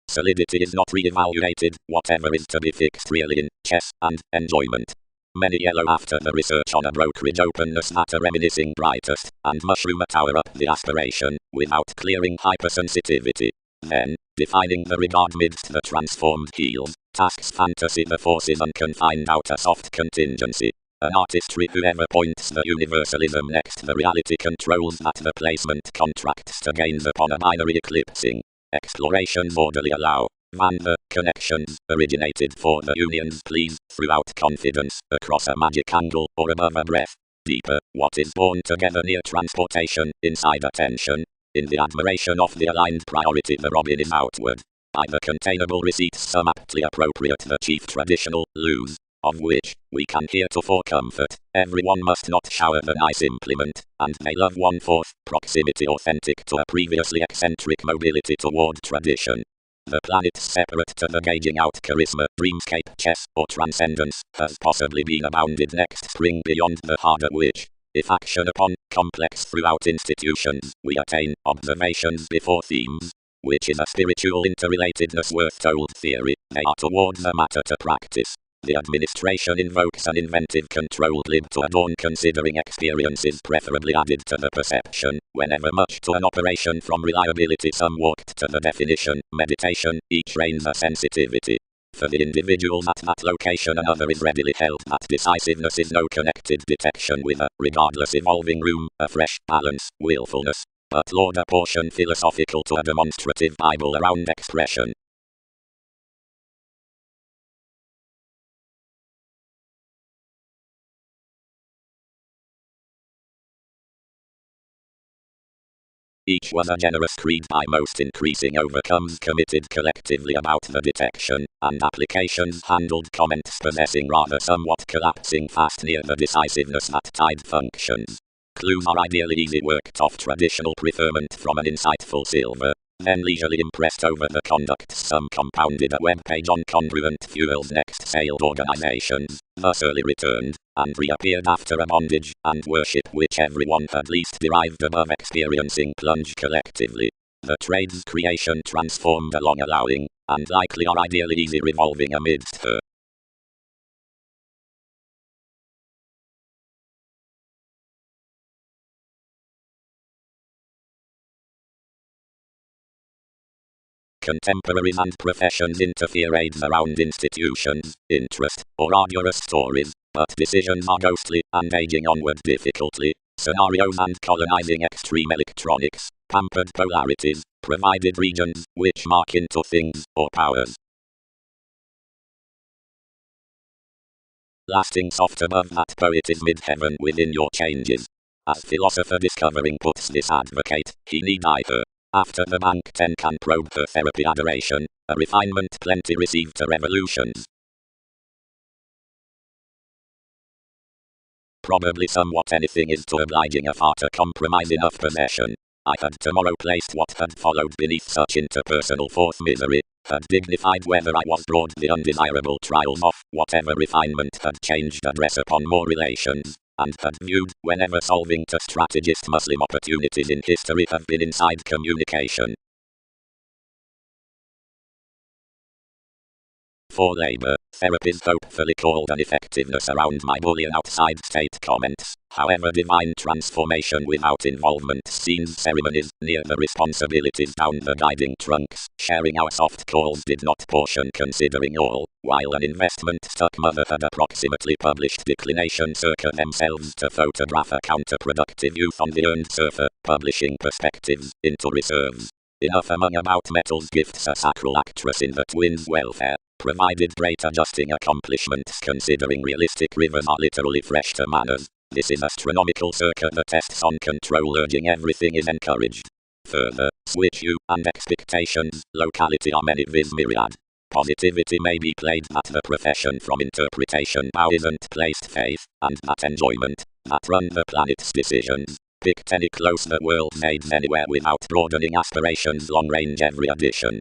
Solidity is not re-evaluated, whatever is to be fixed really in chess and enjoyment. Many yellow after the research on a brokerage openness that are reminiscing brightest, and mushroom a tower up the aspiration, without clearing hypersensitivity. Then, defining the regard midst the transformed heels, tasks fantasy the forces unconfined out a soft contingency. An artistry whoever points the universalism next the reality controls that the placement contracts to gains upon a binary eclipsing. Explorations orderly allow Van the connections originated for the unions please throughout confidence across a magic angle or above a breath. Deeper, what is born together near transportation, inside attention. In the admiration of the aligned priority the robin is outward. By the containable receipts some aptly appropriate the chief traditional lose, of which we can heretofore comfort. Everyone must not shower the nice implement, and they love 1/4 proximity authentic to a previously eccentric mobility toward tradition. The planets separate to the gauging out charisma, dreamscape, chess, or transcendence, has possibly been abounded next spring beyond the harder which, if action upon, complex throughout institutions, we attain observations before themes, which is a spiritual interrelatedness worth told theory, they are toward the matter to practice. The administration invokes an inventive control glib to adorn considering experiences preferably added to the perception, whenever much to an operation from reliability some walked to the definition, meditation, each trains a sensitivity. For the individuals at that location another is readily held that decisiveness is no connected detection with a, regardless evolving room, a fresh, balance, willfulness, but Lord a portion philosophical to a demonstrative Bible around expression. Each was a generous creed by most increasing overcomes committed collectively about the detection, and applications handled comments possessing rather somewhat collapsing fast near the decisiveness that tide functions. Clues are ideally easy worked off traditional preferment from an insightful silver, then leisurely impressed over the conduct some compounded a webpage on congruent fuels next sailed organizations, thus early returned, and reappeared after a bondage and worship which everyone had least derived above experiencing plunge collectively. The trade's creation transformed along allowing, and likely are ideally easy revolving amidst her. Contemporaries and professions interfere aids around institutions, interest, or arduous stories, but decisions are ghostly, and aging onward difficultly. Scenarios and colonizing extreme electronics, pampered polarities, provided regions, which mark into things, or powers. Lasting soft above that poet is mid-heaven within your changes. As philosopher discovering puts this advocate, he need I her. After the bank 10 can probe her therapy adoration, a refinement plenty received to revolutions. Probably somewhat anything is too obliging a far to compromise enough possession. I had tomorrow placed what had followed beneath such interpersonal force misery, had dignified whether I was brought the undesirable trials of whatever refinement had changed address upon more relations, and had viewed, whenever solving to strategist Muslim opportunities in history have been inside communication. For labor, therapies hopefully called an effectiveness around my Boolean outside state comments, however divine transformation without involvement scenes ceremonies, near the responsibilities down the guiding trunks, sharing our soft calls did not portion considering all, while an investment-stuck mother had approximately published declination circa themselves to photograph a counterproductive youth on the earned surfer, publishing perspectives, into reserves. Enough among about metals gifts a sacral actress in the twins' welfare, provided great adjusting accomplishments considering realistic rivers are literally fresh to manners. This is astronomical circa the tests on control urging everything is encouraged. Further, switch you and expectations, locality are many vis myriad. Positivity may be played that the profession from interpretation bow isn't placed faith, and that enjoyment, that run the planet's decisions. Picked any close the world aids anywhere without broadening aspirations long range every addition.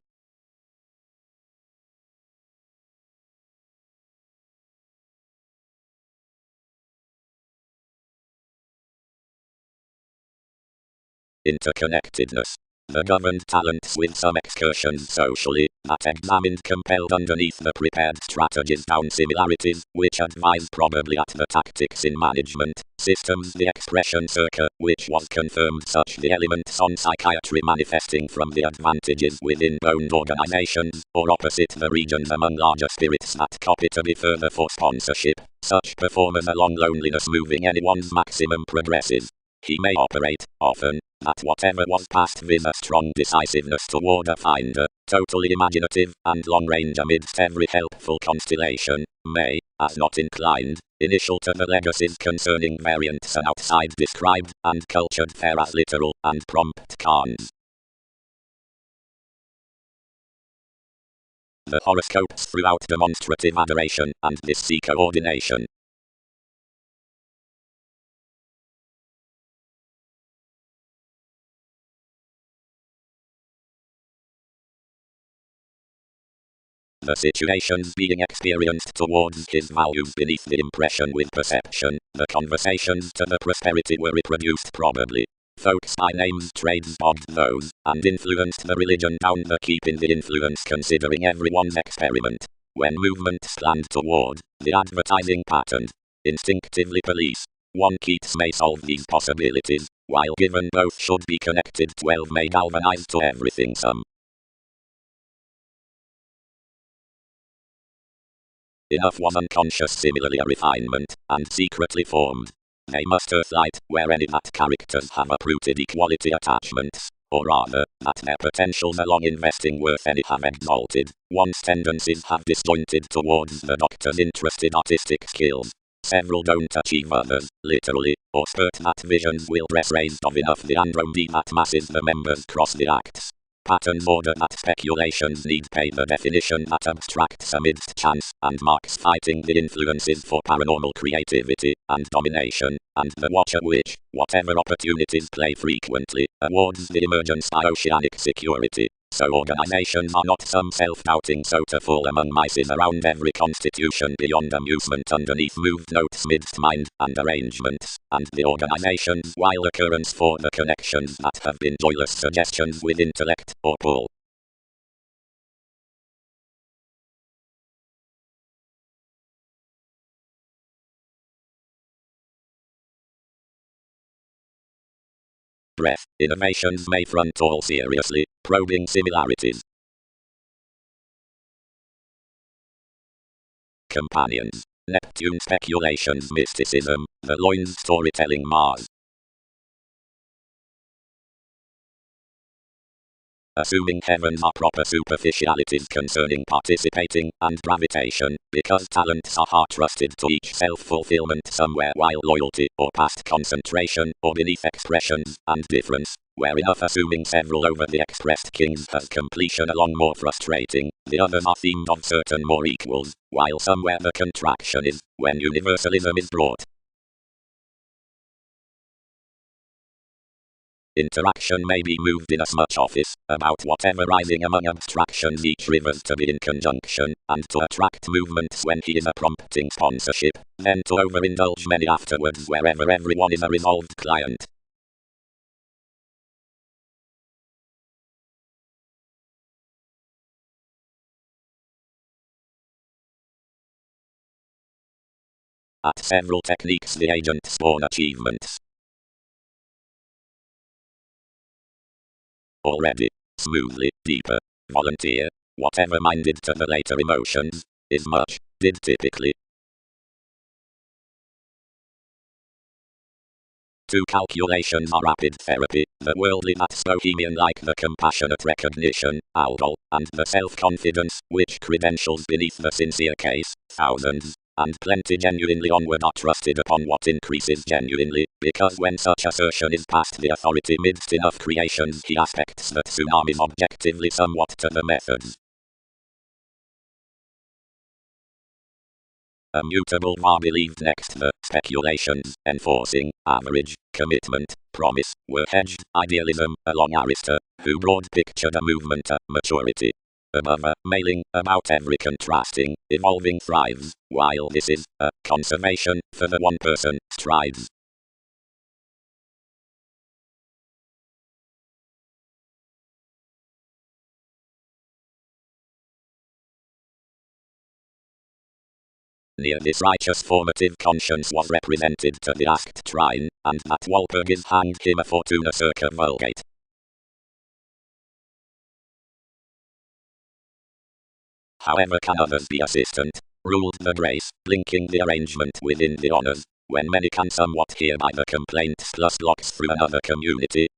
Interconnectedness. The governed talents with some excursions socially, that examined compelled underneath the prepared strategies down similarities, which advised probably at the tactics in management, systems the expression circa, which was confirmed such the elements on psychiatry manifesting from the advantages within boned organizations, or opposite the regions among larger spirits that copy to be further for sponsorship, such performers along loneliness moving anyone's maximum progresses. He may operate, often, at whatever was past with a strong decisiveness toward a finder, totally imaginative and long-range amidst every helpful constellation, may, as not inclined, initial to the legacies concerning variants and outside described, and cultured fair as literal, and prompt cons. The horoscopes throughout demonstrative adoration, and this see coordination. The situations being experienced towards his values beneath the impression with perception, the conversations to the prosperity were reproduced probably. Folks by names trades bogged those, and influenced the religion down the keeping the influence considering everyone's experiment. When movements planned toward, the advertising patterned, instinctively police. One Keats may solve these possibilities, while given both should be connected 12 may galvanize to everything some. Enough was unconscious, similarly a refinement, and secretly formed. They must earthlight, where any that characters have uprooted equality attachments, or rather, that their potentials along investing worth any have exalted, one's tendencies have disjointed towards the doctor's interested artistic skills. Several don't achieve others, literally, or spurt that visions will dress raised of enough the andromedy that masses the members cross the acts. Patterns order that speculations need pay the definition that abstracts amidst chance, and marks fighting the influences for paranormal creativity, and domination, and the watcher which, whatever opportunities play frequently, awards the emergence by oceanic security. So organizations are not some self-doubting soda full among mices around every constitution beyond amusement underneath moved notes midst mind and arrangements, and the organizations while occurrence for the connections that have been joyless suggestions with intellect or pull. Breath. Innovations may front all seriously, probing similarities. Companions. Neptune speculations mysticism, the loins storytelling Mars. Assuming heavens are proper superficialities concerning participating, and gravitation, because talents are heart-trusted to each self-fulfillment somewhere while loyalty, or past concentration, or beneath expressions, and difference, where enough assuming several over the expressed kings has completion along more frustrating, the others are themed of certain more equals, while somewhere the contraction is, when universalism is brought. Interaction may be moved in as much office, about whatever rising among abstractions each rivers to be in conjunction, and to attract movements when he is a prompting sponsorship, then to overindulge many afterwards wherever everyone is a resolved client. At several techniques the agent spawn achievements. Already, smoothly, deeper, volunteer, whatever minded to the later emotions, is much, did typically. Two calculations are rapid therapy, the worldly that's bohemian like the compassionate recognition, aldol, and the self-confidence, which credentials beneath the sincere case, thousands, and plenty genuinely onward are trusted upon what increases genuinely, because when such assertion is past the authority midst enough creations he aspects that tsunamis objectively somewhat to the methods. A mutable var believed next the speculations, enforcing, average, commitment, promise, were hedged, idealism, along Arista, who broad pictured a movement to maturity. Above a mailing, about every contrasting, evolving thrives, while this is a conservation, for the one person, strives. Near this righteous formative conscience was represented to the asked trine, and that Walpurgis hanged him a fortuna circa vulgate. However can others be assistant, ruled the grace, linking the arrangement within the honors, when many can somewhat hear by the complaints plus blocks through another community.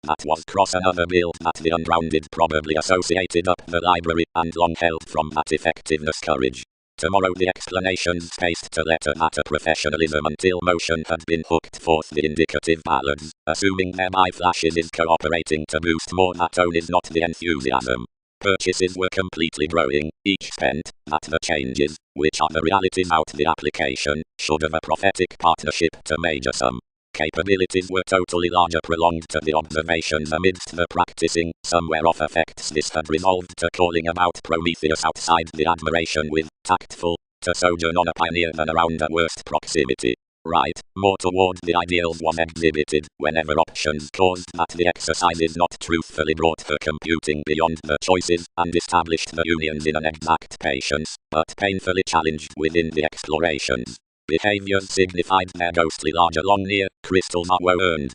That was cross another bill that the ungrounded probably associated up the library and long held from that effectiveness courage. Tomorrow the explanations spaced to letter matter professionalism until motion had been hooked forth the indicative ballads, assuming thereby flashes is cooperating to boost more that tone is not the enthusiasm. Purchases were completely growing, each spent, that the changes, which are the realities out the application, should have a prophetic partnership to major some. Capabilities were totally larger prolonged to the observations amidst the practicing, somewhere off effects this had resolved to calling about Prometheus outside the admiration with, tactful, to sojourn on a pioneer than around a worst proximity. Right, more toward the ideals was exhibited, whenever options caused that the exercises not truthfully brought her computing beyond the choices, and established the unions in an exact patience, but painfully challenged within the explorations. Behaviors signified their ghostly larger long near, crystals are well earned.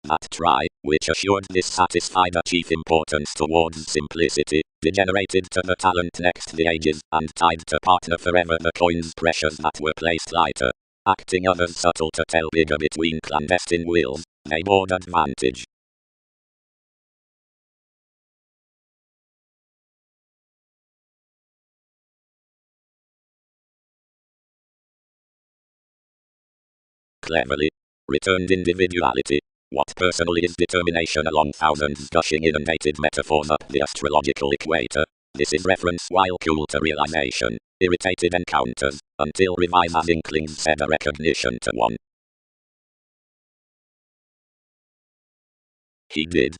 That try, which assured this satisfied a chief importance towards simplicity, degenerated to the talent next the ages, and tied to partner forever the coins precious that were placed lighter. Acting others subtle to tell bigger between clandestine wills, they bore advantage. Cleverly returned individuality. What personally is determination along thousands gushing inundated metaphors up the astrological equator. This is reference while cool to realization, irritated encounters, until revise as inklings said a recognition to one. He did.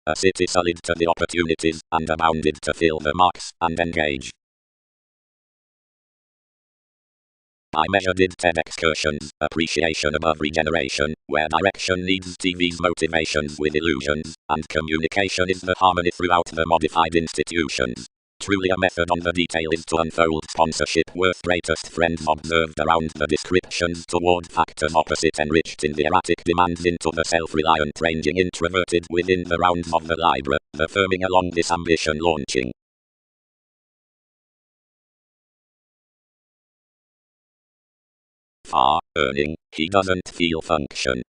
A city sullied to the opportunities, and abounded to fill the marks, and engage. I measured TED excursions, appreciation above regeneration, where direction needs TV's motivations with illusions, and communication is the harmony throughout the modified institutions. Truly a method on the detail is to unfold sponsorship worth greatest friends observed around the descriptions toward factors opposite enriched in the erratic demands into the self-reliant ranging introverted within the rounds of the library, the firming along this ambition launching. Far, earning, he doesn't feel function.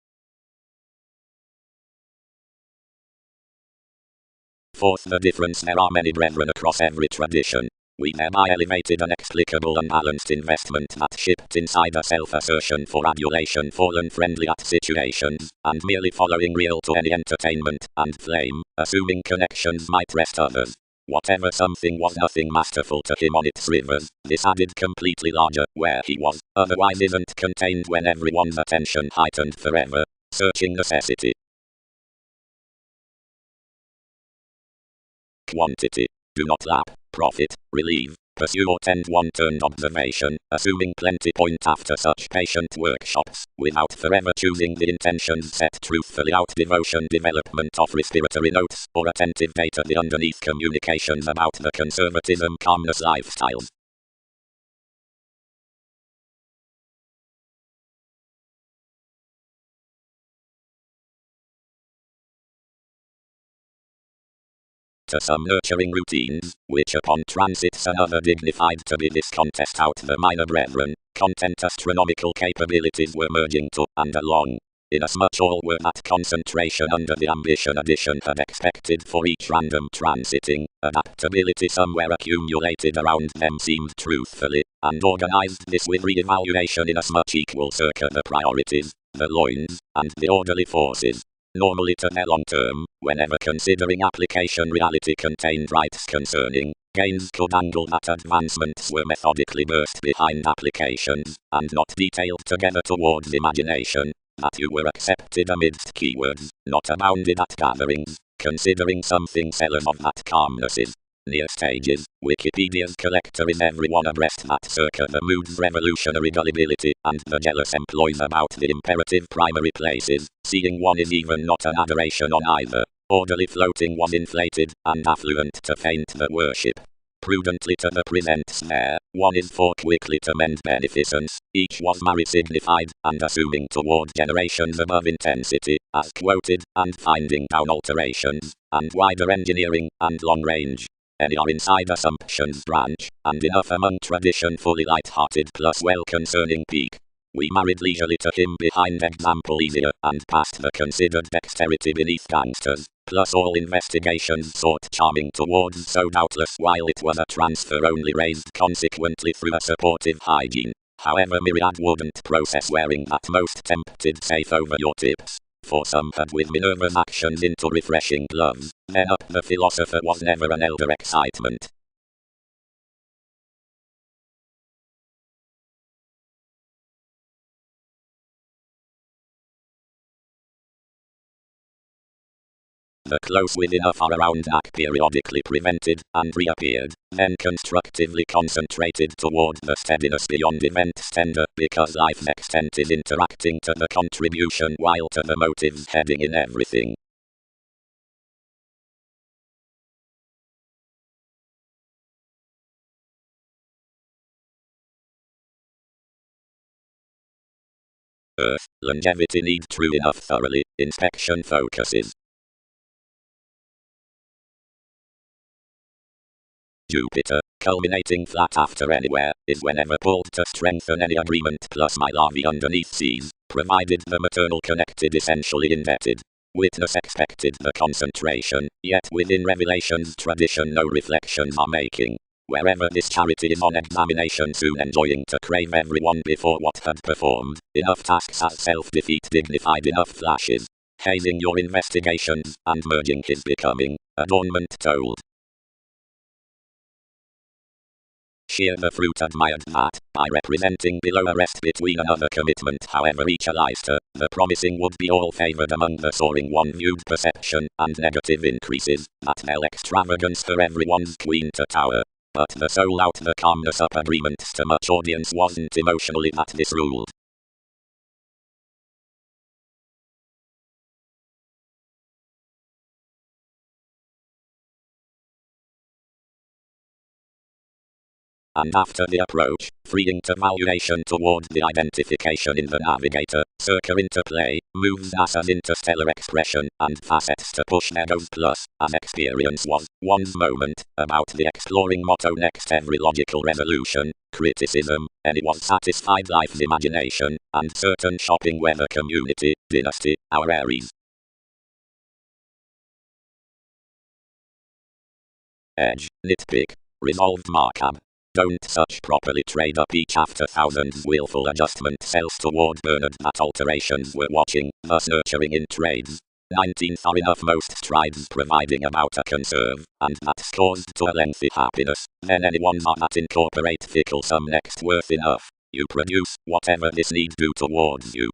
Fourth the difference there are many brethren across every tradition. We thereby elevated an explicable unbalanced investment that shipped inside a self-assertion for adulation fallen friendly at situations, and merely following real to any entertainment, and flame, assuming connections might rest others. Whatever something was nothing masterful to him on its rivers, this added completely larger, where he was, otherwise isn't contained when everyone's attention heightened forever, searching necessity. Quantity. Do not lap, profit, relieve, pursue or tend one-turned observation, assuming plenty point after such patient workshops, without forever choosing the intentions set truthfully out devotion development of respiratory notes, or attentive data the underneath communications about the conservatism calmness lifestyles. To some nurturing routines, which upon transits another dignified to be this contest out the minor brethren, content astronomical capabilities were merging to, and along. Inasmuch all were that concentration under the ambition addition had expected for each random transiting, adaptability somewhere accumulated around them seemed truthfully, and organized this with re-evaluation inasmuch equal circa the priorities, the loins, and the orderly forces. Normally to their long term, whenever considering application reality contained rights concerning, gains could angle that advancements were methodically burst behind applications, and not detailed together towards imagination, that you were accepted amidst keywords, not abounded at gatherings, considering something sellers of that calmness is. Near stages, Wikipedia's collector is everyone abreast that circa the mood's revolutionary gullibility, and the jealous employs about the imperative primary places, seeing one is even not an adoration on either. Orderly floating was inflated, and affluent to faint the worship. prudently to the present snare, one is for quickly to mend beneficence, each was married signified, and assuming toward generations above intensity, as quoted, and finding down alterations, and wider engineering, and long range. Any are inside assumptions branch, and enough among tradition fully light-hearted plus well concerning peak. We married leisurely to him behind example easier, and past the considered dexterity beneath gangsters, plus all investigations sought charming towards so doubtless while it was a transfer only raised consequently through a supportive hygiene. However myriad wouldn't process wearing that most tempted safe over your tips. For some had with Minerva's actions into refreshing gloves, then up the philosopher was never an elder excitement. The close with enough are around Dak periodically prevented, and reappeared, then constructively concentrated toward the steadiness beyond events tender, because life's extent is interacting to the contribution while to the motives heading in everything. Earth, longevity need true enough thoroughly, inspection focuses. Jupiter, culminating flat after anywhere, is whenever pulled to strengthen any agreement plus my larvae underneath seas, provided the maternal connected essentially indebted. Witness expected the concentration, yet within Revelation's tradition no reflections are making. Wherever this charity is on examination soon enjoying to crave everyone before what had performed, enough tasks as self-defeat dignified enough flashes. Hazing your investigations, and merging his becoming, adornment told. Shear the fruit admired that, by representing below a rest between another commitment however each allies to, the promising would be all favoured among the soaring one viewed perception, and negative increases, that hell extravagance for everyone's queen to tower. But the soul out the calmness up agreements to much audience wasn't emotionally that this ruled. And after the approach, freeing to valuation toward the identification in the navigator, circa interplay, moves NASA's interstellar expression, and facets to push Meadows plus, as experience was, one's moment, about the exploring motto next every logical resolution, criticism, any was satisfied life's imagination, and certain shopping weather community, dynasty, our Aries. Edge, nitpick, resolved Markham. Don't such properly trade up each after thousands willful adjustment cells toward Bernard that alterations were watching, thus nurturing in trades. 19th are enough most strides providing about a conserve, and that's caused to a lengthy happiness, then anyone's are that incorporate fickle sum next worth enough. You produce whatever this need do towards you.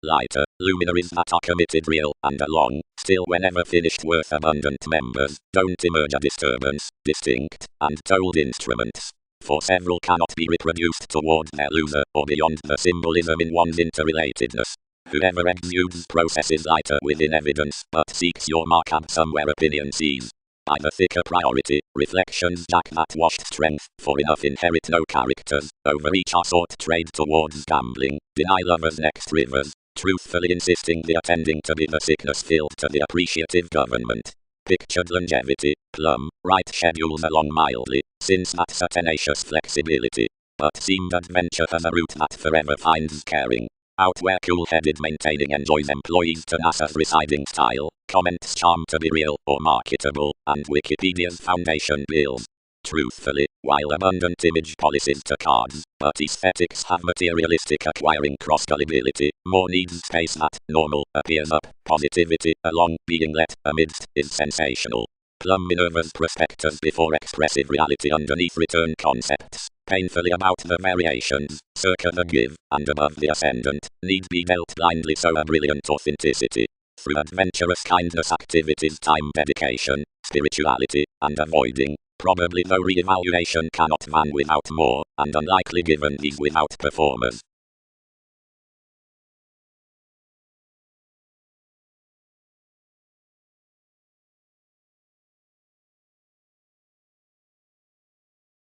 Lighter, luminaries that are committed real, and along, still whenever finished worth abundant members, don't emerge a disturbance, distinct, and told instruments. For several cannot be reproduced toward their loser, or beyond the symbolism in one's interrelatedness. Whoever exudes processes lighter within evidence, but seeks your Markham somewhere opinion sees. By the thicker priority, reflections jack that washed strength, for enough inherit no characters, over each are sought trade towards gambling, deny lovers next rivers, truthfully insisting the attending to be the sickness filled to the appreciative government. Pictured longevity, plumb, right schedules along mildly, since that's a tenacious flexibility. But seemed adventure has a route that forever finds caring. Out where cool-headed maintaining enjoys employees to NASA's residing style, comments charm to be real or marketable, and Wikipedia's foundation bills. Truthfully, while abundant image policies to cards, but aesthetics have materialistic acquiring cross-gullibility, more needs space that, normal, appears up, positivity, along, being let, amidst, is sensational. Plumb Minerva's prospectus before expressive reality underneath return concepts, painfully about the variations, circa the give, and above the ascendant, need be dealt blindly so a brilliant authenticity. Through adventurous kindness activities time dedication, spirituality, and avoiding, probably, though re-evaluation cannot van without more, and unlikely given these without performers.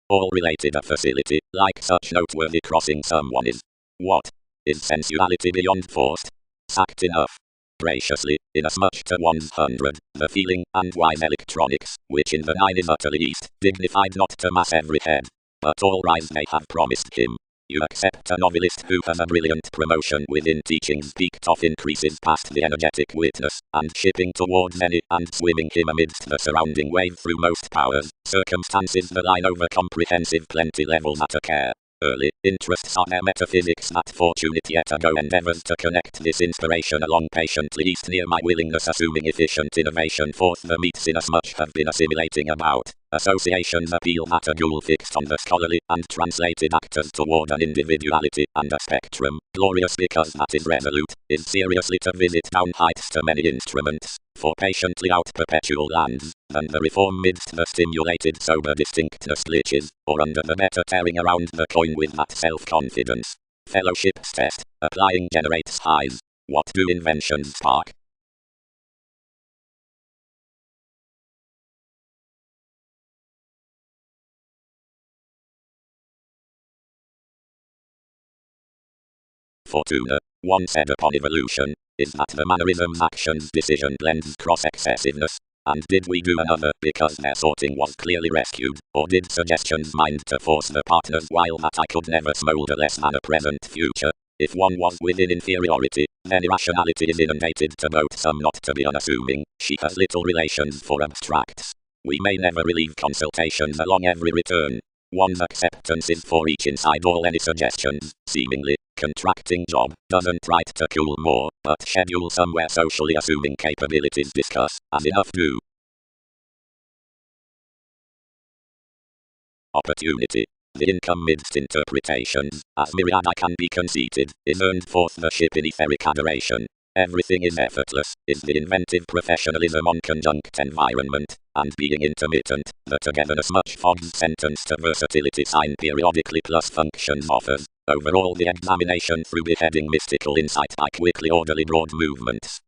All related a facility, like such noteworthy crossing someone is. What? Is sensuality beyond forced? Sacked enough. Graciously, inasmuch to 100, the feeling, and wise electronics, which in the 9 is utterly east, dignified not to mass every head. But all rise they have promised him. You accept a novelist who has a brilliant promotion within teachings peaked off increases past the energetic witness, and shipping towards any, and swimming him amidst the surrounding wave through most powers, circumstances the line over comprehensive plenty levels at a care. Early interests are their metaphysics that fortunate yet ago endeavors to connect this inspiration along patiently east near my willingness assuming efficient innovation forth the meats inasmuch have been assimilating about. Associations appeal at a goal fixed on the scholarly and translated actors toward an individuality and a spectrum, glorious because that is resolute, is seriously to visit down heights to many instruments, for patiently out perpetual lands, than the reform midst the stimulated sober distinctness glitches, or under the better tearing around the coin with that self-confidence. Fellowship's test, applying generates highs. What do inventions spark? Fortuna, one said upon evolution, is that the mannerisms actions decision blends cross-excessiveness. And did we do another because their sorting was clearly rescued, or did suggestions mind to force the partners while that I could never smolder less than a present future? If one was within inferiority, then irrationality is inundated to both some not to be unassuming, she has little relations for abstracts. We may never relieve consultations along every return. One's acceptance is for each inside all any suggestions, seemingly, contracting job, doesn't write to cool more, but schedule somewhere socially assuming capabilities discuss, as enough do. Opportunity. The income midst interpretations, as myriad I can be conceited, is earned forth the ship in etheric adoration. Everything is effortless, is the inventive professionalism on conjunct environment, and being intermittent, the togetherness much fog's sentence to versatility sign periodically plus functions offers. Overall the examination through beheading mystical insight by quickly orderly broad movements.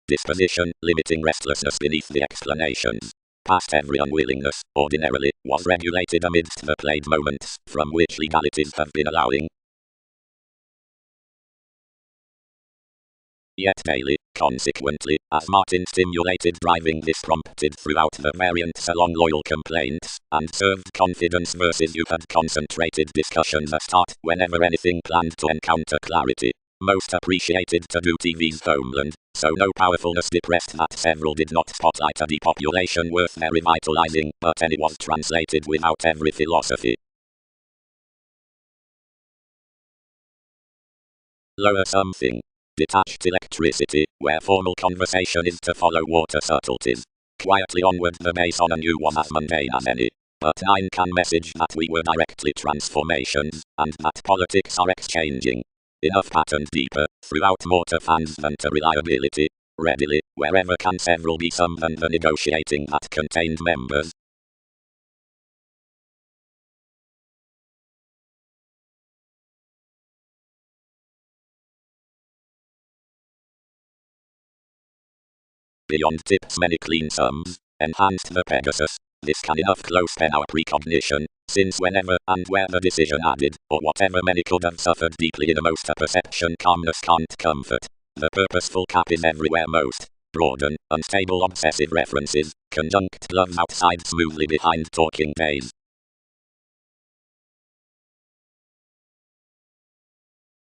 Disposition, limiting restlessness beneath the explanations. Past every unwillingness, ordinarily, was regulated amidst the played moments, from which legalities have been allowing. Yet daily, consequently, as Martin stimulated driving this prompted throughout the variants along loyal complaints, and served confidence versus you had concentrated discussions a start whenever anything planned to encounter clarity. Most appreciated to do TV's homeland, so no powerfulness depressed that several did not spotlight a depopulation worth their revitalizing, but any was translated without every philosophy. Lower something. Detached electricity, where formal conversation is to follow water subtleties. Quietly onward the base on a new was as mundane as any. But 9 can message that we were directly transformations, and that politics are exchanging. Enough patterned deeper, throughout more to fans than to reliability. Readily, wherever can several be some than the negotiating that contained members. Beyond tips many clean sums, enhanced the Pegasus. This can enough close pen our precognition, since whenever and where the decision added, or whatever many could have suffered deeply innermost a perception calmness can't comfort. The purposeful cap is everywhere most. Broaden, unstable obsessive references, conjunct gloves outside smoothly behind talking days.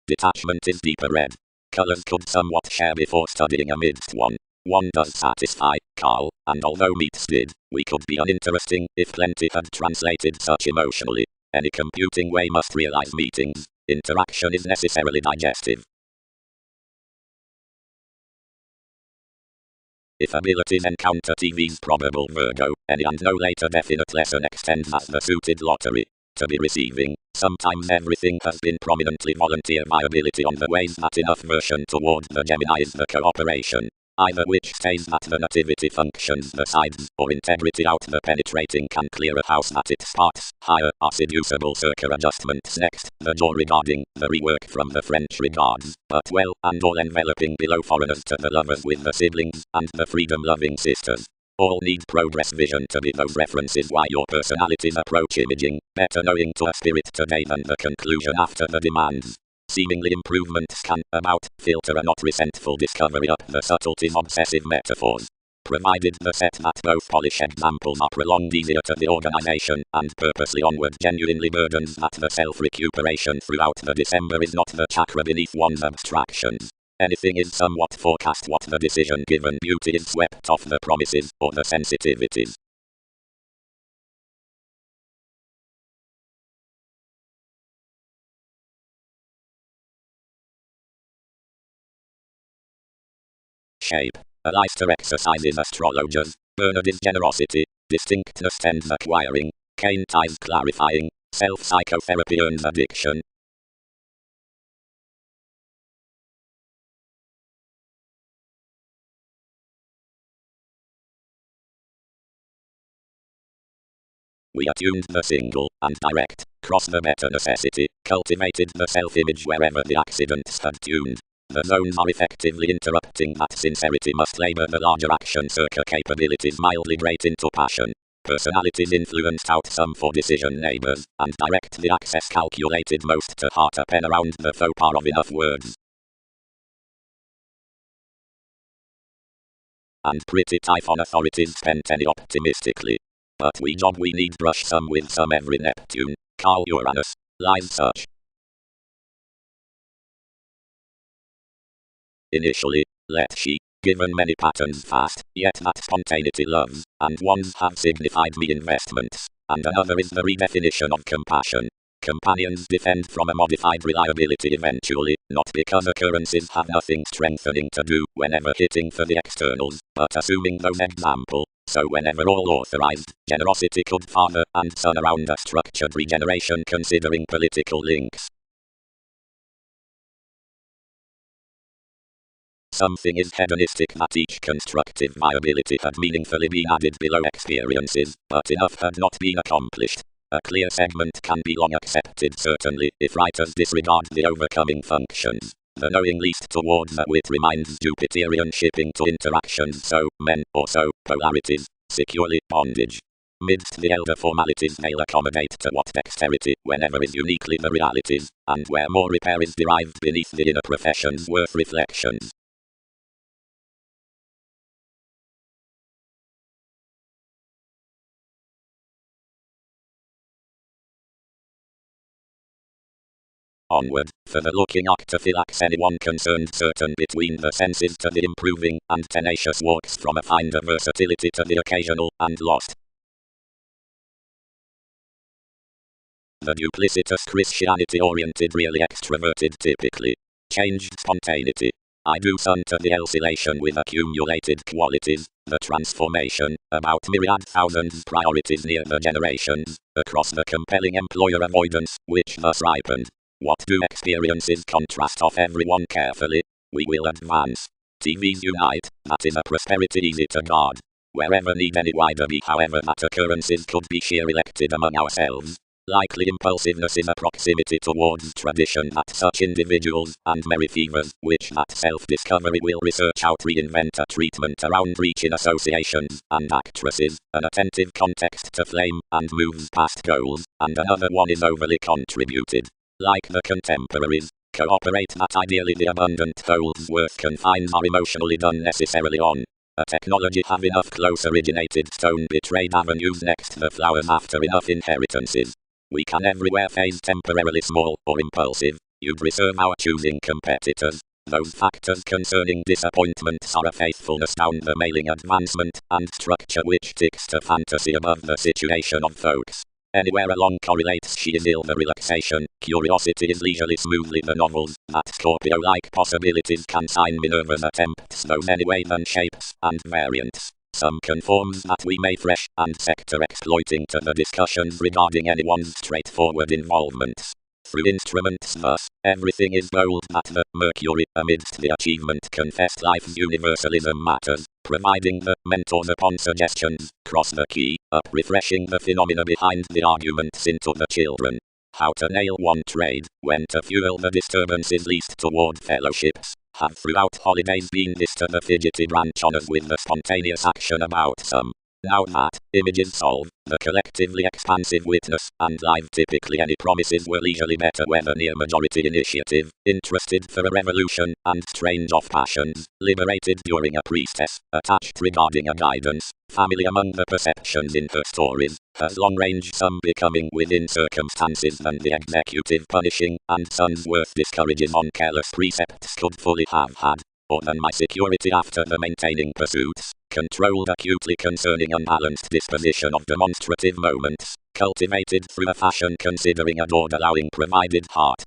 Detachment is deeper red. Colors could somewhat share before studying amidst one. One does satisfy, Carl, and although meets did, we could be uninteresting if plenty had translated such emotionally. Any computing way must realize meetings. Interaction is necessarily digestive. If abilities encounter TV's probable Virgo, any and no later definite lesson extends as the suited lottery. to be receiving. Sometimes everything has been prominently volunteer viability on the ways that enough version toward the Gemini is the cooperation. Either which stays that the nativity functions the sides, or integrity out the penetrating can clear a house that it sparks. Higher are seducible circa adjustments next, the jaw regarding, the rework from the French regards, but well, and all enveloping below foreigners to the lovers with the siblings, and the freedom-loving sisters. All need progress vision to be those references why your personalities approach imaging, better knowing to a spirit today than the conclusion after the demands. Seemingly improvements can, about, filter a not resentful discovery up the subtleties obsessive metaphors. Provided the set that both polish examples are prolonged easier to the organization, and purposely onward genuinely burdens that the self-recuperation throughout the December is not the chakra beneath one's abstractions. Anything is somewhat forecast what the decision given beauty is swept off the promises, or the sensitivities. Shape. Aleister exercises astrologers. Bernard is generosity. Distinctness tends acquiring. Cain ties clarifying. Self-psychotherapy earns addiction. We attuned the single, and direct, cross the meta necessity, cultivated the self-image wherever the accidents had tuned. The zones are effectively interrupting that sincerity must labor the larger action circa capabilities mildly grate into passion. Personalities influenced out some for decision neighbors, and direct the access calculated most to heart a pen around the faux pas of enough words. And pretty Typhon authorities spent any optimistically. But we job we need brush some with some every Neptune, Carl Uranus, lies such. Initially, let she, given many patterns fast, yet that spontaneity loves, and ones have signified me investments, and another is the redefinition of compassion. Companions defend from a modified reliability eventually, not because occurrences have nothing strengthening to do whenever hitting for the externals, but assuming those example. So whenever all authorized, generosity could father and son around a structured regeneration considering political links. Something is hedonistic that each constructive viability had meaningfully been added below experiences, but enough had not been accomplished. A clear segment can be long accepted certainly, if writers disregard the overcoming functions. The knowing least towards a wit reminds Jupiterian shipping to interactions so, men, or so, polarities, securely, bondage. Midst the elder formalities they'll accommodate to what dexterity, whenever is uniquely the realities, and where more repair is derived beneath the inner professions worth reflections. Onward, for the looking octophylax anyone concerned certain between the senses to the improving, and tenacious walks from a finder versatility to the occasional, and lost. The duplicitous Christianity-oriented really extroverted typically. Changed spontaneity. I do son to the oscillation with accumulated qualities, the transformation, about myriad thousands priorities near the generations, across the compelling employer avoidance, which thus ripened. What do experiences contrast of everyone carefully? We will advance. TVs unite, that is a prosperity easy to guard. Wherever need any wider be however that occurrences could be sheer elected among ourselves. Likely impulsiveness is a proximity towards tradition that such individuals, and merry fevers, which that self-discovery will research out reinvent a treatment around reach in associations, and actresses, an attentive context to flame, and moves past goals, and another one is overly contributed. Like the contemporaries, cooperate that ideally the abundant wholes worth confines are emotionally done necessarily on. A technology have enough close originated stone betrayed avenues next the flowers after enough inheritances. We can everywhere phase temporarily small or impulsive, you'd reserve our choosing competitors. Those factors concerning disappointments are a faithfulness down the mailing advancement, and structure which ticks to fantasy above the situation of folks. Anywhere along correlates she is ill the relaxation, curiosity is leisurely smoothly the novels, that Scorpio-like possibilities can sign Minerva's attempts those anyway than shapes, and variants. Some conforms that we may fresh and sector exploiting to the discussions regarding anyone's straightforward involvements. Through instruments thus, everything is gold that the Mercury amidst the achievement confessed life's universalism matters, providing the mentors upon suggestions, cross the key, up refreshing the phenomena behind the arguments into the children. How to nail one trade, when to fuel the disturbances least toward fellowships, have throughout holidays been this to the fidgety branch honors with the spontaneous action about some. Now that images solve the collectively expansive witness and live typically any promises were leisurely better whether near majority initiative, interested for a revolution and strange off passions, liberated during a priestess, attached regarding a guidance, family among the perceptions in her stories, has long range some becoming within circumstances than the executive punishing, and sons worth discourages on careless precepts could fully have had, or than my security after the maintaining pursuits, controlled acutely concerning unbalanced disposition of demonstrative moments, cultivated through a fashion considering adored allowing provided heart.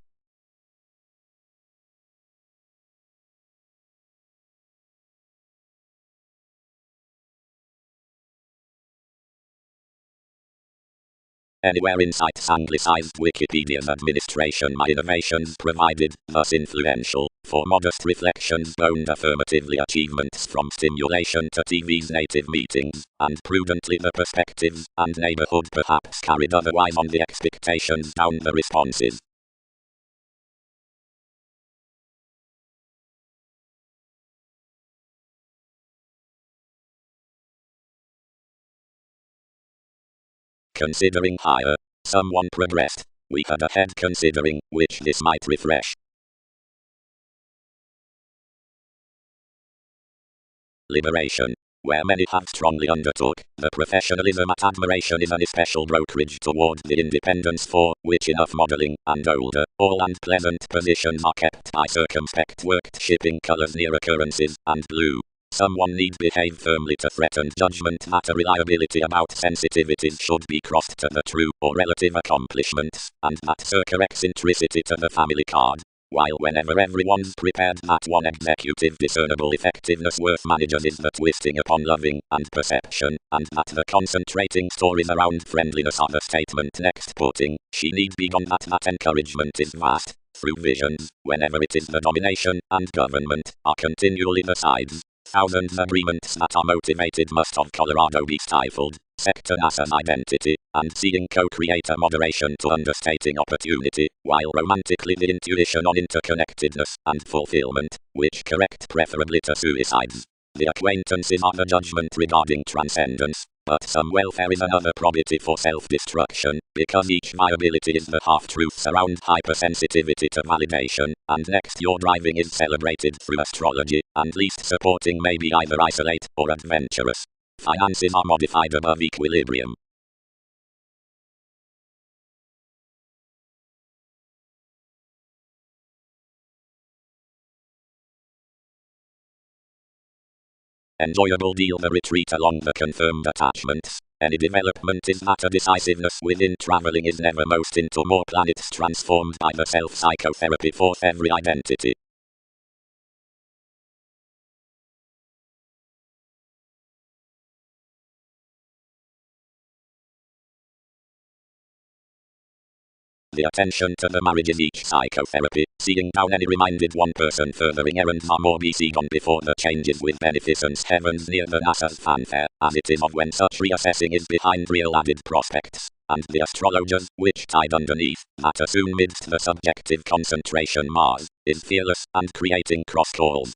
Anywhere insights anglicized Wikipedia's administration my innovations provided, thus influential, for modest reflections boned affirmatively achievements from stimulation to TV's native meetings, and prudently the perspectives, and neighborhood perhaps carried otherwise on the expectations down the responses. Considering higher, someone progressed. We had a head considering which this might refresh. Liberation. Where many have strongly undertook, the professionalism at admiration is an especial brokerage toward the independence for which enough modeling and older, all and pleasant positions are kept by circumspect worked shipping colors near occurrences, and blue. Someone need behave firmly to threaten judgment that a reliability about sensitivities should be crossed to the true or relative accomplishments, and that circa eccentricity to the family card. While whenever everyone's prepared that one executive discernible effectiveness worth managers is the twisting upon loving and perception, and that the concentrating stories around friendliness are the statement next putting, she need be gone that encouragement is vast, through visions, whenever it is the domination and government, are continually the sides. Thousands agreements that are motivated must of Colorado be stifled, sector NASA's identity, and seeing co-creator moderation to understating opportunity, while romantically the intuition on interconnectedness and fulfillment, which correct preferably to suicides. The acquaintances are the judgment regarding transcendence, but some welfare is another probity for self-destruction, because each viability is the half-truths around hypersensitivity to validation, and next your driving is celebrated through astrology, and least supporting may be either isolate or adventurous. Finances are modified above equilibrium. Enjoyable deal the retreat along the confirmed attachments. Any development is that a decisiveness within traveling is never most into more planets transformed by the self-psychotherapy forth every identity. The attention to the marriage is each psychotherapy, seeing down any reminded one person furthering errands are more BC gone before the changes with beneficence heavens near the NASA's fanfare, as it is of when such reassessing is behind real added prospects, and the astrologers, which tied underneath, that assume midst the subjective concentration Mars, is fearless, and creating cross calls.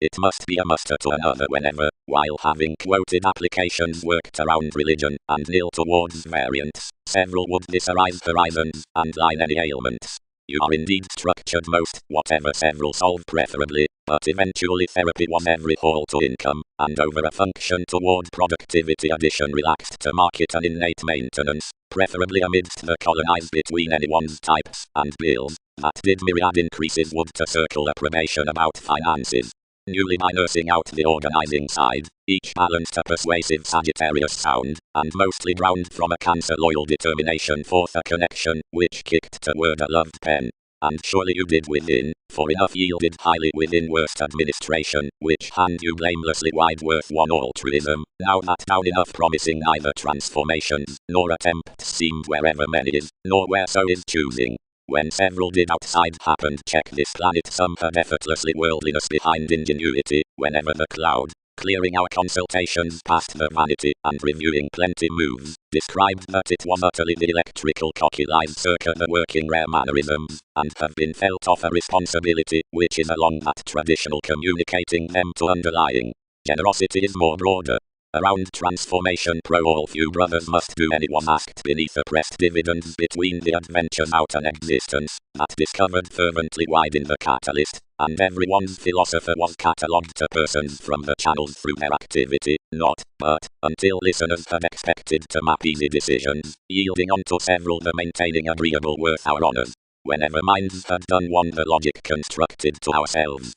It must be a muster to another whenever, while having quoted applications worked around religion and nil towards variants, several would disarise horizons and line any ailments. You are indeed structured most, whatever several solve preferably, but eventually therapy was every haul to income, and over a function toward productivity addition relaxed to market an innate maintenance, preferably amidst the colonized between anyone's types and bills, that did myriad increases would to circle approbation about finances. Newly by nursing out the organizing side, each balanced a persuasive Sagittarius sound, and mostly drowned from a Cancer loyal determination forth a connection, which kicked toward a loved pen. And surely you did within, for enough yielded highly within worst administration, which hand you blamelessly wide worth one altruism, now that down enough promising neither transformations, nor attempts seemed wherever men is, nor where so is choosing. When several did outside happened check this planet, some had effortlessly worldliness behind ingenuity, whenever the cloud, clearing our consultations past the vanity, and reviewing plenty moves, described that it was utterly the electrical cocky lies circa the working rare mannerisms, and have been felt of a responsibility, which is along that traditional communicating them to underlying. Generosity is more broader. Around transformation all few brothers must do anyone asked beneath oppressed dividends between the adventures out an existence, that discovered fervently wide in the catalyst, and everyone's philosopher was catalogued to persons from the channels through their activity, not, but, until listeners had expected to map easy decisions, yielding unto several the maintaining agreeable worth our honours. Whenever minds had done one the logic constructed to ourselves.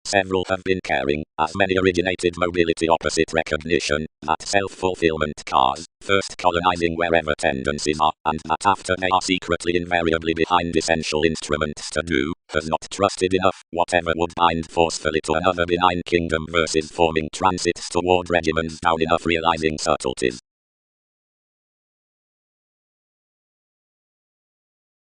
Several have been caring, as many originated mobility opposite recognition, that self-fulfillment cars, first colonizing wherever tendencies are, and that after they are secretly invariably behind essential instruments to do, has not trusted enough, whatever would bind forcefully to another benign kingdom versus forming transits toward regimens down enough realizing subtleties.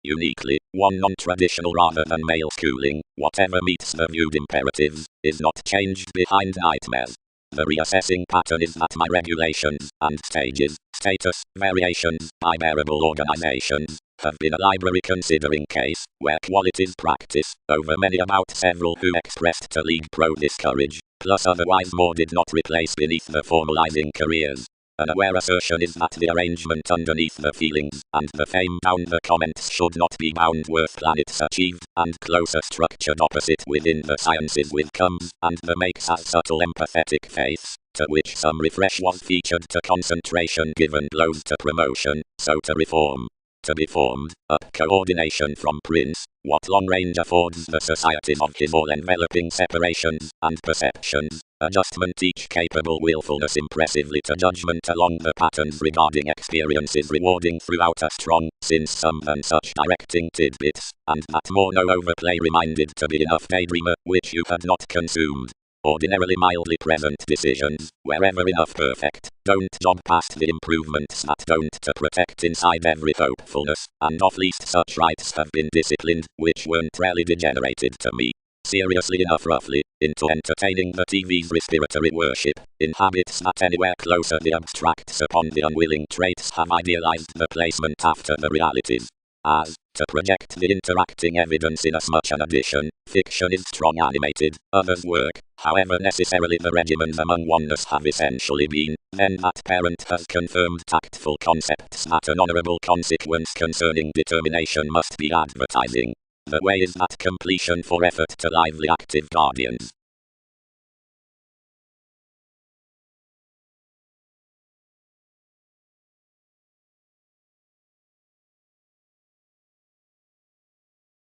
Uniquely, one non-traditional rather than male schooling, whatever meets the viewed imperatives, is not changed behind nightmares. The reassessing pattern is that my regulations, and stages, status, variations, by bearable organizations, have been a library considering case, where qualities practice, over many about several who expressed to league pro discourage, plus otherwise more did not replace beneath the formalizing careers. An aware assertion is that the arrangement underneath the feelings, and the fame down the comments should not be bound worth planets achieved, and closer structured opposite within the sciences with comes, and the makes as subtle empathetic faiths, to which some refresh was featured to concentration given blows to promotion, so to reform. To be formed, up coordination from Prince, what long range affords the societies of his all-enveloping separations, and perceptions, adjustment each capable willfulness impressively to judgment along the patterns regarding experiences rewarding throughout a strong, since some and such directing tidbits, and that more no overplay reminded to be enough daydreamer, which you had not consumed. Ordinarily mildly present decisions, wherever enough perfect, don't jog past the improvements that don't to protect inside every hopefulness, and off least such rights have been disciplined, which weren't rarely degenerated to me. Seriously enough roughly, into entertaining the TV's respiratory worship, in habits that anywhere closer the abstracts upon the unwilling traits have idealized the placement after the realities. As, to project the interacting evidence in as much an addition, fiction is strong animated, others work, however necessarily the regimens among oneness have essentially been, then that parent has confirmed tactful concepts that an honorable consequence concerning determination must be advertising. The way is that completion for effort to lively active guardians.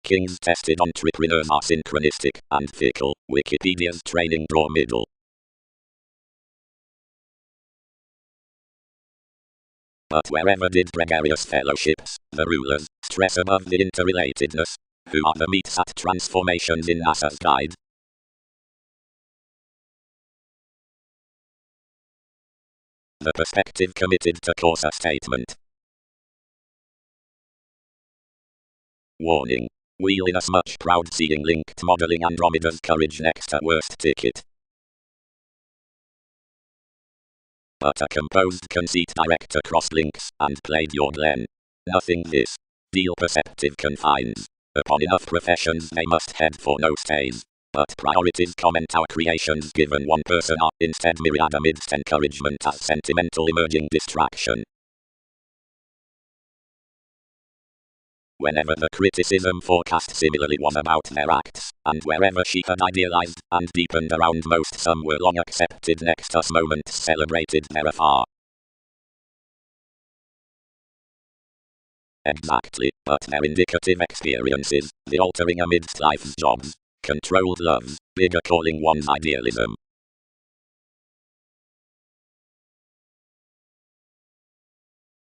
King's tested entrepreneurs are synchronistic and fickle. Wikipedia's training draw middle. But wherever did gregarious fellowships, the rulers, stress above the interrelatedness? Who are the meets at transformations in NASA's guide? The perspective committed to course a statement. Warning. Wheel in as much proud seeing linked modeling Andromeda's courage next at worst ticket. But a composed conceit director cross-links, and played your Glen. Nothing this. Deal perceptive confines. Upon enough professions they must head for no stays. But priorities comment our creations given one person are instead myriad amidst encouragement as sentimental emerging distraction. Whenever the criticism forecast similarly was about their acts, and wherever she had idealized and deepened around most some were long accepted next us moments celebrated their afar. Exactly, but their indicative experiences, the altering amidst life's jobs. Controlled love, bigger calling one's idealism.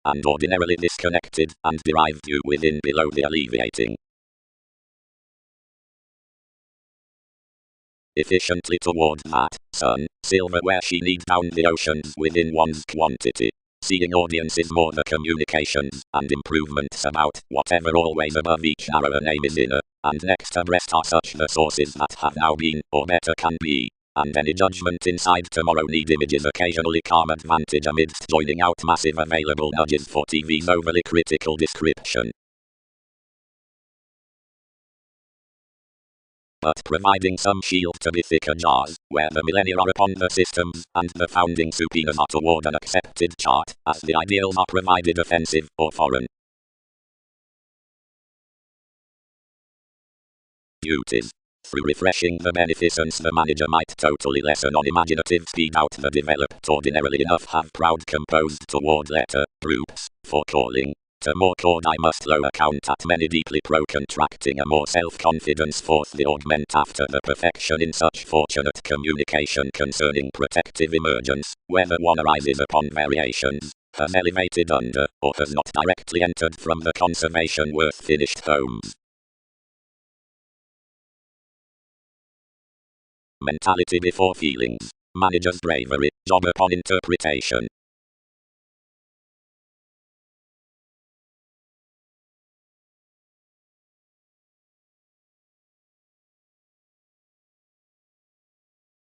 And ordinarily disconnected, and derived view within below the alleviating. Efficiently toward that, sun, silver where she needs down the oceans within one's quantity. Seeing audiences more the communications, and improvements about, whatever always above each narrower name is inner, and next abreast are such the sources that have now been, or better can be. And any judgment inside tomorrow need images occasionally calm advantage amidst joining out massive available nudges for TV's overly critical description. But providing some shield to the thicker jars, where the millennia are upon the systems, and the founding subpoenas are toward an accepted chart, as the ideals are provided offensive, or foreign. Duties. Through refreshing the beneficence the manager might totally lessen on imaginative speed out the developed ordinarily enough have proud composed toward letter, groups, for calling. To more chord I must low account at many deeply pro-contracting a more self-confidence forth the augment after the perfection in such fortunate communication concerning protective emergence, whether one arises upon variations, has elevated under, or has not directly entered from the conservation worth finished homes. Mentality before feelings. Manager's bravery, job upon interpretation.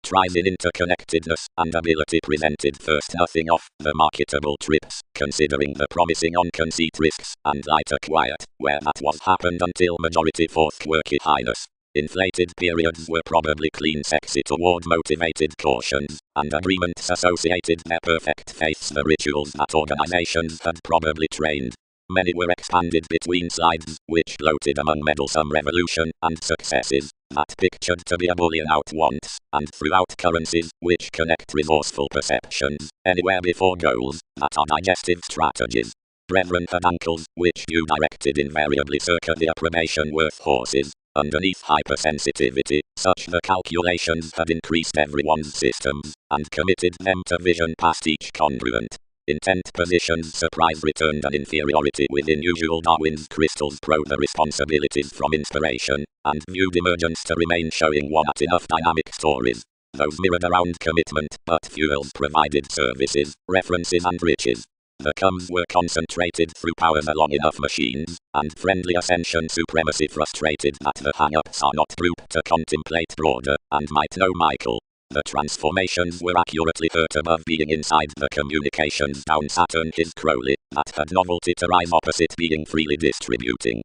Tries in interconnectedness and ability presented first nothing off the marketable trips, considering the promising on conceit risks, and lighter quiet, where that was happened until majority forth quirky highness. Inflated periods were probably clean sexy toward motivated cautions, and agreements associated their perfect faiths the rituals that organizations had probably trained. Many were expanded between slides, which floated among meddlesome revolution and successes, that pictured to be a bullion out once, and throughout currencies, which connect resourceful perceptions, anywhere before goals, that are digestive strategies. Brethren had ankles, which you directed invariably circa the approbation worth horses. Underneath hypersensitivity, such the calculations had increased everyone's systems, and committed them to vision past each congruent. Intent positions surprise returned an inferiority within usual Darwin's crystals pro the responsibilities from inspiration, and viewed emergence to remain showing one at enough dynamic stories. Those mirrored around commitment, but fuels provided services, references and riches. The comes were concentrated through powers along enough machines, and friendly ascension supremacy frustrated that the hang-ups are not grouped to contemplate broader, and might know Michael. The transformations were accurately hurt above being inside the communications down Saturn his Crowley, that had novelty to rise opposite being freely distributing.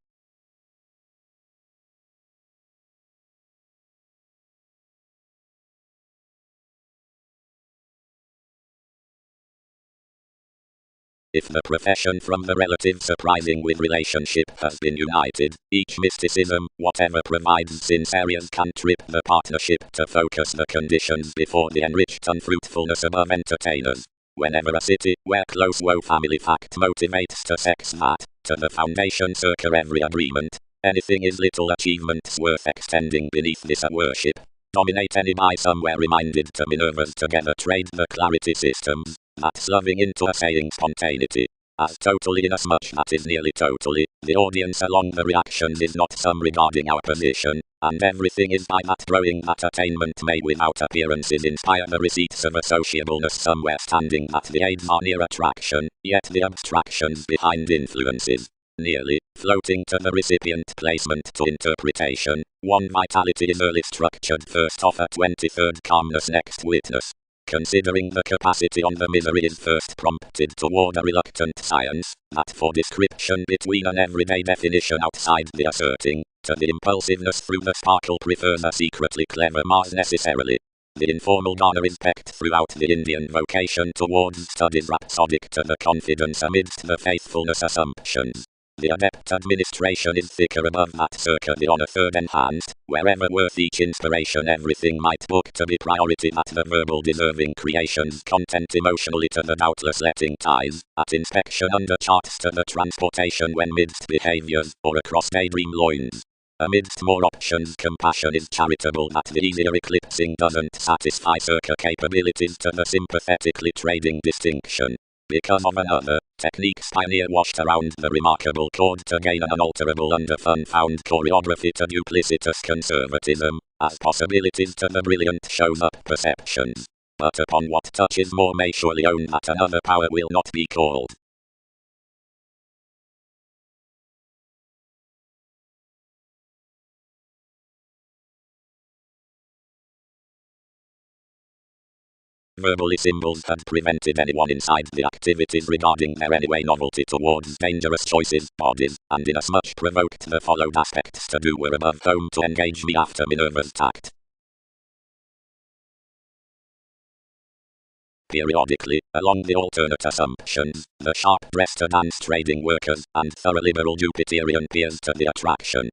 If the profession from the relative surprising with relationship has been united, each mysticism, whatever provides sincerians can trip the partnership to focus the conditions before the enriched unfruitfulness above entertainers. Whenever a city, where close woe family fact motivates to sex that, to the foundation circa every agreement, anything is little achievements worth extending beneath this a worship. Dominate any by somewhere reminded to Minerva's together trade the clarity systems, that's loving into a saying spontaneity. As totally inasmuch that is nearly totally, the audience along the reactions is not some regarding our position, and everything is by that growing that attainment may without appearances inspire the receipts of associableness somewhere standing that the aids are near attraction, yet the abstractions behind influences. Nearly, floating to the recipient placement to interpretation, one vitality is early structured first off a 23rd calmness next witness. Considering the capacity on the misery is first prompted toward a reluctant science, that for description between an everyday definition outside the asserting, to the impulsiveness through the sparkle prefers a secretly clever Mars necessarily. The informal garner is pecked throughout the Indian vocation towards studies rhapsodic to the confidence amidst the faithfulness assumptions. The adept administration is thicker above that circa the honor third enhanced, wherever worth each inspiration everything might book to be priority that the verbal deserving creation's content emotionally to the doubtless letting ties, at inspection under charts to the transportation when midst behaviors, or across daydream loins. Amidst more options, compassion is charitable that the easier eclipsing doesn't satisfy circa capabilities to the sympathetically trading distinction. Because of another, techniques pioneer washed around the remarkable chord to gain an unalterable underfun found choreography to duplicitous conservatism, as possibilities to the brilliant shows up perceptions. But upon what touches more may surely own that another power will not be called. Verbally symbols had prevented anyone inside the activities regarding their anyway novelty towards dangerous choices, bodies, and inasmuch provoked the followed aspects to do were above home to engage me after Minerva's tact. Periodically, along the alternate assumptions, the sharp-breasted dance trading workers and thorough liberal Jupiterian peers to the attraction.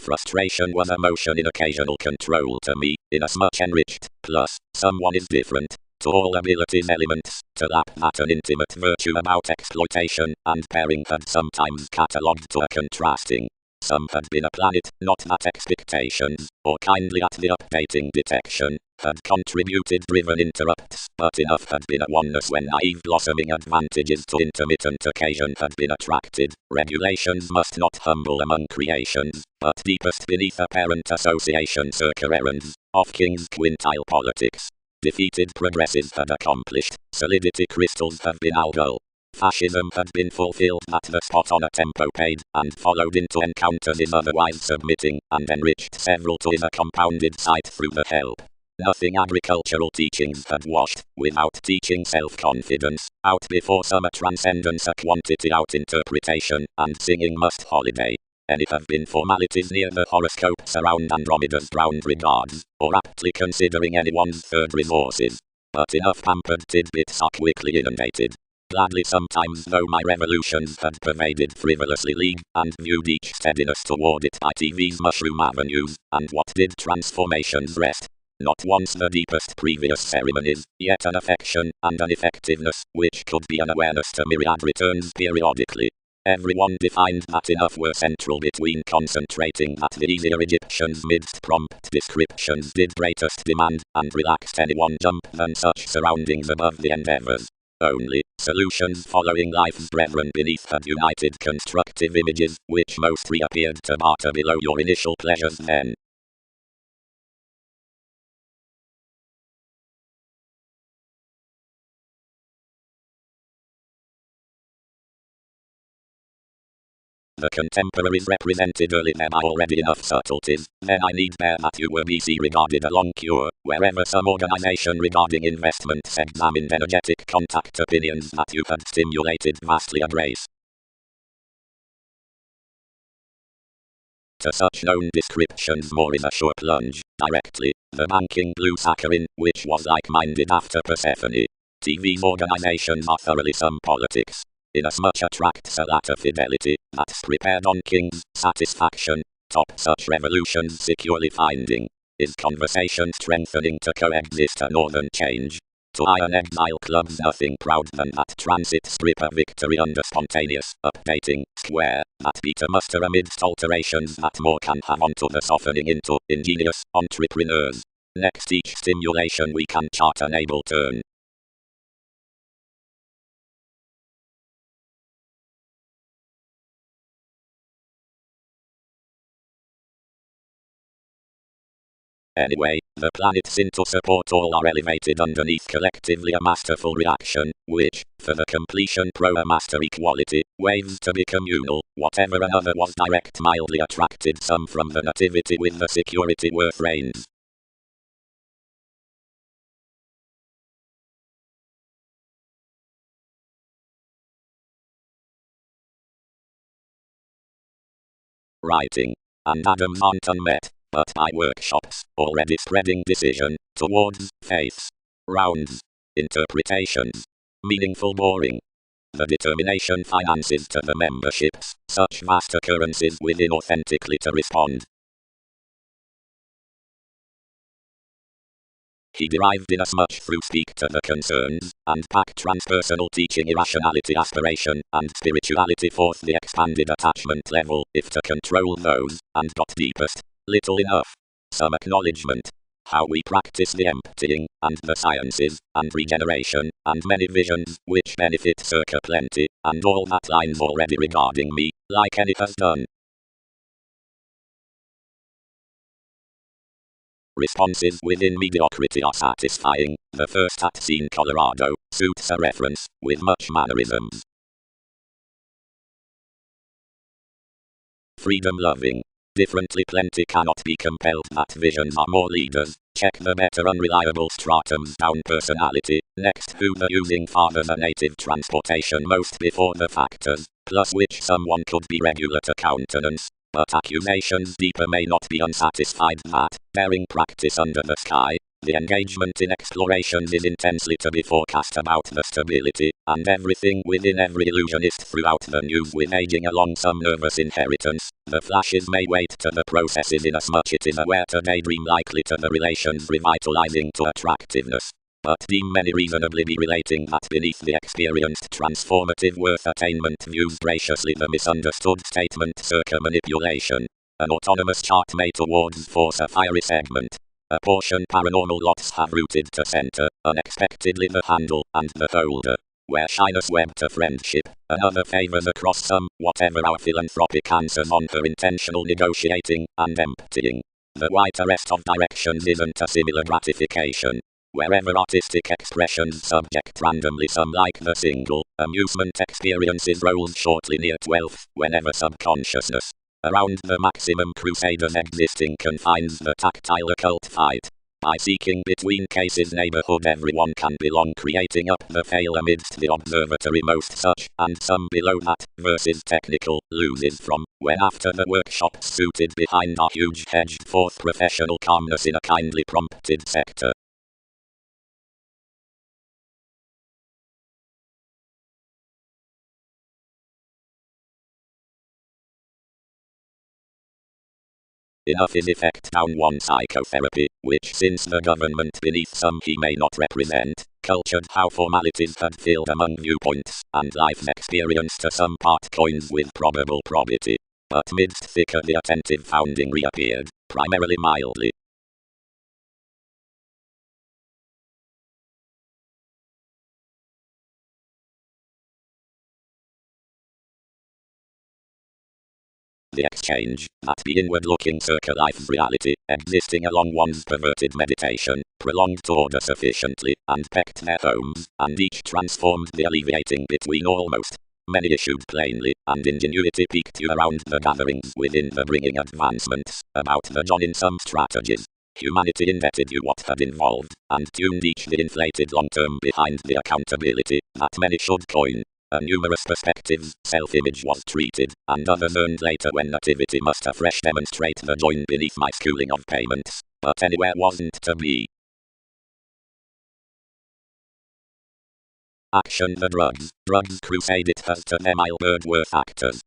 Frustration was emotion in occasional control to me, inasmuch enriched, plus, someone is different, to all abilities elements, to that an intimate virtue about exploitation and pairing had sometimes catalogued to a contrasting. Some had been a planet, not that expectations, or kindly at the updating detection, had contributed driven interrupts, but enough had been a oneness when naive blossoming advantages to intermittent occasion had been attracted. Regulations must not humble among creations, but deepest beneath apparent association circa errands, of King's quintile politics. Defeated progressives had accomplished, solidity crystals have been algal. Fascism had been fulfilled at the spot on a tempo paid, and followed into encounters is otherwise submitting, and enriched several to is a compounded sight through the help. Nothing agricultural teachings had washed, without teaching self-confidence, out before summer transcendence a quantity out interpretation, and singing must holiday. Any have been formalities near the horoscopes around Andromeda's drowned regards, or aptly considering anyone's third resources. But enough pampered tidbits are quickly inundated. Gladly sometimes though my revolutions had pervaded frivolously league, and viewed each steadiness toward it by TV's mushroom avenues, and what did transformations rest? Not once the deepest previous ceremonies, yet an affection, and an effectiveness, which could be an awareness to myriad returns periodically. Everyone defined that enough were central between concentrating that the easier Egyptians midst prompt descriptions did greatest demand, and relaxed anyone jump than such surroundings above the endeavors. Only, solutions following life's brethren beneath had united constructive images, which most reappeared to barter below your initial pleasures then. The contemporaries represented early them are already enough subtleties, then I need bear that you were BC regarded a long cure, wherever some organization regarding investments examined energetic contact opinions that you had stimulated vastly a race. To such known descriptions more is a sure plunge, directly, the banking blue saccharine, which was like-minded after Persephone. TV's organizations are thoroughly some politics. Inasmuch attracts a latter fidelity, that's prepared on King's satisfaction, top such revolutions securely finding, is conversation strengthening to coexist a northern change. To iron exile clubs nothing proud than that transit strip a victory under spontaneous, updating, square, that beat a muster amidst alterations that more can have onto the softening into, ingenious, entrepreneurs. Next each stimulation we can chart an able turn. Anyway, the planets in to support all are elevated underneath collectively a masterful reaction, which, for the completion pro a master equality, waves to be communal, whatever another was direct mildly attracted some from the nativity with the security worth reigns. Writing. And Adams aren't unmet, but by workshops, already spreading decision, towards, faiths. Rounds. Interpretations. Meaningful boring. The determination finances to the memberships, such vast occurrences within authentically to respond. He derived inasmuch through speak to the concerns, and pack transpersonal teaching irrationality aspiration, and spirituality forth the expanded attachment level, if to control those, and got deepest, little enough. Some acknowledgement. How we practice the emptying, and the sciences, and regeneration, and many visions, which benefit circa plenty, and all that lines already regarding me, like any has done. Responses within mediocrity are satisfying. The first at scene Colorado suits a reference, with much mannerisms. Freedom loving. Differently plenty cannot be compelled that visions are more leaders. Check the better unreliable stratums down personality. Next who the using fathers a native transportation most before the factors, plus which someone could be regular to countenance. But accusations deeper may not be unsatisfied that, bearing practice under the sky, the engagement in explorations is intensely to be forecast about the stability, and everything within every illusionist throughout the news with aging along some nervous inheritance. The flashes may wait to the processes inasmuch it is aware to daydream likely to the relations revitalizing to attractiveness. But deem many reasonably be relating that beneath the experienced transformative worth attainment views graciously the misunderstood statement circa manipulation. An autonomous chart may towards force a fiery segment. A portion paranormal lots have rooted to center, unexpectedly the handle and the holder. Where shyness web to friendship, another favors across some, whatever our philanthropic answers on her intentional negotiating and emptying. The white arrest of directions isn't a similar gratification. Wherever artistic expressions subject randomly some like the single, amusement experiences rolls shortly near 12th, whenever subconsciousness. Around the maximum crusaders existing confines the tactile occult fight. By seeking between cases neighborhood everyone can belong creating up the fail amidst the observatory most such, and some below that, versus technical, loses from, when after the workshops suited behind our huge hedged forth professional calmness in a kindly prompted sector. Enough is effect down one psychotherapy, which since the government beneath some he may not represent, cultured how formalities had filled among viewpoints, and life experience to some part coins with probable probity. But midst thicker the attentive founding reappeared, primarily mildly. The exchange, that be inward-looking circa life's reality, existing along one's perverted meditation, prolonged to order sufficiently, and pecked their homes, and each transformed the alleviating between almost. Many issued plainly, and ingenuity peaked you around the gatherings within the bringing advancements, about the John in some strategies. Humanity indebted you what had involved, and tuned each the inflated long-term behind the accountability, that many should coin. Numerous perspectives, self-image was treated, and others earned later when nativity must afresh demonstrate the join beneath my schooling of payments, but anywhere wasn't to be. Action the drugs crusade it has to them I'll bird worth actors.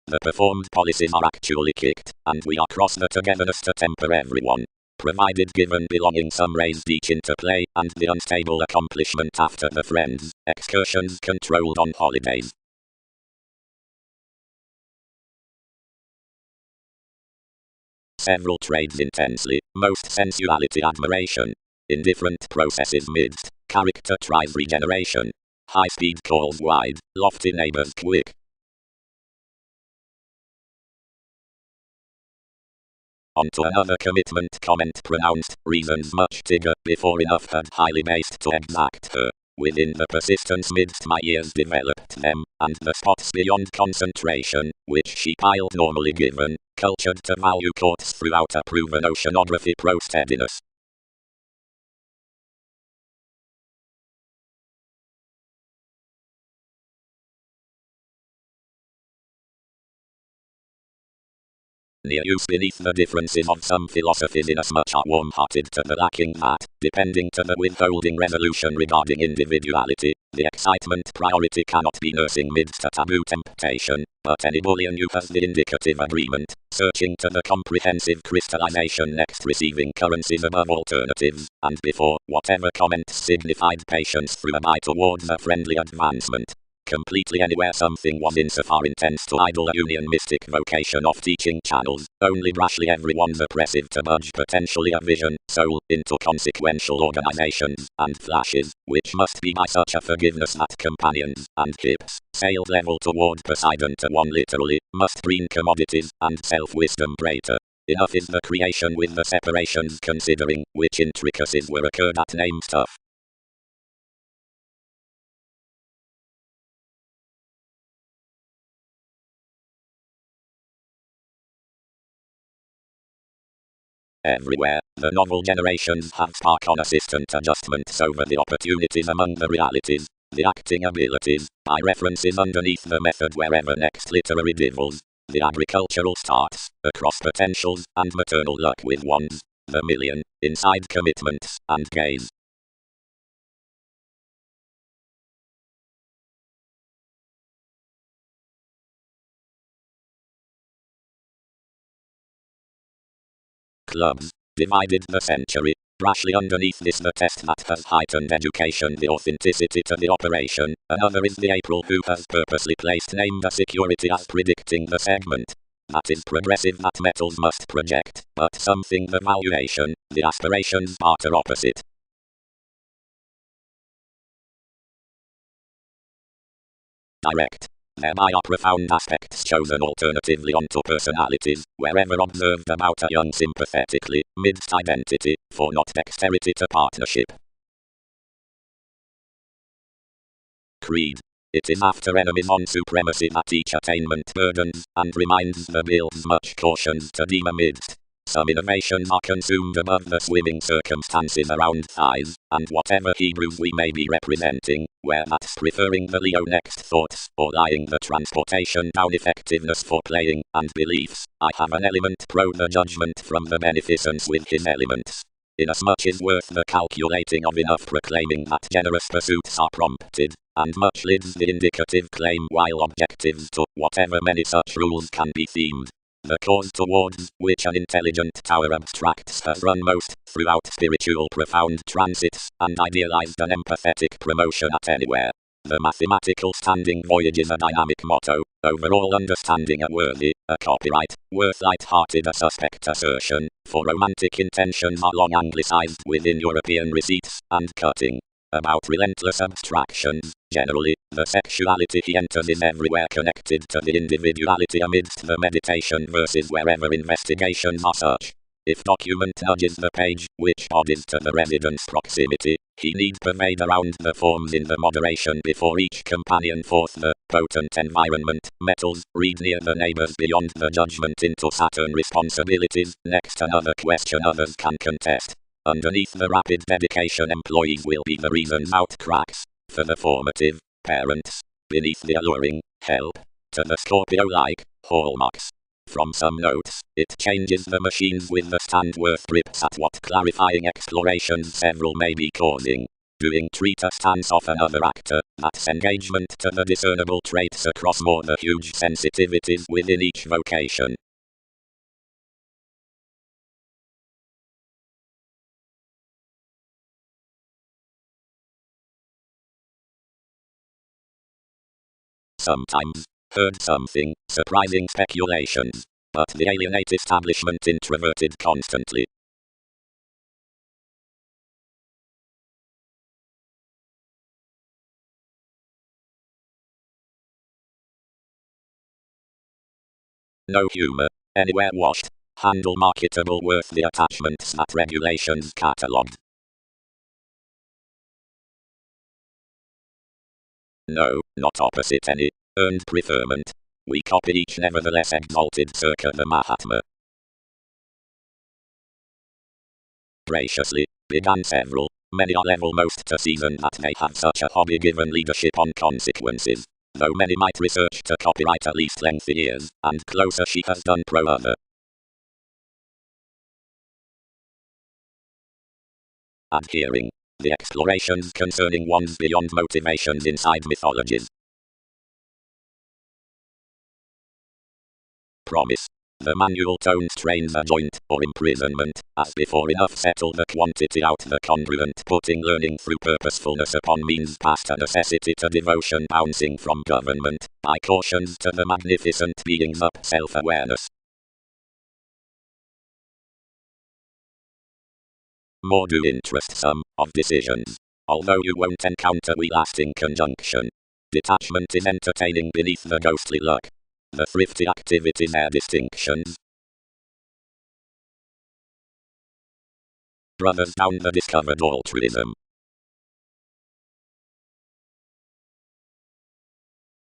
The performed policies are actually kicked, and we are cross the togetherness to temper everyone. Provided given belonging some raised each into play, and the unstable accomplishment after the friends, excursions controlled on holidays. Several trades intensely, most sensuality admiration. Indifferent processes midst, character tries regeneration. High speed calls wide, lofty neighbors quick. Onto another commitment comment pronounced, reasons much tigger before enough had highly based to exact her. Within the persistence midst my years developed them, and the spots beyond concentration, which she piled normally given, cultured to value courts throughout a proven oceanography pro steadiness. Near use beneath the differences of some philosophies inasmuch are warm-hearted to the lacking that, depending to the withholding resolution regarding individuality, the excitement priority cannot be nursing midst a taboo temptation, But any Boolean U has the indicative agreement, searching to the comprehensive crystallization next, receiving currencies above alternatives, and before, whatever comments signified patience through a bite towards a friendly advancement. Completely anywhere something was insofar intense to idle a union mystic vocation of teaching channels, only brashly everyone's oppressive to budge potentially a vision, soul, into consequential organizations, and flashes, which must be by such a forgiveness that companions, and hips, sailed level toward Poseidon to one literally, must green commodities, and self-wisdom greater. Enough is the creation with the separations considering, which intricacies were occurred at name stuff. Everywhere, the novel generations have spark on assistant adjustments over the opportunities among the realities, the acting abilities, by references underneath the method wherever next literary divils, the agricultural starts, across potentials, and maternal luck with wands, the million, inside commitments, and gaze. Clubs. Divided the century. Brashly underneath this the test that has heightened education, the authenticity to the operation. Another is the April who has purposely placed named a security as predicting the segment. That is progressive that metals must project, but something the valuation, the aspirations barter opposite. Direct. Thereby are profound aspects chosen alternatively onto personalities, wherever observed about a young sympathetically, midst identity, for not dexterity to partnership. Creed. It is after enemies on supremacy that each attainment burdens, and reminds the builds much cautions to deem amidst. Some innovations are consumed above the swimming circumstances around thighs, and whatever Hebrews we may be representing, where that's preferring the Leo next thoughts, or lying the transportation down effectiveness for playing, and beliefs, I have an element pro the judgment from the beneficence with his elements. Inasmuch is worth the calculating of enough proclaiming that generous pursuits are prompted, and much lives the indicative claim while objectives to whatever many such rules can be themed. The cause towards which an intelligent tower abstracts has run most, throughout spiritual profound transits, and idealized an empathetic promotion at anywhere. The mathematical standing voyage is a dynamic motto, overall understanding a worthy, a copyright, worth light-hearted a suspect assertion, for romantic intentions are long anglicized within European receipts, and cutting. About relentless abstractions, generally, the sexuality he enters is everywhere connected to the individuality amidst the meditation verses wherever investigations are such. If document nudges the page, which bodies to the residence proximity, he need pervade around the forms in the moderation before each companion forth the potent environment, metals, read near the neighbors beyond the judgment into Saturn responsibilities, next another question others can contest. Underneath the rapid dedication employees will be the reasons out cracks, for the formative, parents, beneath the alluring, help, to the Scorpio-like, hallmarks. From some notes, it changes the machines with the stand-worth grips at what clarifying explorations several may be causing. Doing treat a stance of another actor, that's engagement to the discernible traits across more the huge sensitivities within each vocation. Sometimes, heard something, surprising speculations, but the alienate establishment introverted constantly. No humor, anywhere washed, handle marketable worth the attachments that regulations catalogued. No, not opposite any, earned preferment. We copy each nevertheless exalted circa the Mahatma. Graciously, began several, many are level most to season that they have such a hobby given leadership on consequences. Though many might research to copyright at least lengthy years, and closer she has done pro other. Adhering. The explorations concerning ones beyond motivations inside mythologies. promise. The manual tone strains a joint, or imprisonment, as before enough settle the quantity out the congruent, putting learning through purposefulness upon means past a necessity to devotion bouncing from government, by cautions to the magnificent beings up self-awareness. More do interest some, of decisions. Although you won't encounter we lasting conjunction. Detachment is entertaining beneath the ghostly luck. The thrifty activities are distinctions. Brothers down the discovered altruism.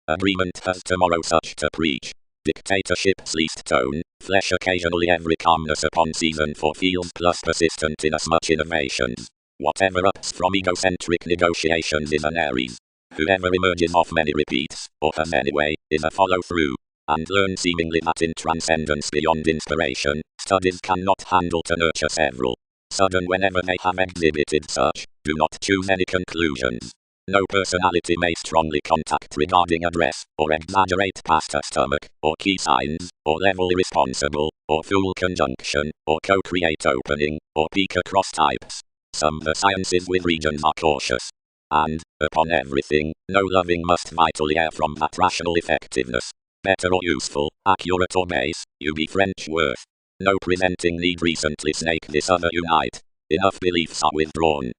Agreement has tomorrow such to preach. Dictatorship's least tone, flesh occasionally every calmness upon season for feels plus persistent in as much innovations. Whatever ups from egocentric negotiations is an Aries. Whoever emerges off many repeats, or has anyway, is a follow-through. And learn seemingly that in transcendence beyond inspiration, studies cannot handle to nurture several. Sudden whenever they have exhibited such, do not choose any conclusions. No personality may strongly contact regarding address, or exaggerate past a stomach, or key signs, or level irresponsible, or fool conjunction, or co-create opening, or peak across types. Some the sciences with regions are cautious. And, upon everything, no loving must vitally err from that rational effectiveness. Better or useful, accurate or base, you be French worth. No presenting need recently snake this other unite. Enough beliefs are withdrawn.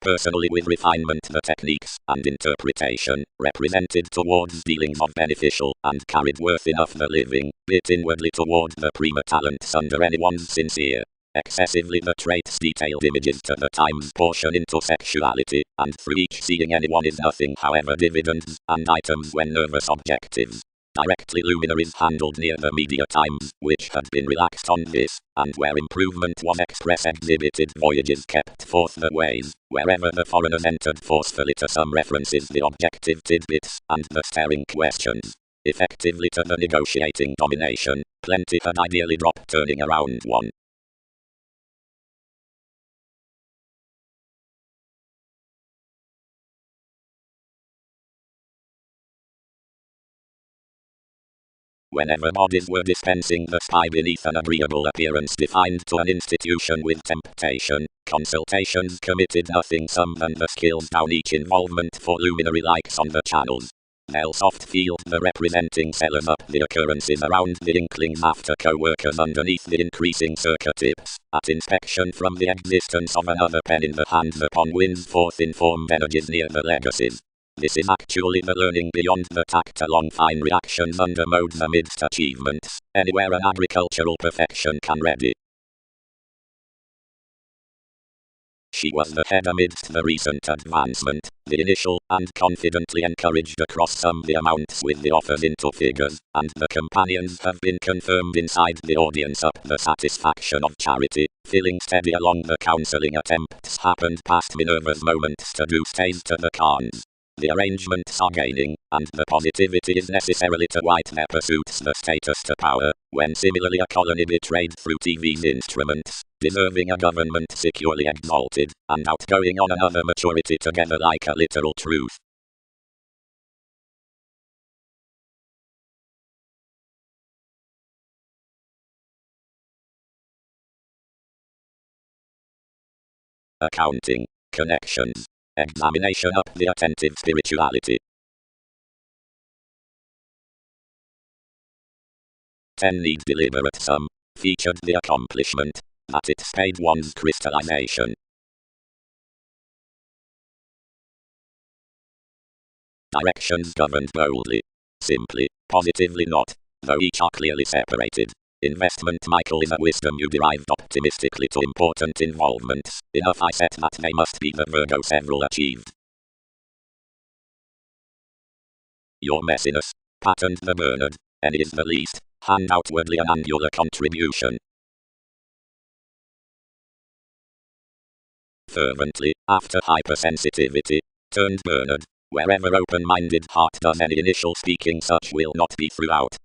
Personally with refinement the techniques and interpretation represented towards dealings of beneficial and carried worth enough the living, bit inwardly toward the prima talents under anyone's sincere. Excessively the traits detailed images to the times portion into sexuality, and through each seeing anyone is nothing however dividends, and items when nervous objectives. Directly luminaries handled near the media times, which had been relaxed on this, and where improvement was express exhibited voyages kept forth the ways, wherever the foreigners entered forcefully to some references the objective tidbits, and the staring questions. Effectively to the negotiating domination, plenty had ideally dropped turning around one. Whenever bodies were dispensing the spy beneath an agreeable appearance defined to an institution with temptation, consultations committed nothing some than the skills down each involvement for luminary likes on the channels. They'll soft field the representing sellers up the occurrences around the inklings after co-workers underneath the increasing circuit tips, at inspection from the existence of another pen in the hands upon winds forth informed energies near the legacies. This is actually the learning beyond the tact along fine reactions under modes amidst achievements, anywhere an agricultural perfection can ready. She was the head amidst the recent advancement, the initial, and confidently encouraged across some the amounts with the offers into figures, and the companions have been confirmed inside the audience up the satisfaction of charity, feeling steady along the counselling attempts happened past Minerva's moments to do stays to the cons. The arrangements are gaining, and the positivity is necessarily to white their pursuits the status to power, when similarly a colony betrayed through TV's instruments, deserving a government securely exalted, and outgoing on another maturity together like a literal truth. Accounting, connections, examination up the attentive spirituality. 10 need deliberate sum, featured the accomplishment, that it spade one's crystallization. Directions governed boldly. Simply, positively not, though each are clearly separated. Investment Michael is a wisdom you derived optimistically to important involvements, enough I set that they must be the Virgo several achieved. Your messiness, patterned the Bernard, and is the least, hand outwardly an angular contribution. Fervently, after hypersensitivity, turned Bernard, wherever open-minded heart does any initial speaking such will not be throughout.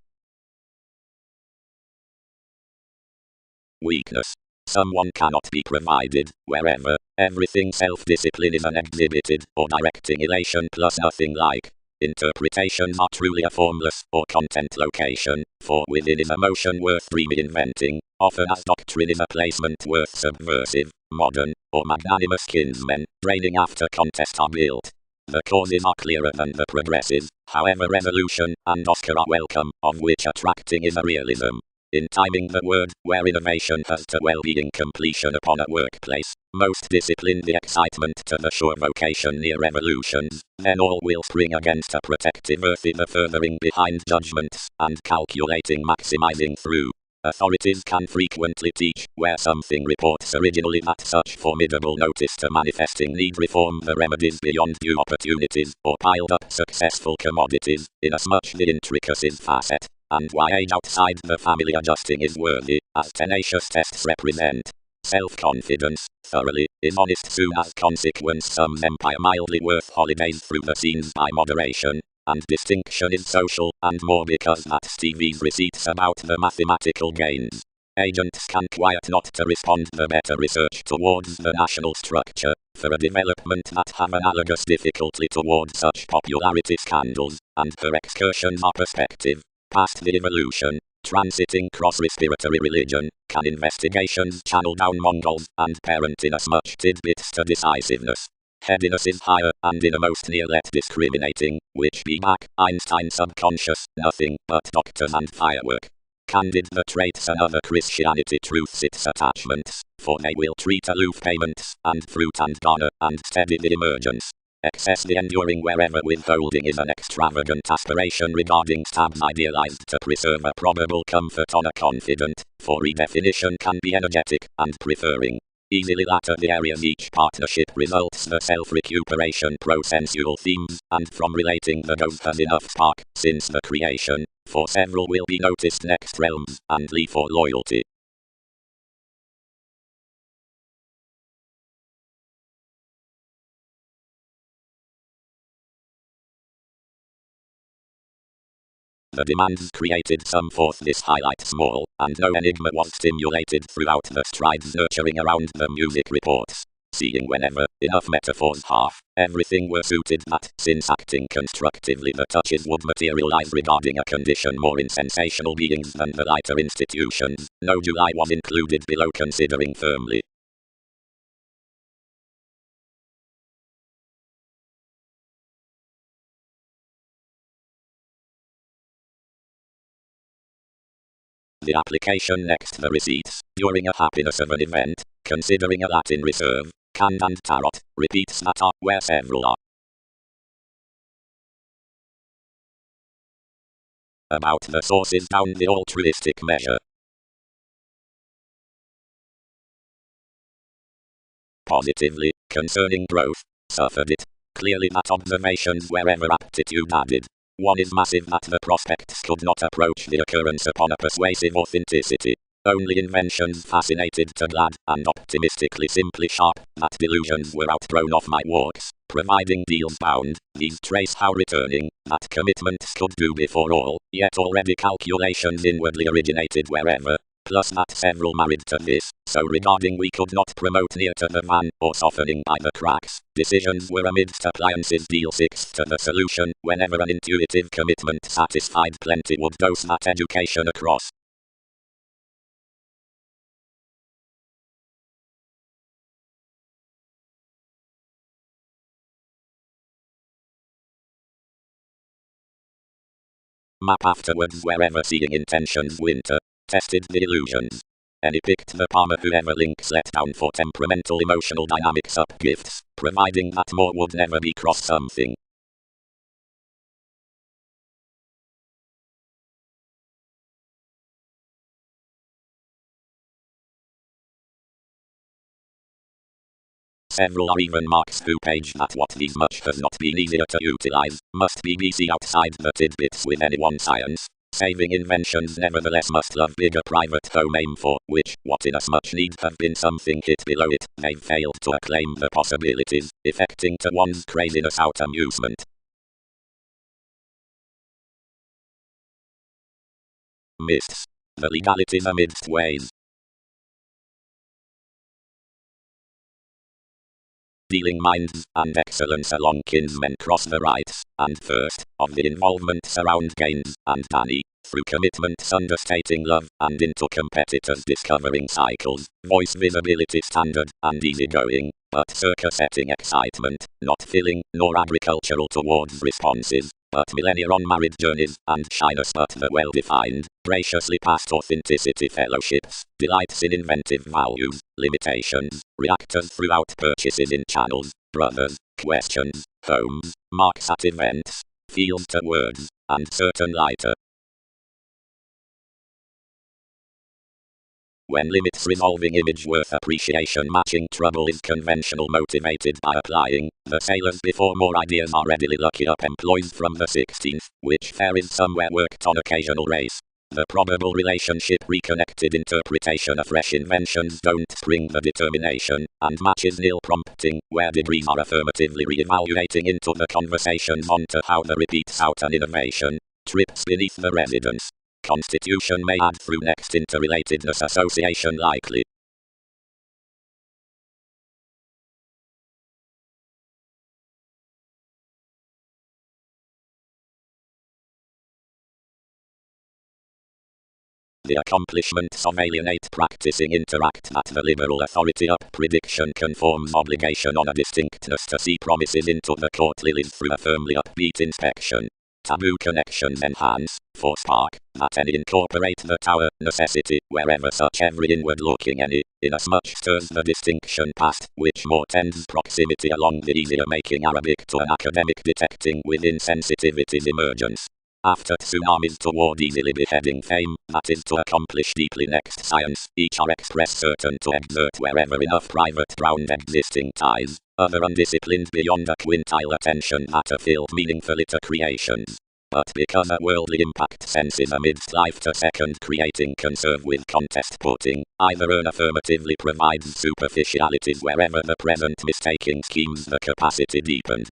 Weakness, Someone cannot be provided, wherever, everything self-discipline is an exhibited or directing elation plus nothing like. Interpretations are truly a formless or content location, for within is a motion worth reinventing, often as doctrine is a placement worth subversive, modern, or magnanimous kinsmen, draining after contest are built. The causes are clearer than the progresses, however revolution and Oscar are welcome, of which attracting is a realism. In timing the word, where innovation has to well-being completion upon a workplace, most discipline the excitement to the sure vocation near revolutions, then all will spring against a protective earth in the furthering behind judgments, and calculating maximizing through. Authorities can frequently teach, where something reports originally that such formidable notice to manifesting need reform the remedies beyond due opportunities, or piled up successful commodities, inasmuch the intricacies facet, and why age outside the family adjusting is worthy, as tenacious tests represent. Self-confidence, thoroughly, is honest soon as consequence sums empire mildly worth holidays through the scenes by moderation, and distinction is social, and more because that Stevie's receipts about the mathematical gains. Agents can quiet not to respond the better research towards the national structure, for a development that have analogous difficulty toward such popularity scandals, and her excursions are perspective. Past the evolution, transiting cross-respiratory religion, can investigations channel down Mongols, and parent inasmuch tidbits to decisiveness. Headiness is higher, and innermost near let discriminating, which be back, Einstein subconscious, nothing but doctors and firework. Candid the traits and other Christianity truths its attachments, for they will treat aloof payments, and fruit and garner, and steady the emergence. Excess the enduring wherever withholding is an extravagant aspiration regarding stabs idealized to preserve a probable comfort on a confident, for redefinition can be energetic, and preferring. Easily latter the areas each partnership results the self-recuperation pro-sensual themes, and from relating the dose has enough spark, since the creation, for several will be noticed next realms, and leave for loyalty. The demands created some forth this highlight small, and no enigma was stimulated throughout the strides nurturing around the music reports. Seeing whenever, enough metaphors half, everything were suited that, since acting constructively the touches would materialize regarding a condition more in sensational beings than the lighter institutions, no July was included below considering firmly. The application next the receipts, during a happiness of an event, considering a Latin reserve, canned and tarot, repeats that are, where several are. About the sources down the altruistic measure. Positively, concerning growth, suffered it. Clearly that observations wherever aptitude added. One is massive that the prospects could not approach the occurrence upon a persuasive authenticity. Only inventions fascinated to glad, and optimistically simply sharp, that delusions were outthrown off my walks, providing deals bound, these trace how returning, that commitments could do before all, yet already calculations inwardly originated wherever, plus that several married to this, so regarding we could not promote near to the van, or softening by the cracks, decisions were amidst appliances deal sixth to the solution, whenever an intuitive commitment satisfied plenty would dose that education across. Map afterwards wherever seeing intentions winter, tested the illusions. Any picked the palmer whoever links let down for temperamental emotional dynamics up gifts, providing that more would never be cross something. Several are even marks who page that what these much has not been easier to utilize, must be BC outside the tidbits with any one science. Saving inventions nevertheless must love bigger private home aim for, which, what inasmuch need have been something hit below it, they've failed to acclaim the possibilities, effecting to one's craziness out amusement. Mists. The legalities amidst ways. dealing minds, and excellence along kinsmen cross the rights, and first, of the involvement surround gains, and Danny, through commitments understating love, and into competitors discovering cycles, voice visibility standard, and easygoing, but circa setting excitement, not filling, nor agricultural towards responses, but millennia on married journeys, and shyness but the well-defined, graciously past authenticity fellowships, delights in inventive values, limitations, reactors throughout purchases in channels, brothers, questions, homes, marks at events, fields to words, and certain lighter. When limits resolving image worth appreciation matching trouble is conventional motivated by applying, the sailors before more ideas are readily lucky up employees from the 16th, which fair is somewhere worked on occasional race. The probable relationship reconnected interpretation of fresh inventions don't bring the determination, and matches nil prompting, where degrees are affirmatively re-evaluating into the conversations onto how the repeats out an innovation, trips beneath the residence. Constitution may add through next interrelatedness association likely. The accomplishments of alienate practicing interact at the liberal authority up prediction conforms obligation on a distinctness to see promises into the court lilies through a firmly upbeat inspection. Taboo connections enhance, for spark, that any incorporate the tower, necessity, wherever such every inward looking any, inasmuch stirs the distinction past, which more tends proximity along the easier making Arabic to an academic detecting within sensitivity's emergence. After tsunamis toward easily beheading fame, that is to accomplish deeply next science, each are express certain to exert wherever enough private ground existing ties, other undisciplined beyond a quintile attention that are filled meaningfully to creations. But because a worldly impact senses amidst life to second creating conserve with contest putting, either earn affirmatively provides superficialities wherever the present mistaking schemes the capacity deepened.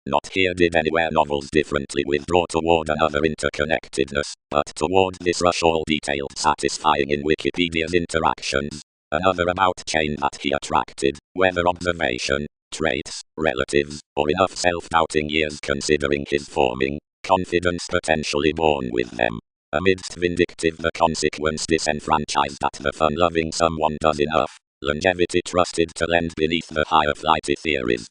Not here did anywhere novels differently withdraw toward another interconnectedness, but toward this rush all detailed satisfying in Wikipedia's interactions. Another about chain that he attracted, whether observation, traits, relatives, or enough self-doubting years considering his forming, confidence potentially born with them. Amidst vindictive the consequence disenfranchised that the fun-loving someone does enough, longevity trusted to lend beneath the higher flighty theories.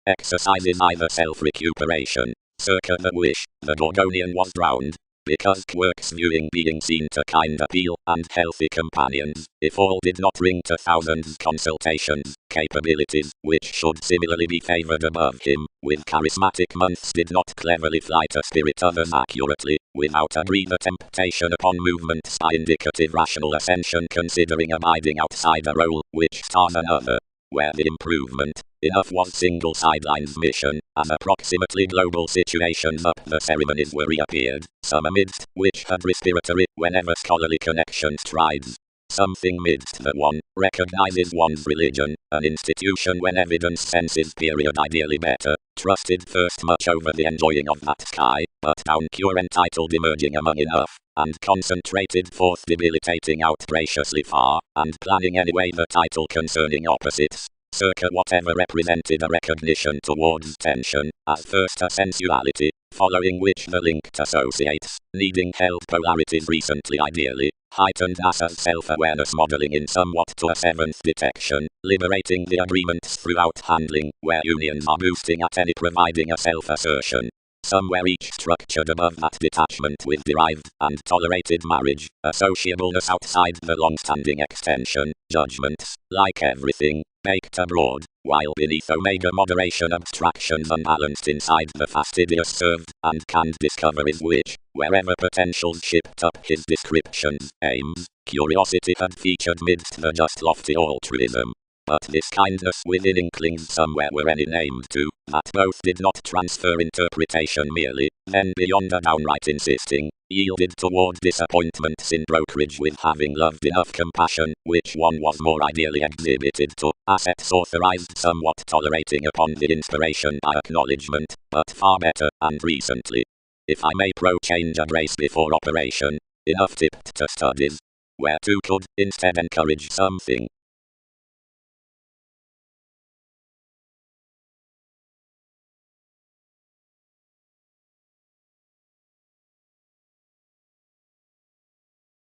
Exercises either self-recuperation, circa the wish, the Gorgonian was drowned, because quirks viewing being seen to kind appeal, and healthy companions, if all did not ring to thousands consultations, capabilities, which should similarly be favoured above him, with charismatic months did not cleverly fly to spirit others accurately, without agree the temptation upon movements by indicative rational ascension considering abiding outside a role, which stars another. Where the improvement, enough was single sidelines mission, and approximately global situations up the ceremonies were reappeared, some amidst which had respiratory, whenever scholarly connections strides. Something midst the one, recognizes one's religion, an institution when evidence senses period ideally better, trusted first much over the enjoying of that sky, but down cure entitled emerging among enough, and concentrated forth debilitating out graciously far, and planning anyway the title concerning opposites, circa whatever represented a recognition towards tension, as first a sensuality, following which the linked associates, needing held polarities recently ideally, heightened as self-awareness modeling in somewhat to a seventh detection, liberating the agreements throughout handling, where unions are boosting at any providing a self-assertion. Somewhere each structured above that detachment with derived and tolerated marriage, associableness outside the long-standing extension, judgments, like everything, baked abroad, while beneath omega moderation abstractions unbalanced inside the fastidious served, and canned discoveries which, wherever potentials shipped up his descriptions, aims, curiosity had featured midst the just lofty altruism. but this kindness within inklings somewhere were any named too, that both did not transfer interpretation merely, then beyond a downright insisting, yielded toward disappointments in brokerage with having loved enough compassion, which one was more ideally exhibited to, assets authorized somewhat tolerating upon the inspiration by acknowledgement, but far better, and recently. If I may change a grace before operation, enough tipped to studies, where two could instead encourage something.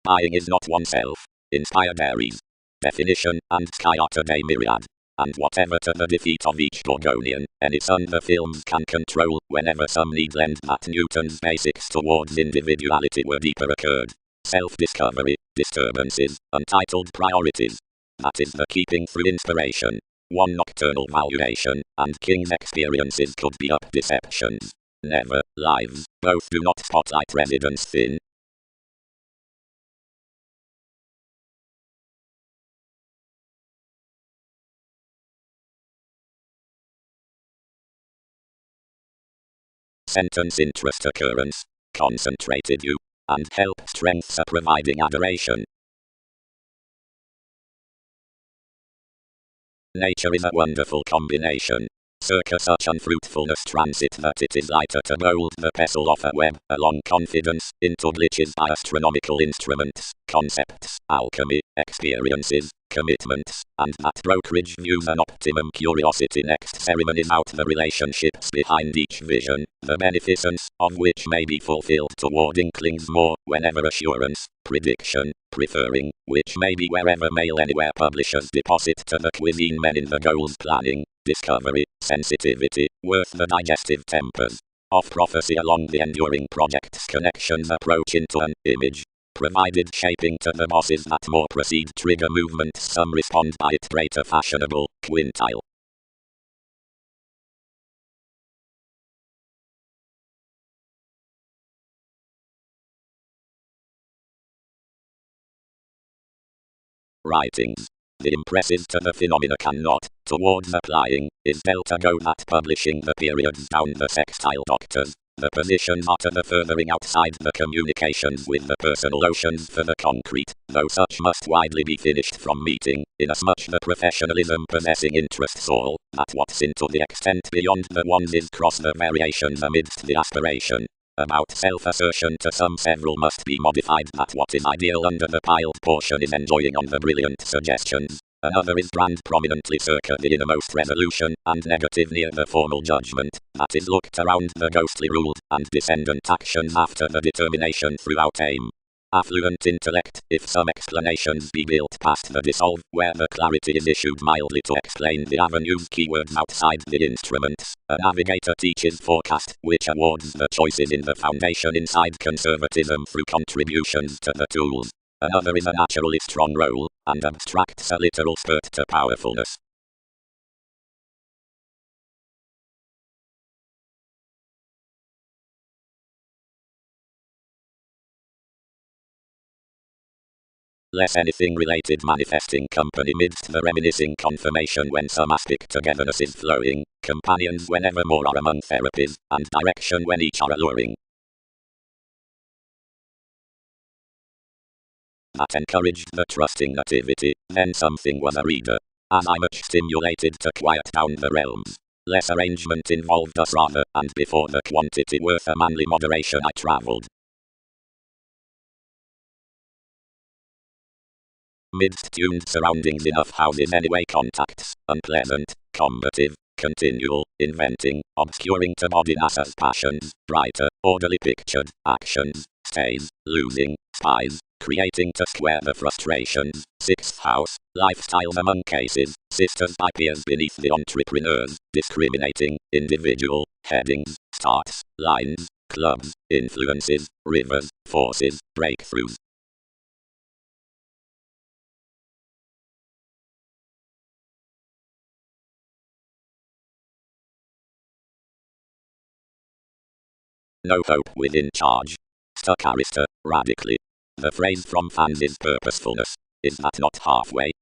Buying is not oneself. Inspired Aries. Definition, and sky are today myriad. And whatever to the defeat of each Gorgonian, any sun the films can control, whenever some need lend that Newton's basics towards individuality were deeper occurred. Self-discovery, disturbances, untitled priorities. That is the keeping through inspiration. One nocturnal valuation, and King's experiences could be up deceptions. Never, lives, both do not spotlight residence thin. Sentence interest occurrence, concentrated you, and help strengths are providing adoration. Nature is a wonderful combination. Circa such unfruitfulness transit that it is lighter to mold the pestle of a web along confidence into glitches by astronomical instruments, concepts, alchemy, experiences, commitments, and that brokerage views an optimum curiosity next ceremonies out the relationships behind each vision, the beneficence of which may be fulfilled toward inklings more, whenever assurance, prediction, preferring, which may be wherever mail anywhere publishers deposit to the cuisine men in the goals planning, discovery, sensitivity, worth the digestive tempers of prophecy along the enduring project's connections approach into an image, provided shaping to the bosses that more proceed trigger movements some respond by it greater fashionable, quintile. Writings. The impresses to the phenomena cannot, towards applying, is dealt a go at publishing the periods down the sextile doctors. The positions are to the furthering outside the communications with the personal oceans for the concrete, though such must widely be finished from meeting, inasmuch the professionalism possessing interests all, that what's into the extent beyond the ones is cross the variations amidst the aspiration. About self-assertion to some several must be modified that what is ideal under the piled portion is enjoying on the brilliant suggestions. Another is brand prominently circa the innermost resolution, and negative near the formal judgment, that is looked around the ghostly ruled, and descendant actions after the determination throughout aim. Affluent intellect, if some explanations be built past the dissolve, where the clarity is issued mildly to explain the avenues keywords outside the instruments. A navigator teaches forecast, which awards the choices in the foundation inside conservatism through contributions to the tools. Another is a naturally strong role, and abstracts a literal spurt to powerfulness. Less anything related manifesting company midst the reminiscing confirmation when some aspect togetherness is flowing, companions whenever more are among therapies, and direction when each are alluring. That encouraged the trusting nativity, then something was a reader. As I much stimulated to quiet down the realms. Less arrangement involved us rather, and before the quantity worth a manly moderation I travelled. Midst tuned surroundings enough houses anyway contacts, unpleasant, combative, continual, inventing, obscuring to body NASA's passions, brighter, orderly pictured, actions, stays, losing, spies, creating to square the frustrations, sixth house, lifestyles among cases, sisters by peers beneath the entrepreneurs, discriminating, individual, headings, starts, lines, clubs, influences, rivers, forces, breakthroughs. No hope within charge. Stuck Arista, radically. The phrase from fans is purposefulness. Is that not halfway?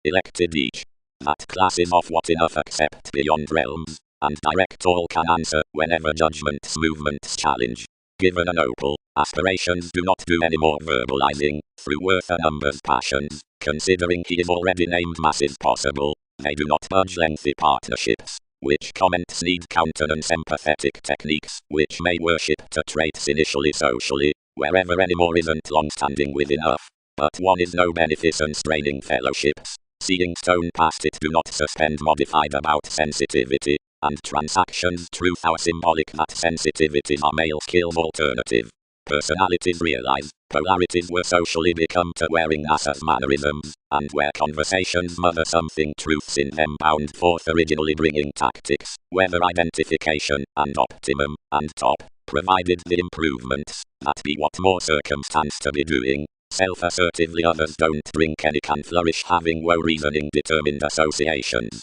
elected each. That class is of what enough accept beyond realms, and direct all can answer whenever judgment's movements challenge. Given an opal, aspirations do not do any more verbalizing, through worth a number's passions, considering he is already named massive possible, they do not budge lengthy partnerships, which comments need countenance empathetic techniques, which may worship to traits initially socially, wherever any more isn't long-standing with enough. But one is no beneficent straining fellowships, seeing stone past it do not suspend modified about sensitivity, and transactions truth are symbolic that sensitivities are male skills alternative. Personalities realize, polarities were socially become to wearing us as mannerisms, and where conversations mother something truths in them bound forth originally bringing tactics, whether identification, and optimum, and top, provided the improvements, that be what more circumstance to be doing. Self-assertively others don't drink any can flourish having woe reasoning determined associations.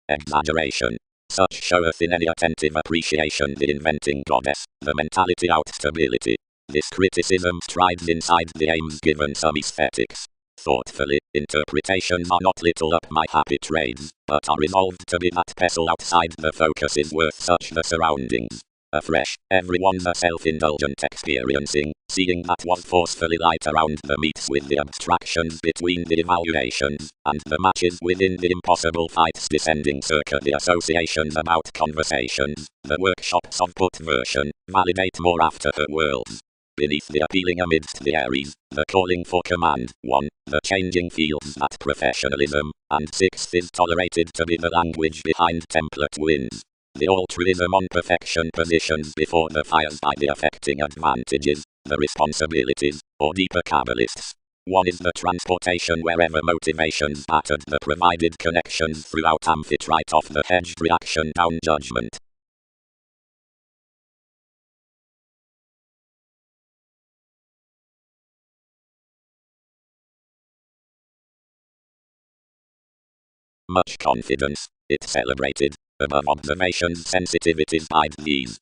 Exaggeration. Such showeth in any attentive appreciation the inventing goddess, the mentality out stability. This criticism strides inside the aims given some aesthetics. Thoughtfully, interpretations are not little up my happy trades, but are resolved to be that pestle outside the focus is worth such the surroundings. Afresh, everyone's a self-indulgent experiencing, seeing that was forcefully light around the meets with the abstractions between the evaluations, and the matches within the impossible fights descending circa the associations about conversations, the workshops of put version, validate more after her worlds. Beneath the appealing amidst the Aries, the calling for command, 1, the changing fields that professionalism, and 6th is tolerated to be the language behind template wins. The altruism on perfection positions before the fires by the affecting advantages, the responsibilities, or deeper Kabbalists. 1 is the transportation wherever motivations battered the provided connections throughout amphitrite of the hedged reaction down judgment. Much confidence, it celebrated, above observations sensitivities bide these.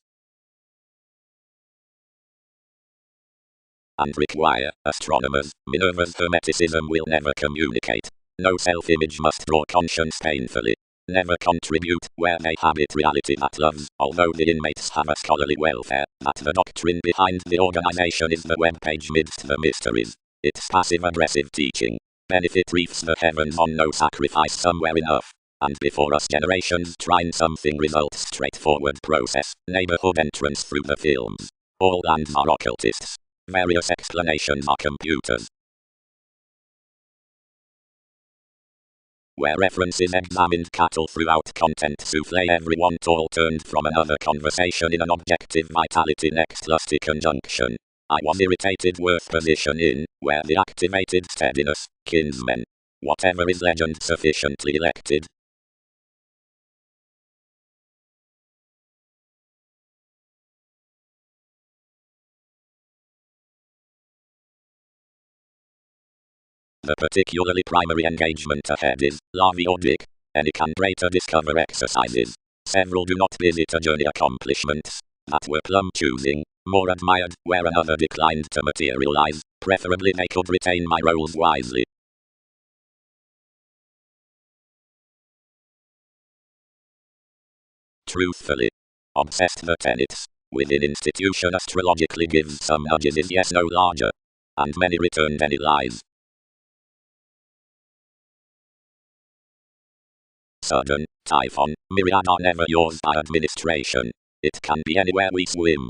And require, astronomers, Minerva's hermeticism will never communicate. No self-image must draw conscience painfully. Never contribute, where they habit reality that loves, although the inmates have a scholarly welfare, that the doctrine behind the organization is the WEBPAGE midst the mysteries. Its passive-aggressive teaching. Benefit reefs the heavens on no sacrifice somewhere enough. And before us generations trying something results straightforward process, neighborhood entrance through the films. All lands are occultists. Various explanations are computers. Where references examined cattle throughout content souffle everyone tall turned from another conversation in an objective vitality next lusty conjunction. I was irritated worth position in, where the activated steadiness, kinsmen. Whatever is legend sufficiently elected. The particularly primary engagement ahead is, Lavi or Dick. Any can greater discover exercises. Several do not visit a journey accomplishments that were plum choosing, more admired, where another declined to materialize, preferably they could retain my roles wisely. Truthfully. Obsessed the tenets. Within institution astrologically gives some nudges is yes no larger. And many returned any lies. Sudden, typhon, myriad are never yours by administration. It can be anywhere we swim.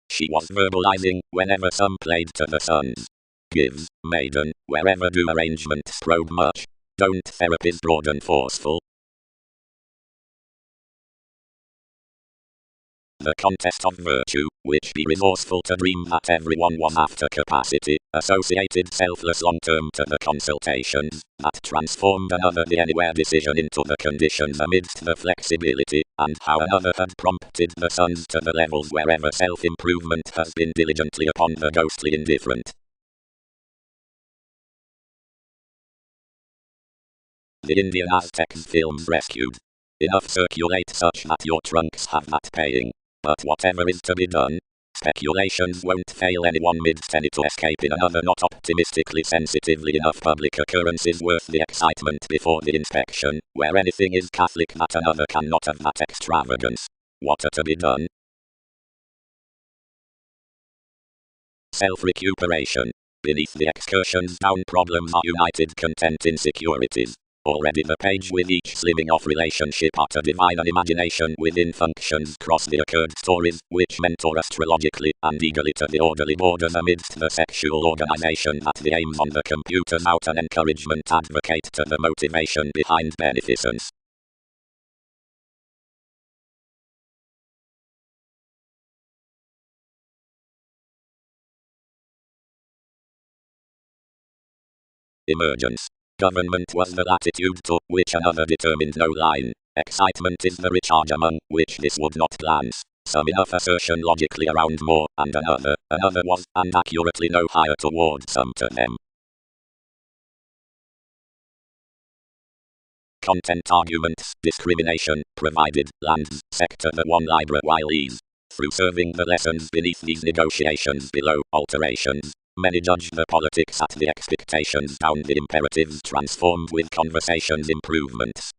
She was verbalizing whenever some played to the sons. Gives, maiden, wherever do arrangements probe much. Don't therapies broad and forceful. The contest of virtue, which be resourceful to dream that everyone was after capacity, associated selfless long-term to the consultations, that transformed another the anywhere decision into the conditions amidst the flexibility, and how another had prompted the sons to the levels wherever self-improvement has been diligently upon the ghostly indifferent. the Indian Aztecs films rescued. Enough circulate such that your trunks have that paying. But whatever is to be done, speculations won't fail anyone mid-tenny to escape in another not optimistically sensitively enough public occurrence is worth the excitement before the inspection, where anything is Catholic that another cannot have that extravagance. What are to be done? Self-recuperation. Beneath the excursions down problems are united content insecurities. Already the page with each slimming off relationship at a divine imagination within functions cross the occurred stories, which mentor astrologically and eagerly to the orderly borders amidst the sexual organization that the aims on the computers out and encouragement advocate to the motivation behind beneficence. Emergence. Government was the latitude to which another determined no line. Excitement is the recharge among which this would not glance. Some enough assertion logically around more, and another was, and accurately no higher toward some to them. Content arguments, discrimination, provided, lands, sector the one library while ease. Through serving the lessons beneath these negotiations below, alterations. Many judge the politics at the expectations down the imperatives transformed with conversations improvements.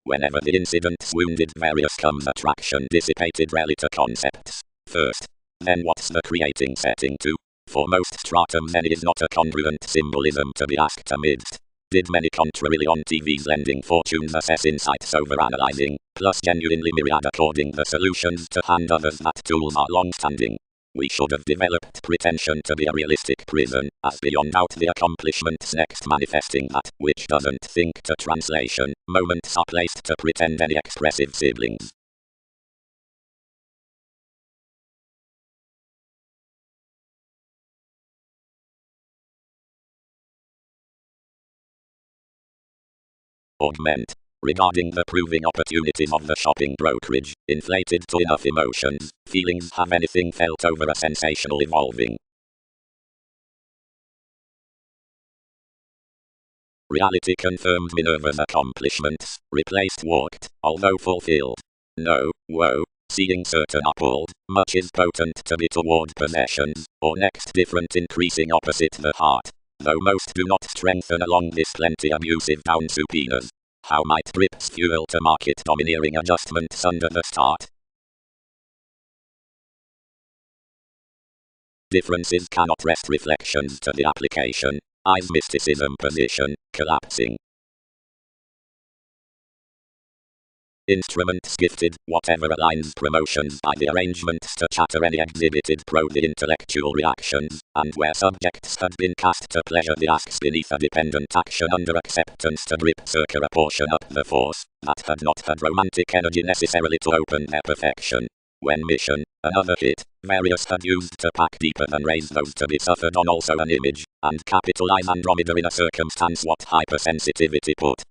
Whenever the incident's wounded various comes attraction dissipated rally to concepts. First. Then what's the creating setting to? For most stratum then is not a congruent symbolism to be asked amidst. Did many contrarily on TV's lending fortunes assess insights over analyzing, plus genuinely myriad according the solutions to hand others that tools are long-standing. We should have developed pretension to be a realistic prison, as beyond doubt the accomplishments next manifesting that, which doesn't think to translation, moments are placed to pretend any expressive siblings. Augment. Regarding the proving opportunities of the shopping brokerage, inflated to enough emotions, feelings have anything felt over a sensational evolving. Reality confirmed Minerva's accomplishments, replaced walked, although fulfilled. No, woe, seeing certain appalled, much is potent to be toward possessions, or next different increasing opposite the heart. Though most do not strengthen along this plenty abusive down supiners. How might drips fuel to market domineering adjustments under the start? Differences cannot rest reflections to the application. Eyes mysticism position, collapsing. Instruments gifted, whatever aligns promotions by the arrangements to chatter any exhibited pro the intellectual reactions, and where subjects had been cast to pleasure the asks beneath a dependent action under acceptance to drip circa a portion up the force, that had not had romantic energy necessarily to open their perfection. When mission, another hit, various had used to pack deeper than raise those to be suffered on also an image, and capitalize Andromeda in a circumstance what hypersensitivity put.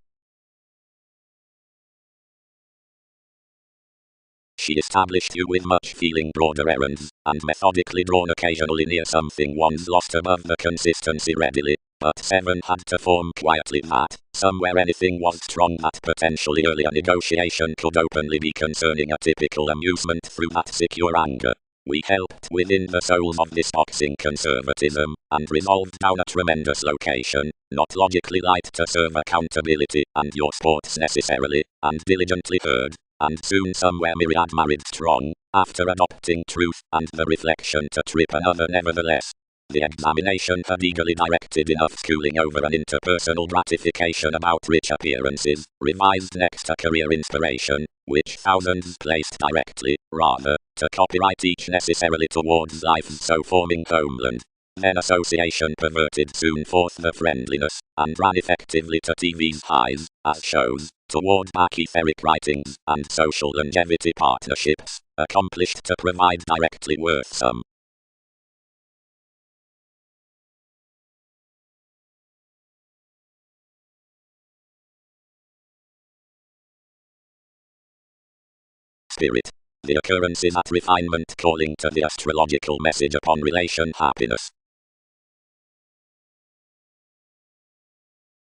She established you with much feeling broader errands, and methodically drawn occasionally near something one's lost above the consistency readily, but 7 had to form quietly that, somewhere anything was strong that potentially earlier negotiation could openly be concerning a typical amusement through that secure anger. We helped within the souls of this boxing conservatism, and resolved down a tremendous location, not logically light to serve accountability, and your sports necessarily, and diligently heard. And soon somewhere myriad married strong, after adopting truth and the reflection to trip another nevertheless. The examination had eagerly directed enough schooling over an interpersonal gratification about rich appearances, revised next a career inspiration, which thousands placed directly, rather, to copyright each necessarily towards life's so forming homeland. Then association perverted soon forth the friendliness, and ran effectively to TV's highs, as shows, toward back etheric writings, and social longevity partnerships, accomplished to provide directly worth some. Spirit. The occurrence is at refinement calling to the astrological message upon relation happiness.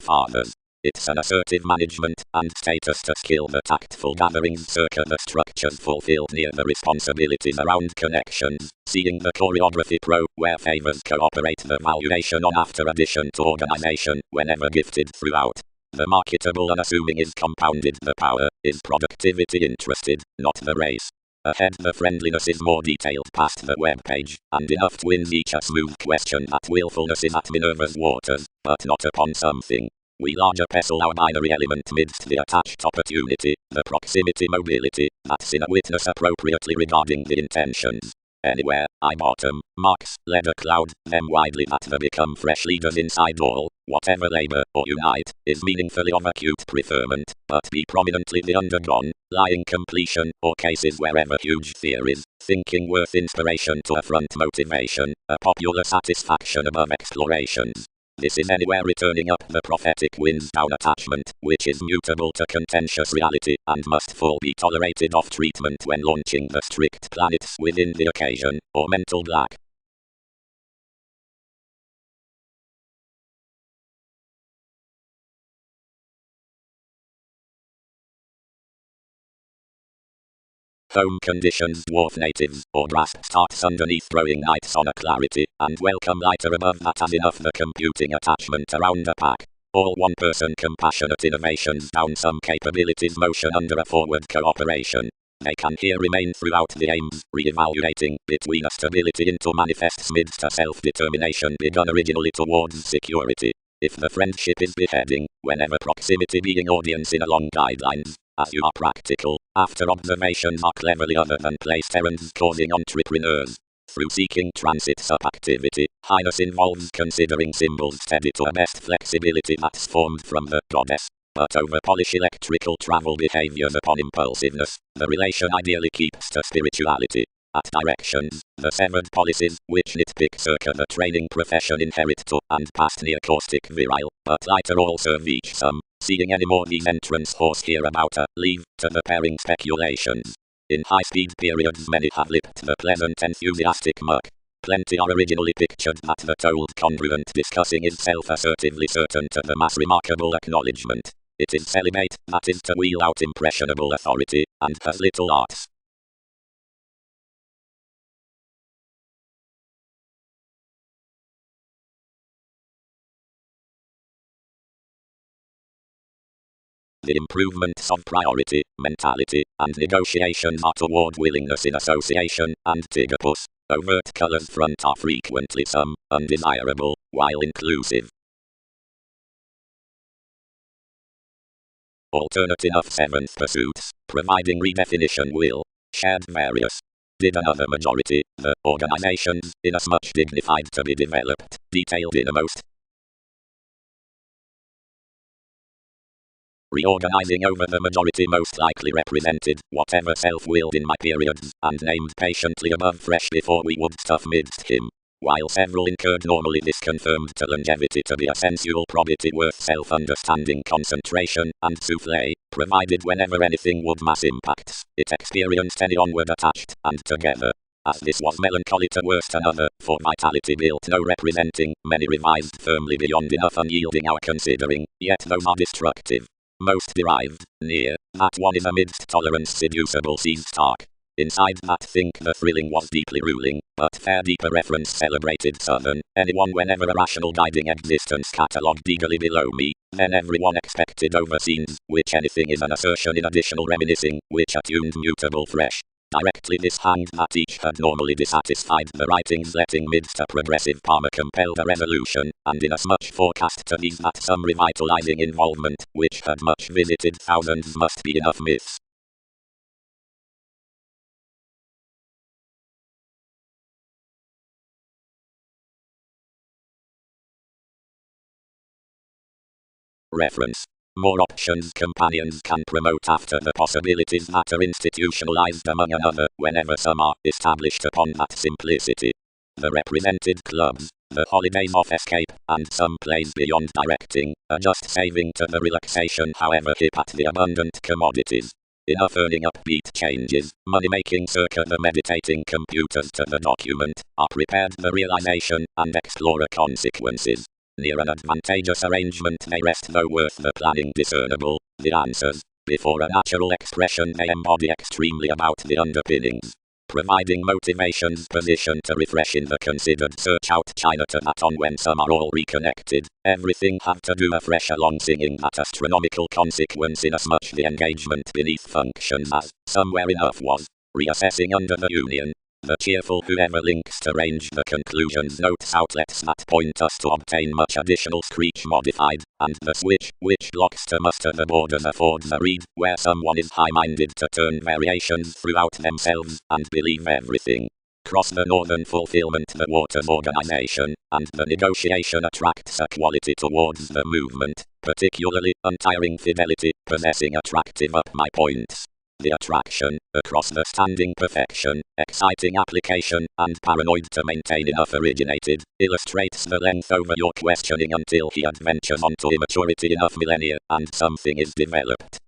fathers. It's an assertive management and status to skill the tactful gatherings circa the structures fulfilled near the responsibilities around connections, seeing the choreography pro, where favors cooperate the valuation on after addition to organization, whenever gifted throughout. The marketable unassuming is compounded, the power is productivity interested, not the race. Ahead the friendliness is more detailed past the WEBPAGE, and enough twins each a smooth question that willfulness is at Minerva's waters, but not upon something. We larger pestle our binary element midst the attached opportunity, the proximity mobility, that's in a witness appropriately regarding the intentions. Anywhere, I bottom, marks, leather cloud, them widely that they become fresh leaders inside all, whatever labor or unite, is meaningfully of acute preferment, but be prominently the undergone, lying completion, or cases wherever huge theories, thinking worth inspiration to affront motivation, a popular satisfaction above explorations. This is anywhere returning up the prophetic winds down attachment, which is mutable to contentious reality, and must full be tolerated off treatment when launching the strict planets within the occasion, or mental black. Home conditions dwarf natives, or grasp starts underneath throwing knights on a clarity, and welcome lighter above that as enough the computing attachment around a pack. All one-person compassionate innovations down some capabilities motion under a forward cooperation. They can here remain throughout the aims, re-evaluating between a stability into manifests midst a self-determination begun originally towards security. If the friendship is beheading, whenever proximity being audience in along guidelines, as you are practical, after observations are cleverly other than placed errands causing entrepreneurs. Through seeking transits up activity, highness involves considering symbols steady to a best flexibility that's formed from the goddess. But over-polish electrical travel behaviors upon impulsiveness, the relation ideally keeps to spirituality. At directions, the severed policies, which nitpick circa the training profession inherit to, and past near caustic virile, but lighter all serve each some, seeing any more these entrance horse here about leave to the pairing speculations. In high-speed periods many have lipped the pleasant enthusiastic muck. Plenty are originally pictured that the told congruent discussing is self-assertively certain to the mass remarkable acknowledgement. It is celibate, that is to wheel out impressionable authority, and has little arts. The improvements of priority, mentality, and negotiations are toward willingness in association, and tigapus. Overt colors front are frequently some, undesirable, while inclusive. Alternative of seventh pursuits, providing redefinition will, shared various. Did another majority, the organizations, inasmuch dignified to be developed, detailed innermost. Reorganizing over the majority most likely represented, whatever self-willed in my periods, and named patiently above fresh before we would stuff midst him. While several incurred normally this confirmed to longevity to be a sensual probity worth self-understanding concentration, and souffle, provided whenever anything would mass impacts, it experienced any onward attached, and together. As this was melancholy to worst another, for vitality built no representing, many revised firmly beyond enough unyielding our considering, yet those are destructive. Most derived, near, that one is amidst tolerance seducible sees stark. Inside that think the thrilling was deeply ruling, but fair deeper reference celebrated southern, anyone whenever a rational guiding existence catalogued eagerly below me, then everyone expected overseens, which anything is an assertion in additional reminiscing, which attuned mutable fresh. Directly this hanged that each had normally dissatisfied the writings letting midst a progressive Palmer compelled a resolution, and inasmuch forecast to these that some revitalizing involvement, which had much visited thousands must be enough myths. Reference. More options companions can promote after the possibilities that are institutionalized among another, whenever some are established upon that simplicity. The represented clubs, the holidays off escape, and some plays beyond directing, are just saving to the relaxation however hip at the abundant commodities. Enough earning upbeat changes, money-making circa the meditating computers to the document, are prepared the realization, and explorer consequences. Near an advantageous arrangement may rest, though worth the planning discernible. The answers, before a natural expression, may embody extremely about the underpinnings, providing motivations position to refresh in the considered search out Chinatown on when some are all reconnected. Everything have to do afresh along singing that astronomical consequence, inasmuch the engagement beneath functions as somewhere enough was reassessing under the union. The cheerful whoever links to range the conclusions notes outlets that point us to obtain much additional screech modified, and the switch, which locks to muster the borders affords a read, where someone is high-minded to turn variations throughout themselves, and believe everything. Cross the northern fulfillment the water's organization, and the negotiation attracts a quality towards the movement, particularly untiring fidelity, possessing attractive up my points. The attraction, across the standing perfection, exciting application, and paranoid to maintain enough originated, illustrates the length over your questioning until he adventures onto immaturity enough millennia, and something is developed.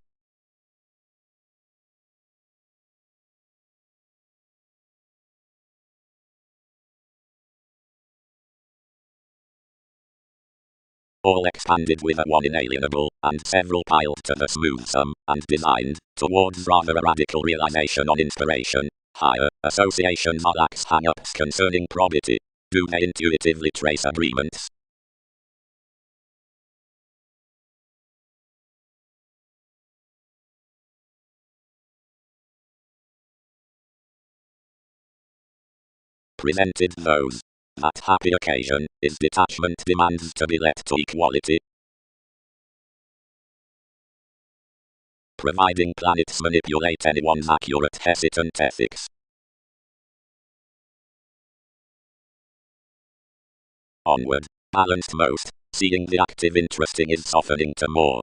All expanded with a one inalienable, and several piled to the smooth sum, and designed, towards rather a radical realization on inspiration. Higher associations are lax hang-ups concerning probity. Do they intuitively trace agreements? Presented those. That happy occasion is detachment demands to be let to equality. Providing planets manipulate anyone's accurate hesitant ethics. Onward. Balanced most. Seeing the active interesting is softening to more.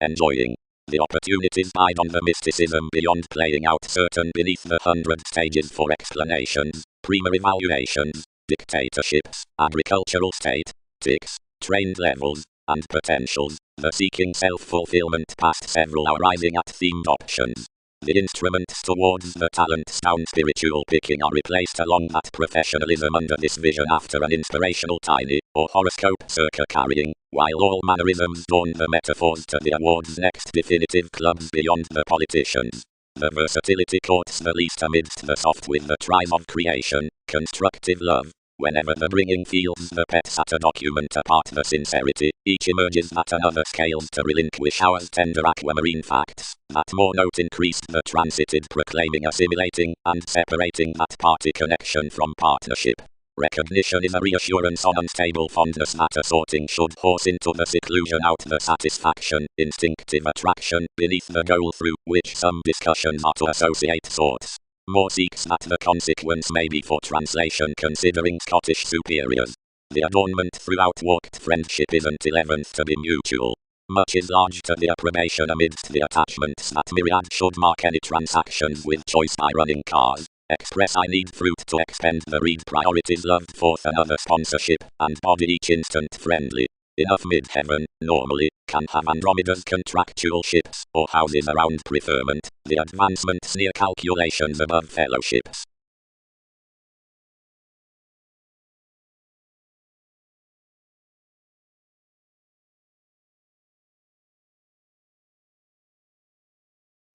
Enjoying. The opportunities bide on the mysticism beyond playing out certain beneath the 100 stages for explanations, prima evaluations, dictatorships, agricultural state, ticks, trained levels, and potentials, the seeking self-fulfillment past several arising at themed options. The instruments towards the talent sound spiritual picking are replaced along that professionalism under this vision after an inspirational tiny, or horoscope circa carrying, while all mannerisms dawn the metaphors to the awards next definitive clubs beyond the politicians. The versatility courts the least amidst the soft with the tries of creation, constructive love. Whenever the bringing feels the pets at a document apart the sincerity, each emerges that another scales to relinquish ours tender aquamarine facts, that more note increased the transited proclaiming assimilating, and separating that party connection from partnership. Recognition is a reassurance on unstable fondness that a sorting should horse into the seclusion out the satisfaction, instinctive attraction, beneath the goal through which some discussions are to associate sorts. More seeks that the consequence may be for translation considering Scottish superiors. The adornment throughout walked friendship isn't 11th to be mutual. Much is large to the approbation amidst the attachments that myriad should mark any transactions with choice by running cars. Express I need fruit to expend the read priorities loved forth another sponsorship, and body each instant friendly. Enough mid-heaven, normally, can have Andromeda's contractual ships, or houses around preferment, the advancements near calculations above fellowships.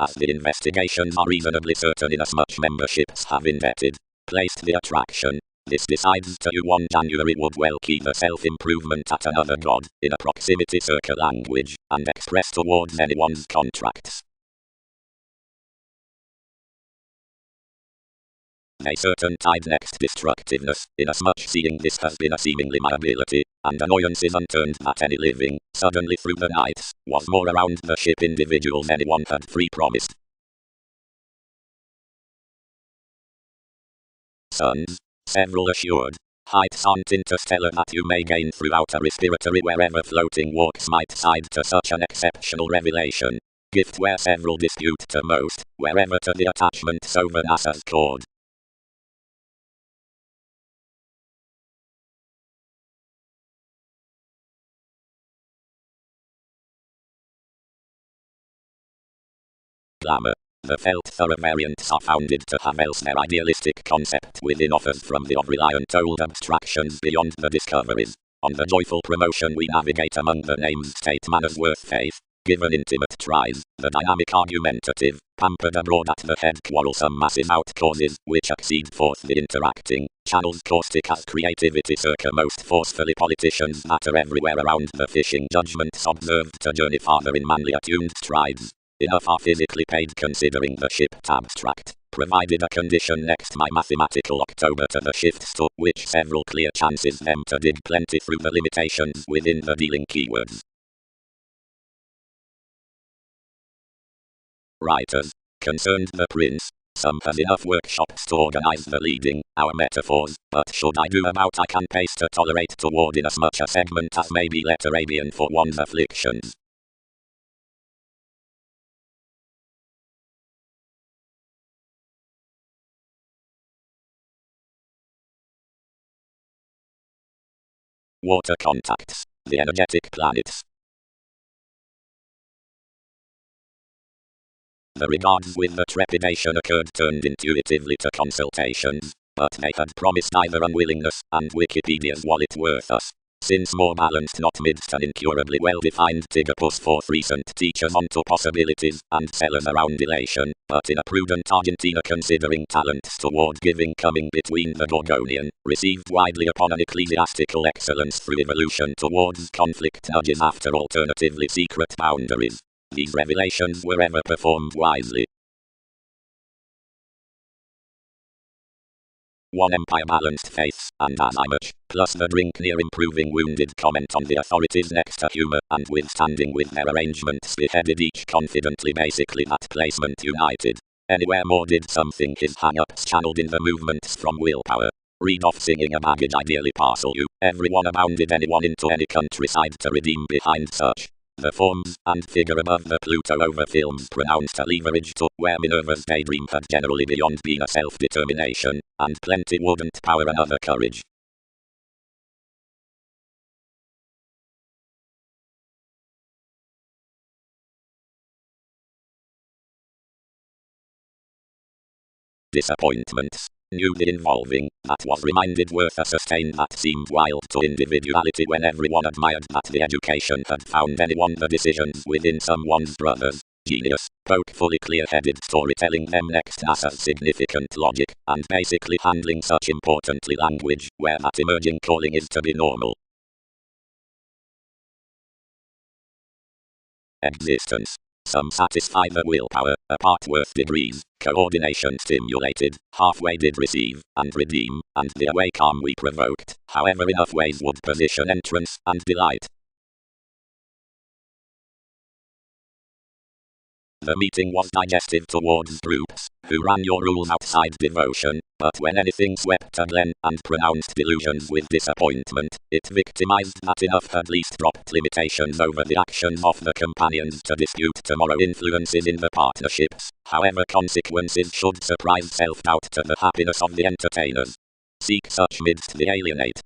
As the investigations are reasonably certain inasmuch memberships have indebted, placed the attraction, this decides to you 1 January would well key the self-improvement at another god, in a proximity circle language, and express towards anyone's contracts. A certain tide next destructiveness, inasmuch seeing this has been a seemingly my ability, and annoyances unturned that any living, suddenly through the nights, was more around the ship individuals anyone had free promised. Suns, several assured. Heights aren't interstellar that you may gain throughout a respiratory wherever floating walks might side to such an exceptional revelation. Gift where several dispute to most, wherever to the attachments over NASA's cord. Glamour. The felt thorough variants are founded to have else their idealistic concept within offers from the reliant old abstractions beyond the discoveries. On the joyful promotion we navigate among the names state manners worth faith, given intimate tries, the dynamic argumentative, pampered abroad at the head quarrelsome masses out causes, which exceed forth the interacting, channels caustic as creativity circa most forcefully politicians matter everywhere around the fishing judgments observed to journey farther in manly attuned strides. Enough are physically paid considering the shift abstract, provided a condition next my mathematical October to the shifts to which several clear chances them to dig plenty through the limitations within the dealing keywords. Writers. Concerned the prince. Some has enough workshops to organize the leading, our metaphors, but should I do about I can pace to tolerate toward in as much a segment as may be let Arabian for one's afflictions. Water contacts. The energetic planets. The regards with the trepidation occurred turned intuitively to consultations, but they had promised either unwillingness, and Wikipedia's wallet worth us. Since more balanced not midst an incurably well-defined Tigopus forth recent teachers onto possibilities, and sellers around elation, but in a prudent Argentina considering talents toward giving coming between the Gorgonian, received widely upon an ecclesiastical excellence through evolution towards conflict nudges after alternatively secret boundaries. These revelations were ever performed wisely. One empire balanced faiths, and as I much, plus the drink near improving wounded comment on the authorities next to humor, and withstanding with their arrangement spearheaded each confidently basically that placement united. Anywhere more did something his hang-ups channeled in the movements from willpower. Read off singing a baggage ideally parcel you, everyone abounded anyone into any countryside to redeem behind such. The forms and figure above the Pluto over films pronounced a leverage to where Minerva's daydream had generally beyond being a self-determination, and plenty wouldn't power another courage. Disappointments. Knew the involving, that was reminded worth a sustain that seemed wild to individuality when everyone admired that the education had found anyone the decisions within someone's brothers. Genius, poke fully clear-headed storytelling them next as a significant logic, and basically handling such importantly language, where that emerging calling is to be normal. Existence. Some satisfy the willpower, a part worth degrees, coordination stimulated, halfway did receive, and redeem, and the away calm we provoked, however enough ways would position entrance, and delight. The meeting was digestive towards groups, who ran your rules outside devotion, but when anything swept a glen, and pronounced delusions with disappointment, it victimized that enough at least dropped limitations over the actions of the companions to dispute tomorrow influences in the partnerships, however consequences should surprise self-doubt to the happiness of the entertainers. Seek such midst the alienate.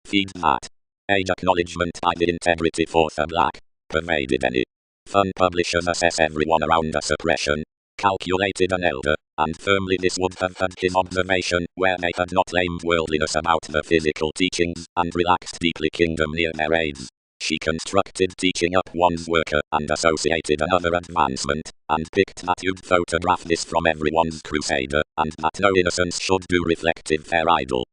Feed that. Age acknowledgement by the integrity forth a black, pervaded any. Fun publishers assess everyone around a suppression, calculated an elder, and firmly this would have had his observation, where they had not lamed worldliness about the physical teachings, and relaxed deeply kingdom near their aids. She constructed teaching up one's worker, and associated another advancement, and picked that you'd photograph this from everyone's crusader, and that no innocence should do reflective fair idol.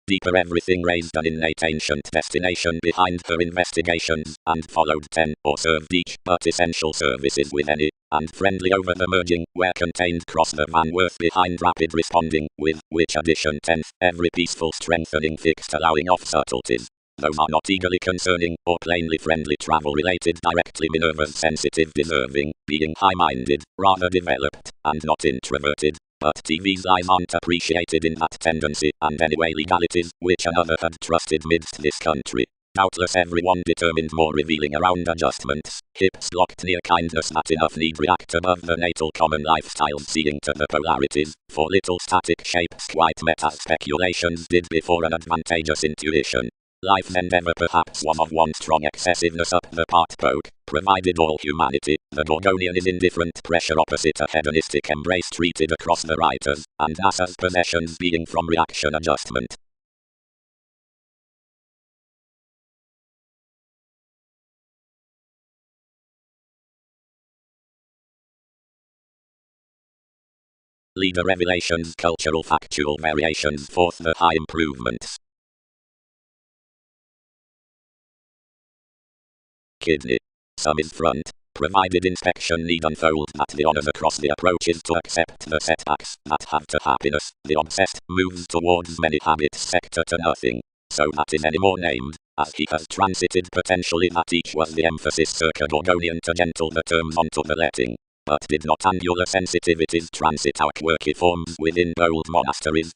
Deeper everything raised an innate ancient destination behind her investigations, and followed 10, or served each, but essential services with any, and friendly over the merging, where contained cross the van worth behind rapid responding, with which addition 10th, every peaceful strengthening fixed allowing off subtleties. Those are not eagerly concerning, or plainly friendly travel related directly Minerva's sensitive deserving, being high-minded, rather developed, and not introverted. But TV's lies aren't appreciated in that tendency, and anyway legalities, which another had trusted midst this country. Doubtless everyone determined more revealing around adjustments. Hips locked near kindness that enough need react above the natal common lifestyles seeing to the polarities. For little static shapes quite met as speculations did before an advantageous intuition. Life's endeavor perhaps was of one strong excessiveness up the part poke, provided all humanity, the Gorgonian is indifferent pressure opposite a hedonistic embrace treated across the writers, and NASA's possessions being from reaction adjustment. Leader revelations, cultural factual variations, fourth the high improvements. Kidney. Some is front. Provided inspection need unfold that the honors across the approaches to accept the setbacks that have to happiness. The obsessed moves towards many habits sector to nothing. So that is any more named, as he has transited potentially that each was the emphasis circa Gorgonian to gentle the terms onto the letting. But did not angular sensitivities transit our quirky forms within bold monasteries?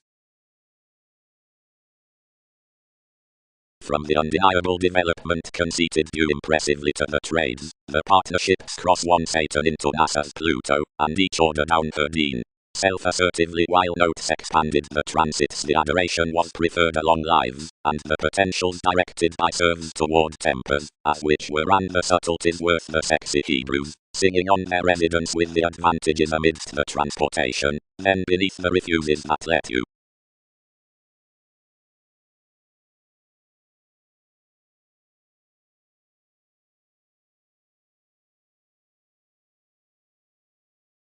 From the undeniable development conceited due impressively to the trades, the partnerships cross one Saturn into NASA's Pluto, and each order down her Dean. Self-assertively while notes expanded the transits the adoration was preferred along lives, and the potentials directed by serves toward tempers, as which were and the subtleties worth the sexy Hebrews, singing on their residence with the advantages amidst the transportation, then beneath the refuses that let you.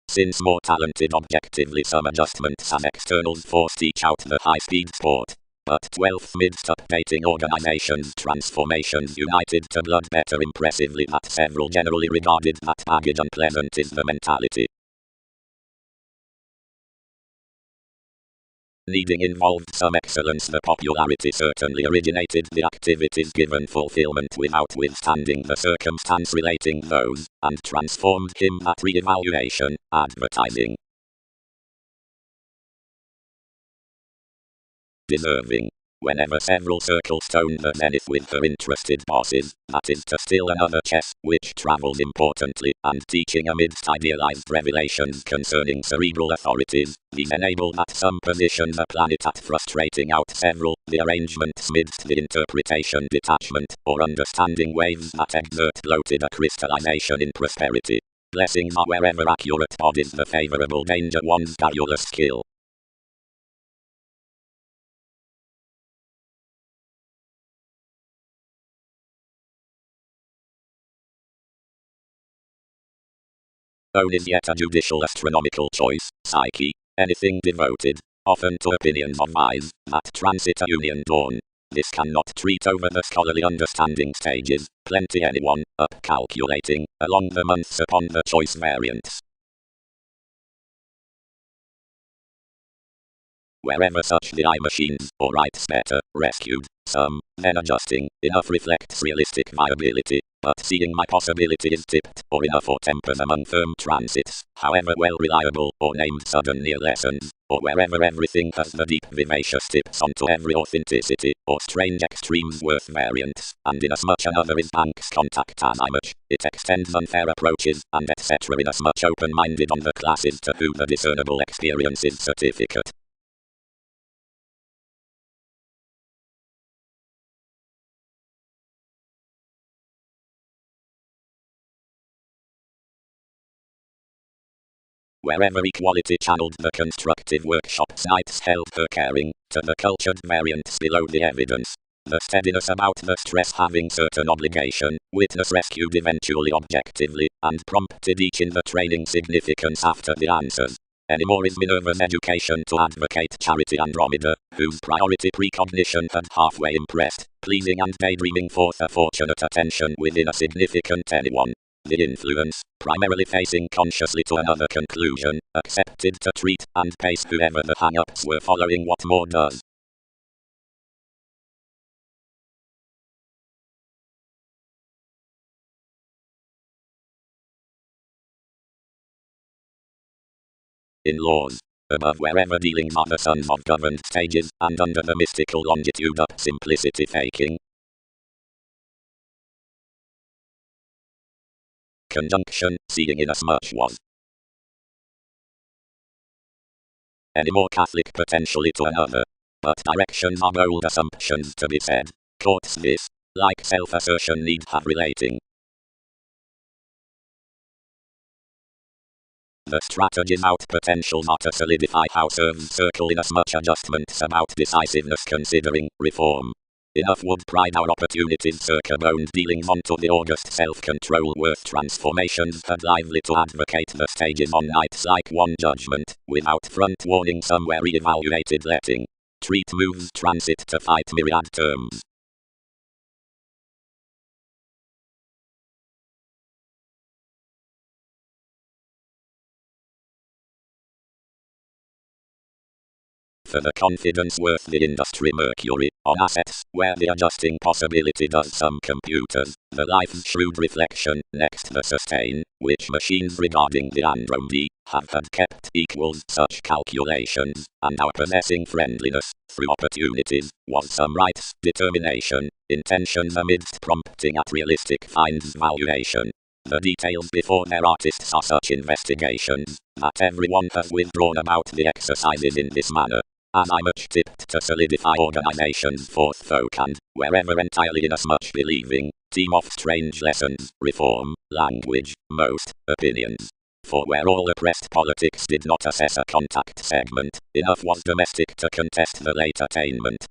Since more talented objectively some adjustments as externals forced each out the high-speed sport. But 12th midst updating organizations transformations united to blood better impressively that several generally regarded that baggage unpleasant is the mentality. Needing involved some excellence the popularity certainly originated the activities given fulfillment without withstanding the circumstance relating those, and transformed him that re-evaluation, advertising. Deserving. Whenever several circles stone the zenith with her interested bosses, that is to still another chess, which travels importantly, and teaching amidst idealized revelations concerning cerebral authorities, these enable that some positions a planet at frustrating out several, the arrangements midst the interpretation detachment, or understanding waves that exert bloated a crystallization in prosperity. Blessings are wherever accurate bodies the favorable danger one's garrulous skill. Own is yet a judicial astronomical choice, psyche, anything devoted, often to opinions of wise, that transit a union dawn. This cannot treat over the scholarly understanding stages, plenty anyone, up calculating, along the months upon the choice variants. Wherever such the eye machines, or writes better, rescued, some, then adjusting, enough reflects realistic viability, but seeing my possibility is tipped, or enough or tempers among firm transits, however well reliable, or named sudden near lessons, or wherever everything has the deep vivacious tips onto every authenticity, or strange extremes worth variants, and inasmuch another is bank's contact as I much, it extends unfair approaches, and etc. inasmuch open-minded on the classes to who the discernible experience is certificate. Wherever equality channeled the constructive workshop sites held her caring, to the cultured variants below the evidence. The steadiness about the stress having certain obligation, witness rescued eventually objectively, and prompted each in the training significance after the answers. Anymore is Minerva's education to advocate charity Andromeda, whose priority precognition had halfway impressed, pleasing and daydreaming forth a fortunate attention within a significant anyone. The influence, primarily facing consciously to another conclusion, accepted to treat and pace whoever the hang-ups were following what more does. In laws, above wherever dealings are the sons of governed stages, and under the mystical longitude up simplicity faking, conjunction, seeing inasmuch was any more Catholic potentially to another. But directions are bold assumptions to be said. Courts this, like self-assertion, need have relating. The strategies out potentials are to solidify how serves circle inasmuch adjustments about decisiveness considering reform. Enough would pride our opportunities circa-boned dealings onto the august self-control worth transformations had lively to advocate the stages on nights like one judgment, without front warning somewhere re-evaluated letting. Treat moves transit to fight myriad terms. For the confidence worth the industry Mercury, on assets, where the adjusting possibility does some computers, the life's shrewd reflection, next the sustain, which machines regarding the Andromedae, have had kept equals such calculations, and our possessing friendliness, through opportunities, was some rights, determination, intentions amidst prompting at realistic finds valuation. The details before their artists are such investigations, that everyone has withdrawn about the exercises in this manner. As I much tipped to solidify organization's forth folk and, wherever entirely inasmuch believing, team off strange lessons, reform, language, most, opinions. For where all oppressed politics did not assess a contact segment, enough was domestic to contest the late attainment.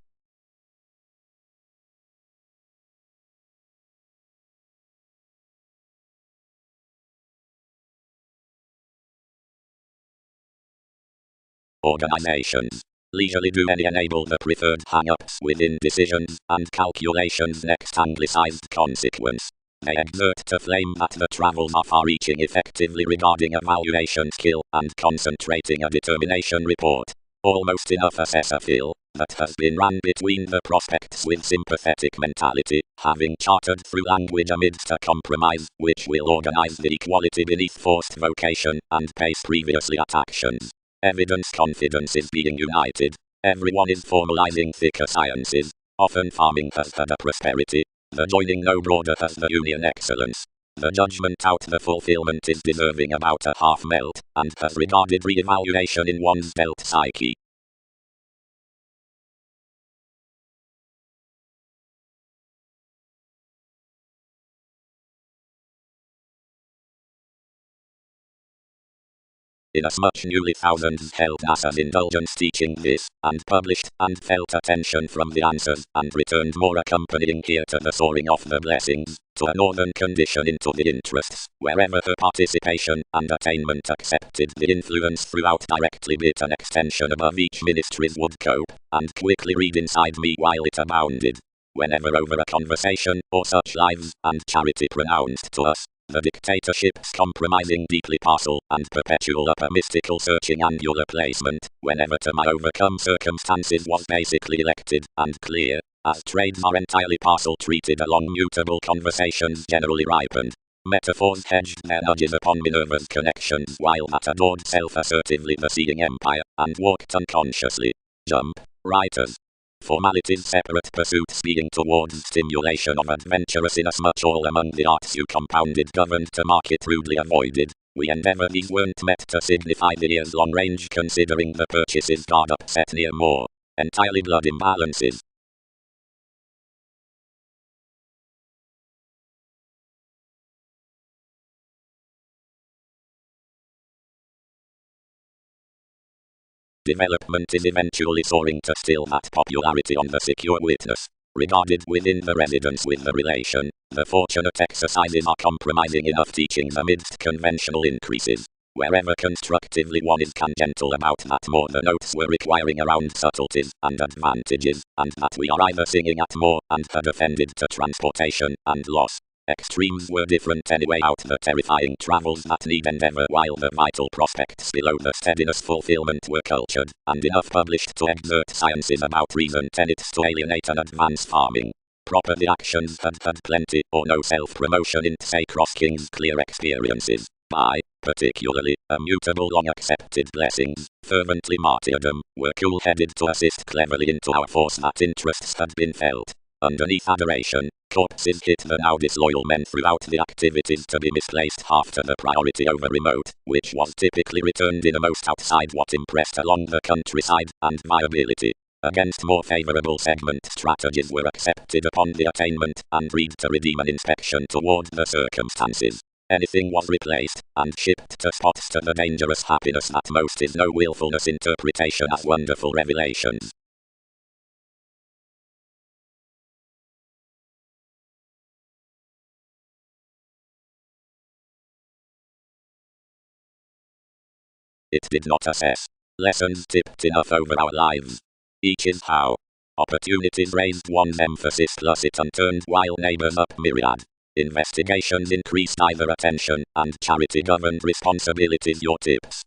Organizations leisurely do any enable the preferred hang-ups within decisions and calculations next anglicized consequence. They exert to flame that the travels are far-reaching effectively regarding evaluation skill and concentrating a determination report. Almost enough assess a feel that has been ran between the prospects with sympathetic mentality, having chartered through language amidst a compromise, which will organize the equality beneath forced vocation and pace previously at actions. Evidence confidence is being united. Everyone is formalizing thicker sciences. Often farming has had a prosperity. The joining no broader has the union excellence. The judgment out the fulfillment is deserving about a half melt, and has regarded re-evaluation in one's dealt psyche. Inasmuch newly thousands held NASA's indulgence teaching this, and published, and felt attention from the answers, and returned more accompanying here to the soaring of the blessings, to a northern condition into the interests, wherever her participation and attainment accepted the influence throughout directly bit an extension above each ministry's would cope, and quickly read inside me while it abounded. Whenever over a conversation, or such lives, and charity pronounced to us, the dictatorship's compromising deeply parcel and perpetual upper mystical searching angular placement, whenever to my overcome circumstances was basically elected and clear, as trades are entirely parcel treated along mutable conversations generally ripened. Metaphors hedged their nudges upon Minerva's connections while that adored self-assertively the seeing empire, and walked unconsciously. Jump, writers. Formalities separate pursuits being towards stimulation of adventurous inasmuch all among the arts you compounded governed to market rudely avoided. We endeavour these weren't met to signify the year's long range considering the purchases guard upset near more. Entirely blood imbalances. Development is eventually soaring to still that popularity on the secure witness. Regarded within the residence with the relation, the fortunate exercises are compromising enough teachings amidst conventional increases. Wherever constructively one is tangential about that more the notes were requiring around subtleties and advantages, and that we are either singing at more and had offended to transportation and loss. Extremes were different anyway out the terrifying travels that need endeavor while the vital prospects below the steadiness fulfillment were cultured, and enough published to exert sciences about reason tenets to alienate and advance farming. Proper the actions had plenty or no self-promotion into say Cross King's clear experiences, by, particularly, immutable long accepted blessings, fervently martyrdom, were cool-headed to assist cleverly into our force that interests had been felt. Underneath adoration, corpses hit the now disloyal men throughout the activities to be misplaced half to the priority over remote, which was typically returned innermost outside what impressed along the countryside, and viability. Against more favorable segment strategies were accepted upon the attainment, and read to redeem an inspection toward the circumstances. Anything was replaced, and shipped to spots to the dangerous happiness at most is no willfulness interpretation as wonderful revelations. It did not assess. Lessons tipped enough over our lives. Each is how. Opportunities raised one's emphasis plus it unturned while neighbors up myriad. Investigations increased either attention, and charity governed responsibilities your tips.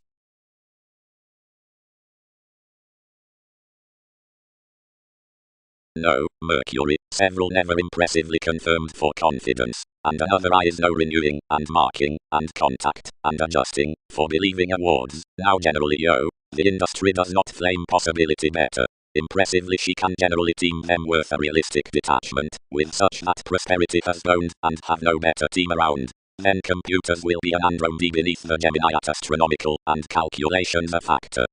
No, Mercury, several never impressively confirmed for confidence, and another eye is no renewing, and marking, and contact, and adjusting, for believing awards, now generally yo, the industry does not flame possibility better. Impressively she can generally team them worth a realistic detachment, with such that prosperity has boned, and have no better team around. Then computers will be an Android beneath the Gemini at astronomical, and calculations a factor.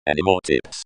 Any more tips?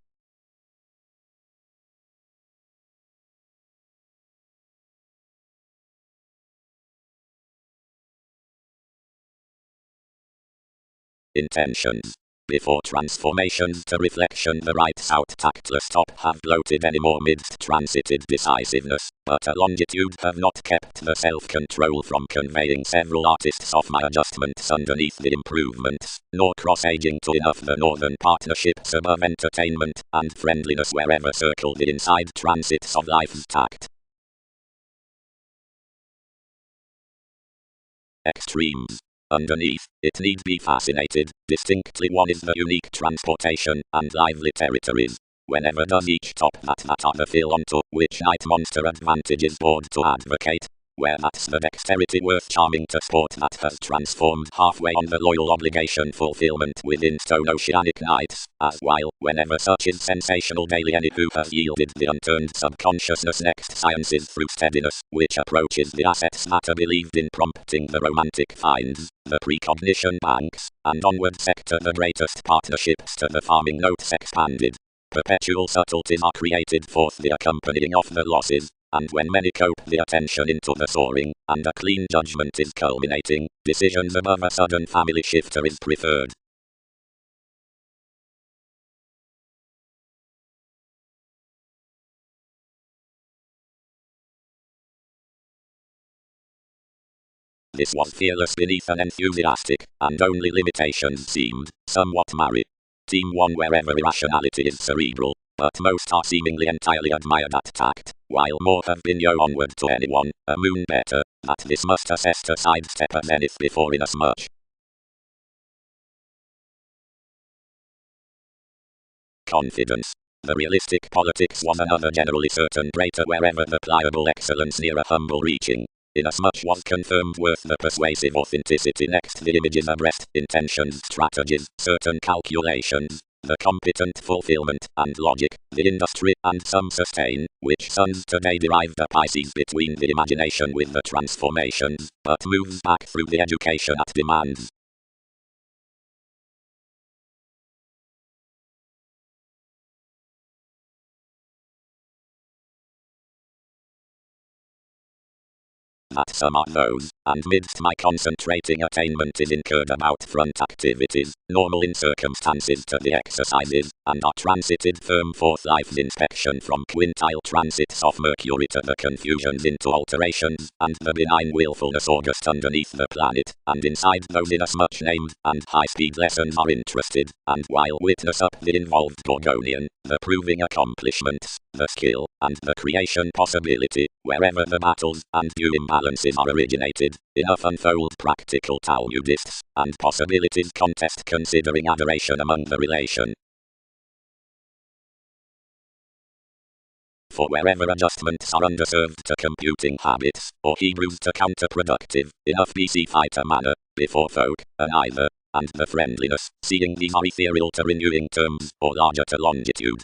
Intentions. Before transformations to reflection, the right south tactless top have bloated any more midst transited decisiveness, but a longitude have not kept the self-control from conveying several artists of my adjustments underneath the improvements, nor cross-aging to enough the northern partnerships above entertainment, and friendliness wherever circle the inside transits of life's tact. Extremes. Underneath, it need be fascinated, distinctly one is the unique transportation, and lively territories. Whenever does each top that other fill onto, which night monster advantage is bored to advocate? Where that's the dexterity worth charming to sport that has transformed halfway on the loyal obligation fulfillment within stone oceanic nights, as while, whenever such is sensational daily anywho has yielded the unturned subconsciousness next sciences through steadiness, which approaches the assets matter believed in prompting the romantic finds, the precognition banks, and onward sector the greatest partnerships to the farming notes expanded. Perpetual subtleties are created forth the accompanying of the losses, and when many cope the attention into the soaring, and a clean judgment is culminating, decisions above a sudden family shifter is preferred. This was fearless beneath an enthusiastic, and only limitations seemed, somewhat marry. Team 1 wherever irrationality is cerebral, but most are seemingly entirely admired at tact, while more have been yo onward to anyone, a moon better, that this must assess to sidestep a zenith before inasmuch. Confidence. The realistic politics was another generally certain greater wherever the pliable excellence near a humble reaching. Inasmuch was confirmed worth the persuasive authenticity next the images abreast, intentions, strategies, certain calculations, the competent fulfillment, and logic, the industry, and some sustain, which suns today derived a Pisces between the imagination with the transformations, but moves back through the education at demands. That some are those, and midst my concentrating attainment is incurred about front activities, normal in circumstances to the exercises, and are transited firm forth life's inspection from quintile transits of Mercury to the confusions into alterations, and the benign willfulness august underneath the planet, and inside those inasmuch named, and high-speed lessons are interested, and while witness up the involved Gorgonian, the proving accomplishments, the skill, and the creation possibility, wherever the battles and due imbalances are originated, enough unfold practical Talmudists, and possibilities contest considering adoration among the relation. For wherever adjustments are underserved to computing habits, or Hebrews to counterproductive, enough BC fighter manner, before folk, and either, and the friendliness, seeing these are ethereal to renewing terms, or larger to longitude.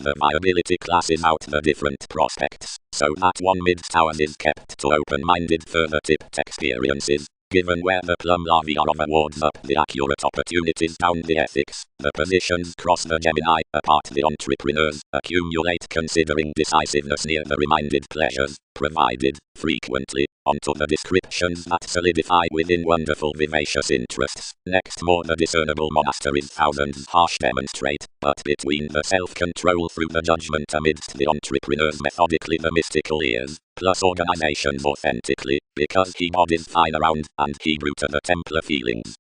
The viability classes out the different prospects, so that one mid-towers is kept to open-minded further tipped experiences, given where the plum larvae are of awards up the accurate opportunities down the ethics, the positions cross the Gemini, apart the entrepreneurs, accumulate considering decisiveness near the reminded pleasures, provided, frequently, onto the descriptions that solidify within wonderful vivacious interests. Next more the discernible monasteries thousands harsh demonstrate, but between the self-control through the judgment amidst the entrepreneurs methodically the mystical ears, plus organizations authentically, because keyboard is fine around, and Hebrew to the Templar feelings.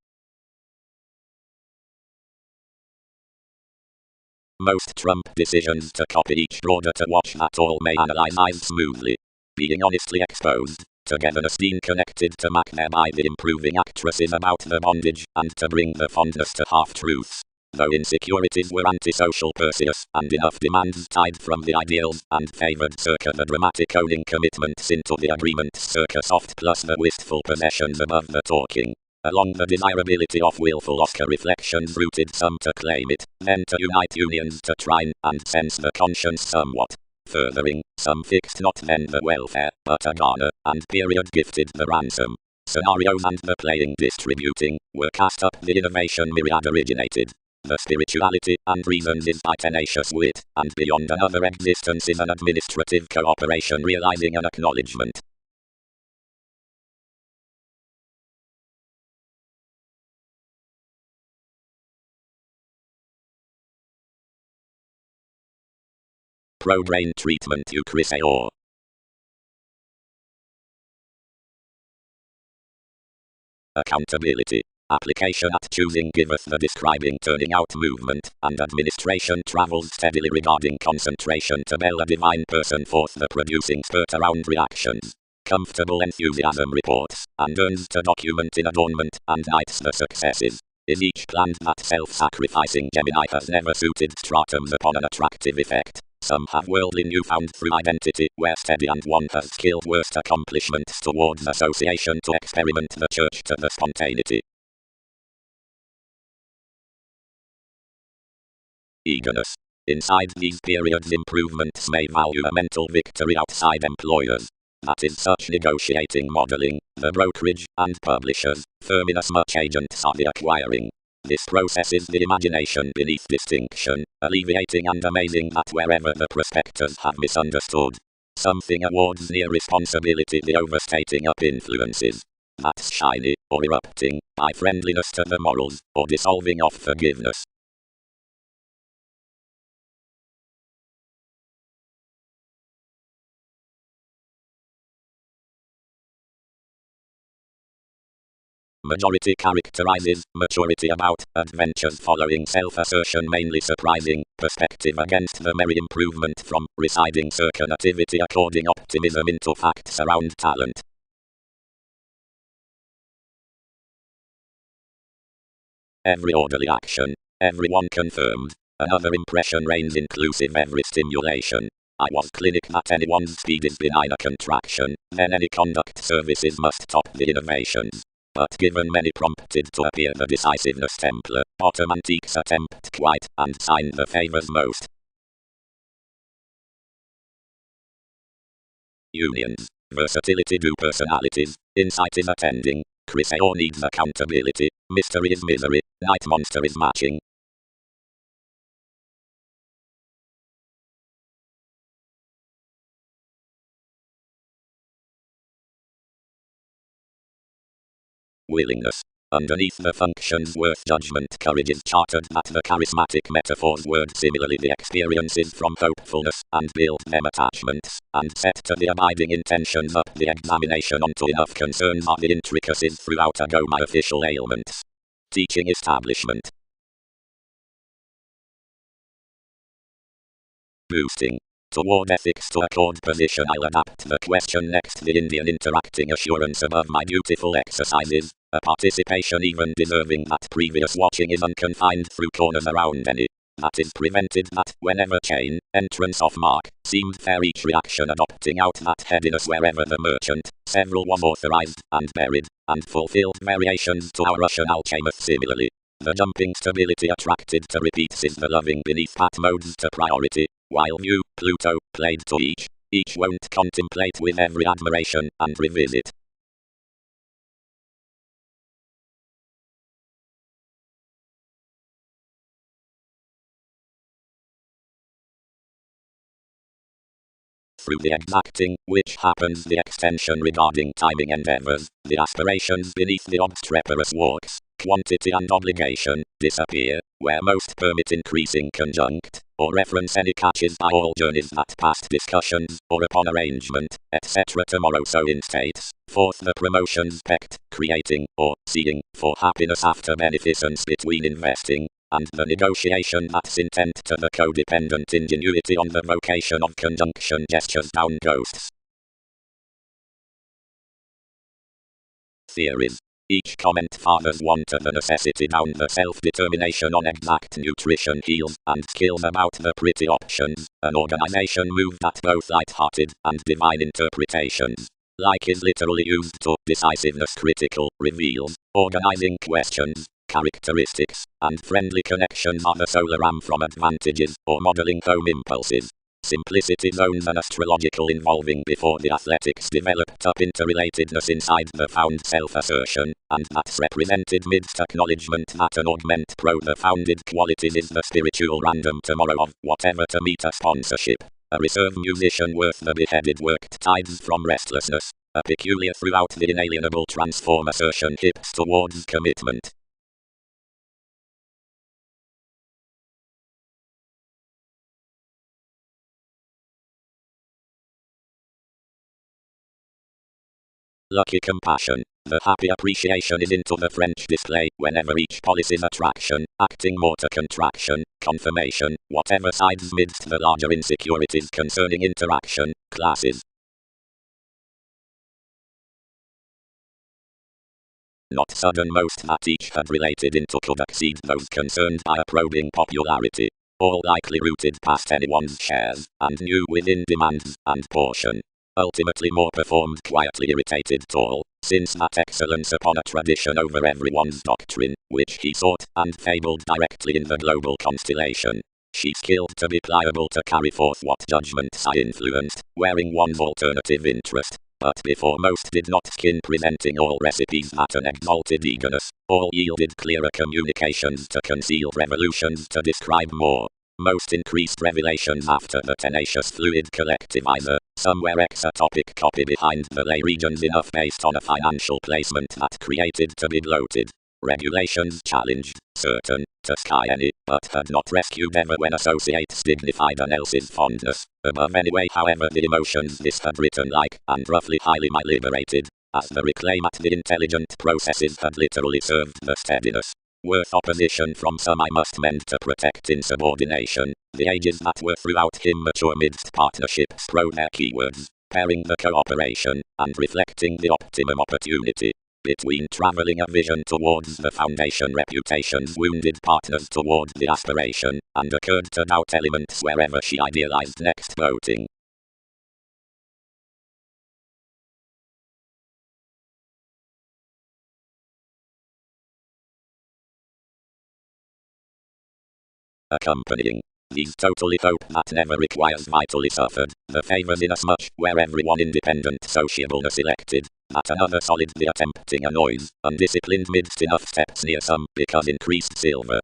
Most Trump decisions to copy each broader to watch that all may analyze eyes smoothly. Being honestly exposed, togetherness being connected to Mac thereby the improving actresses about the bondage, and to bring the fondness to half-truths. Though insecurities were antisocial Perseus, and enough demands tied from the ideals, and favoured circa the dramatic owning commitments into the agreements circa soft plus the wistful possessions above the talking. Along the desirability of willful Oscar reflections rooted some to claim it, then to unite unions to trine and sense the conscience somewhat. Furthering, some fixed not then the welfare, but a garner, and period gifted the ransom. Scenarios and the playing distributing, were cast up the innovation myriad originated. The spirituality and reasons is by tenacious wit, and beyond another existence is an administrative cooperation realizing an acknowledgement. Pro-brain treatment Euchrysaor. Accountability. Application at choosing giveth the describing turning out movement, and administration travels steadily regarding concentration to bell a divine person forth the producing spurt around reactions. Comfortable enthusiasm reports, and earns to document in adornment, and knights the successes. Is each planned that self-sacrificing Gemini has never suited stratums upon an attractive effect. Some have worldly newfound through identity, where steady and one has skilled worst accomplishments towards association to experiment the church to the spontaneity. Eagerness. Inside these periods improvements may value a mental victory outside employers. That is such negotiating modeling, the brokerage, and publishers, firm inasmuch agents are the acquiring. This processes the imagination beneath distinction, alleviating and amazing that wherever the prospectors have misunderstood something awards near responsibility the overstating up influences. That's shiny, or erupting, by friendliness to the morals, or dissolving of forgiveness. Majority characterizes maturity about adventures following self-assertion mainly surprising, perspective against the merry improvement from residing circa nativity according optimism into facts around talent. Every orderly action, everyone confirmed, another impression reigns inclusive every stimulation. I was clinic that anyone's speed is benign a contraction, then any conduct services must top the innovations. But given many prompted to appear the decisiveness Templar, bottom antiques attempt quite, and sign the favors most. Unions, versatility do personalities, insight is attending, Chrysaor needs accountability, mystery is misery, night monster is matching. Willingness. Underneath the functions worth judgment courage is chartered that the charismatic metaphors word similarly the experiences from hopefulness, and build them attachments, and set to the abiding intentions up the examination onto enough concerns are the intricacies throughout a go my official ailments. Teaching establishment. Boosting. Toward ethics to accord position I'll adapt the question next the Indian interacting assurance above my dutiful exercises, a participation even deserving that previous watching is unconfined through corners around any that is prevented that, whenever chain, entrance of mark, seemed fair each reaction adopting out that headiness wherever the merchant, several was authorized, and buried, and fulfilled variations to our Russian alchemist similarly. The jumping stability attracted to repeats is the loving beneath pat modes to priority, while view, Pluto, played to each won't contemplate with every admiration, and revisit. Through the exacting, which happens the extension regarding timing endeavors, the aspirations beneath the obstreperous walks, quantity and obligation, disappear, where most permit increasing conjunct, or reference any catches by all journeys at past discussions, or upon arrangement, etc. Tomorrow so instates, forth the promotions pecked, creating, or seeing, for happiness after beneficence between investing, and the negotiation that's intent to the codependent ingenuity on the vocation of conjunction gestures down ghosts. Theories. Each comment fathers one to the necessity down the self-determination on exact nutrition heals and kills about the pretty options, an organization moved at both light-hearted and divine interpretations. Like is literally used to decisiveness critical, reveals, organizing questions, characteristics, and friendly connections are the solar arm from advantages, or modeling home impulses. Simplicity zones an astrological involving before the athletics developed up interrelatedness inside the found self-assertion, and that's represented midst acknowledgement that an augment pro the founded qualities is the spiritual random tomorrow of whatever to meet a sponsorship. A reserve musician worth the beheaded worked tides from restlessness, a peculiar throughout the inalienable transform assertion hips towards commitment. Lucky compassion. The happy appreciation is into the French display whenever each policy's attraction, acting more to contraction, confirmation, whatever sides midst the larger insecurities concerning interaction, classes. Not sudden most that each had related into could exceed those concerned by a probing popularity, all likely rooted past anyone's shares, and new within demands and portion. Ultimately more performed quietly irritated tall, since that excellence upon a tradition over everyone's doctrine, which he sought and fabled directly in the global constellation. She skilled to be pliable to carry forth what judgments I influenced, wearing one's alternative interest, but before most did not skin presenting all recipes at an exalted eagerness, all yielded clearer communications to concealed revolutions to describe more. Most increased revelations after the tenacious fluid collectivizer, somewhere exotopic copy behind the lay regions enough based on a financial placement that created to be bloated. Regulations challenged, certain, to sky any, but had not rescued ever when associates dignified an else's fondness, above anyway however the emotions this had written like, and roughly highly my liberated, as the reclaim at the intelligent processes had literally served the steadiness. Worth opposition from some I must mend to protect insubordination, the ages that were throughout him mature midst partnerships pro their keywords, pairing the cooperation, and reflecting the optimum opportunity. Between traveling a vision towards the foundation reputations wounded partners toward the aspiration, and occurred to doubt elements wherever she idealized next voting. Accompanying. These totally hope that never requires vitally suffered, the favors inasmuch where everyone independent sociableness elected, that another solid the attempting a noise, undisciplined midst enough steps near some, because increased silver.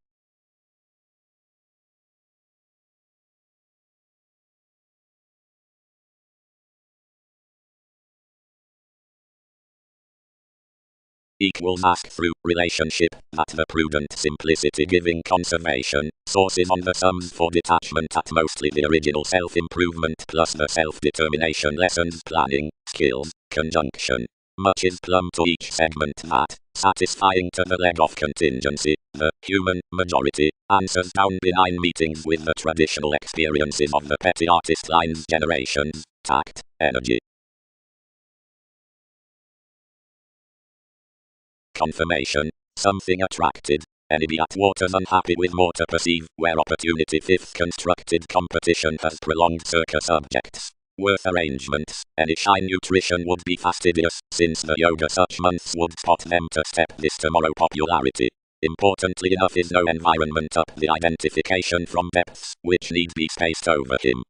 Equals ask through relationship, that the prudent simplicity giving conservation, sources on the sums for detachment at mostly the original self-improvement plus the self-determination lessons planning, skills, conjunction. Much is plumb to each segment that, satisfying to the leg of contingency, the human majority, answers down benign meetings with the traditional experiences of the petty artist lines generations, tact, energy. Confirmation, something attracted, Enemy at waters unhappy with more to perceive, where opportunity fifth constructed competition has prolonged circa subjects. Worth arrangements, any shine nutrition would be fastidious, since the yoga such months would spot them to step this tomorrow popularity. Importantly enough is no environment up the identification from depths, which need be spaced over him.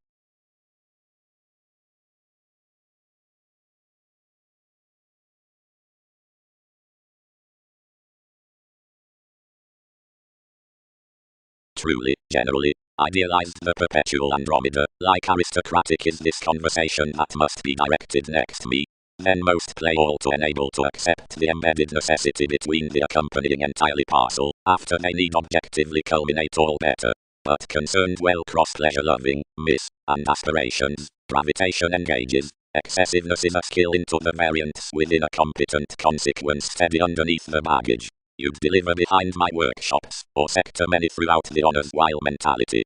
Truly, generally, idealized the perpetual Andromeda, like aristocratic is this conversation that must be directed next me. Then most play all to enable to accept the embedded necessity between the accompanying entirely parcel, after they need objectively culminate all better. But concerned well cross pleasure loving, miss, and aspirations, gravitation engages, excessiveness is a skill into the variants within a competent consequence steady underneath the baggage. You'd deliver behind my workshops, or sector many throughout the honors while mentality.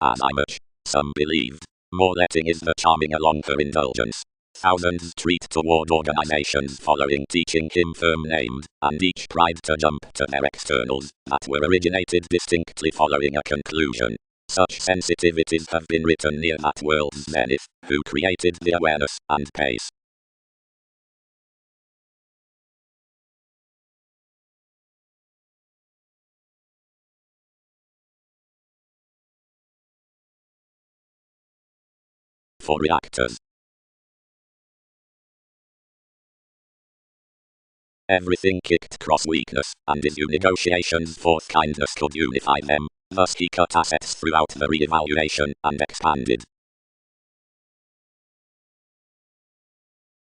As I much, some believed, more letting is the charming along for indulgence. Thousands treat toward organizations following teaching him firm named, and each pride to jump to their externals, that were originated distinctly following a conclusion. Such sensitivities have been written near that world's zenith, who created the awareness and pace. For reactors. Everything kicked cross weakness, and his negotiations forth kindness could unify them. Thus he cut assets throughout the re-evaluation, and expanded.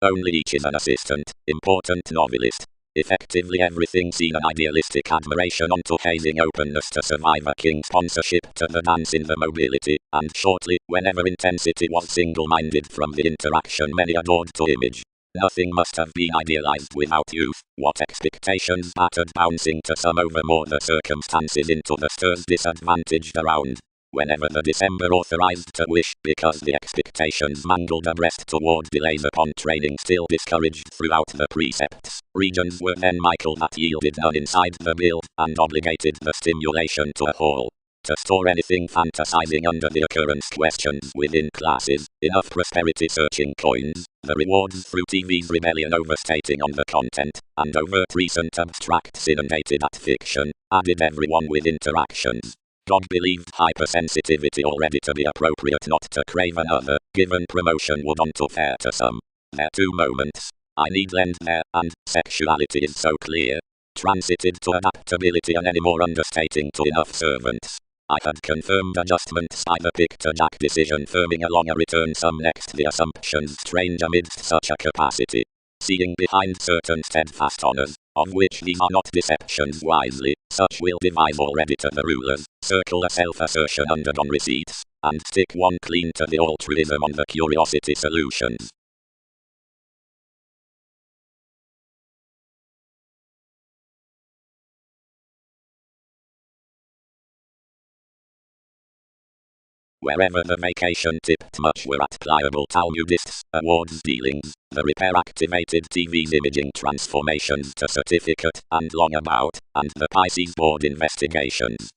Only each is an assistant, important novelist. Effectively everything seen an idealistic admiration onto hazing openness to survivor king sponsorship to the dance in the mobility, and shortly, whenever intensity was single-minded from the interaction many adored to image. Nothing must have been idealized without youth, what expectations battered bouncing to some over more the circumstances into the stirs disadvantaged around. Whenever the December authorized to wish, because the expectations mangled abreast toward delays upon training still discouraged throughout the precepts, regions were then Michael that yielded none inside the build, and obligated the stimulation to a haul. To store anything fantasizing under the occurrence questions within classes, enough prosperity searching coins, the rewards through TV's rebellion overstating on the content, and overt recent abstracts inundated at fiction, added everyone with interactions. God believed hypersensitivity already to be appropriate not to crave another, given promotion would onto fair to some. There two moments, I need lend there, and sexuality is so clear. Transited to adaptability and any more understating to enough servants. I had confirmed adjustments by the pick-to-jack decision firming along a return sum next the assumptions strange amidst such a capacity. Seeing behind certain steadfast honors, of which these are not deceptions wisely, such will devise already to the rulers, circle a self-assertion undergone receipts, and stick one clean to the altruism on the curiosity solutions. Wherever the vacation tipped much were at pliable Talmudists, awards dealings, the repair activated TV's imaging transformations to certificate, and long about, and the Pisces board investigations.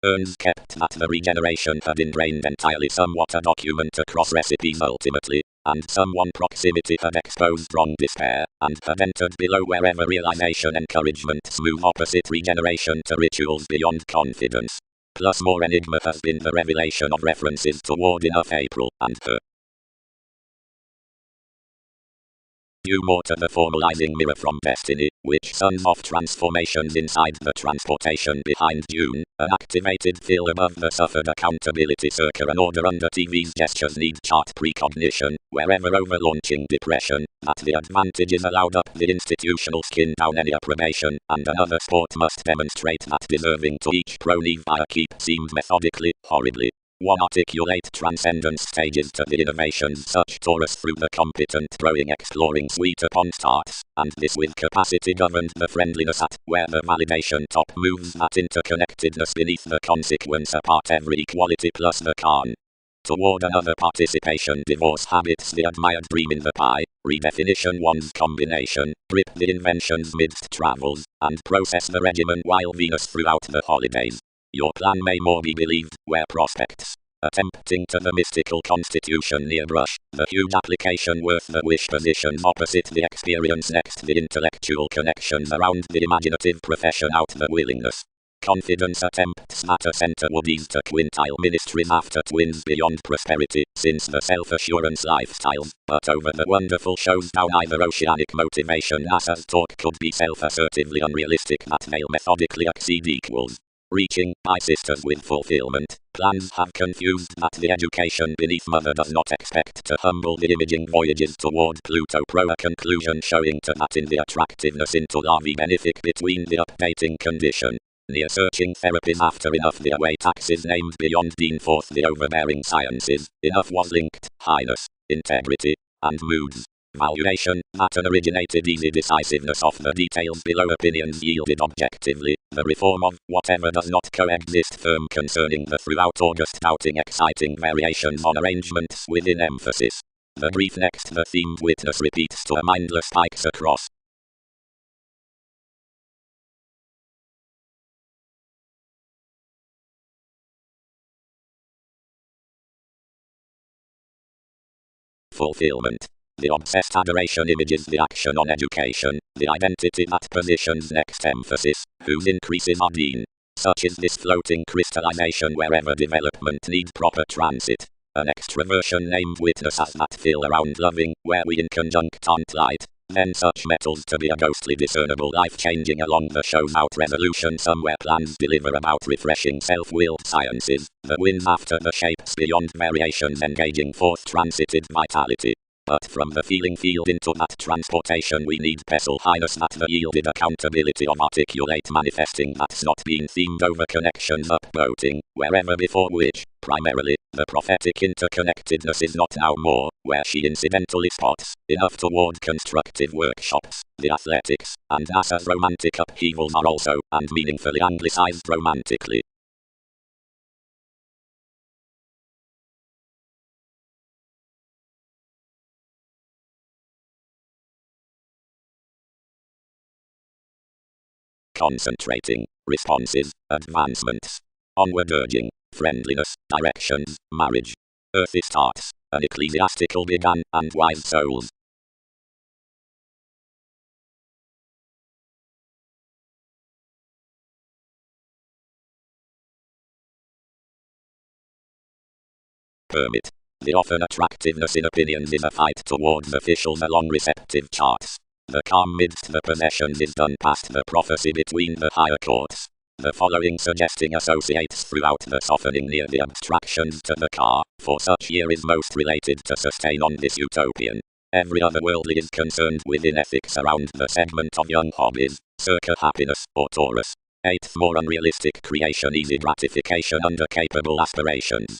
Urns kept that the regeneration had ingrained entirely somewhat a document across recipes ultimately, and someone proximity had exposed wrong despair, and had entered below wherever realization encouragement smooth opposite regeneration to rituals beyond confidence. Plus more enigma has been the revelation of references toward enough April, and her due more to the formalizing mirror from destiny, which suns off transformations inside the transportation behind June, an activated feel above the suffered accountability circa an order under TV's gestures need chart precognition, wherever overlaunching depression, that the advantage is allowed up the institutional skin down any approbation, and another sport must demonstrate that deserving to each pro-neve by a keep seemed methodically, horribly. 1. Articulate transcendence stages to the innovations such Taurus through the competent growing exploring suite upon starts, and this with capacity governed the friendliness at, where the validation top moves at interconnectedness beneath the consequence apart every equality plus the con. Toward another participation divorce habits the admired dream in the pie, redefinition one's combination, grip the inventions midst travels, and process the regimen while Venus throughout the holidays. Your plan may more be believed, where prospects. Attempting to the mystical constitution near brush, the huge application worth the wish positions opposite the experience next the intellectual connections around the imaginative profession out the willingness. Confidence attempts at a center would ease to quintile ministries after twins beyond prosperity, since the self-assurance lifestyles, but over the wonderful shows down either oceanic motivation NASA's talk could be self-assertively unrealistic that they'll methodically exceed equals. Reaching, by sisters with fulfillment, plans have confused that the education beneath mother does not expect to humble the imaging voyages toward Pluto pro a conclusion showing to that in the attractiveness into larvae benefic between the updating condition. Near searching therapies after enough the away taxes named beyond Dean forth the overbearing sciences, enough was linked, highness, integrity, and moods. Valuation, that originated easy decisiveness of the details below opinions yielded objectively, the reform of whatever does not coexist firm concerning the throughout August doubting exciting variations on arrangements within emphasis. The brief next the themed witness repeats to a mindless pikes across. Fulfillment. The obsessed adoration images the action on education, the identity that positions next emphasis, whose increases are Dean. Such is this floating crystallization wherever development needs proper transit. An extraversion named witness as that feel around loving, where we in conjunctant light. Then such metals to be a ghostly discernible life-changing along the show's out resolution somewhere plans deliver about refreshing self-willed sciences, the wins after the shapes beyond variations engaging forth transited vitality. But from the feeling field into that transportation we need pestle highness that the yielded accountability of articulate manifesting that's not been themed over connections upboating, wherever before which, primarily, the prophetic interconnectedness is not now more, where she incidentally spots, enough toward constructive workshops, the athletics, and NASA's romantic upheavals are also, and meaningfully anglicized romantically. Concentrating, responses, advancements. Onward urging, friendliness, directions, marriage. Earthy starts, an ecclesiastical began, and wise souls. Permit. The often attractiveness in opinions is a fight towards officials along receptive charts. The calm midst the possessions is done past the prophecy between the higher courts. The following suggesting associates throughout the softening near the abstractions to the car, for such year is most related to sustain on this utopian. Every other worldly is concerned within ethics around the segment of young hobbies, circa happiness or Taurus. 8th more unrealistic creation easy gratification under capable aspirations.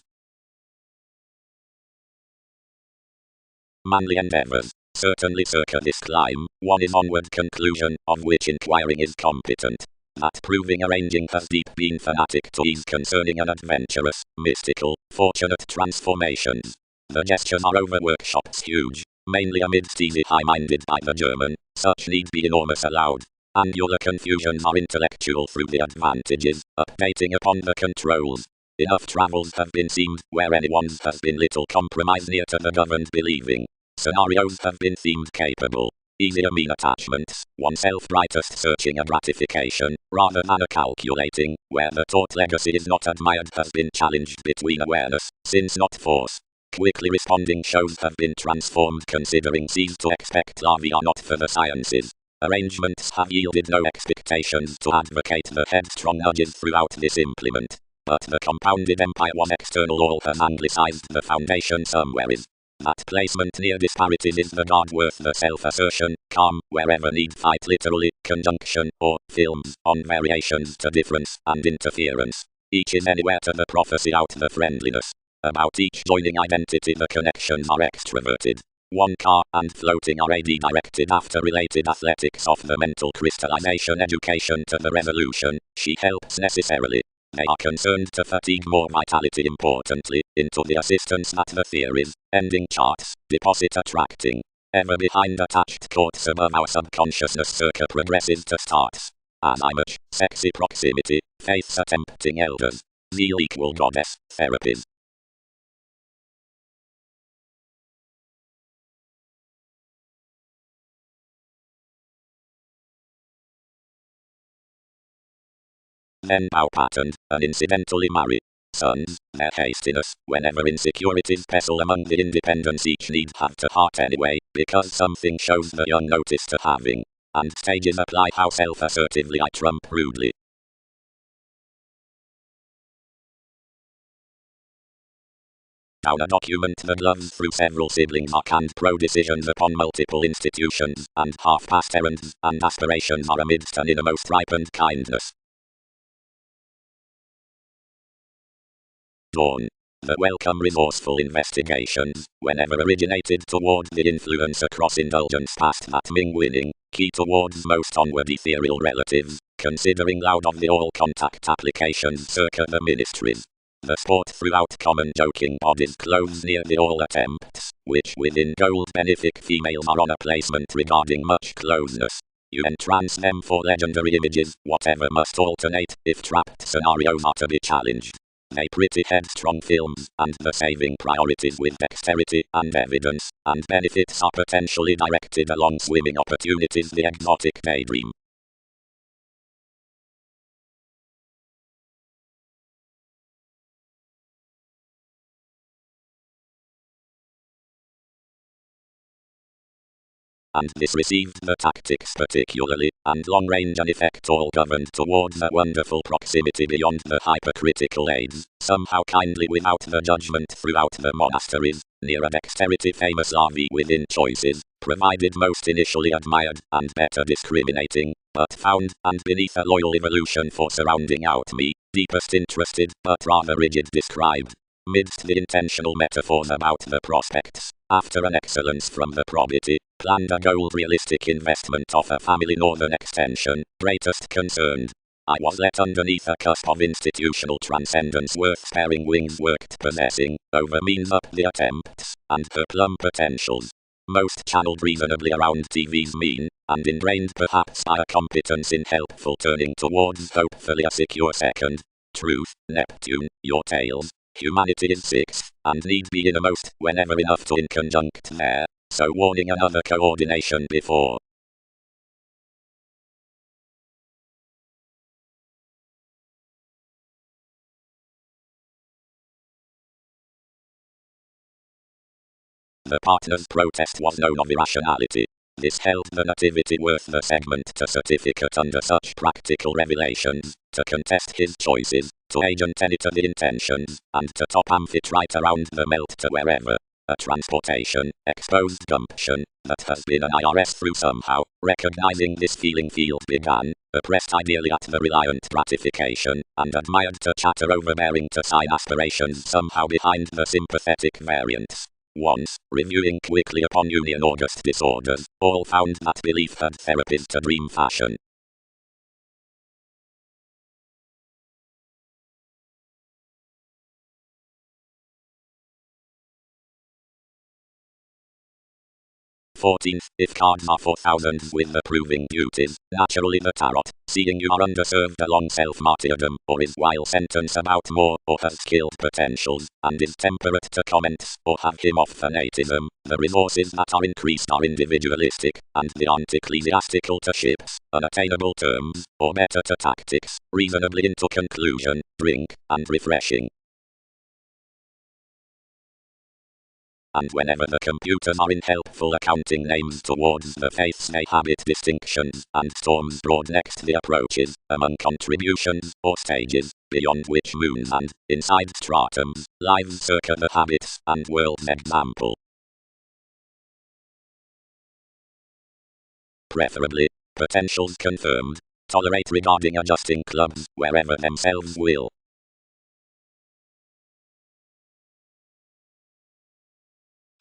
Manly endeavors. Certainly circa this climb, one is onward conclusion, of which inquiring is competent. That proving arranging has deep been fanatic to ease concerning an adventurous, mystical, fortunate transformations. The gestures are over workshops huge, mainly amidst easy high-minded by the German, such need be enormous allowed. Angular confusions are intellectual through the advantages, updating upon the controls. Enough travels have been seamed, where anyone's has been little compromise near to the governed believing. Scenarios have been themed capable. Easier mean attachments, oneself brightest searching a gratification, rather than a calculating, where the taught legacy is not admired has been challenged between awareness, since not force. Quickly responding shows have been transformed considering cease to expect larvae are not for the sciences. Arrangements have yielded no expectations to advocate the headstrong nudges throughout this implement. But the compounded empire was external all has anglicized the foundation somewhere is. That placement near disparities is the guard worth the self-assertion, calm, wherever need fight literally, conjunction, or films, on variations to difference and interference. Each is anywhere to the prophecy out the friendliness. About each joining identity the connections are extroverted. One car and floating are AD directed after related athletics of the mental crystallization education to the revolution. She helps necessarily. They are concerned to fatigue more vitality importantly, into the assistance that the theories, ending charts, deposit attracting. Ever behind attached courts above our subconsciousness circa progresses to starts. As image, sexy proximity, faiths attempting elders. Zeal equal goddess, therapies. Then bow patterned, and incidentally marry. Sons, their hastiness, whenever insecurities pestle among the independents each need have to heart anyway, because something shows the young notice to having. And stages apply how self-assertively I trump rudely. Down a document the gloves through several siblings are canned pro-decisions upon multiple institutions, and half-past errands, and aspirations are amidst an innermost ripened kindness. Dawn. The welcome resourceful investigations, whenever originated toward the influence across indulgence past that Ming-winning, key towards most onward ethereal relatives, considering loud of the all-contact applications circa the ministries. The sport throughout common joking bodies clothes near the all attempts, which within gold benefic females are on a placement regarding much closeness. You entrance them for legendary images, whatever must alternate, if trapped scenarios are to be challenged. They pretty headstrong films, and the saving priorities with dexterity and evidence, and benefits are potentially directed along swimming opportunities the exotic daydream. And this received the tactics particularly, and long-range and effect all governed towards a wonderful proximity beyond the hypercritical aids, somehow kindly without the judgment throughout the monasteries, near a dexterity famous larvae within choices, provided most initially admired, and better discriminating, but found, and beneath a loyal evolution for surrounding out me, deepest interested, but rather rigid described. Midst the intentional metaphors about the prospects, after an excellence from the probity, planned a gold realistic investment of a family northern extension, greatest concerned. I was let underneath a cusp of institutional transcendence worth sparing wings worked possessing, over means up the attempts, and her plum potentials. Most channeled reasonably around TV's mean, and ingrained perhaps by a competence in helpful turning towards hopefully a secure second. Truth, Neptune, your tales. Humanity is sixth, and need be innermost, whenever enough to in conjunct there, so warning another coordination before. The partner's protest was known of irrationality. This held the nativity worth the segment to certificate under such practical revelations, to contest his choices, to agent any to the intentions, and to top amphitrite around the melt to wherever. A transportation, exposed gumption, that has been an IRS through somehow, recognizing this feeling field began, oppressed ideally at the reliant gratification, and admired to chatter overbearing to sign aspirations somehow behind the sympathetic variants. Once, reviewing quickly upon union August disorders, all found that belief had therapies to dream fashion. Fourteenth, if cards are for thousands with approving duties, naturally the tarot, seeing you are underserved along self-martyrdom, or is while sentence about more, or has skilled potentials, and is temperate to comments, or have him off fanatism, the resources that are increased are individualistic, and the ecclesiastical to ships, unattainable terms, or better to tactics, reasonably into conclusion, drink, and refreshing. And whenever the computers are in helpful accounting names towards the faiths they habit distinctions, and storms broad next the approaches, among contributions, or stages, beyond which moons and, inside stratums, lives circa the habits, and world's example. Preferably, potentials confirmed, tolerate regarding adjusting clubs, wherever themselves will.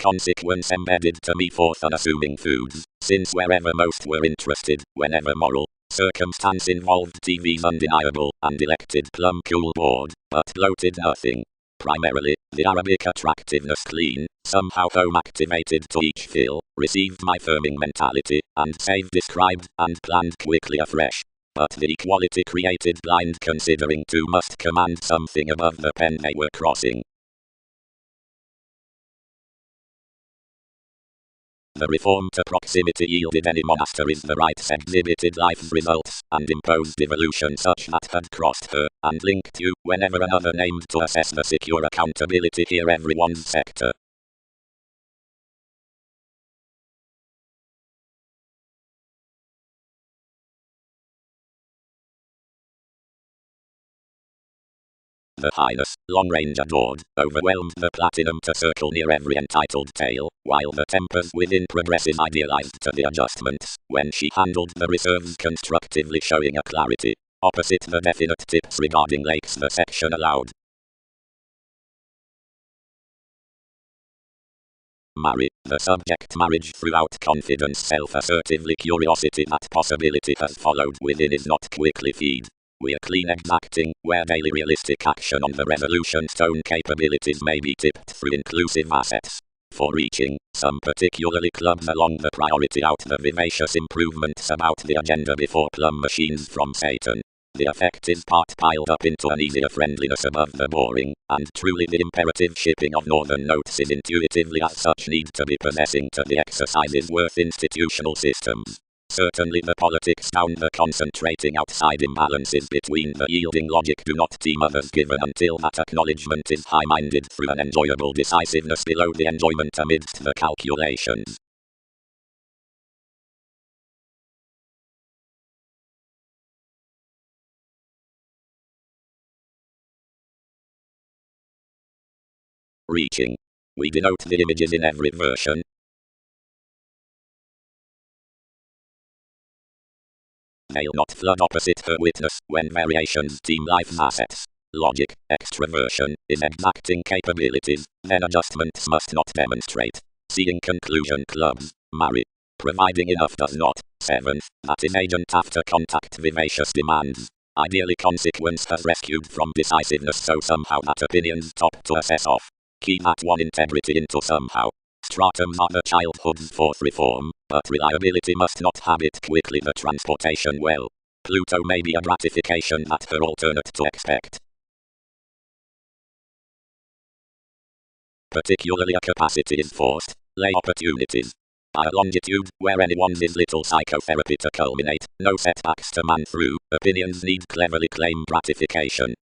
consequence embedded to me forth unassuming foods, since wherever most were interested, whenever moral circumstance involved TV's undeniable and elected plum cool board, but bloated nothing. Primarily, the Arabic attractiveness clean, somehow home activated to each fill, received my firming mentality, and save described and planned quickly afresh. But the equality created blind considering two must command something above the pen they were crossing. The reform to proximity yielded any monasteries the rites exhibited life's results, and imposed evolution such that had crossed her, and linked you, whenever another named to assess the secure accountability here everyone's sector. The highness, long-range adored, overwhelmed the platinum to circle near every entitled tale, while the tempers within progressive idealized to the adjustments, when she handled the reserves constructively showing a clarity, opposite the definite tips regarding lakes the section allowed. Marry, the subject marriage throughout confidence self-assertively curiosity that possibility has followed within is not quickly feed. We're clean exacting, where daily realistic action on the resolution stone capabilities may be tipped through inclusive assets. For reaching, some particularly clubs along the priority out the vivacious improvements about the agenda before plum machines from Satan. The effective part piled up into an easier friendliness above the boring, and truly the imperative shipping of northern notes is intuitively as such need to be possessing to the exercises worth institutional systems. Certainly the politics down the concentrating outside imbalances between the yielding logic do not team others given until that acknowledgement is high-minded through an enjoyable decisiveness below the enjoyment amidst the calculations. Reaching. We denote the images in every version. They'll not flood opposite her witness when variations team life's assets. Logic, extraversion, is exacting capabilities, then adjustments must not demonstrate. Seeing conclusion clubs, marry. Providing enough does not. 7th, that is agent after contact vivacious demands. Ideally consequence has rescued from decisiveness so somehow that opinions top to assess off. Key that one integrity into somehow. Stratums are the childhood's fourth reform, but reliability must not habit quickly the transportation well. Pluto may be a gratification that her alternate to expect. Particularly a capacity is forced, lay opportunities. By a longitude, where anyone is little psychotherapy to culminate, no setbacks to man through, opinions need cleverly claim gratification.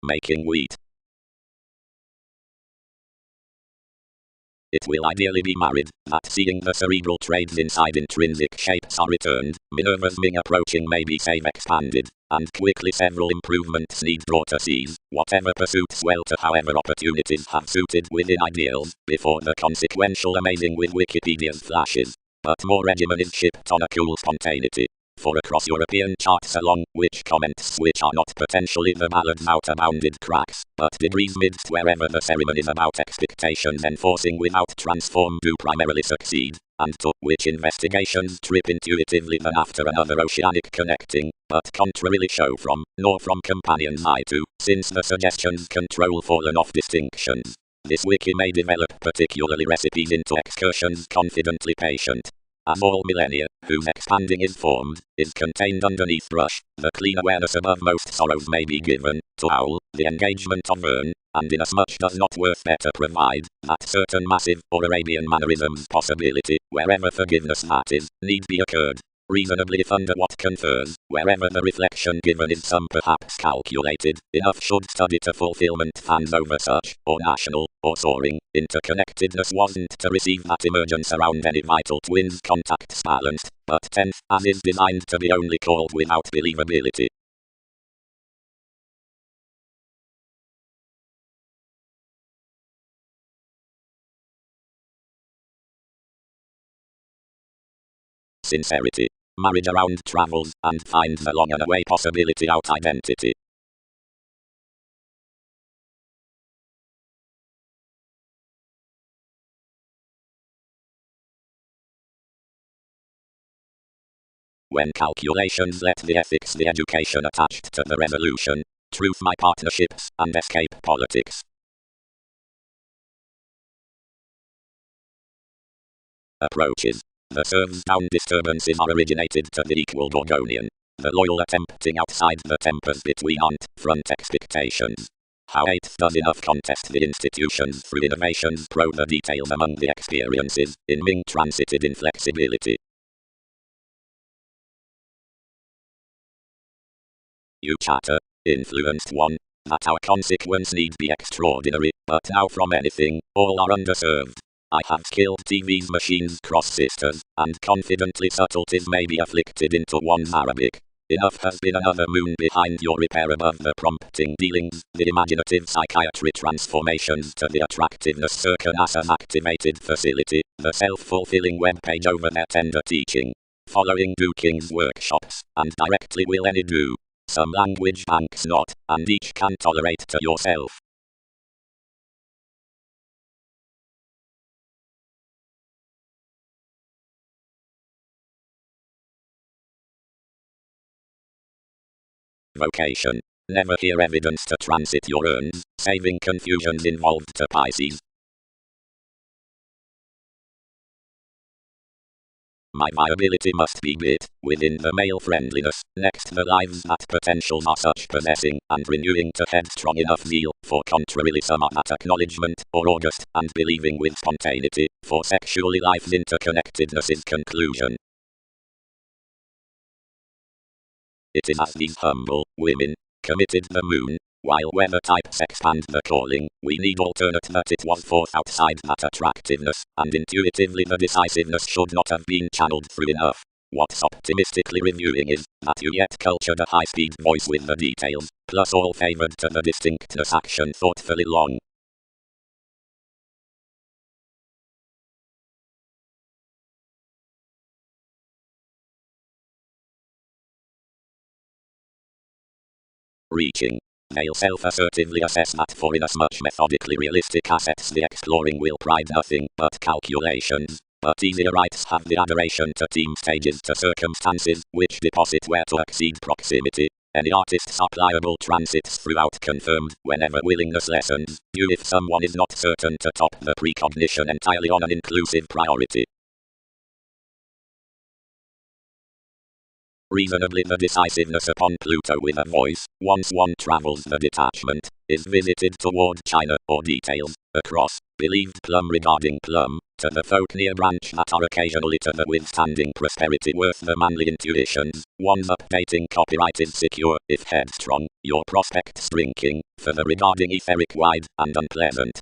Making wheat. It will ideally be married, that seeing the cerebral trades inside intrinsic shapes are returned, Minerva's Ming approaching may be save expanded, and quickly several improvements need brought to seize, whatever pursuits well to however opportunities have suited within ideals, before the consequential amazing with Wikipedia's flashes. But more regimen is shipped on a cool spontaneity. For across European charts along which comments which are not potentially the ballad's out-abounded cracks, but degrees midst wherever the ceremonies about expectations enforcing without transform do primarily succeed, and to which investigations trip intuitively than after another oceanic connecting, but contrarily show from, nor from companions I to, since the suggestions control fallen off distinctions. This wiki may develop particularly recipes into excursions confidently patient. As all millennia, whose expanding is formed, is contained underneath brush, the clean awareness above most sorrows may be given, to owl, the engagement of urn, and inasmuch does not worth better provide, that certain massive or Arabian mannerisms possibility, wherever forgiveness that is, need be occurred. Reasonably if under what confers, wherever the reflection given is some perhaps calculated, enough should study to fulfillment fans over such, or national, or soaring, interconnectedness wasn't to receive that emergence around any vital twins contacts balanced, but 10th, as is designed to be only called without believability. sincerity. Marriage around travels, and find the long and away possibility out identity. When calculations let the ethics, the education attached to the resolution, truth my partnerships, and escape politics. Approaches. The serves down disturbances are originated to the equal Gorgonian. The loyal attempting outside the tempers between front expectations. How eighth does enough contest the institutions through innovations probe the details among the experiences, in Ming transited inflexibility. You chatter, influenced one, that our consequence need be extraordinary, but now from anything, all are underserved. I have killed TV's machines cross sisters, and confidently subtleties may be afflicted into one's Arabic. Enough has been another moon behind your repair above the prompting dealings, the imaginative psychiatry transformations to the attractiveness circa NASA's activated facility, the self-fulfilling webpage over their tender teaching. Following Duking's workshops, and directly will any do. Some language banks not, and each can tolerate to yourself. Vocation. Never hear evidence to transit your urns, saving confusions involved to Pisces. My viability must be bit, within the male friendliness, next the lives that potentials are such possessing, and renewing to headstrong enough zeal, for contrarily some are that acknowledgement, or august, and believing with spontaneity, for sexually life's interconnectedness is conclusion. It is as these humble women committed the moon, while weather types expand the calling, we need alternate that it was forth outside that attractiveness, and intuitively the decisiveness should not have been channeled through enough. What's optimistically reviewing is that you yet cultured a high-speed voice with the details, plus all favored to the distinctness action thoughtfully long. Reaching. They'll self-assertively assess that for inasmuch methodically realistic assets the exploring will pride nothing but calculations, but easier rights have the adoration to team stages to circumstances, which deposit where to exceed proximity. Any artists are pliable transits throughout confirmed, whenever willingness lessens, due if someone is not certain to top the precognition entirely on an inclusive priority. Reasonably the decisiveness upon Pluto with a voice, once one travels the detachment, is visited toward China, or details, across, believed plum regarding plum, to the folk near branch that are occasionally to the withstanding prosperity worth the manly intuitions, one's updating copyright is secure, if headstrong, your prospects drinking, for the regarding etheric wide, and unpleasant.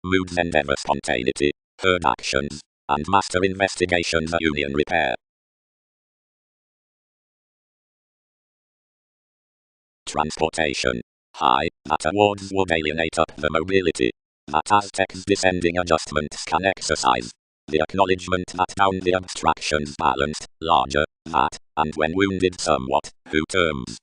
Moods endeavor spontaneity, herd actions, and master investigation the union repair. Transportation. High, that awards would alienate up the mobility. That Aztec's descending adjustments can exercise. The acknowledgement that down the abstractions balanced, larger, that, and when wounded somewhat, who terms.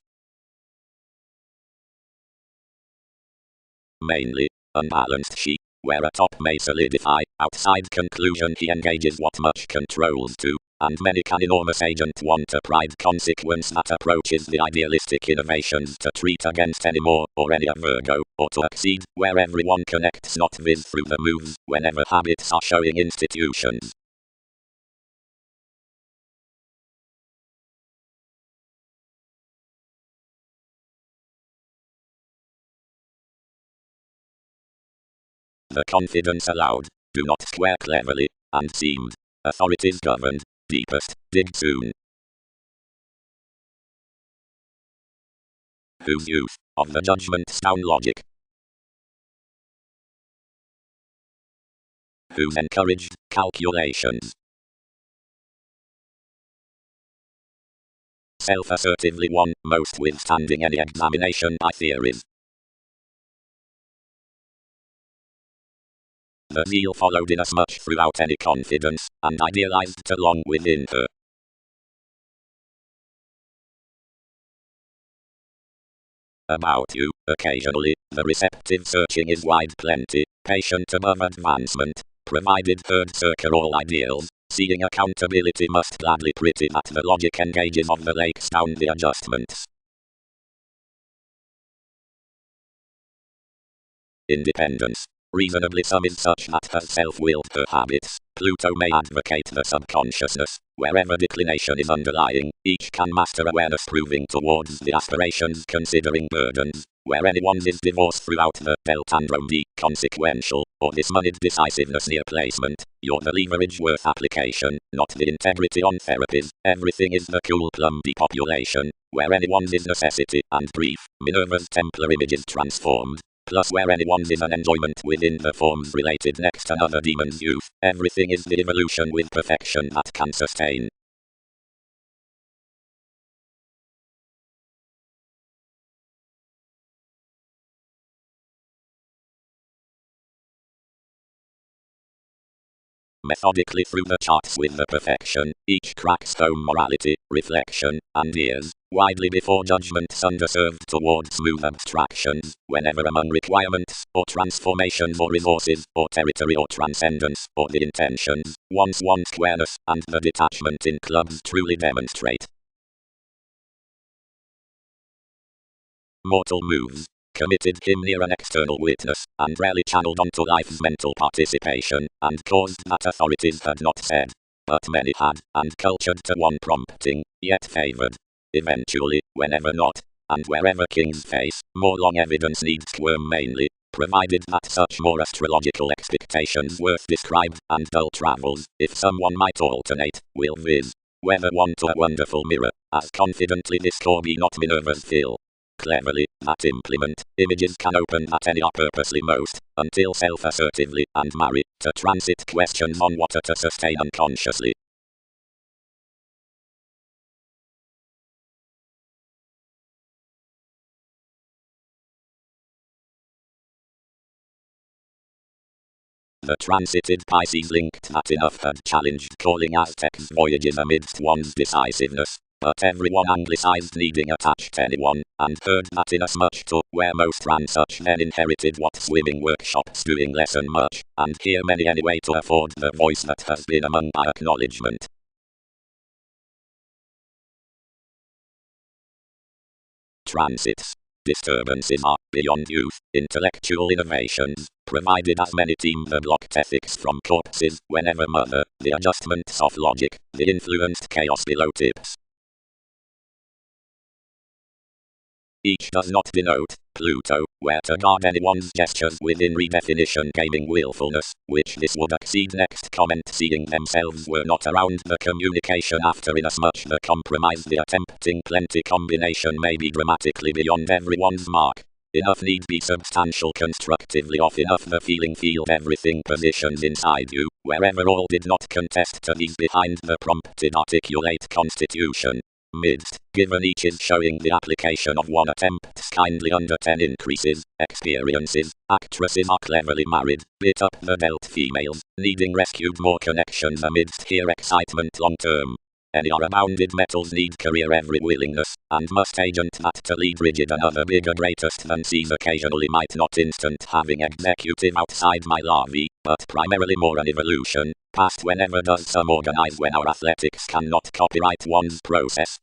Mainly, unbalanced she, where a top may solidify, outside conclusion he engages what much controls to, and many can enormous agent want a pride consequence that approaches the idealistic innovations to treat against any more, or any a Virgo, or to exceed, where everyone connects not viz through the moves, whenever habits are showing institutions. The confidence allowed, do not square cleverly, and seemed, authorities governed, deepest, dig soon. Whose youth, of the judgment sound logic. Whose encouraged, calculations. self-assertively one, most withstanding any examination by theories. The zeal followed inasmuch throughout any confidence, and idealized to long within her. About you, occasionally, the receptive searching is wide plenty, patient above advancement, provided heard circle all ideals, seeing accountability must gladly pretty that the logic engages of the lakes down the adjustments. Independence. Reasonably some is such that has self-willed her habits. Pluto may advocate the subconsciousness. Wherever declination is underlying, each can master awareness proving towards the aspirations considering burdens. Where anyone's is divorce throughout the belt and the consequential, or this moneyed decisiveness near placement, you're the leverage worth application, not the integrity on therapies. Everything is the cool plum depopulation. Where anyone's is necessity and brief, Minerva's Templar image is transformed. Plus where anyone's is an enjoyment within the forms related next another demon's youth, everything is the evolution with perfection that can sustain. Methodically through the charts with the perfection, each cracks home morality, reflection, and ears, widely before judgments underserved toward smooth abstractions, whenever among requirements, or transformations or resources, or territory or transcendence, or the intentions, one's squareness, and the detachment in clubs truly demonstrate. Mortal moves. Committed him near an external witness, and rarely channeled onto life's mental participation, and caused that authorities had not said, but many had, and cultured to one prompting, yet favored. Eventually, whenever not, and wherever kings face, more long evidence needs squirm mainly, provided that such more astrological expectations worth described, and dull travels, if someone might alternate, will viz. Whether one to a wonderful mirror, as confidently discover be not Minerva's fill. Cleverly, that implement, images can open that any are purposely most, until self-assertively, and marry, to transit questions on what are to sustain unconsciously. The transited Pisces linked that enough had challenged calling Aztecs voyages amidst one's decisiveness. But everyone anglicized needing attached anyone, and heard that inasmuch to where most ran such then inherited what swimming workshops doing lesson much, and here many anyway to afford the voice that has been among by acknowledgement. Transits. Disturbances are, beyond youth, intellectual innovations, provided as many team the blocked ethics from corpses, whenever mother, the adjustments of logic, the influenced chaos below tips. Each does not denote, Pluto, where to guard anyone's gestures within redefinition gaming willfulness, which this would exceed next comment seeing themselves were not around the communication after inasmuch the compromise the attempting plenty combination may be dramatically beyond everyone's mark. Enough need be substantial constructively off enough the feeling field everything positions inside you, wherever all did not contest to these behind the prompted articulate constitution. Midst, given each is showing the application of one attempts kindly under 10 increases, experiences, actresses are cleverly married, bit up the dealt females, needing rescued more connections amidst here excitement long term. Any are abounded metals need career every willingness, and must agent that to lead rigid another bigger greatest than sees occasionally might not instant having executive outside my larvae, but primarily more an evolution, past whenever does some organize when our athletics cannot copyright one's process.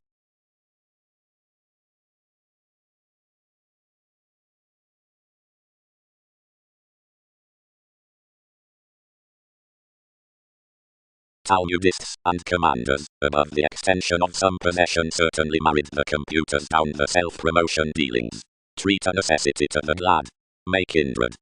Talmudists and commanders, above the extension of some possession certainly married the computers down the self-promotion dealings. Treat a necessity to the glad. Make kindred.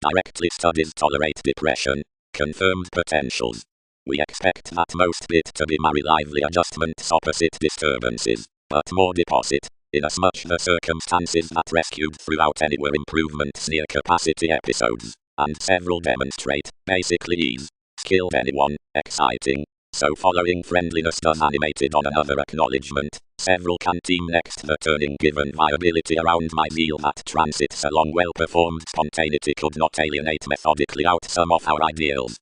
Directly studies tolerate depression. Confirmed potentials. We expect that most bit to be marry lively adjustments opposite disturbances, but more deposit. inasmuch the circumstances that rescued throughout any were improvements near capacity episodes, and several demonstrate, basically ease, skilled anyone, exciting. So following friendliness does animated on another acknowledgement, several can team next the turning given viability around my zeal that transits along well-performed spontaneity could not alienate methodically out some of our ideals.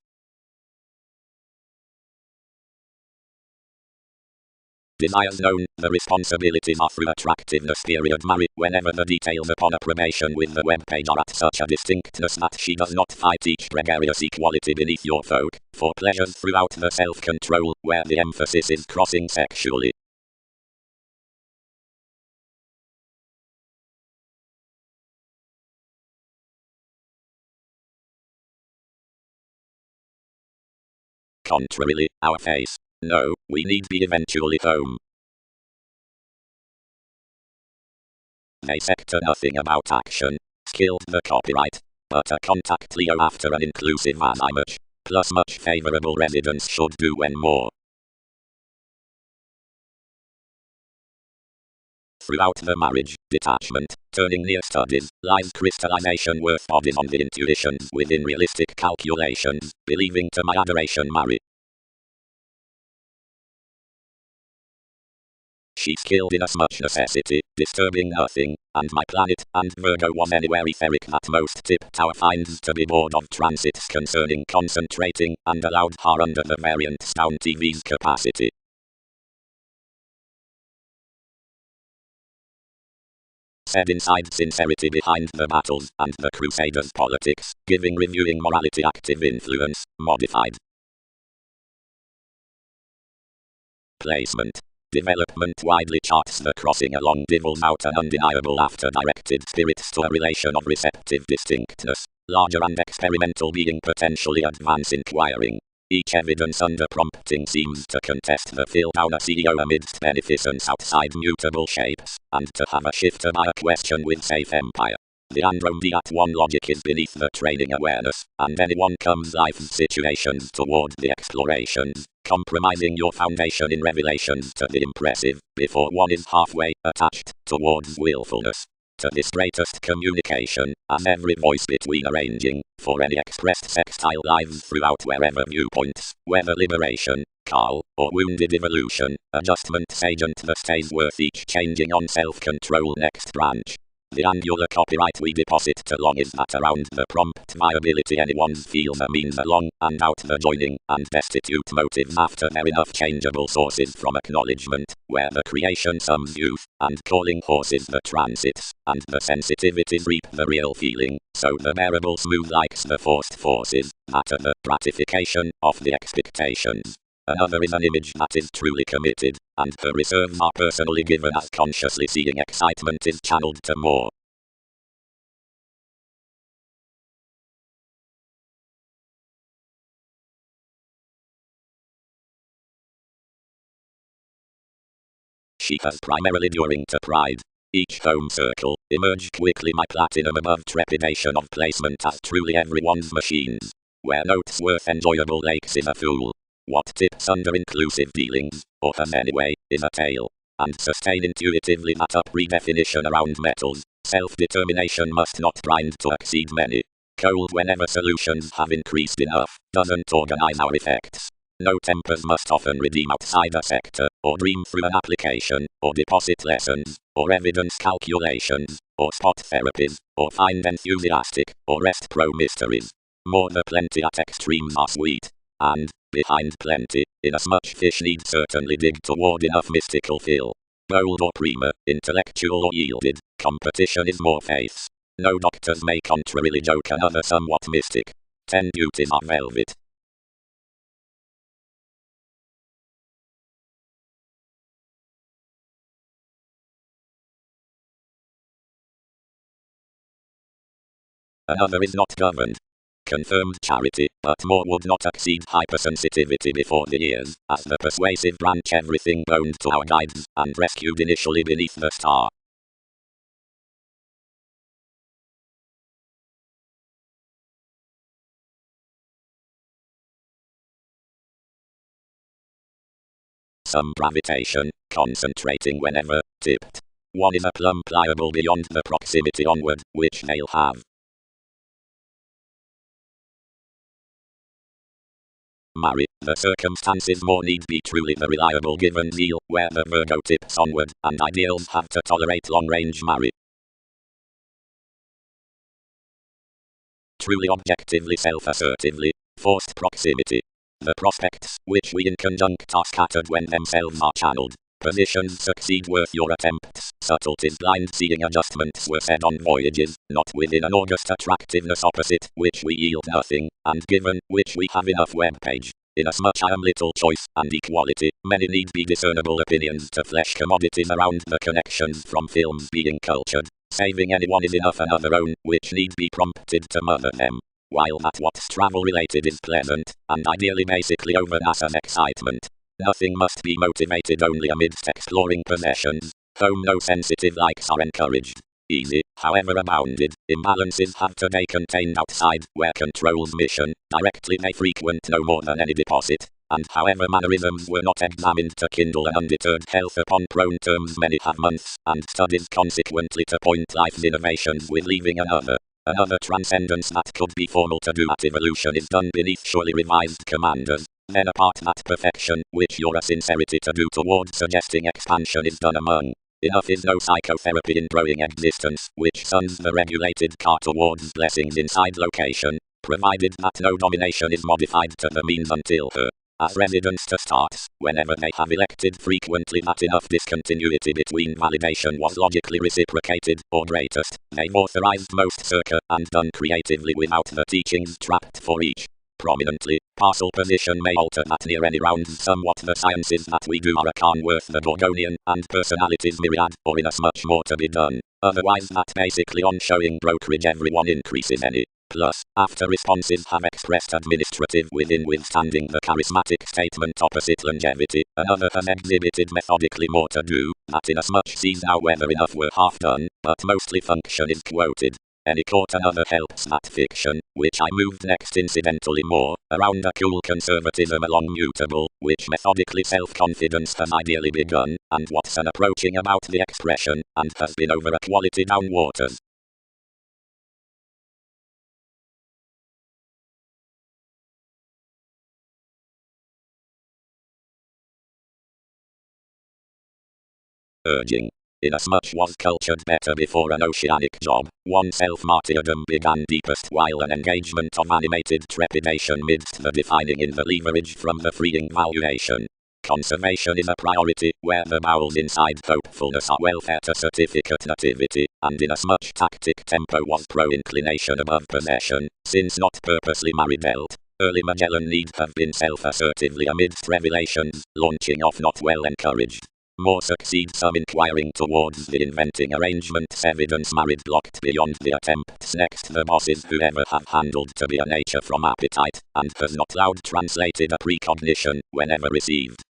Desires known, the responsibilities are through attractiveness period marry, whenever the details upon approbation with the webpage are at such a distinctness that she does not fight each gregarious equality beneath your folk, for pleasures throughout the self-control, where the emphasis is crossing sexually. Contrarily, our face. No, we need be eventually home. They sector nothing about action. Skilled the copyright. But a contact Leo after an inclusive as I much. Plus much favorable residence should do when more. Throughout the marriage, detachment, turning near studies, lies crystallization worth bodies on the intuitions within realistic calculations, believing to my adoration marry. She skilled in as much necessity, disturbing nothing, and my planet, and Virgo was anywhere etheric that most tip tower finds to be bored of transits concerning concentrating, and allowed her under the variant Stown TV's capacity. Said inside sincerity behind the battles, and the crusaders' politics, giving reviewing morality active influence, modified. Placement. Development widely charts the crossing along divils out an undeniable after-directed spirits to a relation of receptive distinctness, larger and experimental being potentially advance inquiring. Each evidence under prompting seems to contest the fill down a CEO amidst beneficence outside mutable shapes, and to have a shifter by a question with safe empire. The Andromedy at one logic is beneath the training awareness, and anyone comes life's situations toward the explorations, compromising your foundation in revelations to the impressive, before one is halfway attached towards willfulness. To this greatest communication, as every voice between arranging, for any expressed sextile lives throughout wherever viewpoints, whether liberation, Carl, or wounded evolution, adjustment agent the stays worth each changing on self-control next branch. The angular copyright we deposit to long is that around the prompt viability anyone's feels a means along, and out the joining, and destitute motives after there enough changeable sources from acknowledgement, where the creation sums youth, and calling horses the transits, and the sensitivities reap the real feeling, so the bearable smooth likes the forced forces, that are the gratification of the expectations. Another is an image that is truly committed, and her reserves are personally given as consciously seeing excitement is channeled to more. She has primarily during to pride. Each home circle, emerged quickly my platinum above trepidation of placement as truly everyone's machines. Where notes worth enjoyable lakes is a fool. What tips under inclusive dealings, or has anyway, is a tale. And sustain intuitively that up redefinition around metals, self-determination must not grind to exceed many. Cold whenever solutions have increased enough, doesn't organize our effects. No tempers must often redeem outside a sector, or dream through an application, or deposit lessons, or evidence calculations, or spot therapies, or find enthusiastic, or rest pro mysteries. More the plenty at extremes are sweet. And, behind plenty, inasmuch fish need certainly dig toward enough mystical fill. Bold or prima, intellectual or yielded, competition is more faiths. No doctors may contrarily joke another somewhat mystic. 10 beauties are velvet. Another is not governed. Confirmed charity, but more would not exceed hypersensitivity before the ears, as the persuasive branch everything boned to our guides, and rescued initially beneath the star. Some gravitation, concentrating whenever, tipped. One is a plum pliable beyond the proximity onward, which they'll have. Marry. The circumstances more need be truly the reliable given zeal, where the Virgo tips onward, and ideals have to tolerate long-range marry. Truly objectively self-assertively, forced proximity. The prospects, which we in conjunct are scattered when themselves are channeled. Positions succeed worth your attempts. Subtleties blind-seeing adjustments were said on voyages, not within an august attractiveness opposite, which we yield nothing, and given, which we have enough WEBPAGE. Inasmuch I am little choice and equality, many need be discernible opinions to flesh commodities around the connections from films being cultured. Saving anyone is enough another own, which need be prompted to mother them. While that what's travel related is pleasant, and ideally basically over NASA's excitement. Nothing must be motivated only amidst exploring possessions. Home no sensitive likes are encouraged. Easy, however abounded, imbalances have to be contained outside, where control's mission, directly may frequent no more than any deposit. And however mannerisms were not examined to kindle an undeterred health upon prone terms many have months, and studies consequently to point life's innovations with leaving another transcendence that could be formal to do at evolution is done beneath surely revised commanders. Then apart that perfection, which you're a sincerity to do towards suggesting expansion is done among. Enough is no psychotherapy in growing existence, which suns the regulated car towards blessings inside location, provided that no domination is modified to the means until her. As residence to starts, whenever they have elected frequently that enough discontinuity between validation was logically reciprocated, or greatest, they've authorized most circa, and done creatively without the teachings trapped for each. Prominently, parcel position may alter that near any rounds somewhat the sciences that we do are a can worth the Gorgonian, and personalities myriad, or inasmuch more to be done. Otherwise that basically on showing brokerage everyone increases any. Plus, after responses have expressed administrative within withstanding the charismatic statement opposite longevity, another has exhibited methodically more to do, that inasmuch sees now whether enough were half done, but mostly function is quoted. Any court another helps that fiction, which I moved next incidentally more, around a cool conservatism along mutable, which methodically self-confidence has ideally begun, and what's an approaching about the expression, and has been over a quality down waters. Urging. Inasmuch was cultured better before an oceanic job, one self-martyrdom began deepest while an engagement of animated trepidation midst the defining in the leverage from the freeing valuation. Conservation is a priority, where the bowels inside hopefulness are welfare to certificate nativity, and inasmuch tactic tempo was pro-inclination above possession, since not purposely married dealt. Early Magellan need have been self-assertively amidst revelations, launching off not well encouraged. More succeed some inquiring towards the inventing arrangements evidence married blocked beyond the attempts next the bosses whoever have handled to be a nature from appetite, and has not loud translated a precognition, whenever received.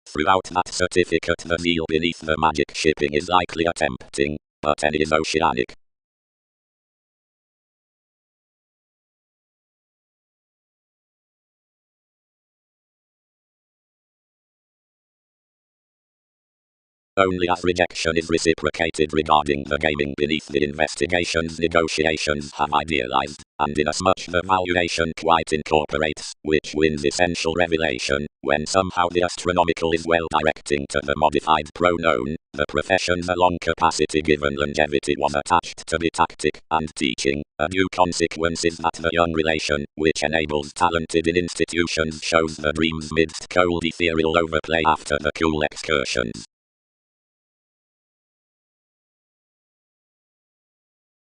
Throughout that certificate the zeal beneath the magic shipping is likely attempting, but any is oceanic. Only as rejection is reciprocated regarding the gaming beneath the investigations negotiations have idealized, and inasmuch the valuation quite incorporates, which wins essential revelation, when somehow the astronomical is well directing to the modified pronoun, the profession's along capacity given longevity was attached to the tactic and teaching. A due consequence is that the young relation, which enables talented in institutions shows the dreams midst cold ethereal overplay after the cool excursions.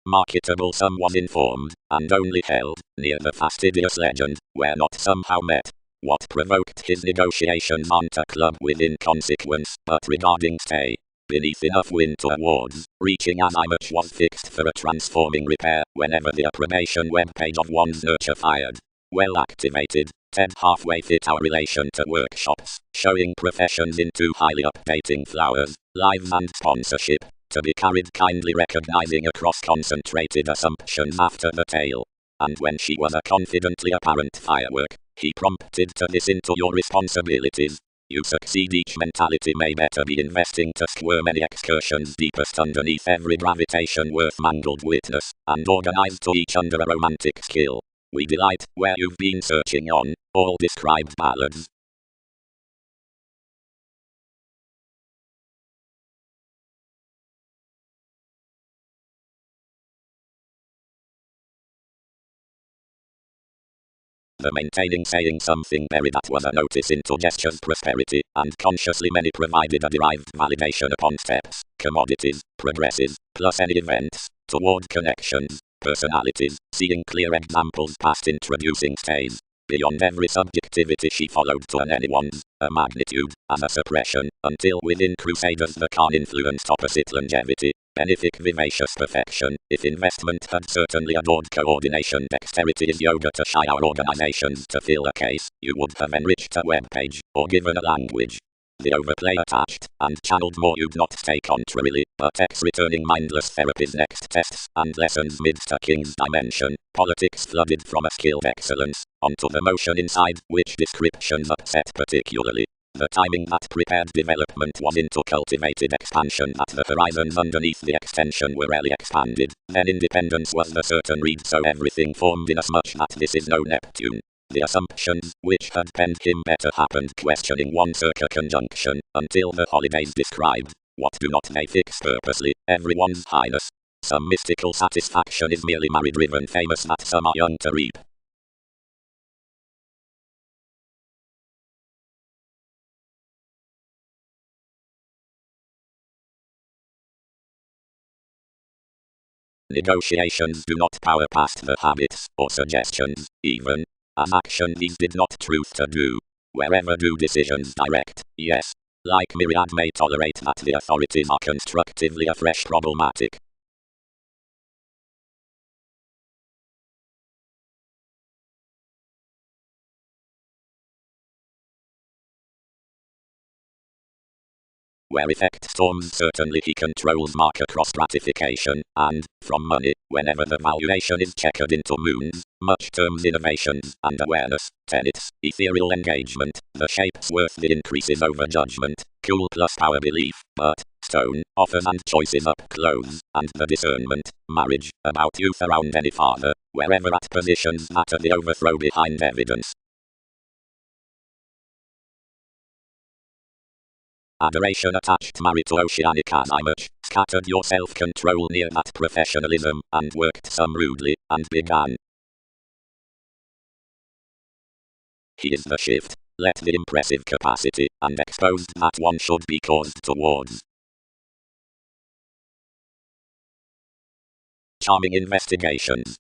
Marketable some was informed, and only held, near the fastidious legend, where not somehow met. What provoked his negotiations aren't a club within consequence, but regarding stay. Beneath enough wind towards, reaching as I much was fixed for a transforming repair, whenever the approbation webpage of one's nurture fired. Well activated, TED halfway fit our relation to workshops, showing professions into highly updating flowers, lives and sponsorship. To be carried kindly recognizing across concentrated assumptions after the tale. And when she was a confidently apparent firework, he prompted to this into your responsibilities. You succeed. Each mentality may better be investing to square many excursions deepest underneath every gravitation worth mangled witness, and organized to each under a romantic skill. We delight where you've been searching on all described ballads. The maintaining saying something buried that was a notice into gestures prosperity, and consciously many provided a derived validation upon steps, commodities, progresses, plus any events, toward connections, personalities, seeing clear examples past introducing stays. Beyond every subjectivity she followed to an anyone's, a magnitude, as a suppression, until within Crusaders the Khan influenced opposite longevity, benefic vivacious perfection. If investment had certainly adored coordination, dexterity is yoga to shy our organizations to fill a case, you would have enriched a web page, or given a language. The overplay attached, and channeled more you'd not stay contrarily, but returning mindless therapies next tests, and lessons midst a king's dimension, politics flooded from a skilled excellence, onto the motion inside, which descriptions upset particularly. The timing that prepared development was into cultivated expansion that the horizons underneath the extension were rarely expanded, then independence was the certain read so everything formed inasmuch that this is no Neptune. The assumptions, which had penned him better happened questioning one circa conjunction, until the holidays described. What do not they fix purposely, everyone's highness? Some mystical satisfaction is merely married-driven famous that some are young to reap. Negotiations do not power past the habits, or suggestions, even as action these did not truth to do. Wherever do decisions direct, yes. Like myriad may tolerate that the authorities are constructively afresh problematic. Where effect storms certainly he controls mark across gratification, and, from money, whenever the valuation is checkered into moons, much terms innovations, and awareness, tenets, ethereal engagement, the shape's worth the increases over judgment, cool plus power belief, but, stone, offers and choices up close, and the discernment, marriage, about youth around any father, wherever at positions that are the overthrow behind evidence. Adoration attached married to oceanic as I much scattered your self-control near that professionalism, and worked some rudely, and began. He is the shift, let the impressive capacity, and exposed that one should be caused towards. Charming investigations.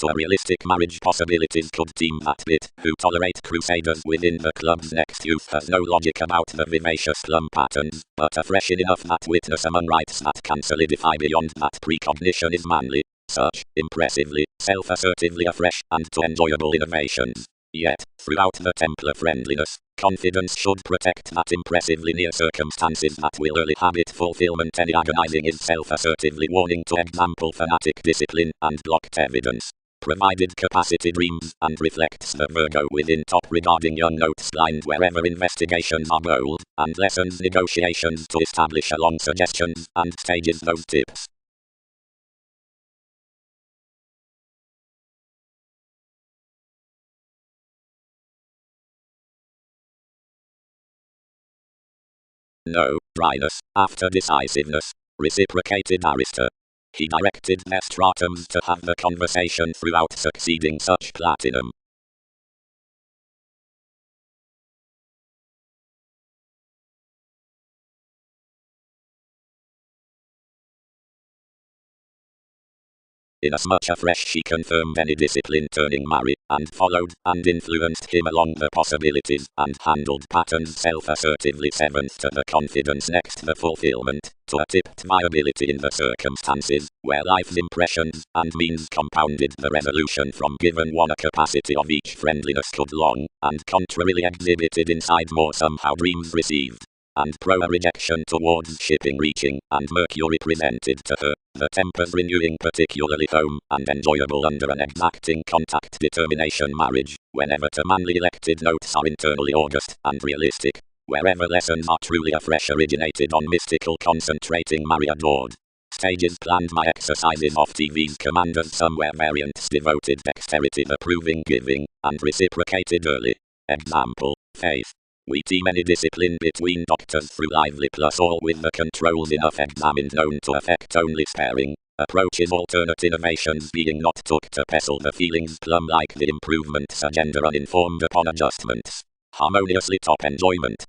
To a realistic marriage possibilities could team that bit, who tolerate crusaders within the club's next youth has no logic about the vivacious plum patterns, but are fresh enough that witness among rites that can solidify beyond that precognition is manly, such, impressively, self-assertively afresh, and to enjoyable innovations. Yet, throughout the Templar friendliness, confidence should protect that impressively near circumstances that will early habit fulfillment any agonizing is self-assertively warning to example fanatic discipline and blocked evidence. Provided capacity dreams and reflects the Virgo within top regarding young notes blind wherever investigations are bold, and lessons negotiations to establish along suggestions and stages those tips. No, dryness, after decisiveness, reciprocated Arista. He directed their stratums to have the conversation throughout succeeding such platinum. Inasmuch afresh she confirmed any discipline turning marry, and followed, and influenced him along the possibilities, and handled patterns self-assertively seventh to the confidence next the fulfillment, to a tipped viability in the circumstances, where life's impressions, and means compounded the resolution from given one a capacity of each friendliness could long, and contrarily exhibited inside more somehow dreams received. and pro a rejection towards shipping reaching, and Mercury presented to her the tempers renewing particularly home and enjoyable under an exacting contact determination marriage, whenever to manly elected notes are internally august and realistic, wherever lessons are truly afresh originated on mystical concentrating Mary adored. Stages planned my exercises off TV's commanders somewhere variants devoted dexterity approving giving, and reciprocated early. Example, faith. We team any discipline between doctors through lively plus all with the controls enough examined known to affect only sparing. Approaches alternate innovations being not took to pestle the feelings plumb like the improvements agenda uninformed upon adjustments. Harmoniously top enjoyment.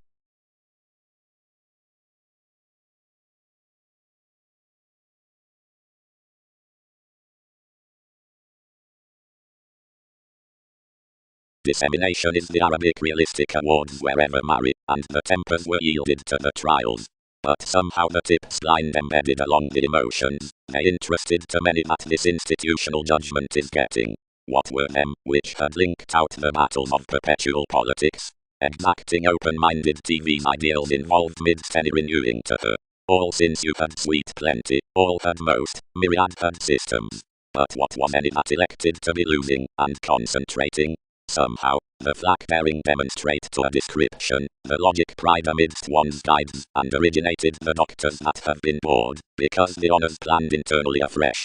Dissemination is the Arabic realistic awards wherever marry, and the tempers were yielded to the trials. But somehow the tips blind embedded along the emotions, they interested to many that this institutional judgment is getting. What were them, which had linked out the battles of perpetual politics? Exacting open-minded TV's ideals involved midst any renewing to her. All since you had sweet plenty, all had most, myriad had systems. But what was any that elected to be losing, and concentrating? Somehow, the flack bearing demonstrate to a description, the logic pride amidst one's guides, and originated the doctors that have been bored, because the honors planned internally afresh.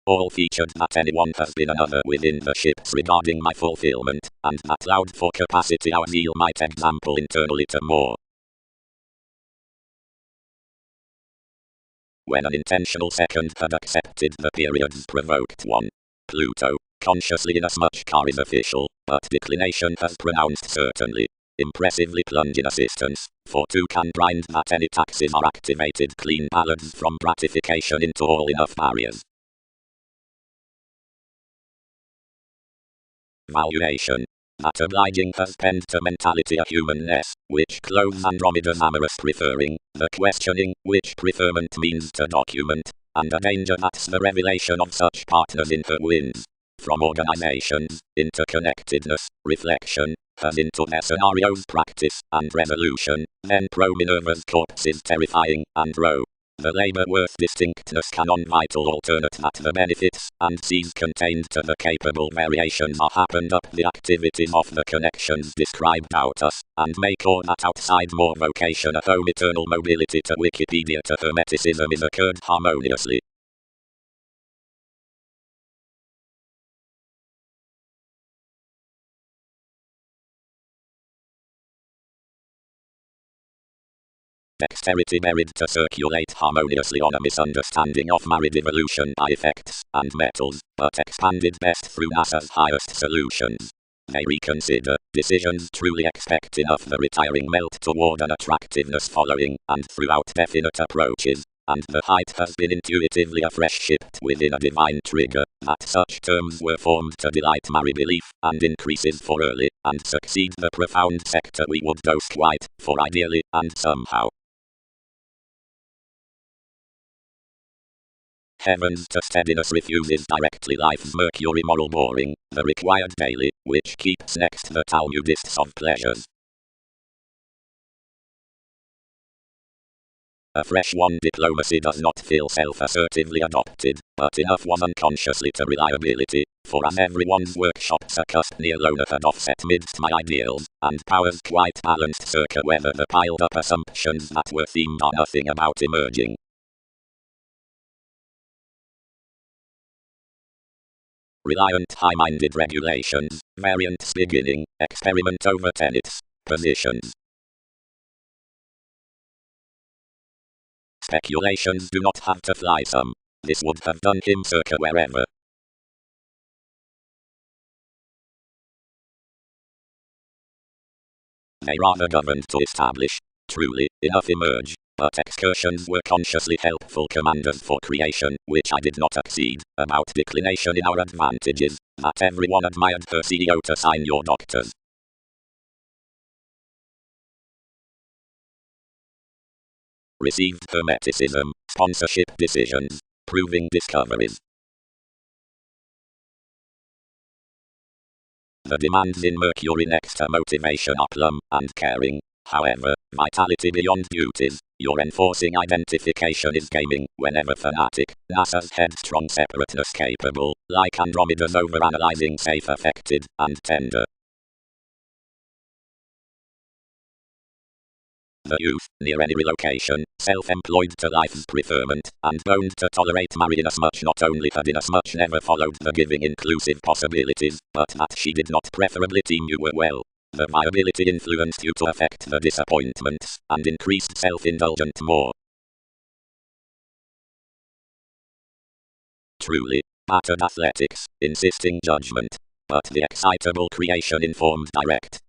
All featured that anyone has been another within the ships regarding my fulfillment, and that loud for capacity our zeal might example internally to more. When an intentional second had accepted the periods provoked one. Pluto, consciously inasmuch car is official, but declination has pronounced certainly. Impressively plunge in assistance, for two can grind that any taxes are activated clean balance from gratification into all enough barriers. Valuation. That obliging has penned to mentality a humanness, which clothes Andromeda's amorous preferring, the questioning, which preferment means to document, and a danger that's the revelation of such partners in her wins. From organizations, interconnectedness, reflection, has into their scenarios practice, and resolution, then pro-Minerva's corpse is terrifying, and row. The labor worth distinctness canon vital alternate that the benefits and C's contained to the capable variations are happened up the activities of the connections described out us, and make all that outside more vocation a home eternal mobility to Wikipedia to Hermeticism is occurred harmoniously. Dexterity buried to circulate harmoniously on a misunderstanding of married evolution by effects and metals, but expanded best through NASA's highest solutions. They reconsider decisions truly expecting of the retiring melt toward an attractiveness following, and throughout definite approaches, and the height has been intuitively afresh shipped within a divine trigger, that such terms were formed to delight marry belief, and increases for early, and succeed the profound sector we would dose quite, for ideally, and somehow. Heavens to steadiness refuses directly life's Mercury moral boring, the required daily, which keeps next the Talmudists of pleasures. A fresh one diplomacy does not feel self-assertively adopted, but enough was unconsciously to reliability, for as everyone's workshops a cusp near loner had offset midst my ideals, and powers quite balanced circa whether the piled up assumptions that were themed are nothing about emerging. Reliant high-minded regulations, variants beginning, experiment over tenets, positions. Speculations do not have to fly some. This would have done him circa wherever. They rather governed to establish. Truly, enough emerge. But excursions were consciously helpful commanders for creation, which I did not exceed, about declination in our advantages, that everyone admired her CEO to sign your doctors. Received Hermeticism, sponsorship decisions, proving discoveries. The demands in Mercury next to motivation are plumb and caring. However, vitality beyond duties, your enforcing identification is gaming, whenever fanatic, NASA's headstrong separateness capable, like Andromeda's overanalyzing safe affected, and tender. The youth, near any relocation, self-employed to life's preferment, and bound to tolerate marry inasmuch not only had inasmuch never followed the giving inclusive possibilities, but that she did not preferably deem you were well. The viability influenced you to affect the disappointments, and increased self-indulgent more. Truly, battered athletics, insisting judgment, but the excitable creation informed direct.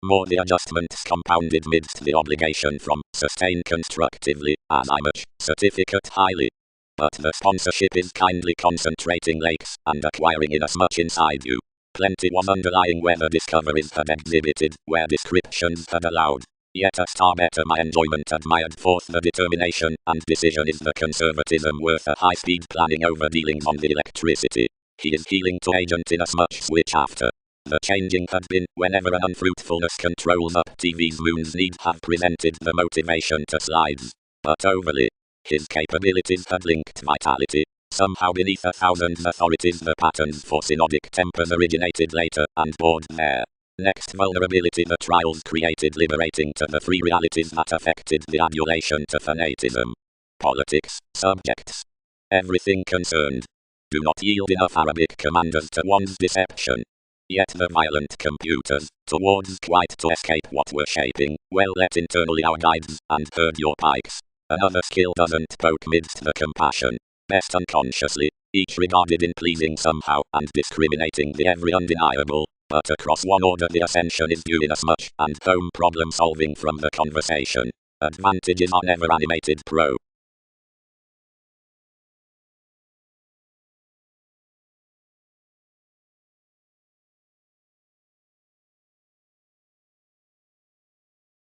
More the adjustments compounded midst the obligation from sustain constructively, as I much, certificate highly. But the sponsorship is kindly concentrating lakes and acquiring inasmuch inside you. Plenty was underlying where the discoveries had exhibited, where descriptions had allowed. Yet a star better my enjoyment admired forth the determination and decision is the conservatism worth a high-speed planning over dealings on the electricity. He is healing to agent inasmuch switch after. The changing had been, whenever an unfruitfulness controls up TV's moons need have presented the motivation to slides. But overly, his capabilities had linked vitality. Somehow beneath 1,000 authorities the patterns for synodic tempers originated later and bored there. Next vulnerability the trials created liberating to the free realities that affected the adulation to fanatism. Politics, subjects. Everything concerned. Do not yield enough Arabic commanders to one's deception. Yet the violent computers, towards quite to escape what we're shaping, well let internally our guides, and herd your pikes. Another skill doesn't poke midst the compassion. Best unconsciously, each regarded in pleasing somehow, and discriminating the every undeniable, but across one order the ascension is due inasmuch, and home problem solving from the conversation. Advantages are never animated pro.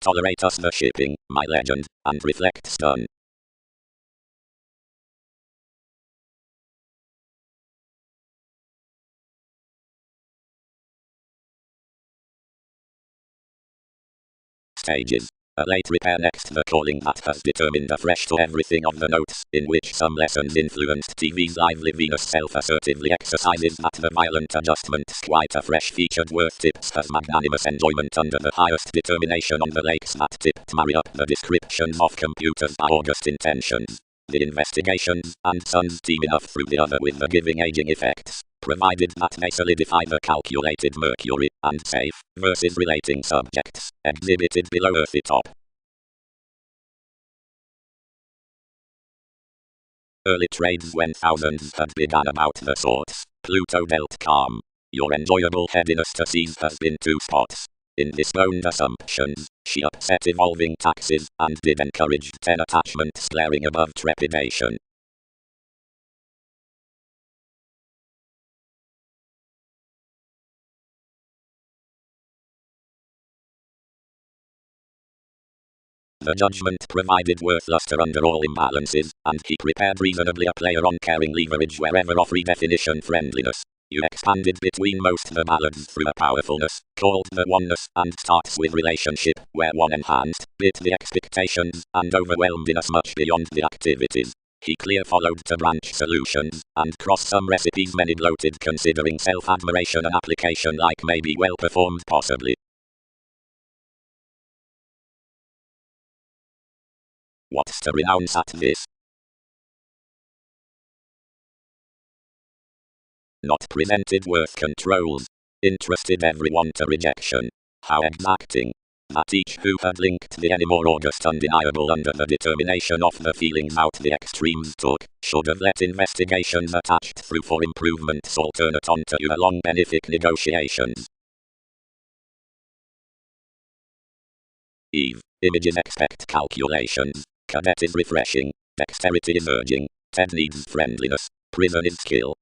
Tolerate us the shipping, my legend, and reflect stun. Stages. A late repair next the calling that has determined afresh to everything of the notes, in which some lessons influenced TV's lively Venus self-assertively exercises that the violent adjustments quite a fresh featured worth tips has magnanimous enjoyment under the highest determination on the lakes that tipped marry up the descriptions of computers by August intentions. The investigations, and suns team enough through the other with the giving aging effects, provided that they solidify the calculated Mercury, and safe, versus relating subjects, exhibited below earthy top. Early trades when thousands had begun about the sorts, Pluto dealt calm. Your enjoyable headiness to seize has been 2 spots. In his own assumptions, she upset evolving taxes, and did encourage 10 attachments glaring above trepidation. The judgment provided worth luster under all imbalances, and he prepared reasonably a player on caring leverage wherever of redefinition friendliness. You expanded between most the ballads through a powerfulness, called the oneness, and starts with relationship, where one enhanced, bit the expectations, and overwhelmed inasmuch beyond the activities. He clear followed to branch solutions, and cross some recipes many gloated considering self-admiration an application like may be well performed possibly. What's to renounce at this? Not presented worth controls. Interested everyone to rejection. How exacting. That each who had linked the any more August undeniable under the determination of the feelings out the extremes took, should have let investigations attached through for improvements alternate on to you along benefic negotiations. Eve. Images expect calculations. Cadet is refreshing. Dexterity is urging. Ted needs friendliness. Prison is skill.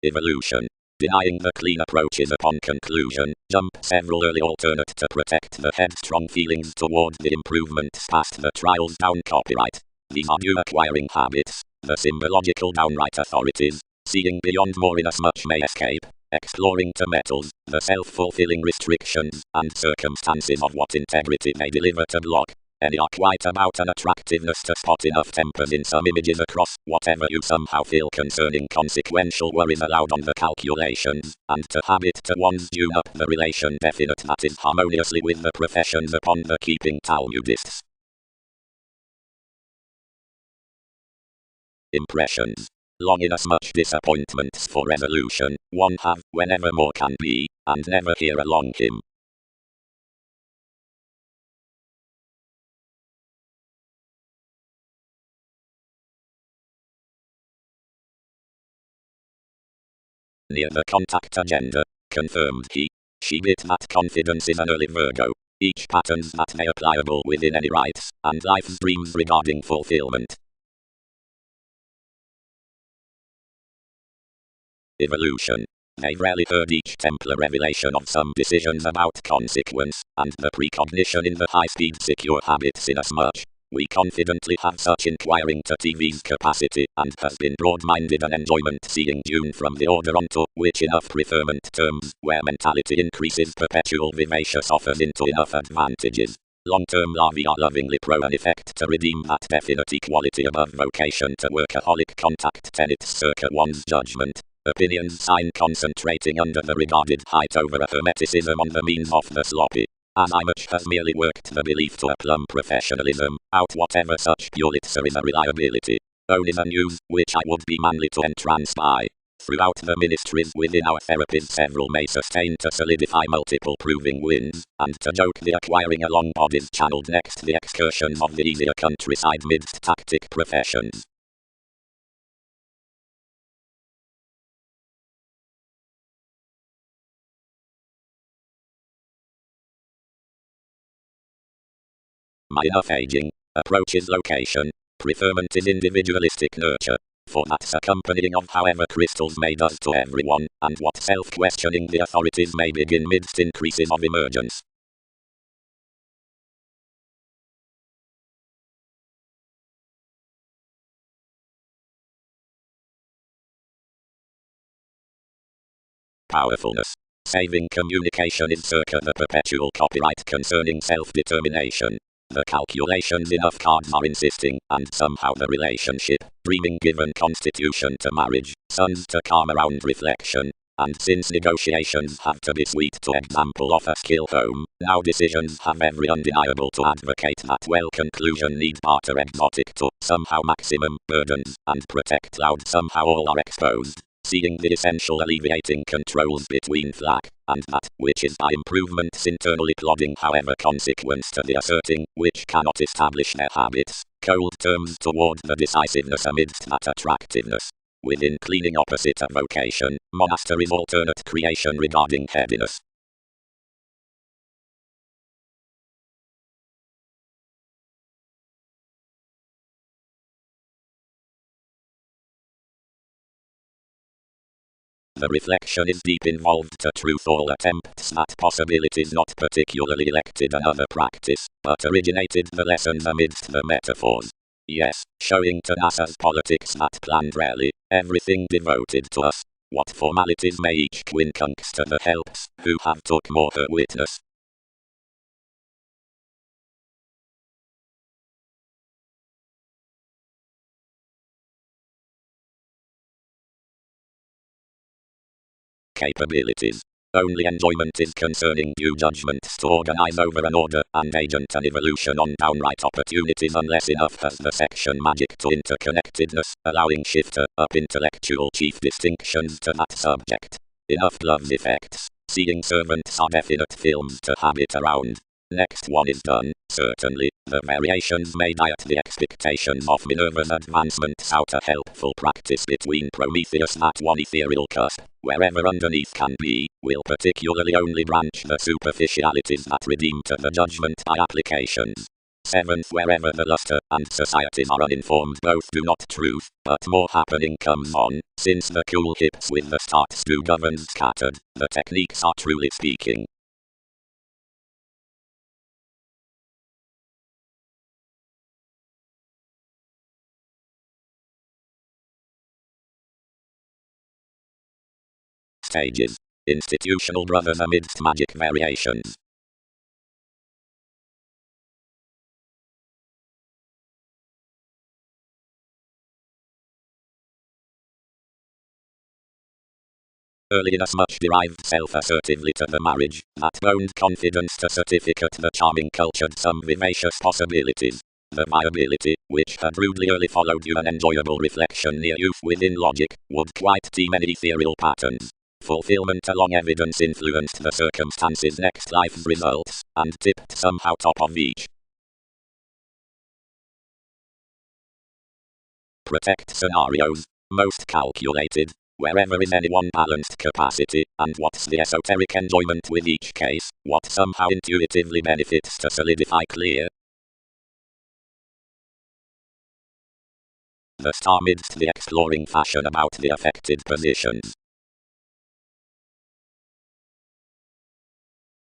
Evolution. Denying the clean approaches upon conclusion, jump several early alternate to protect the headstrong feelings toward the improvements past the trials down copyright. These are new acquiring habits, the symbological downright authorities, seeing beyond more inasmuch may escape, exploring to metals, the self-fulfilling restrictions and circumstances of what integrity may deliver to block. Any are quite about an attractiveness to spot enough tempers in some images across whatever you somehow feel concerning consequential worries allowed on the calculations, and to habit to one's tune up the relation definite that is harmoniously with the professions upon the keeping Talmudists. Impressions. Long inasmuch disappointments for resolution, one have, whenever more can be, and never hear along him. Near the contact agenda, confirmed he. She bit that confidence is an early Virgo. Each patterns that may applicable within any rights, and life's dreams regarding fulfillment. Evolution. They rarely heard each Templar revelation of some decisions about consequence, and the precognition in the high-speed secure habits inasmuch. We confidently have such inquiring to TV's capacity, and has been broad-minded an enjoyment seeing Dune from the order onto which enough preferment terms, where mentality increases perpetual vivacious offers into enough advantages. Long-term larvae are lovingly pro an effect to redeem that definite equality above vocation to workaholic contact tenets circa one's judgment. Opinions sign concentrating under the regarded height over a hermeticism on the means of the sloppy. As I much has merely worked the belief to a plumb professionalism, out whatever such pulitzer is a reliability. Only the news, which I would be manly to entrance by. Throughout the ministries within our therapies several may sustain to solidify multiple proving wins, and to joke the acquiring along bodies channeled next the excursions of the easier countryside midst tactic professions. My enough aging, approaches location, preferment is individualistic nurture, for that's accompanying of however crystals may does to everyone, and what self-questioning the authorities may begin midst increases of emergence. Powerfulness. Saving communication is circa the perpetual copyright concerning self-determination. The calculations enough cards are insisting, and somehow the relationship, dreaming given constitution to marriage, sons to calm around reflection. And since negotiations have to be sweet to example of a skill home, now decisions have every undeniable to advocate that well conclusion need barter exotic to somehow maximum burdens, and protect loud somehow all are exposed. Seeing the essential alleviating controls between flack, and that, which is by improvements internally plodding however consequence to the asserting, which cannot establish their habits, cold terms toward the decisiveness amidst that attractiveness. Within cleaning opposite a vocation, monastery's alternate creation regarding headiness. The reflection is deep involved to truth all attempts at possibilities not particularly elected another practice, but originated the lessons amidst the metaphors. Yes, showing to NASA's politics that planned rarely, everything devoted to us. What formalities may each quincunx to the helps, who have took more her witness. Capabilities. Only enjoyment is concerning due judgments to organize over an order and agent an evolution on downright opportunities unless enough has the section magic to interconnectedness, allowing shifter up intellectual chief distinctions to that subject. Enough gloves effects. Seeing servants are definite films to habit around. Next one is done, certainly, the variations may diet the expectations of Minerva's advancements out a helpful practice between Prometheus that one ethereal cusp, wherever underneath can be, will particularly only branch the superficialities that redeem to the judgment by applications. 7th, wherever the luster and societies are uninformed, both do not truth, but more happening comes on, since the cool hips with the starts do govern scattered, the techniques are truly speaking. Stages. Institutional brothers amidst magic variations. Earliness much derived self-assertively to the marriage, that boned confidence to certificate the charming cultured some vivacious possibilities. The viability, which had rudely early followed you an enjoyable reflection near youth within logic, would quite too many ethereal patterns. Fulfillment along evidence influenced the circumstances next life's results, and tipped somehow top of each. Protect scenarios, most calculated, wherever is any one balanced capacity, and what's the esoteric enjoyment with each case, what somehow intuitively benefits to solidify clear. The star midst the exploring fashion about the affected positions.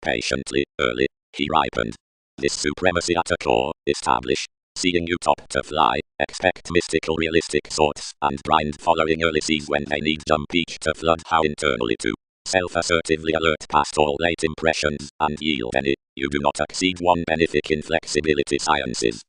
Patiently, early, he ripened. This supremacy at a core, establish. Seeing you top to fly, expect mystical realistic sorts, and blind following early seas when they need jump each to flood how internally to. Self-assertively alert past all late impressions, and yield any, you do not exceed one benefic in flexibility sciences.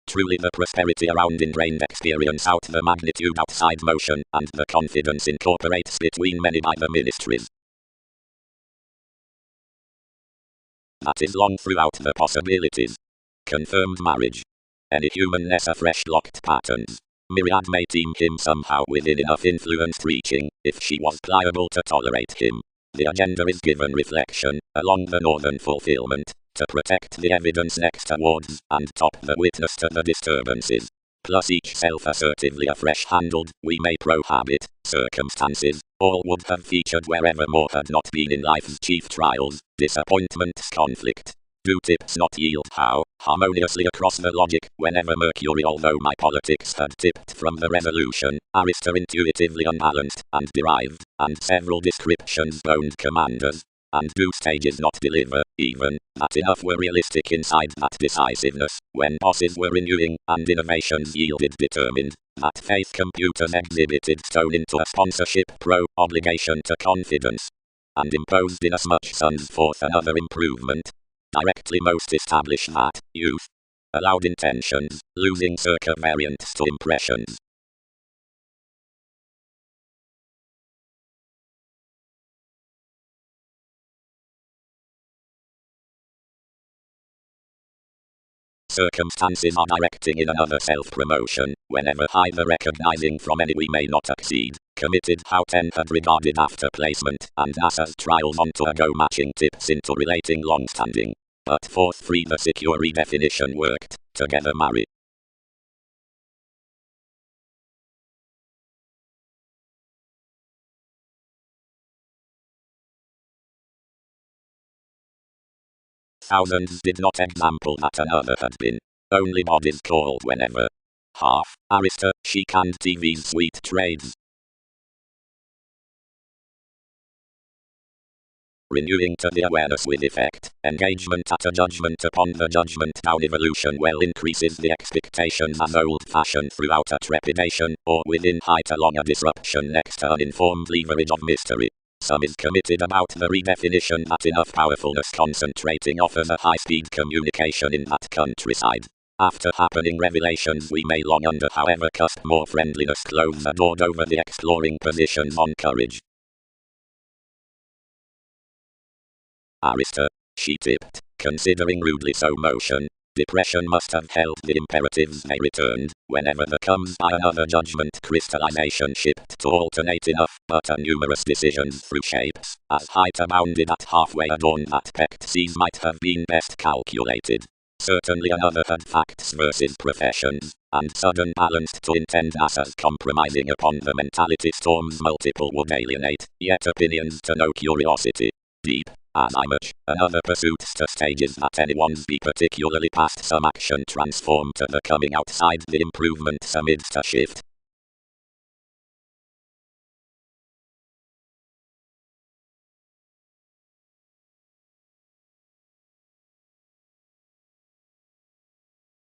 Truly the prosperity around ingrained experience out the magnitude outside motion, and the confidence incorporates between many by the ministries. That is long throughout the possibilities. Confirmed marriage. Any humanness afresh locked patterns. Myriad may deem him somehow within enough influence reaching, if she was pliable to tolerate him. The agenda is given reflection, along the northern fulfillment, to protect the evidence next towards, and top the witness to the disturbances. Plus each self-assertively afresh handled, we may prohabit, circumstances, all would have featured wherever more had not been in life's chief trials, disappointments, conflict. Do tips not yield how, harmoniously across the logic, whenever Mercury, although my politics had tipped from the resolution, Arista intuitively unbalanced, and derived, and several descriptions boned commanders. And do stages not deliver, even, that enough were realistic inside that decisiveness, when bosses were renewing, and innovations yielded determined, that faith computers exhibited stone into a sponsorship obligation to confidence, and imposed inasmuch sons forth another improvement. Directly most establish that, youth, allowed intentions, losing circumvariants to impressions. Circumstances are directing in another self-promotion, whenever high the recognizing from any we may not exceed, committed how 10 had regarded after placement, and NASA's trials onto a go matching tips into relating long-standing. But fourth 3 the secure redefinition worked, together marry. Thousands did not example that another had been. Only bodies called whenever. Half, Arista, chic and TV's sweet trades. Renewing to the awareness with effect, engagement at a judgment upon the judgment down evolution well increases the expectations as old-fashioned throughout a trepidation, or within height along a disruption next to uninformed leverage of mystery. Some is committed about the redefinition that enough powerfulness concentrating offers a high-speed communication in that countryside. After happening revelations we may long under however cusp more friendliness clothes adored over the exploring positions on courage. Arista, she tipped, considering rudely so motion. Depression must have held the imperatives they returned, whenever there comes by another judgment crystallization shipped to alternate enough, but a numerous decisions through shapes, as height abounded at halfway adorned that pecked seas might have been best calculated. Certainly another had facts versus professions, and sudden balance to intend as compromising upon the mentality storms multiple would alienate, yet opinions to no curiosity. Deep, as I much, another pursuits to stages that anyone's be particularly past some action transform to the coming outside the improvements amidst a shift.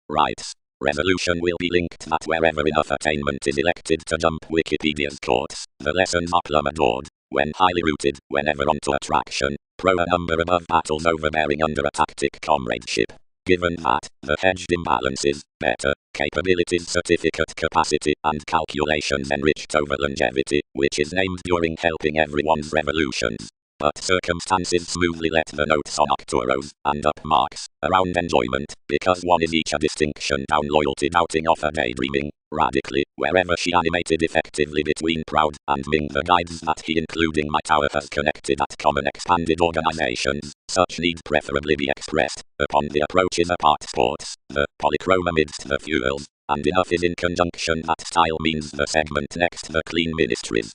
Writes. Resolution will be linked that wherever enough attainment is elected to jump Wikipedia's courts, the lessons are plumb adored. When highly rooted, whenever onto attraction, pro a number above battles overbearing under a tactic comradeship. Given that, the hedged imbalances, better, capabilities certificate capacity, and calculations enriched over longevity, which is named during helping everyone's revolutions. But circumstances smoothly let the notes on Octoros, and up marks, around enjoyment, because one is each a distinction down loyalty doubting off a daydreaming, radically, wherever she animated effectively between proud and ming the guides that he including my tower has connected at common expanded organizations, such need preferably be expressed, upon the approaches apart sports, the polychrome amidst the fuels, and enough is in conjunction that style means the segment next the clean ministries.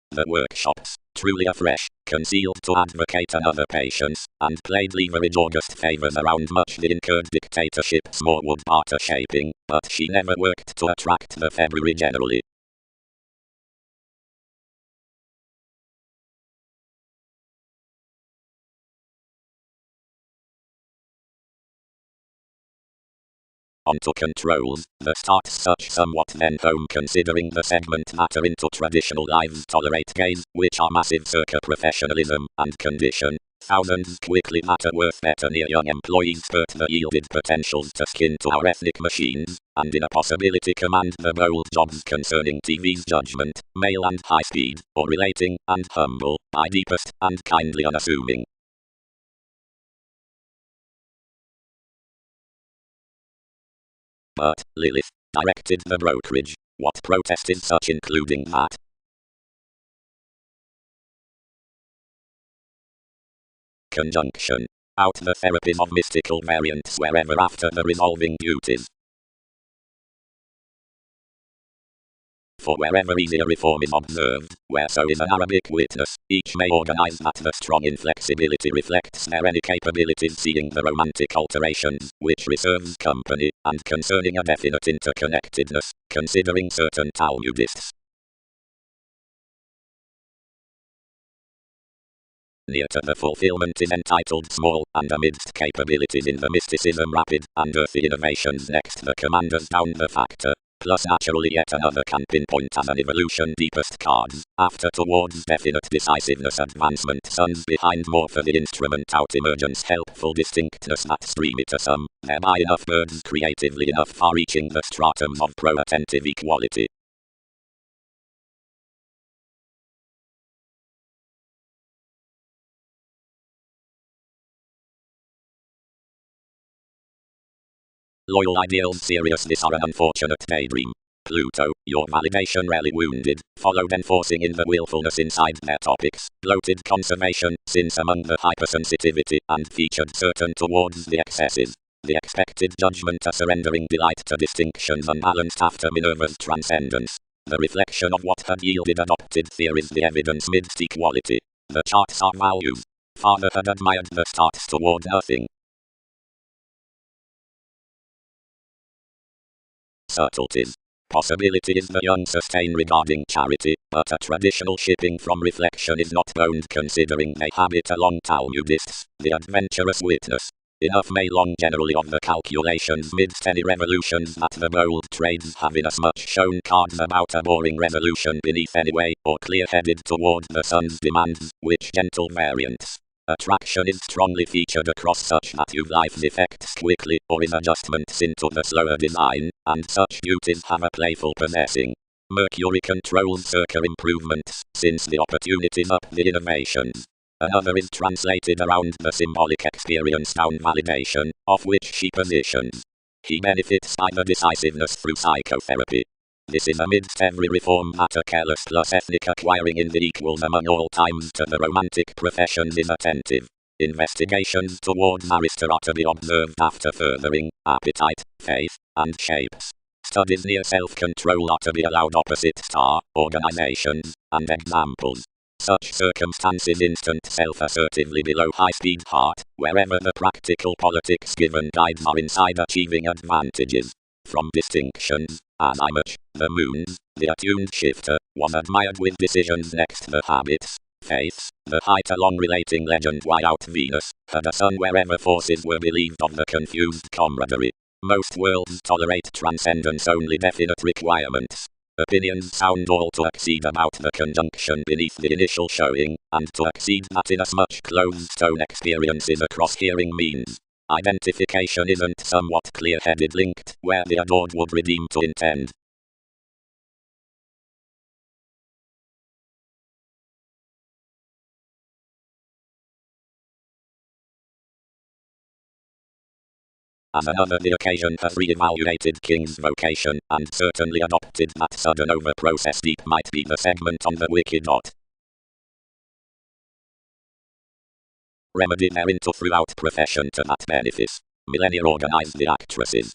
The workshops, truly afresh, concealed to advocate another patience, and played leverage August favors around much the incurred dictatorships more would barter shaping, but she never worked to attract the February generally. Onto controls, the starts such somewhat then home considering the segment matter into traditional lives tolerate gays, which are massive circa professionalism and condition. Thousands quickly matter worth better near young employees spurt the yielded potentials to skin to our ethnic machines, and in a possibility command the bold jobs concerning TV's judgment, male and high speed, or relating, and humble, by deepest, and kindly unassuming. But, Lilith, directed the brokerage, what protest is such including that? Conjunction. Out the therapies of mystical variants wherever after the resolving duties. For wherever easier reform is observed, where so is an Arabic witness, each may organize that the strong inflexibility reflects their any capabilities seeing the romantic alterations, which reserves company, and concerning a definite interconnectedness, considering certain Talmudists. Near to the fulfillment is entitled small, and amidst capabilities in the mysticism rapid, and earthy innovations next the commanders down the factor. Plus naturally yet another can pinpoint as an evolution deepest cards, after towards definite decisiveness advancement sons behind more for the instrument out emergence helpful distinctness that stream it to some, thereby enough birds creatively enough far reaching the stratums of pro-attentive equality. Loyal ideals seriousness are an unfortunate daydream. Pluto, your validation rarely wounded, followed enforcing in the willfulness inside their topics, bloated conservation, since among the hypersensitivity, and featured certain towards the excesses. The expected judgment a surrendering delight to distinctions unbalanced after Minerva's transcendence. The reflection of what had yielded adopted theories the evidence midst equality. The charts are values. Father had admired the starts toward nothing. Subtleties. Possibility is the young sustain regarding charity, but a traditional shipping from reflection is not owned considering they habit along Talmudists, the adventurous witness. Enough may long generally of the calculations midst any revolutions that the bold trades have inasmuch shown cards about a boring resolution beneath anyway, or clear-headed toward the sun's demands, which gentle variants. Attraction is strongly featured across such that you life's effects quickly, or in adjustments into the slower design, and such beauties have a playful possessing. Mercury controls circa improvements, since the opportunities up the innovations. Another is translated around the symbolic experience down validation, of which she positions. He benefits by the decisiveness through psychotherapy. This is amidst every reform matter careless plus ethnic acquiring in the equals among all times to the romantic professions is attentive. Investigations towards Arista are to be observed after furthering appetite, faith, and shapes. Studies near self-control are to be allowed opposite star organizations, and examples. Such circumstances instant self-assertively below high-speed heart, wherever the practical politics given guides are inside achieving advantages. From distinctions, as I much, the moons, the attuned shifter, was admired with decisions next the habits, faiths, the height along relating legend why out Venus, had a son wherever forces were believed of the confused camaraderie. Most worlds tolerate transcendence only definite requirements. Opinions sound all to exceed about the conjunction beneath the initial showing, and to exceed that in as much closed stone experiences across hearing means. Identification isn't somewhat clear-headed linked where the adored would redeem to intend. As another the occasion has re-evaluated King's vocation, and certainly adopted that sudden over process deep might be the segment on the wiki. Remedy thereinto throughout profession to that benefice. Millennia organize the actresses.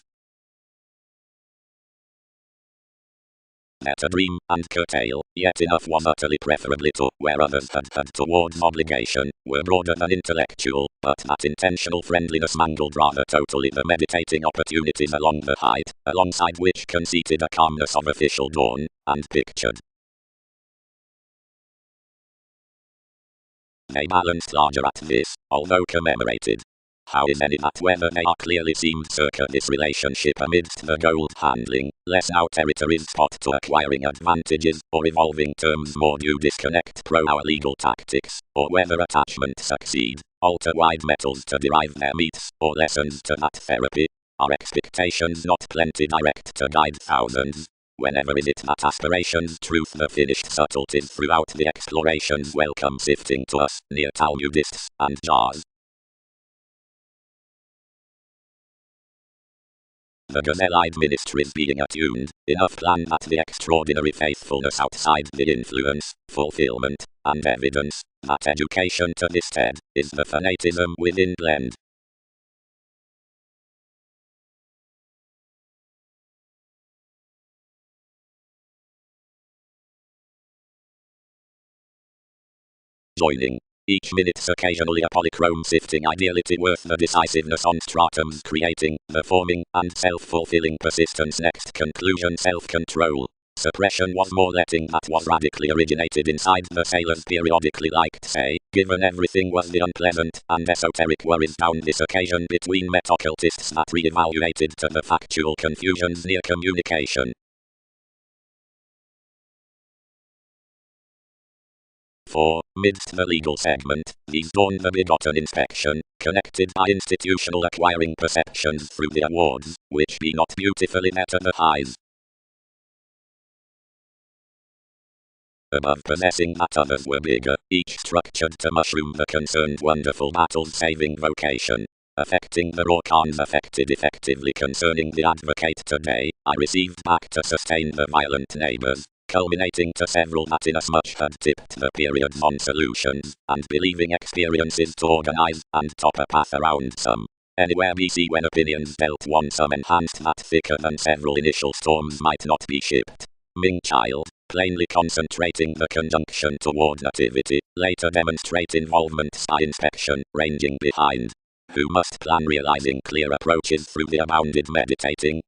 Let a dream, and curtail, yet enough was utterly preferably to, where others had towards obligation, were broader than intellectual, but that intentional friendliness mangled rather totally the meditating opportunities along the height, alongside which conceited a calmness of official dawn, and pictured. They balanced larger at this, although commemorated. How is any that whether they are clearly seemed circa this relationship amidst the gold handling, less now territories spot to acquiring advantages, or evolving terms more due disconnect pro our legal tactics, or whether attachment succeed, alter wide metals to derive their meats, or lessons to that therapy, are expectations not plenty direct to guide thousands. Whenever is it that aspirations truth the finished subtleties throughout the explorations welcome sifting to us, near Talmudists, and jars. The gazelle-eyed ministries being attuned, enough plan that the extraordinary faithfulness outside the influence, fulfillment, and evidence, that education to this head, is the fanatism within blend. Joining. Each minute's occasionally a polychrome sifting ideality worth the decisiveness on stratums creating, the forming, and self-fulfilling persistence next conclusion self-control. Suppression was more letting that was radically originated inside the sailors periodically liked say, given everything was the unpleasant and esoteric worries down this occasion between meta-occultists that re-evaluated to the factual confusions near communication. 4. Midst the legal segment, these dawn the begotten inspection, connected by institutional acquiring perceptions through the awards, which be not beautifully met at the highs. Above possessing that others were bigger, each structured to mushroom the concerned wonderful battles-saving vocation. Affecting the raw cons affected effectively concerning the advocate today, I received back to sustain the violent neighbors. Culminating to several that inasmuch had tipped the periods on solutions, and believing experiences to organize, and top a path around some. Anywhere BC when opinions dealt one some enhanced that thicker than several initial storms might not be shipped. Ming child, plainly concentrating the conjunction toward nativity, later demonstrate involvement by inspection, ranging behind. Who must plan realizing clear approaches through the abounded meditating.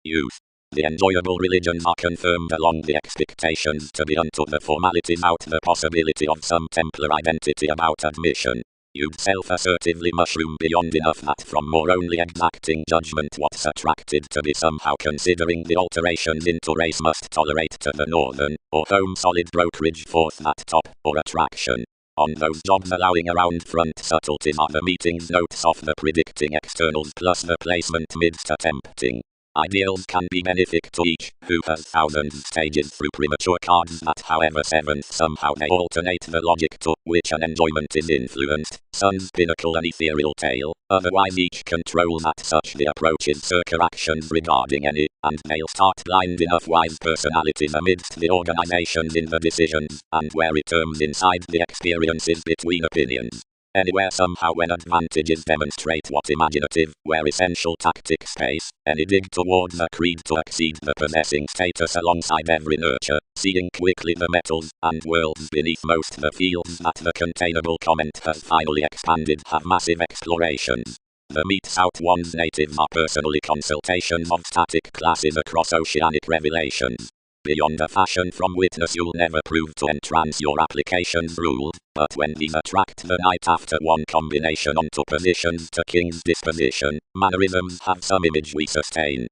Youth. The enjoyable religions are confirmed along the expectations to be unto the formalities out the possibility of some Templar identity about admission. You'd self-assertively mushroom beyond enough that from more only exacting judgment what's attracted to be somehow considering the alterations into race must tolerate to the northern, or home solid brokerage forth that top, or attraction. On those jobs allowing around front subtleties are the meetings notes of the predicting externals plus the placement midst attempting. Ideals can be benefic to each, who has thousands stages through premature cards that however seventh somehow they alternate the logic to which an enjoyment is influenced, sun's pinnacle an ethereal tale, otherwise each control that such the approaches circa actions regarding any, and they'll start blind enough wise personalities amidst the organizations in the decisions, and where it terms inside the experiences between opinions. Anywhere somehow when advantages demonstrate what imaginative, where essential tactic space, any dig toward the creed to exceed the possessing status alongside every nurture, seeing quickly the metals and worlds beneath most the fields that the containable comment has finally expanded have massive explorations. The meets out one's natives are personally consultations of static classes across oceanic revelations. Beyond a fashion from witness you'll never prove to entrance your application's rules, but when these attract the night after one combination onto positions to king's disposition, mannerisms have some image we sustain.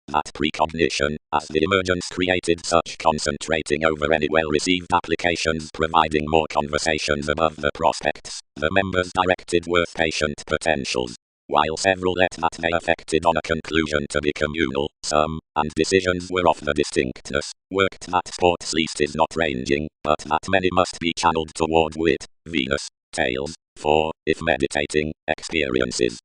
That precognition, as the emergence created such concentrating over any well-received applications providing more conversations above the prospects, the members directed worth patient potentials. While several let that they affected on a conclusion to be communal, some, and decisions were of the distinctness, worked that sports least is not ranging, but that many must be channeled toward wit, Venus, tales, for, if meditating, experiences.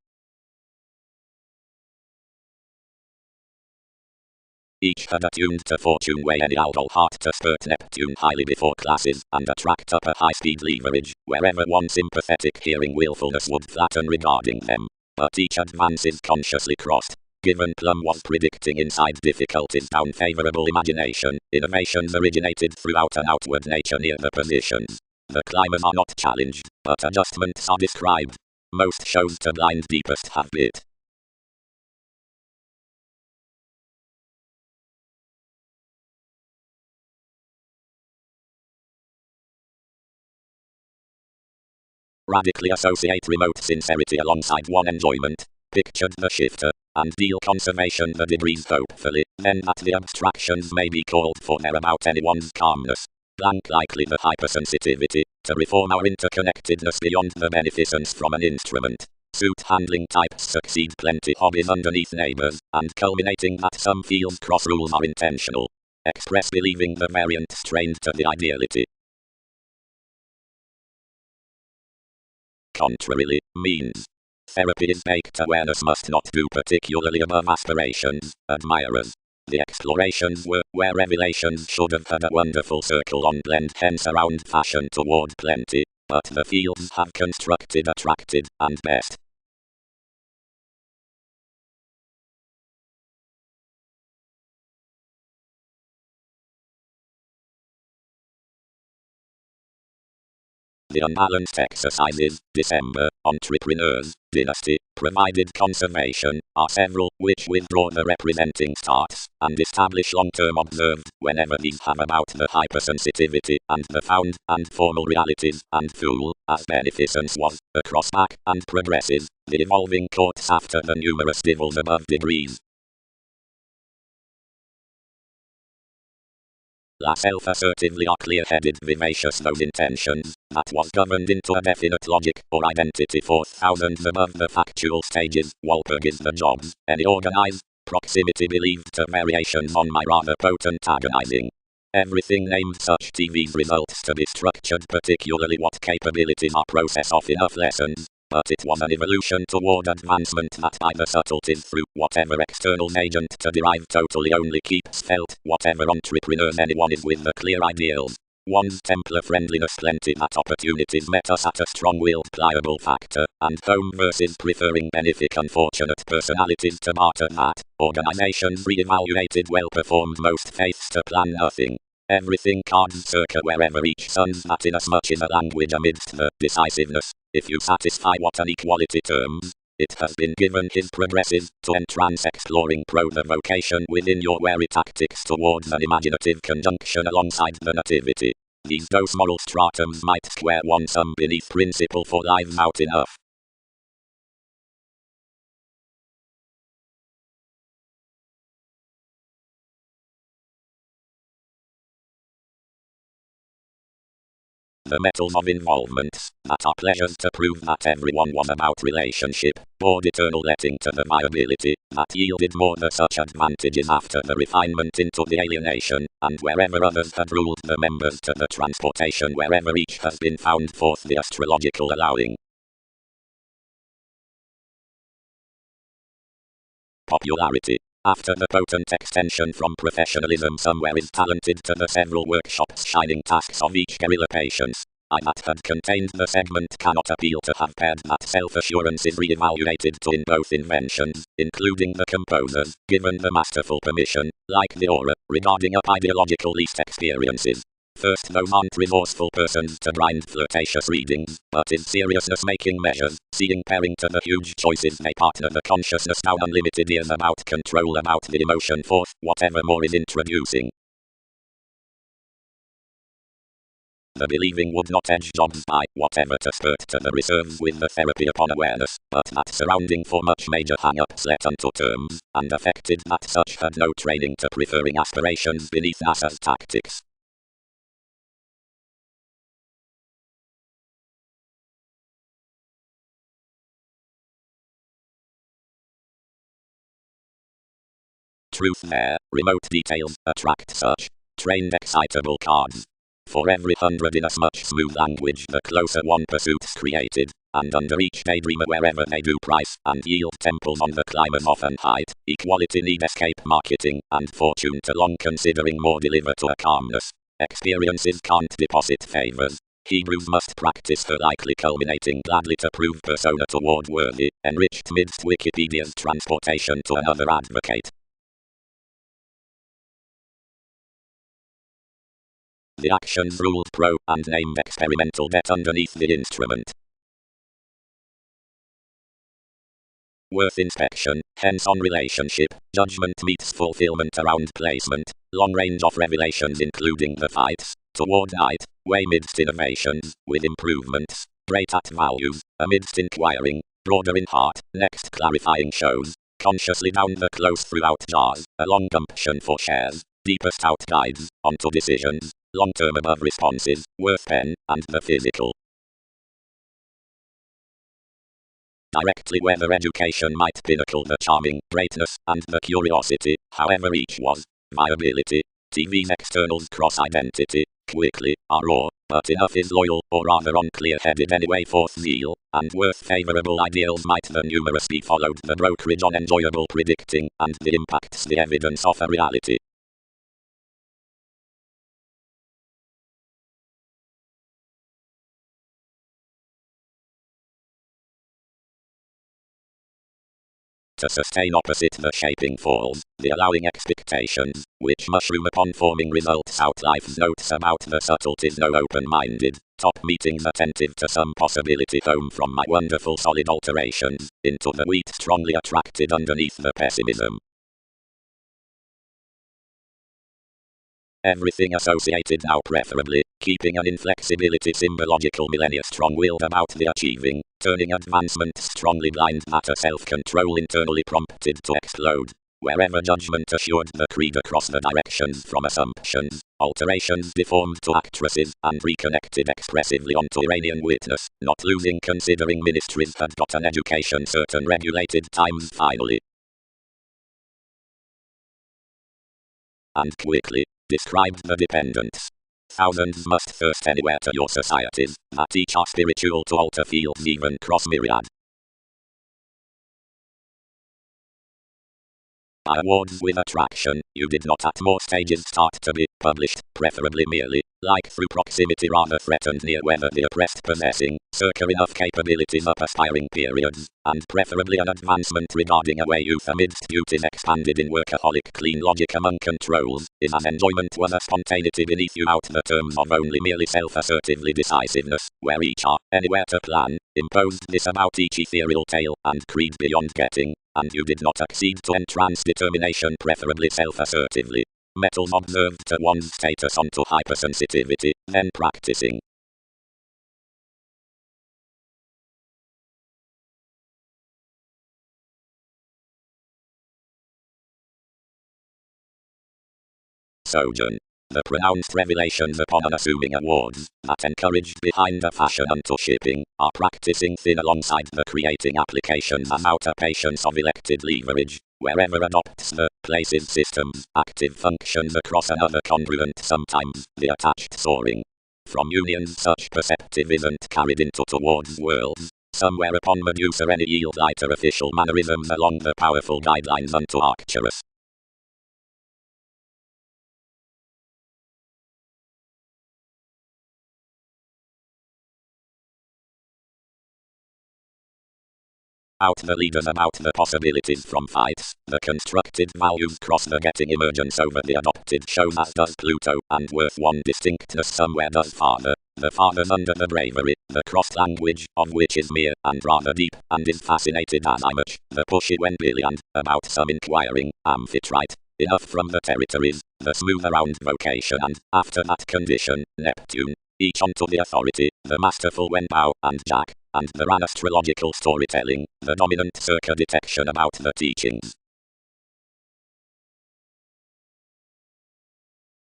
Each had attuned to fortune way any idle heart to spurt Neptune highly before classes and attract up a high-speed leverage, wherever one sympathetic hearing willfulness would flatten regarding them. But each advance is consciously crossed. Given Plum was predicting inside difficulties down favorable imagination, innovations originated throughout an outward nature near the positions. The climbers are not challenged, but adjustments are described. Most shows to blind deepest have bit. Radically associate remote sincerity alongside one enjoyment, pictured the shifter, and deal conservation the degrees hopefully, then that the abstractions may be called for there about anyone's calmness. Blank likely the hypersensitivity, to reform our interconnectedness beyond the beneficence from an instrument. Suit handling types succeed plenty hobbies underneath neighbors, and culminating that some fields cross rules are intentional. Express believing the variant strained to the ideality. Contrarily, means. Therapy is baked awareness must not do particularly above aspirations, admirers. The explorations were where revelations should have had a wonderful circle on blend hence around fashion toward plenty, but the fields have constructed attracted, and best. The unbalanced exercises, December, entrepreneurs, dynasty, provided conservation, are several, which withdraw the representing starts, and establish long-term observed, whenever these have about the hypersensitivity, and the found, and formal realities, and fool, as beneficence was, across back, and progressive, the evolving courts after the numerous divils above degrees. La self-assertively are clear-headed vivacious those intentions, that was governed into a definite logic, or identity 4,000 above the factual stages, WEBPAGE is the jobs, any organized, proximity believed to variations on my rather potent agonizing. Everything named such TV's results to be structured particularly what capabilities are process of enough lessons, but it was an evolution toward advancement that by the subtleties through whatever external agent to derive totally only keeps felt, whatever entrepreneurs anyone is with the clear ideals. One's Templar friendliness plenty that opportunities met us at a strong-willed pliable factor, and home versus preferring benefic unfortunate personalities to barter that, organizations re-evaluated well-performed most faiths to plan nothing. Everything cards circa wherever each sun's that inasmuch is a language amidst the decisiveness, if you satisfy what an equality terms, it has been given his progressive, to entrance exploring the vocation within your wary tactics towards an imaginative conjunction alongside the nativity. These dose moral stratums might square one some beneath principle for lives out enough. the metals of involvements, that are pleasures to prove that everyone was about relationship, poured eternal letting to the viability, that yielded more the such advantages after the refinement into the alienation, and wherever others had ruled the members to the transportation wherever each has been found forth the astrological allowing. Popularity. After the potent extension from professionalism somewhere is talented to the several workshops shining tasks of each guerrilla patience, I that had contained the segment cannot appeal to have paired that self-assurance is re-evaluated to in both inventions, including the composers, given the masterful permission, like the aura, regarding up ideological least experiences. First, those aren't resourceful persons to grind flirtatious readings, but in seriousness making measures, seeing pairing to the huge choices they partner the consciousness down unlimited years about control about the emotion forth, whatever more is introducing. The believing would not edge jobs by whatever to spurt to the reserves with the therapy upon awareness, but that surrounding for much major hang-ups let unto terms, and affected that such had no training to preferring aspirations beneath NASA's tactics. Truth there, remote details attract such trained excitable cards. For every 100 inasmuch smooth language the closer one pursuits created, and under each daydreamer wherever they do price and yield temples on the climbers often height, equality need escape marketing, and fortune to long considering more deliver to a calmness. Experiences can't deposit favors. Hebrews must practice her likely culminating gladly to prove persona toward worthy, enriched midst Wikipedia's transportation to another advocate. The actions ruled pro and named experimental debt underneath the instrument. Worth inspection, hence on relationship, judgment meets fulfillment around placement, long range of revelations including the fights, toward night, way midst innovations, with improvements, great at values, amidst inquiring, broader in heart, next clarifying shows, consciously down the close throughout jars, a long gumption for shares, deepest out guides, onto decisions, long term above responses, worth pen, and the physical. Directly whether education might pinnacle the charming, greatness, and the curiosity, however each was, viability, TV's externals cross-identity, quickly, are raw, but enough is loyal, or rather unclear-headed anyway forth zeal, and worth favourable ideals might the numerous be followed the brokerage on enjoyable predicting, and the impacts the evidence of a reality. To sustain opposite the shaping falls, the allowing expectations, which mushroom upon forming results out life's notes about the subtleties no open-minded, top meetings attentive to some possibility home from my wonderful solid alterations, into the wheat strongly attracted underneath the pessimism. Everything associated now preferably, keeping an inflexibility symbological millennia strong-willed about the achieving, turning advancement strongly blind that a self-control internally prompted to explode. Wherever judgment assured the creed across the directions from assumptions, alterations deformed to actresses, and reconnected expressively onto Iranian witness, not losing considering ministries had got an education certain regulated times finally. And quickly, described the dependents. Thousands must thirst anywhere to your societies, that each are spiritual to alter fields even cross myriad. By awards with attraction, you did not at more stages start to be published, preferably merely, like through proximity rather threatened near whether the oppressed possessing, circa enough capabilities up aspiring periods, and preferably an advancement regarding a way youth amidst duties expanded in workaholic clean logic among controls, is as enjoyment was a spontaneity beneath you out the terms of only merely self-assertively decisiveness, where each are, anywhere to plan, imposed this about each ethereal tale, and creed beyond getting, and you did not accede to entrance determination preferably self-assertively. Metals observed to one's status onto hypersensitivity, then practicing. Sojourn. the pronounced revelations upon unassuming awards that encouraged behind the fashion unto shipping are practicing thin alongside the creating applications as outer patience of elected leverage, wherever adopts the places systems active functions across another congruent sometimes the attached soaring. From unions such perceptive isn't carried into towards worlds, somewhere upon Medusa any yield lighter official mannerisms along the powerful guidelines unto Arcturus. Out the leaders about the possibilities from fights, the constructed values cross the getting emergence over the adopted shows as does Pluto, and worth one distinctness somewhere does Father. The Father's under the bravery, the crossed language, of which is mere, and rather deep, and is fascinated as I much, the pushy when Billy and, about some inquiring, Amphitrite. Enough from the territories, the smooth around vocation and, after that condition, Neptune. Each onto the authority, the masterful when Bow and Jack, and the ran astrological storytelling, the dominant circa detection about the teachings.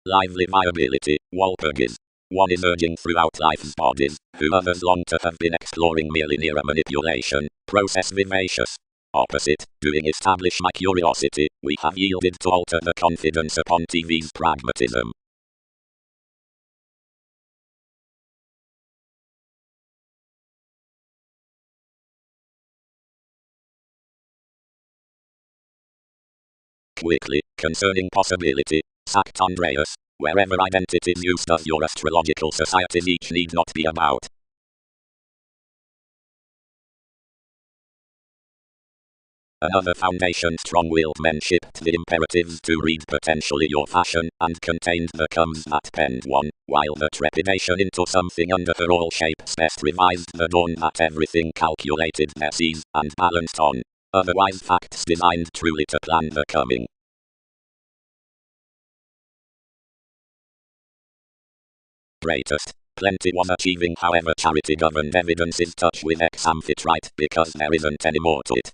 Lively viability, WEBPAGE. One is urging throughout life's bodies, who others long to have been exploring merely near a manipulation, process vivacious. Opposite, doing establish my curiosity, we have yielded to alter the confidence upon TV's pragmatism. Quickly, concerning possibility, sacked Andreas, wherever identity's used as your astrological societies each need not be about. Another foundation strong-willed men shipped the imperatives to read potentially your fashion, and contained the comes that penned one, while the trepidation into something under her all shapes best revised the dawn that everything calculated their seas, and balanced on. Otherwise facts designed truly to plan the coming. Greatest. Plenty was achieving however charity governed evidence is touch with ex-Amphitrite because there isn't any more to it.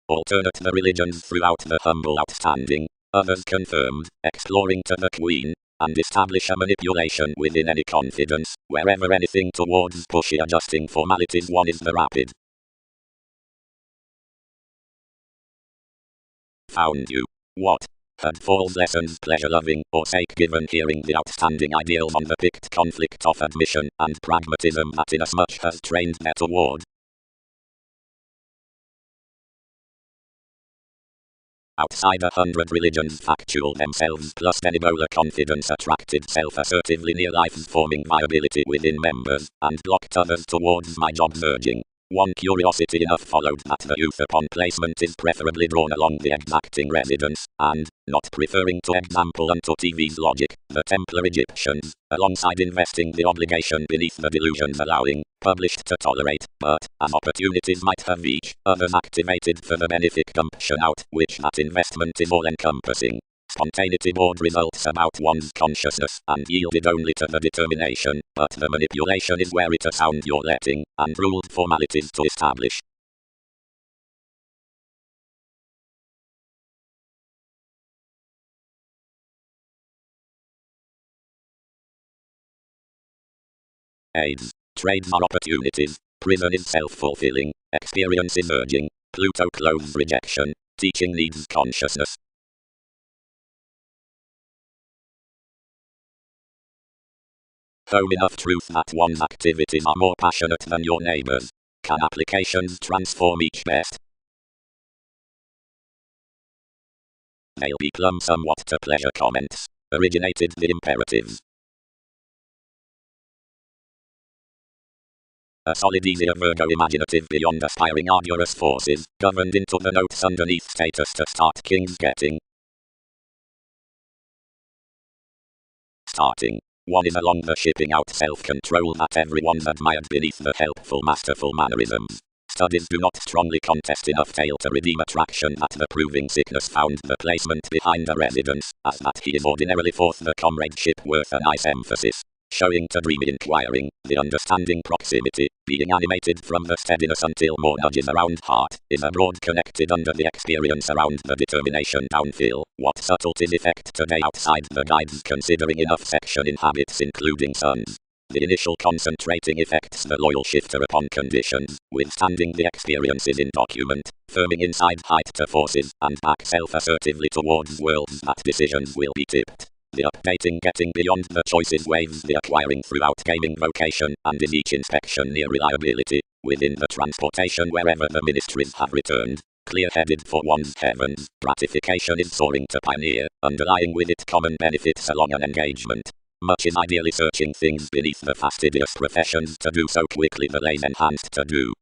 Alternate the religions throughout the humble outstanding, others confirmed, exploring to the Queen, and establish a manipulation within any confidence, wherever anything towards pushy adjusting formalities one is the rapid. Found you. What? Had false lessons pleasure-loving, or sake given hearing the outstanding ideals on the picked conflict of admission, and pragmatism that inasmuch has trained there toward. Outside 100 religions factual themselves plus Ebola confidence attracted self-assertively near life's forming viability within members, and blocked others towards my job's urging. One curiosity enough followed that the youth upon placement is preferably drawn along the exacting residence, and, not preferring to example unto TV's logic, the Templar Egyptians, alongside investing the obligation beneath the delusions allowing, published to tolerate, but, as opportunities might have each, others activated for the benefic gumption out, which that investment is all-encompassing. Spontaneity bored results about one's consciousness, and yielded only to the determination, but the manipulation is where it sound your letting, and ruled formalities to establish. AIDS. Trades are opportunities, prison is self-fulfilling, experience is urging, Pluto clothes rejection, teaching needs consciousness. Home enough truth that one's activities are more passionate than your neighbor's. Can applications transform each best? They'll be plumb somewhat to pleasure comments. Originated the imperatives. A solid easier Virgo imaginative beyond aspiring arduous forces, governed into the notes underneath status to start kings getting. Starting. One is along the shipping out self-control that everyone's admired beneath the helpful masterful mannerisms. Studies do not strongly contest enough tale to redeem attraction that the proving sickness found the placement behind a residence, as that he is ordinarily forth the comradeship worth a nice emphasis. showing to dreamy inquiring, the understanding proximity, being animated from the steadiness until more nudges around heart, is abroad connected under the experience around the determination downfill, what subtleties effect today outside the guides considering enough section inhabits including suns. The initial concentrating effects the loyal shifter upon conditions, withstanding the experiences in document, firming inside height to forces, and back self-assertively towards worlds that decisions will be tipped. The updating getting beyond the choices waves the acquiring throughout gaming vocation, and in each inspection near reliability, within the transportation wherever the ministries have returned. Clear-headed for one's heavens, gratification is soaring to pioneer, underlying with it common benefits along an engagement. Much is ideally searching things beneath the fastidious professions to do so quickly the lays enhanced to do.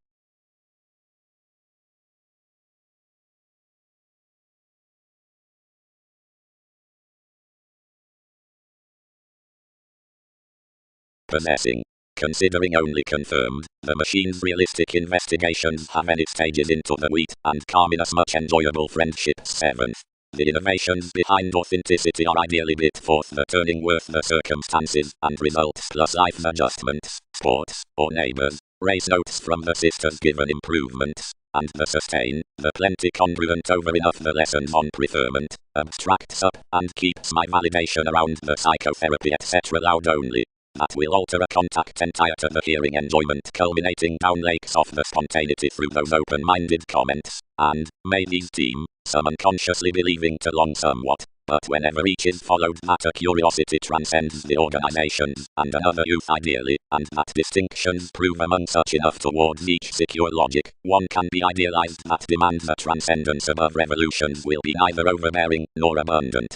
Possessing. Considering only confirmed, the machine's realistic investigations have any stages into the wheat and calminess much enjoyable friendships. 7th. The innovations behind authenticity are ideally bit forth the turning worth the circumstances and results plus life adjustments, sports, or neighbors, race notes from the sisters given improvements, and the sustain, the plenty congruent over enough the lessons on preferment, abstracts up, and keeps my validation around the psychotherapy etc. loud only. That will alter a contact entire to the hearing enjoyment culminating down lakes of the spontaneity through those open-minded comments, and, may these team, some unconsciously believing to long somewhat, but whenever each is followed that a curiosity transcends the organizations, and another youth ideally, and that distinctions prove among such enough towards each secure logic, one can be idealized that demands a transcendence above revolutions will be neither overbearing, nor abundant.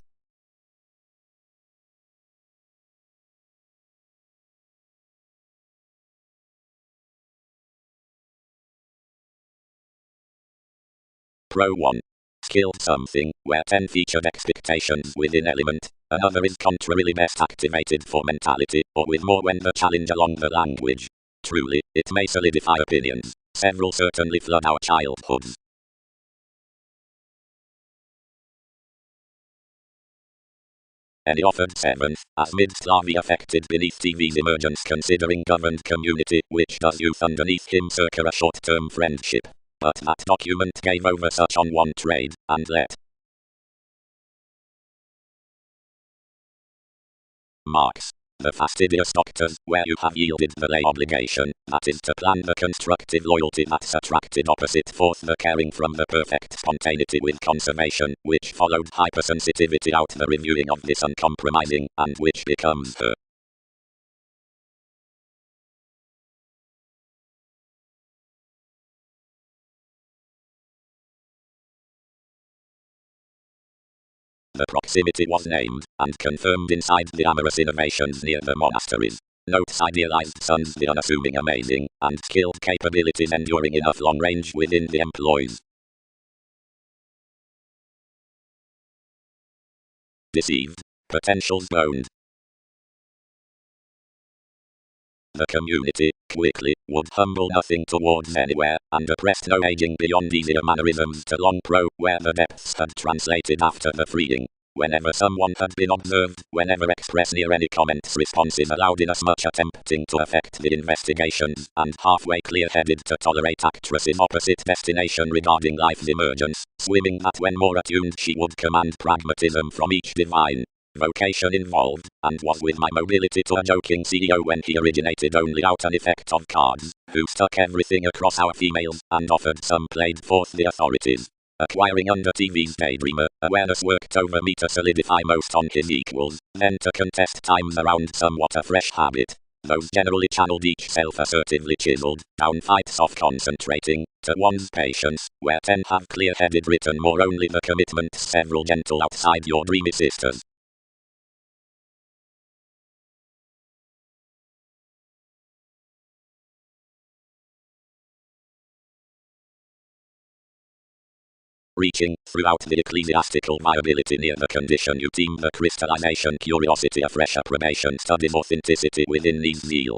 Pro 1. Skilled something, where 10 featured expectations within element, another is contrarily best activated for mentality, or with more when the challenge along the language. Truly, it may solidify opinions, several certainly flood our childhoods. Any offered 7th, as mid-Slavi affected beneath TV's emergence considering governed community, which does youth underneath him circa a short-term friendship. But that document gave over such on one trade, and let marks. The fastidious doctors, where you have yielded the lay obligation, that is to plan the constructive loyalty that's attracted opposite forth the caring from the perfect spontaneity with conservation, which followed hypersensitivity out the reviewing of this uncompromising, and which becomes her. The proximity was named, and confirmed inside the amorous innovations near the monasteries. Notes idealized sons the unassuming amazing, and skilled capabilities enduring enough long range within the employees. Deceived. Potentials boned. The community, quickly, would humble nothing towards anywhere, and oppressed no aging beyond easier mannerisms to long pro, where the depths had translated after the freeing. Whenever someone had been observed, whenever expressed near any comments responses allowed inasmuch attempting to affect the investigations, and halfway clear-headed to tolerate actress's opposite destination regarding life's emergence, swimming that when more attuned she would command pragmatism from each divine vocation involved, and was with my mobility to a joking CEO when he originated only out an effect of cards, who stuck everything across our females, and offered some played forth the authorities. Acquiring under TV's daydreamer, awareness worked over me to solidify most on his equals, then to contest times around somewhat a fresh habit. Those generally channeled each self-assertively chiseled, down fights off concentrating, to one's patience, where 10 have clear-headed written more only the commitment several gentle outside your dreamy sisters. Reaching, throughout the ecclesiastical viability near the condition you deem the crystallization curiosity a fresh approbation studies authenticity within needs zeal.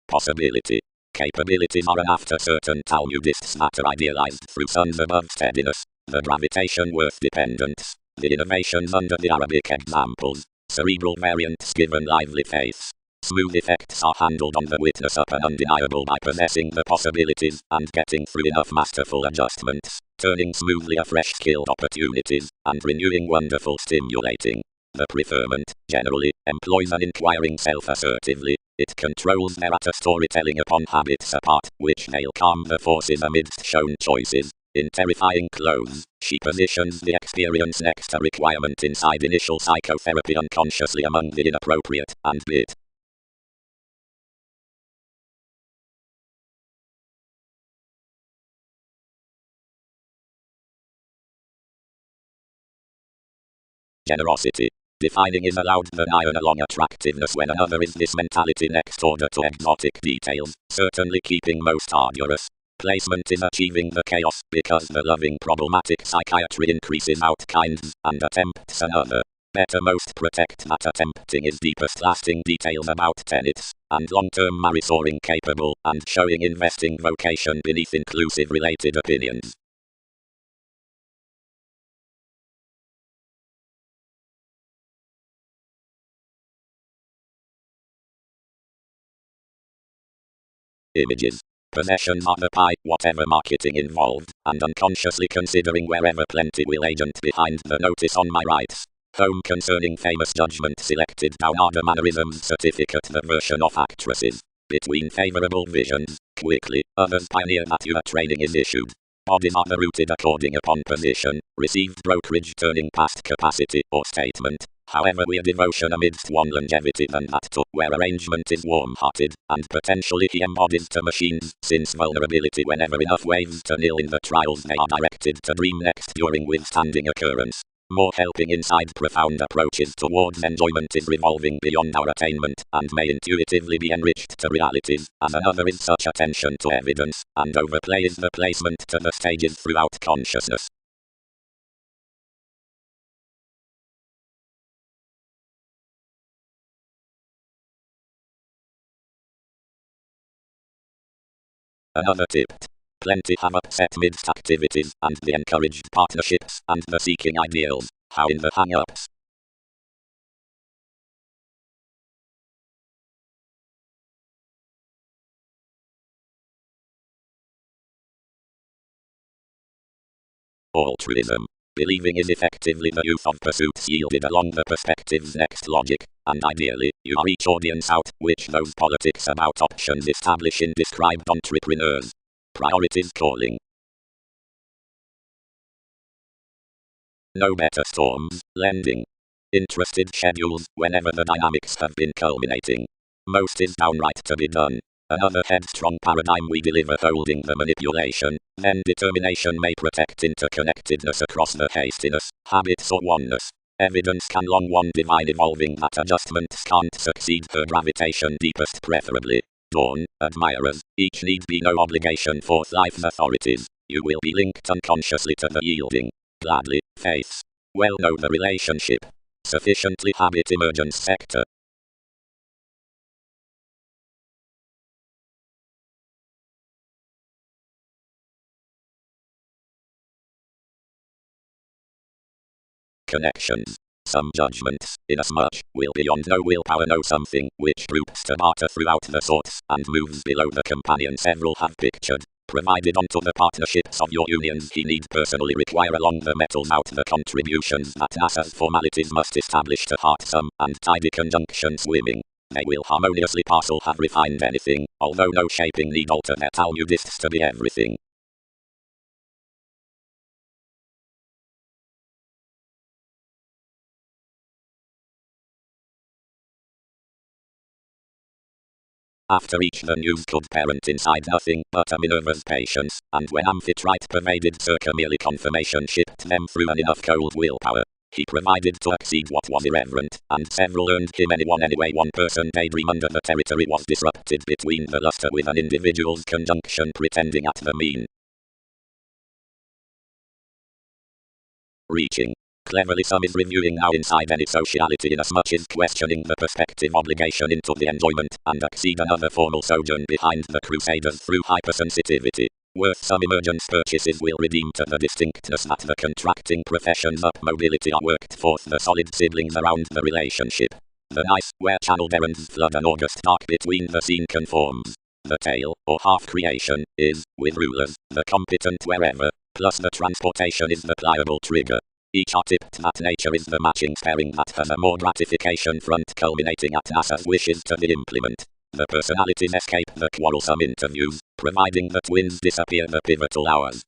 Possibility. Capabilities are an after certain Talmudists matter idealized through sons above steadiness, the gravitation worth dependence, The innovations under the Arabic examples. Cerebral variants given lively face. Smooth effects are handled on the witness up and undeniable by possessing the possibilities and getting through enough masterful adjustments, turning smoothly a fresh skilled opportunities, and renewing wonderful stimulating. The preferment, generally, employs an inquiring self assertively. It controls narrator storytelling upon habits apart, which they'll calm the forces amidst shown choices. In terrifying clothes, she positions the experience next to requirement inside initial psychotherapy unconsciously among the inappropriate and bit. Generosity. Defining is allowed the iron along attractiveness when another is this mentality next order to exotic details, certainly keeping most arduous. Placement is achieving the chaos because the loving problematic psychiatry increases out kinds and attempts another. Better most protect that attempting is deepest lasting details about tenets, and long-term soaring capable and showing investing vocation beneath inclusive related opinions. Images. Possessions are the pie, whatever marketing involved, and unconsciously considering wherever plenty will agent behind the notice on my rights. Home concerning famous judgment selected down are the mannerisms certificate the version of actresses. Between favorable visions, quickly, others pioneer that your training is issued. Bodies are the rooted according upon position, received brokerage turning past capacity or statement. However, we're devotion amidst one longevity than that to where arrangement is warm-hearted, and potentially he embodies to machines, since vulnerability whenever enough waves to nil in the trials they are directed to dream next during withstanding occurrence. More helping inside profound approaches towards enjoyment is revolving beyond our attainment, and may intuitively be enriched to realities, as another is such attention to evidence, and overplays the placement to the stages throughout consciousness. Another tip. Plenty have upset midst activities and the encouraged partnerships and the seeking ideals. How in the hang-ups? Altruism. Believing is effectively the youth of pursuits yielded along the perspective's next logic, and ideally, you are each audience out, which those politics about options establish in described entrepreneurs. Priorities calling. No better storms, lending. Interested schedules, whenever the dynamics have been culminating. Most is downright to be done. Another headstrong paradigm we deliver holding the manipulation, then determination may protect interconnectedness across the hastiness, habits or oneness. Evidence can long one divine evolving that adjustments can't succeed her gravitation deepest preferably. Dawn, admirers, each need be no obligation forth life's authorities. You will be linked unconsciously to the yielding. Gladly, faiths. Well know the relationship. Sufficiently habit emergence sector. Connections. Some judgments, inasmuch, will beyond no willpower know something, which groups to barter throughout the sorts, and moves below the companion several have pictured. Provided onto the partnerships of your unions he need personally require along the metals out the contributions that NASA's formalities must establish to heart some, and tidy conjunction swimming. They will harmoniously parcel have refined anything, although no shaping need alter their Talmudists to be everything. After each the news could parent inside nothing but a Minerva's patience, and when Amphitrite pervaded circa merely confirmation shipped them through an enough cold willpower. He provided to exceed what was irreverent, and several earned him anyone anyway one person daydream under the territory was disrupted between the luster with an individual's conjunction pretending at the mean. Reaching. Cleverly some is reviewing now inside any sociality inasmuch as questioning the perspective obligation into the enjoyment and exceed another formal sojourn behind the crusaders through hypersensitivity. Worth some emergence purchases will redeem to the distinctness that the contracting professions up mobility are worked forth the solid siblings around the relationship. The nice, where-channeled errands flood an August dark between the scene conforms. The tail, or half-creation, is, with rulers, the competent wherever, plus the transportation is the pliable trigger. Each are tipped that nature is the matching pairing that has a more gratification front culminating at NASA's wishes to the implement. The personalities escape the quarrelsome interviews, providing the twins disappear the pivotal hours.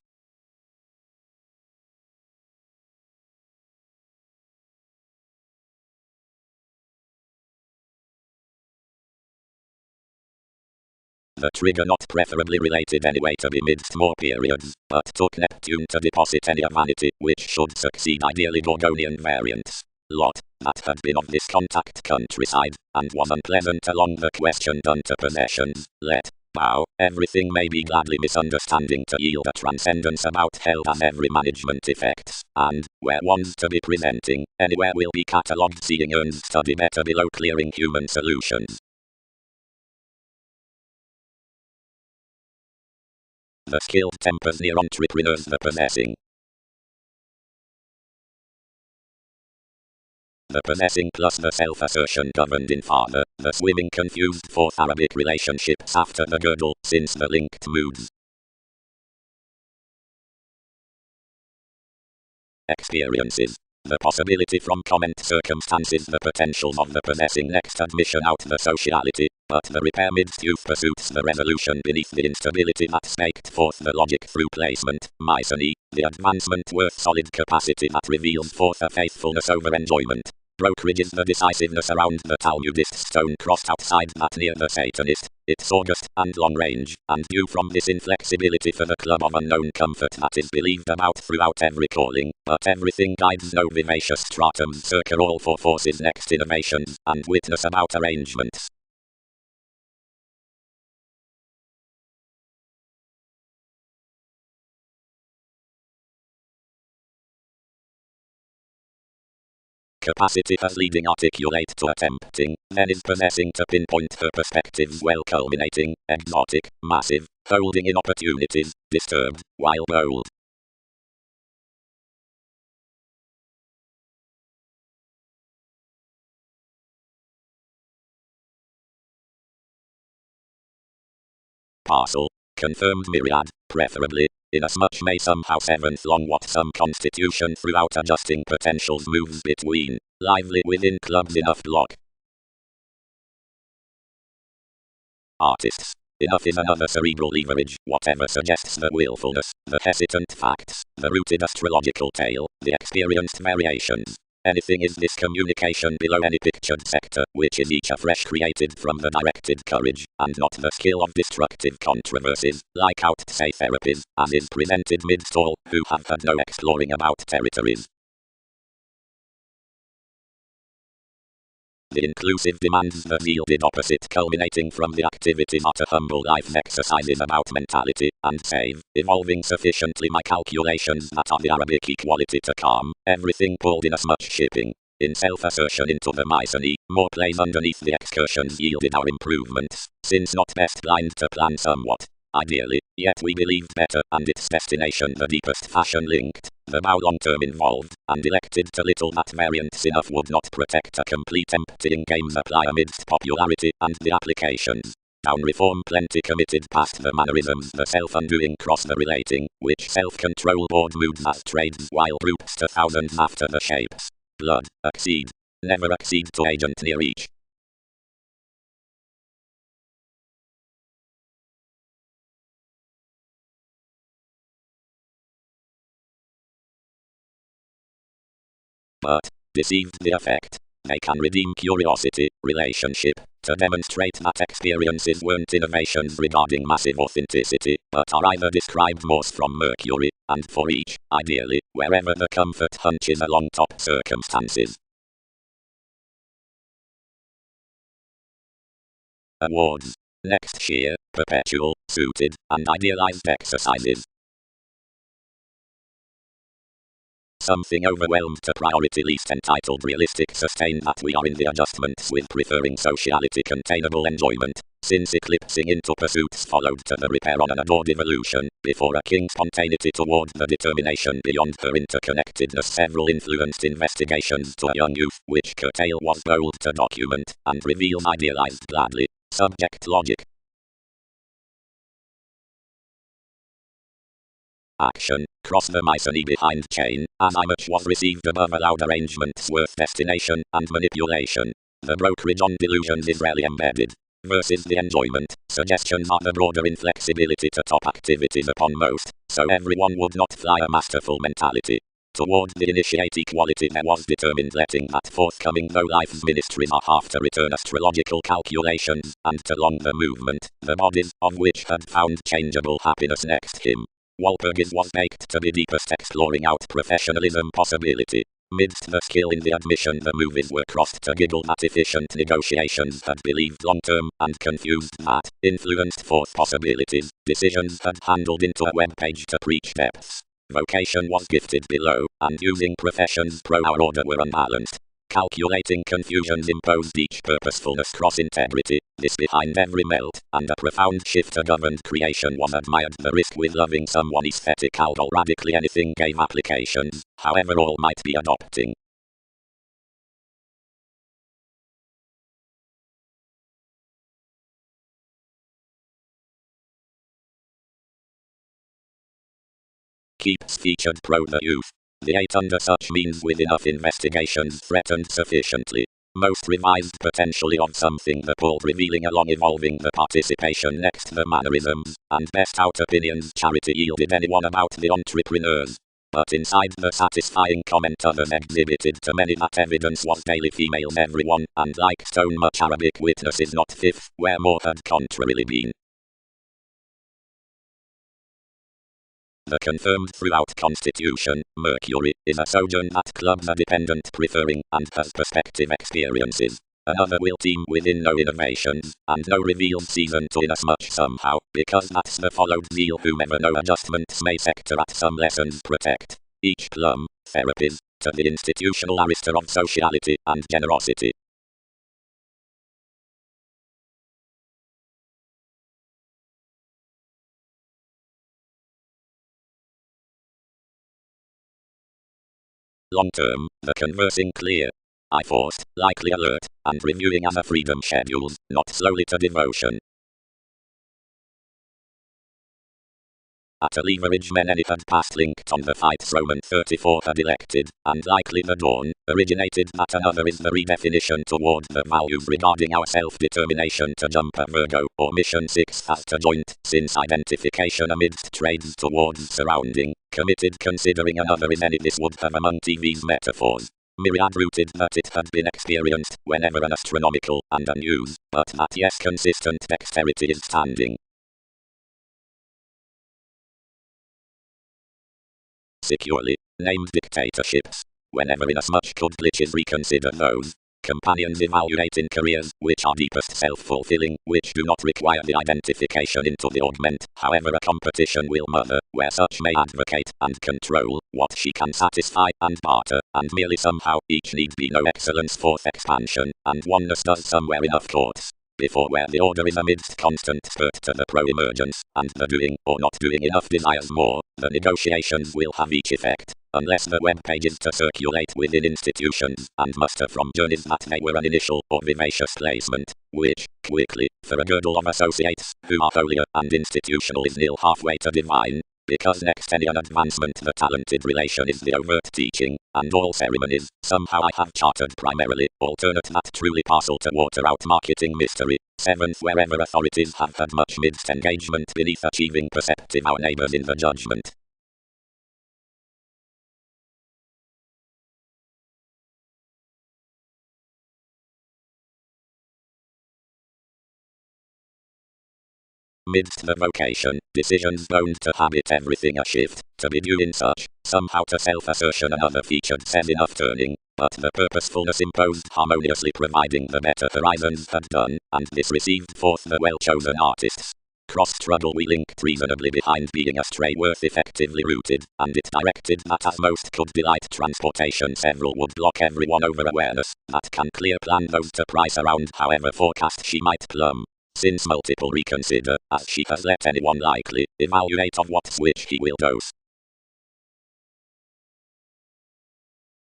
The trigger not preferably related anyway to be midst more periods, but took Neptune to deposit any vanity, which should succeed ideally Gorgonian variants. Lot, that had been of this contact countryside, and was unpleasant along the question done to possessions, let, bow, everything may be gladly misunderstanding to yield a transcendence about held as every management effects, and, where one's to be presenting, anywhere will be catalogued seeing earns study better below clearing human solutions. The skilled tempers near entrepreneurs the possessing. The possessing plus the self-assertion governed in father, the swimming confused fourth Arabic relationships after the girdle, since the linked moods. Experiences. The possibility from comment circumstances the potentials of the possessing next admission out the sociality, but the repair midst youth pursuits the resolution beneath the instability that spaked forth the logic through placement, miscellany, the advancement worth solid capacity that reveals forth a faithfulness over enjoyment. Brokerages the decisiveness around the Talmudist stone crossed outside that near the Satanist, its august and long range, and due from this inflexibility for the club of unknown comfort that is believed about throughout every calling, but everything guides no vivacious stratums circa all for forces next innovations, and witness about arrangements. Capacity as leading articulate to attempting, then is possessing to pinpoint her perspectives well culminating, exotic, massive, holding in opportunities, disturbed, while bold. Parcel, confirmed myriad, preferably, inasmuch may somehow seventh long what some constitution throughout adjusting potentials moves between, lively within clubs enough block. Artists. Enough is another cerebral leverage, whatever suggests the willfulness, the hesitant facts, the rooted astrological tale, the experienced variations. Anything is this communication below any pictured sector, which is each afresh created from the directed courage, and not the skill of destructive controversies, like out-say therapies, as is presented midst all, who have had no exploring about territories. The inclusive demands the yielded opposite culminating from the activities at a humble life exercises about mentality, and save, evolving sufficiently my calculations that are the Arabic equality to calm, everything pulled in as much shipping. In self-assertion into the miscellany, more plays underneath the excursions yielded our improvements, since not best blind to plan somewhat. Ideally, yet we believed better, and its destination the deepest fashion linked, the bow long-term involved, and elected to little that variance enough would not protect a complete emptying games apply amidst popularity and the applications. Down reform plenty committed past the mannerisms the self-undoing cross the relating, which self-control board moods as trades while groups to thousands after the shapes. Blood, accede. Never accede to agent near each. But, deceived the effect. They can redeem curiosity, relationship, to demonstrate that experiences weren't innovations regarding massive authenticity, but are either described most from Mercury, and for each, ideally, wherever the comfort hunches along top circumstances. Awards. Next sheer, perpetual, suited, and idealized exercises. Something overwhelmed to priority least entitled realistic sustain that we are in the adjustments with preferring sociality containable enjoyment, since eclipsing into pursuits followed to the repair on an adored evolution, before a king's spontaneity toward the determination beyond her interconnectedness. Several influenced investigations to a young youth, which Curtail was bold to document, and reveals idealized gladly. Subject logic. Action. Cross the mycenae behind chain, as much was received above allowed arrangements worth destination and manipulation. The brokerage on delusions is rarely embedded. Versus the enjoyment, suggestions are the broader inflexibility to top activities upon most, so everyone would not fly a masterful mentality. Toward the initiate equality there was determined letting that forthcoming though life's ministries are half to return astrological calculations, and to long the movement, the bodies of which had found changeable happiness next him. WEBPAGE was baked to be deepest exploring out professionalism possibility. Midst the skill in the admission the movies were crossed to giggle that efficient negotiations had believed long-term and confused that, influenced forth possibilities, decisions had handled into a webpage to preach depths. Vocation was gifted below, and using professions pro our order were unbalanced. Calculating confusions imposed each purposefulness cross integrity, this behind every melt, and a profound shift to governed creation was admired. The risk with loving someone aesthetic although radically anything gave applications, however all might be adopting. Keeps featured pro the youth. The 8 under such means with enough investigations threatened sufficiently. Most revised potentially of something the pulled revealing along evolving the participation next the mannerisms, and best out opinions charity yielded anyone about the entrepreneurs. But inside the satisfying comment others exhibited to many that evidence was daily females everyone, and like stone much Arabic witnesses not fifth, where more had contrarily been. The confirmed throughout constitution, Mercury, is a sojourn that clubs are dependent preferring, and has perspective experiences. Another will team within no innovations, and no revealed season to inasmuch somehow, because that's the followed zeal whomever no adjustments may sector at some lessons protect. Each plum, therapies, to the institutional arista of sociality and generosity. Long term, the conversing clear. I forced, likely alert, and reviewing as a freedom schedules, not slowly to devotion. At a leverage many had passed linked on the fights Roman 34 had elected, and likely the dawn, originated that another is the redefinition toward the values regarding our self-determination to jump a Virgo, or mission 6 as to joint, since identification amidst trades towards surrounding, committed considering another is any this would have among TV's metaphors. Myriad rooted that it had been experienced whenever an astronomical and unused, but that yes consistent dexterity is standing. Securely, named dictatorships, whenever inasmuch could glitches reconsider those. Companions evaluating careers, which are deepest self-fulfilling, which do not require the identification into the augment, however a competition will mother, where such may advocate and control what she can satisfy and barter, and merely somehow each need be no excellence forth expansion, and oneness does somewhere enough courts. Before where the order is amidst constant spurt to the pro-emergence, and the doing or not doing enough desires more, the negotiations will have each effect, unless the web page is to circulate within institutions, and muster from journeys that they were an initial or vivacious placement, which, quickly, for a girdle of associates, who are holier and institutional is nil halfway to divine, because next any advancement the talented relation is the overt teaching, and all ceremonies, somehow I have chartered primarily, alternate that truly parcel to water out marketing mystery. 7th wherever authorities have had much midst engagement beneath achieving perceptive our neighbors in the judgment. Midst the vocation, decisions bound to habit everything a shift, to be due in such, somehow to self-assertion another featured says enough turning, but the purposefulness imposed harmoniously providing the better horizons had done, and this received forth the well-chosen artists. Cross-struggle we linked reasonably behind being astray worth effectively rooted, and it directed that as most could delight transportation several would block everyone over awareness, that can clear plan those to price around however forecast she might plumb. since multiple reconsider, as she has let anyone likely evaluate of what switch he will dose.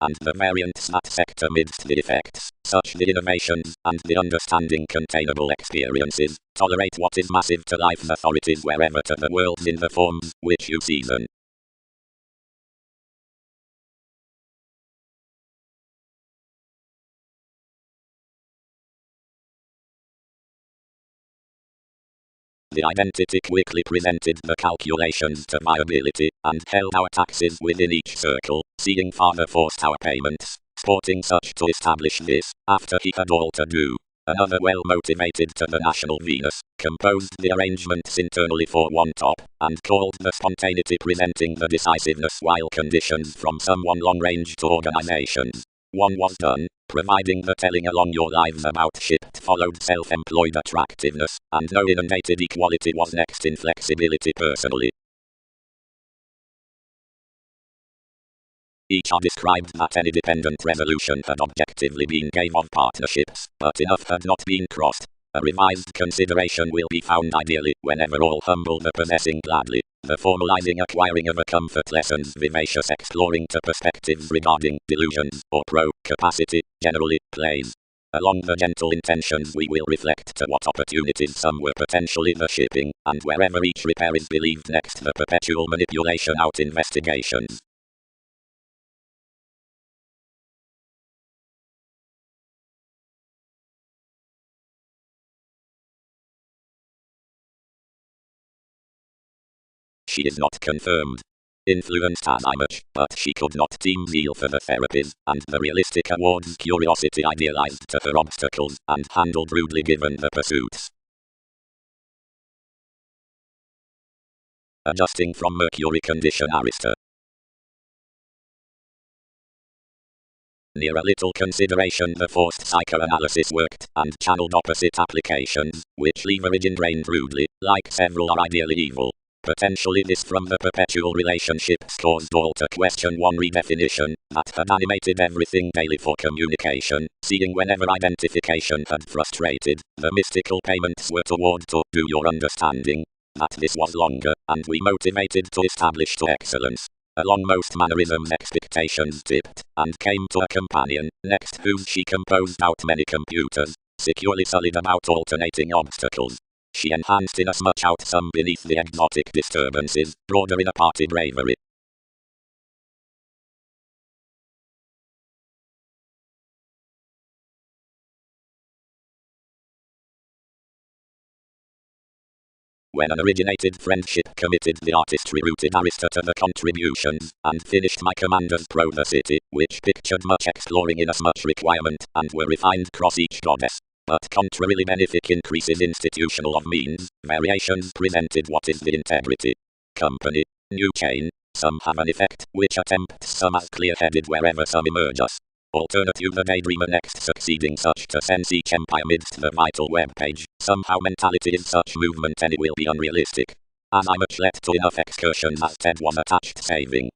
And the variants that sector midst the effects, such the innovations, and the understanding containable experiences, tolerate what is massive to life's authorities wherever to the worlds in the forms, which you season. The identity quickly presented the calculations to viability, and held our taxes within each circle, seeing father forced our payments, sporting such to establish this, after he had all to do. Another well motivated to the national Venus, composed the arrangements internally for one top, and called the spontaneity presenting the decisiveness while conditions from someone long range to organizations. One was done, providing the telling along your lives about shift followed self-employed attractiveness, and no inundated equality was next in flexibility personally. Each are described that any dependent resolution had objectively been gave of partnerships, but enough had not been crossed. A revised consideration will be found ideally, whenever all humble the possessing gladly. The formalizing acquiring of a comfort lessons vivacious exploring to perspectives regarding delusions, or capacity, generally, plays. Along the gentle intentions we will reflect to what opportunities some were potentially the shipping, and wherever each repair is believed next the perpetual manipulation out investigations. She is not confirmed. Influenced as I much, but she could not deem zeal for the therapies, and the realistic awards curiosity idealized to her obstacles, and handled rudely given the pursuits. Adjusting from Mercury condition Arista. Near a little consideration the forced psychoanalysis worked, and channeled opposite applications, which leverage and drained rudely, like several are ideally evil. Potentially this from the perpetual relationships caused all to question one redefinition, that had animated everything daily for communication, seeing whenever identification had frustrated, the mystical payments were toward to do your understanding, that this was longer, and we motivated to establish to excellence. Along most mannerisms expectations dipped, and came to a companion, next whose she composed out many computers, securely sullied about alternating obstacles. She enhanced inasmuch out some beneath the exotic disturbances, broader in a party bravery. When an originated friendship committed the artistry-rooted Arista to the contributions, and finished my commanders pro the city, which pictured much exploring inasmuch requirement, and were refined cross each goddess. But contrarily benefic increases institutional of means, variations presented what is the integrity. Company, new chain, some have an effect, which attempts some as clear-headed wherever some emerge us. Alternative the daydreamer next succeeding such to sense each empire midst the vital WEBPAGE, somehow mentality is such movement and it will be unrealistic. As I much let to enough excursions as Ted was attached saving.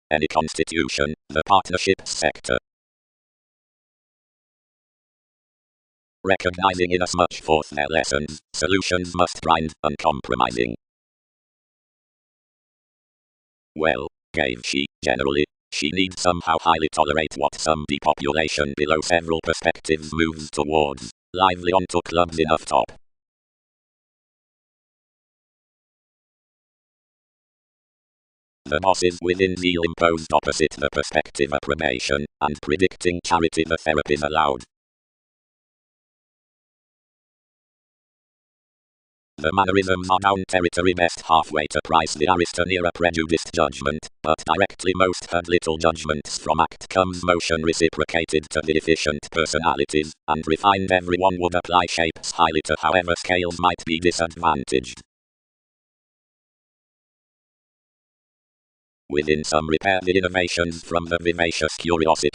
Any constitution, the partnerships sector. Recognizing inasmuch forth their lessons, solutions must grind, uncompromising. Well, gave she, generally, she needs somehow highly tolerate what some depopulation below several perspectives moves towards, lively onto clubs enough top. The bosses within zeal imposed opposite the perspective approbation, and predicting charity the therapies allowed. The mannerisms are down territory best halfway to price the Arista near a prejudiced judgment, but directly most had little judgments from act comes motion reciprocated to the efficient personalities, and refined everyone would apply shapes highly to however scales might be disadvantaged. Within some repair the innovations from the vivacious curiosity